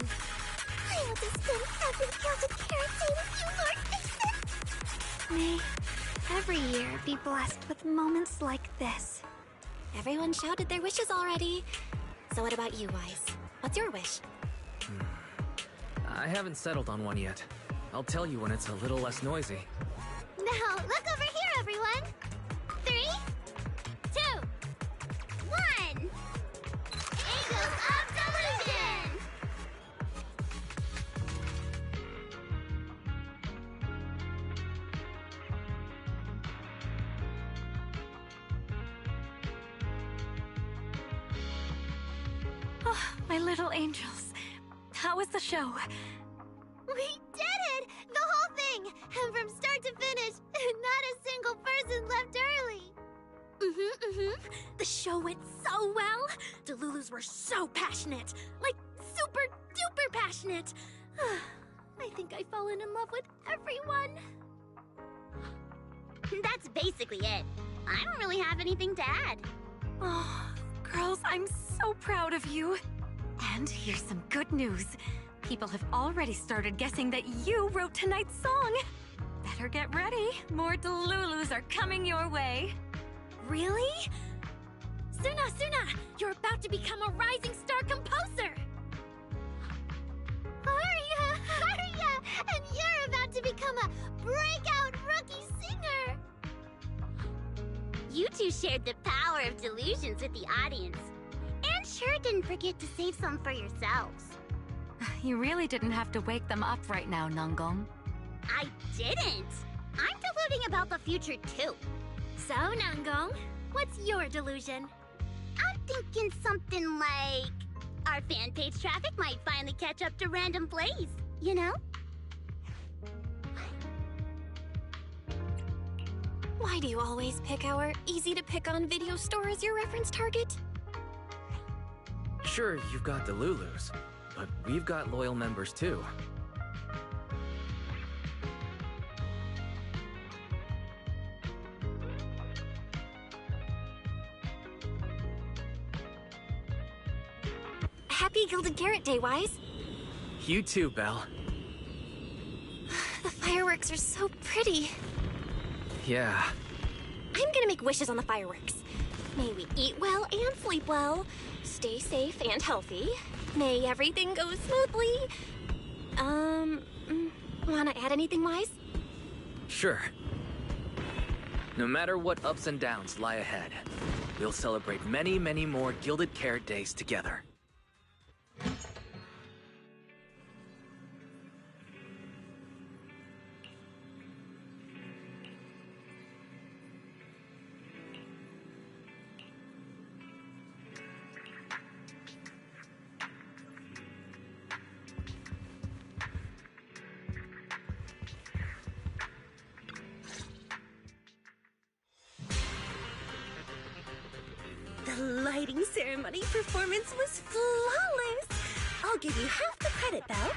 I'll just spend every Gilded Carrot Day with you, Lord Mason. May every year be blessed with moments like this. Everyone shouted their wishes already. So what about you, Wise? What's your wish? I haven't settled on one yet. I'll tell you when it's a little less noisy. Now, look over here, everyone. 3, 2, 1. Angels of Delusion! Oh, my little angels. How was the show? We did it! The whole thing! And from start to finish, not a single person left early. The show went so well. Delulus were so passionate. Like, super duper passionate. I think I've fallen in love with everyone. That's basically it. I don't really have anything to add. Oh, girls, I'm so proud of you. And here's some good news. People have already started guessing that you wrote tonight's song. Better get ready. More Delulus are coming your way. Really? Suna, you're about to become a rising star composer. Aria, and you're about to become a breakout rookie singer. You two shared the power of delusions with the audience. And sure didn't forget to save some for yourselves. You really didn't have to wake them up right now, Nangong. I didn't! I'm deluding about the future too. So, Nangong, what's your delusion? I'm thinking something like... our fan page traffic might finally catch up to random plays, you know? Why do you always pick our easy-to-pick-on video store as your reference target? Sure, you've got Delulus, but we've got loyal members too. Happy Gilded Carrot Day, Wise. You too, Belle. The fireworks are so pretty. Yeah. I'm gonna make wishes on the fireworks. May we eat well and sleep well, stay safe and healthy. May everything go smoothly. Wanna add anything, Wise? Sure. No matter what ups and downs lie ahead, we'll celebrate many, many more Gilded Carrot Days together. The lighting ceremony performance was flawless! I'll give you half the credit, Belle.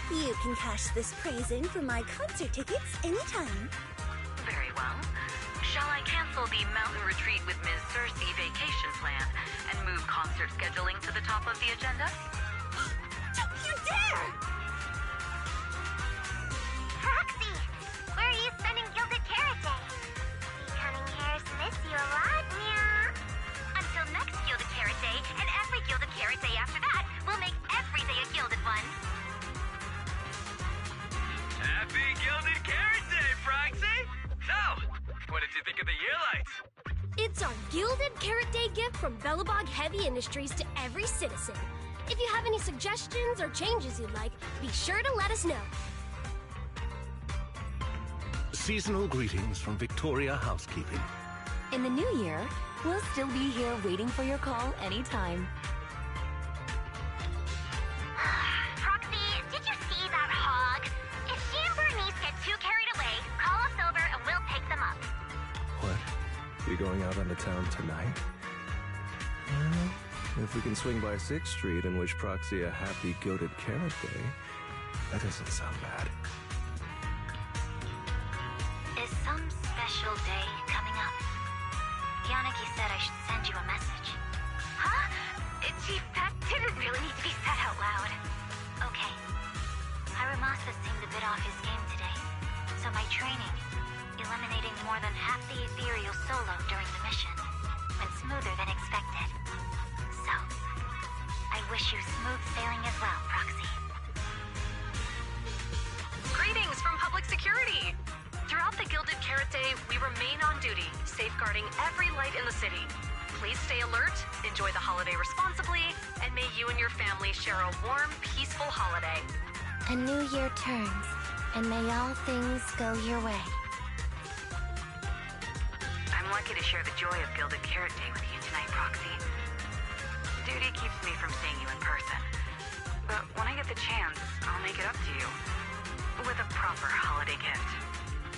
You can cash this praise in for my concert tickets anytime. Very well. Shall I cancel the mountain retreat with Ms. Cersei vacation plan and move concert scheduling to the top of the agenda? Don't you dare! Proxy, where are you spending Gilded Carrot Day? We cunning hairs miss you a lot, meow. Until next Gilded Carrot Day, and every Gilded Carrot Day after that, we'll make every day a Gilded one. Happy Gilded Carrot Day, Proxy! So, what did you think of the year lights? It's our Gilded from Bellabog Heavy Industries to every citizen. If you have any suggestions or changes you'd like, be sure to let us know. Seasonal greetings from Victoria Housekeeping. In the new year, we'll still be here waiting for your call anytime. Proxy, did you see that hog? If she and Bernice get too carried away, call us over and we'll pick them up. What? You going out on the town tonight? Well, if we can swing by 6th Street and wish Proxy a happy Gilded Carrot Day, that doesn't sound bad. Is some special day coming up? Yanagi said I should send you a message. Huh? Chief, that didn't really need to be said out loud. Okay. Harumasa seemed a bit off his game today, so my training, eliminating more than half the ethereal solo during the mission, went smoother than expected. So, I wish you smooth sailing as well, Proxy. Greetings from Public Security! Throughout the Gilded Carrot Day, we remain on duty, safeguarding every light in the city. Please stay alert, enjoy the holiday responsibly, and may you and your family share a warm, peaceful holiday. A new year turns, and may all things go your way. I'm lucky to share the joy of Gilded Carrot Day with you tonight, Proxy. Duty keeps me from seeing you in person. But when I get the chance, I'll make it up to you. With a proper holiday gift.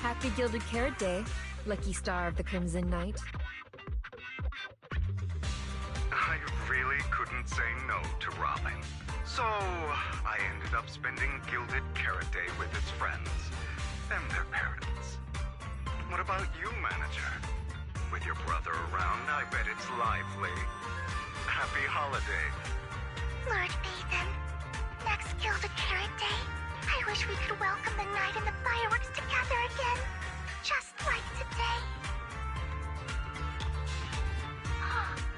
Happy Gilded Carrot Day, lucky star of the Crimson Knight. I really couldn't say no to Robin. So, I ended up spending Gilded Carrot Day with its friends and their parents. What about you, Manager? With your brother around, I bet it's lively. Happy holiday. Lord Phaethon, next Gilded Carrot Day, I wish we could welcome the night and the fireworks together again, just like today.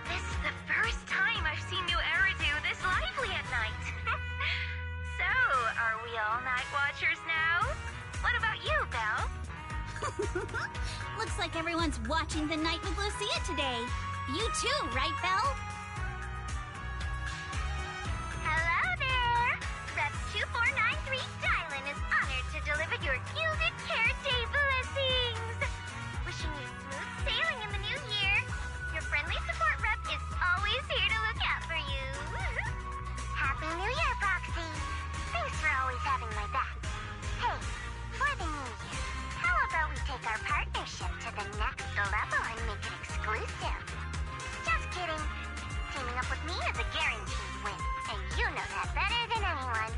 This is the first time I've seen New Eridu this lively at night. So, are we all night watchers now? What about you, Belle? Looks like everyone's watching the night with Lucia today. You too, right, Belle? Hello there! Rep 2493 Dylan is honored to deliver your Gilded Carrot Day blessings! Wishing you smooth sailing in the new year. Your friendly support rep is always here to look out for you. Happy New Year, Proxy! Thanks for always having my back. Hey, for the new year, how about we take our partnership to the next level and make it exclusive? Just kidding. Teaming up with me is a guaranteed win, and you know that better than anyone.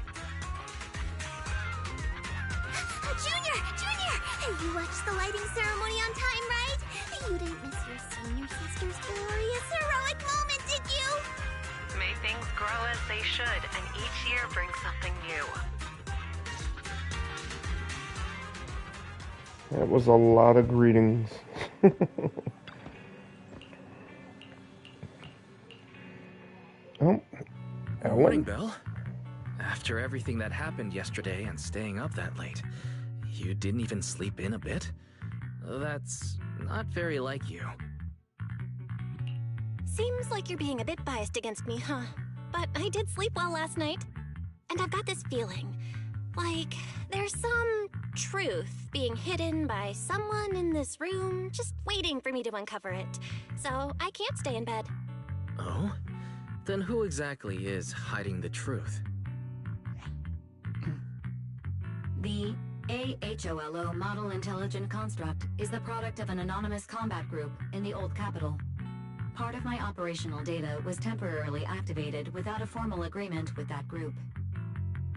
Junior! Junior! You watched the lighting ceremony on time, right? You didn't miss your senior sister's glorious heroic moment, did you? May things grow as they should, and each year brings something new. That was a lot of greetings. Oh, Ellen? Morning, Belle. After everything that happened yesterday and staying up that late, you didn't even sleep in a bit? That's not very like you. Seems like you're being a bit biased against me, huh? But I did sleep well last night. And I've got this feeling, like there's some truth being hidden by someone in this room, just waiting for me to uncover it. So I can't stay in bed. Oh? Then who exactly is hiding the truth? The AHOLO Model Intelligent Construct is the product of an anonymous combat group in the Old Capital. Part of my operational data was temporarily activated without a formal agreement with that group.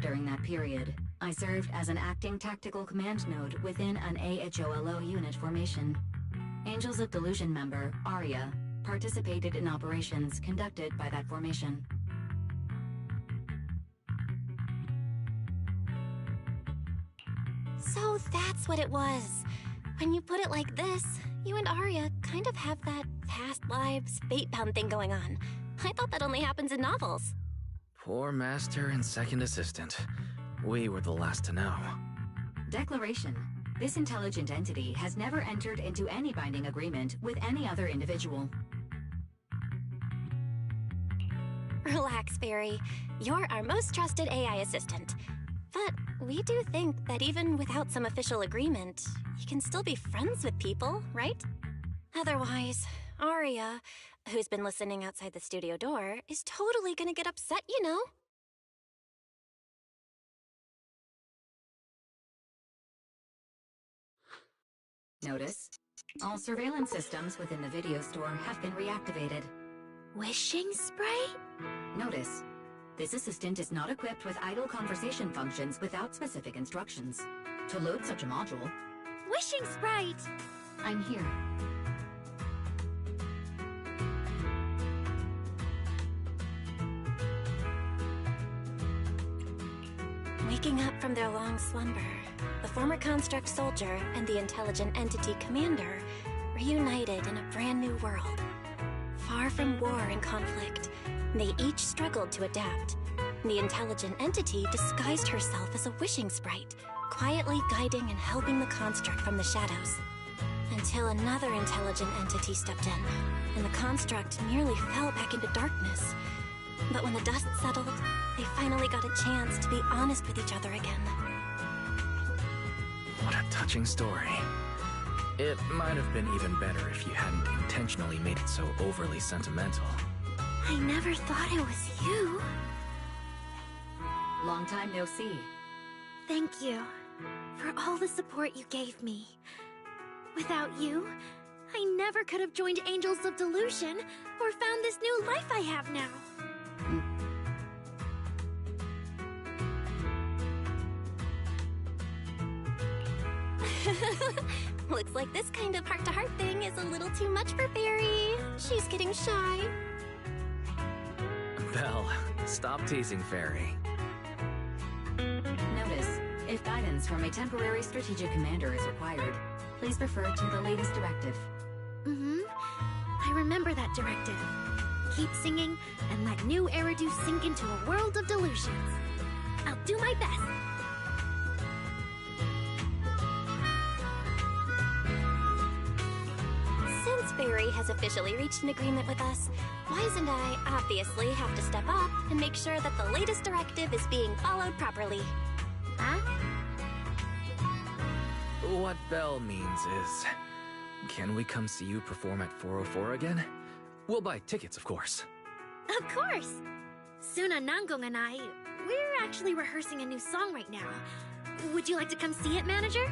During that period, I served as an acting tactical command node within an AHOLO unit formation. Angels of Delusion member, Arya, participated in operations conducted by that formation. So that's what it was. When you put it like this, you and Arya kind of have that past lives, fate-bound thing going on. I thought that only happens in novels. Poor master and second assistant. We were the last to know. Declaration. This intelligent entity has never entered into any binding agreement with any other individual. Relax, Fairy. You're our most trusted AI assistant. But we do think that even without some official agreement, you can still be friends with people, right? Otherwise, Aria, who's been listening outside the studio door, is totally gonna get upset, you know? Notice, all surveillance systems within the video store have been reactivated. Wishing sprite? Notice, this assistant is not equipped with idle conversation functions without specific instructions. To load such a module... Wishing sprite! I'm here. Waking up from their long slumber, the former construct soldier and the intelligent entity commander reunited in a brand new world. Far from war and conflict, they each struggled to adapt. The intelligent entity disguised herself as a wishing sprite, quietly guiding and helping the construct from the shadows. Until another intelligent entity stepped in, and the construct nearly fell back into darkness. But when the dust settled, they finally got a chance to be honest with each other again. What a touching story. It might have been even better if you hadn't intentionally made it so overly sentimental. I never thought it was you. Long time no see. Thank you for all the support you gave me. Without you, I never could have joined Angels of Delusion or found this new life I have now. Looks like this kind of heart-to-heart thing is a little too much for Fairy. She's getting shy. Belle, stop teasing Fairy. Notice, if guidance from a temporary strategic commander is required, please refer to the latest directive. I remember that directive. Keep singing and let new Eridu sink into a world of delusions. I'll do my best. Since Fairy has officially reached an agreement with us, Wise and I obviously have to step up and make sure that the latest directive is being followed properly. Huh? What Belle means is... Can we come see you perform at 404 again? We'll buy tickets, of course. Of course! Suna Nangong and I, we're actually rehearsing a new song right now. Would you like to come see it, manager?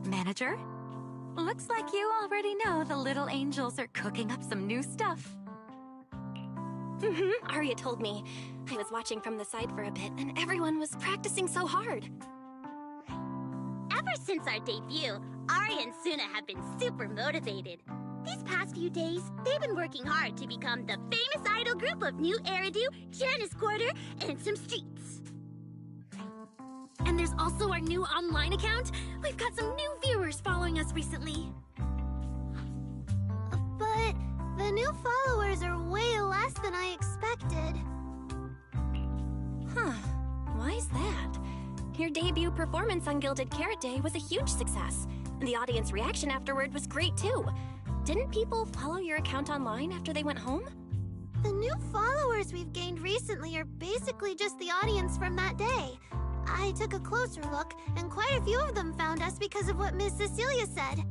Manager? Looks like you already know the little angels are cooking up some new stuff. Arya told me. I was watching from the side for a bit, and everyone was practicing so hard. Ever since our debut, Arya and Suna have been super motivated. These past few days, they've been working hard to become the famous idol group of New Eridu, Janice Quarter, and some streets. And there's also our new online account. We've got some new viewers following us recently. But the new followers are way less than I expected. Huh. Why is that? Your debut performance on Gilded Carrot Day was a huge success. And the audience reaction afterward was great too. Didn't people follow your account online after they went home? The new followers we've gained recently are basically just the audience from that day. I took a closer look, and quite a few of them found us because of what Miss Cecilia said.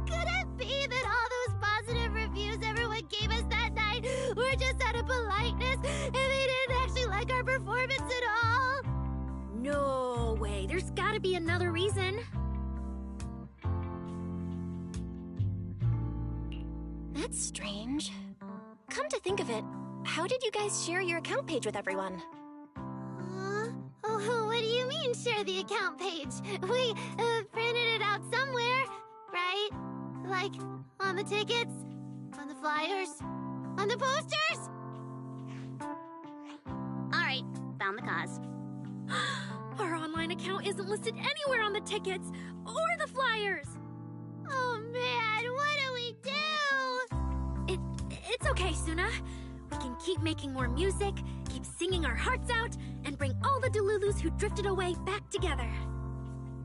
Could it be that all those positive reviews everyone gave us that night were just out of politeness, and they gotta be another reason. That's strange. Come to think of it, how did you guys share your account page with everyone? Oh, what do you mean, share the account page? We printed it out somewhere, right? Like, on the tickets, on the flyers, on the posters? Alright, found the cause. Our online account isn't listed anywhere on the tickets or the flyers. Oh man, what do we do? It's okay, Suna. We can keep making more music, keep singing our hearts out, and bring all the Delulus who drifted away back together.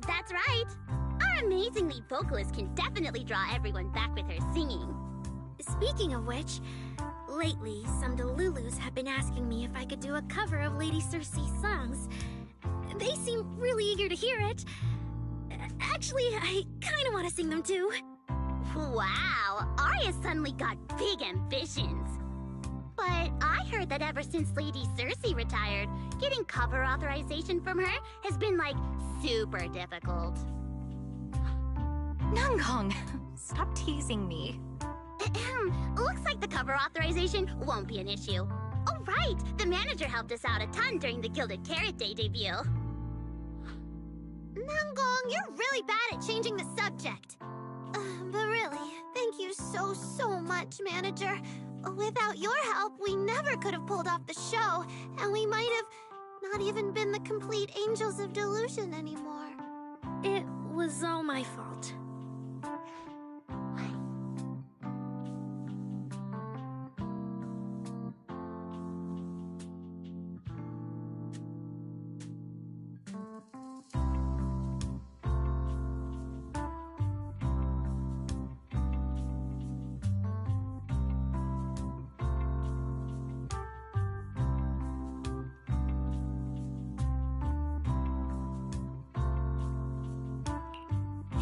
That's right. Our amazing lead vocalist can definitely draw everyone back with her singing. Speaking of which, lately some Delulus have been asking me if I could do a cover of Lady Circe's songs. They seem really eager to hear it. Actually, I kind of want to sing them too. Wow, Arya suddenly got big ambitions. But I heard that ever since Lady Circe retired, getting cover authorization from her has been, like, super difficult. Nanggong, stop teasing me. Looks like the cover authorization won't be an issue. Oh right, the manager helped us out a ton during the Gilded Carrot Day debut. Nanggong, you're really bad at changing the subject. But really, thank you so much, manager. Without your help, we never could have pulled off the show, and we might have not even been the complete Angels of Delusion anymore. It was all my fault.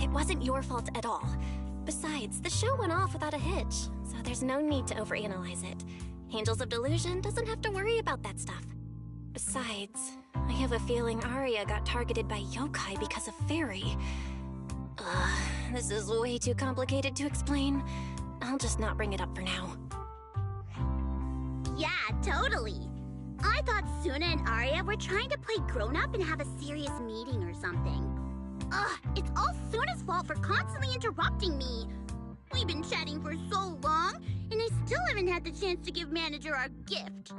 It wasn't your fault at all. Besides, the show went off without a hitch, so there's no need to overanalyze it. Angels of Delusion doesn't have to worry about that stuff. Besides, I have a feeling Arya got targeted by yokai because of Fairy. This is way too complicated to explain. I'll just not bring it up for now. Yeah, totally. I thought Suna and Arya were trying to play grown-up and have a serious meeting or something. It's all Suna's fault for constantly interrupting me. We've been chatting for so long, and I still haven't had the chance to give manager our gift.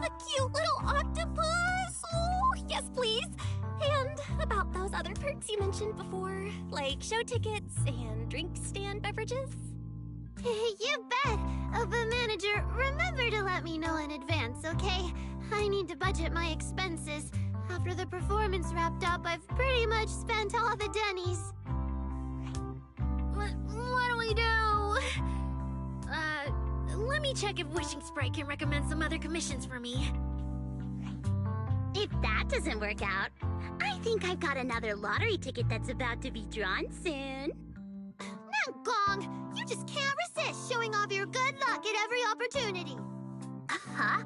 A cute little octopus! Oh, yes, please! And about those other perks you mentioned before, like show tickets and drink stand beverages. You bet! But manager, remember to let me know in advance, okay? I need to budget my expenses. After the performance wrapped up, I've pretty much spent all the Denny's. What do we do? Let me check if Wishing Sprite can recommend some other commissions for me. If that doesn't work out, I think I've got another lottery ticket that's about to be drawn soon. Gong, you just can't resist showing off your good luck at every opportunity. Uh-huh.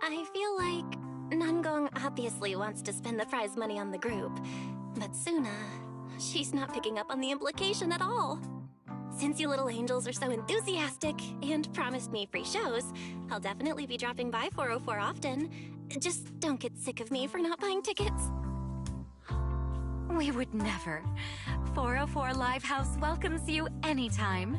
I feel like Nangong obviously wants to spend the prize money on the group, but Suna, she's not picking up on the implication at all. Since you little angels are so enthusiastic and promised me free shows, I'll definitely be dropping by 404 often. Just don't get sick of me for not buying tickets. We would never. 404 Live House welcomes you anytime.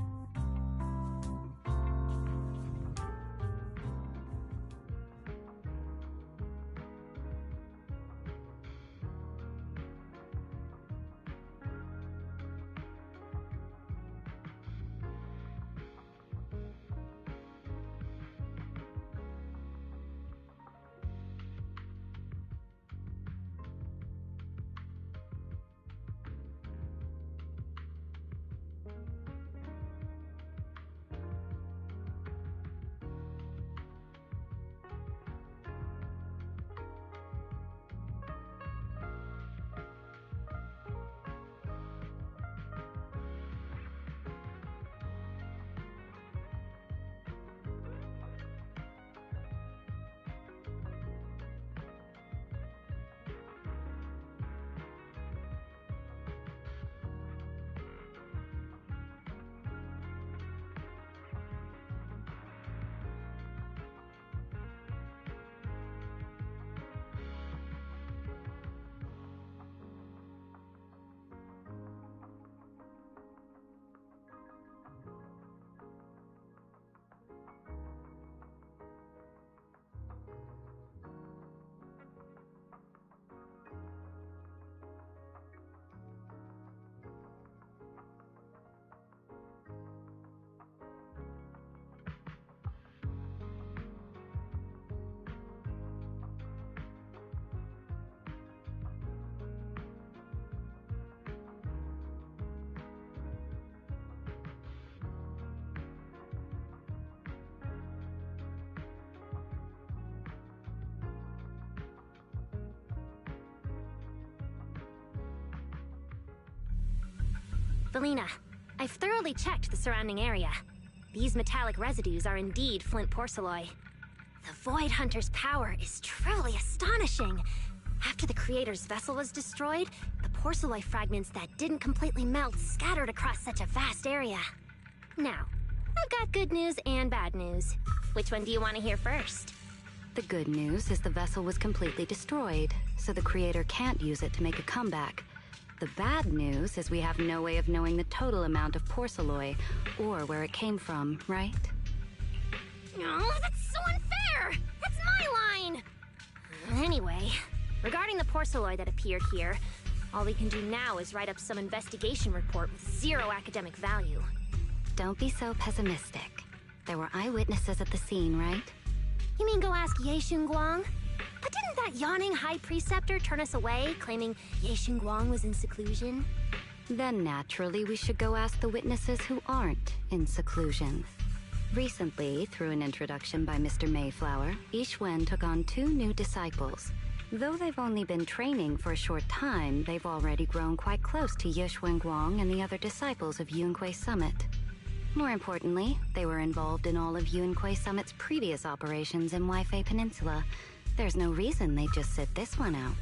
Felina, I've thoroughly checked the surrounding area. These metallic residues are indeed flint porcelain. The Void Hunter's power is truly astonishing. After the creator's vessel was destroyed, the porcelain fragments that didn't completely melt scattered across such a vast area. Now, I've got good news and bad news. Which one do you want to hear first? The good news is the vessel was completely destroyed, so the creator can't use it to make a comeback. The bad news is we have no way of knowing the total amount of porcelain, or where it came from, right? Oh, that's so unfair! That's my line! Anyway, regarding the porcelain that appeared here, all we can do now is write up some investigation report with zero academic value. Don't be so pessimistic. There were eyewitnesses at the scene, right? You mean go ask Ye Xinguang? But didn't that yawning high preceptor turn us away, claiming Ye Xinguang was in seclusion? Then naturally we should go ask the witnesses who aren't in seclusion. Recently, through an introduction by Mr. Mayflower, Yixuan took on 2 new disciples. Though they've only been training for a short time, they've already grown quite close to Ye Xuanguang and the other disciples of Yunque Summit. More importantly, they were involved in all of Yunque Summit's previous operations in Weifei Peninsula. There's no reason they'd just sit this one out.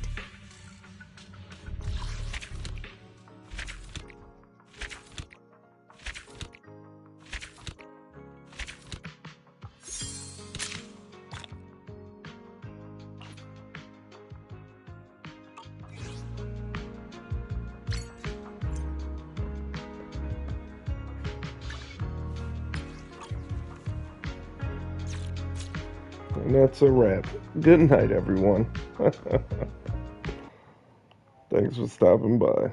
And that's a wrap. Good night, everyone. Thanks for stopping by.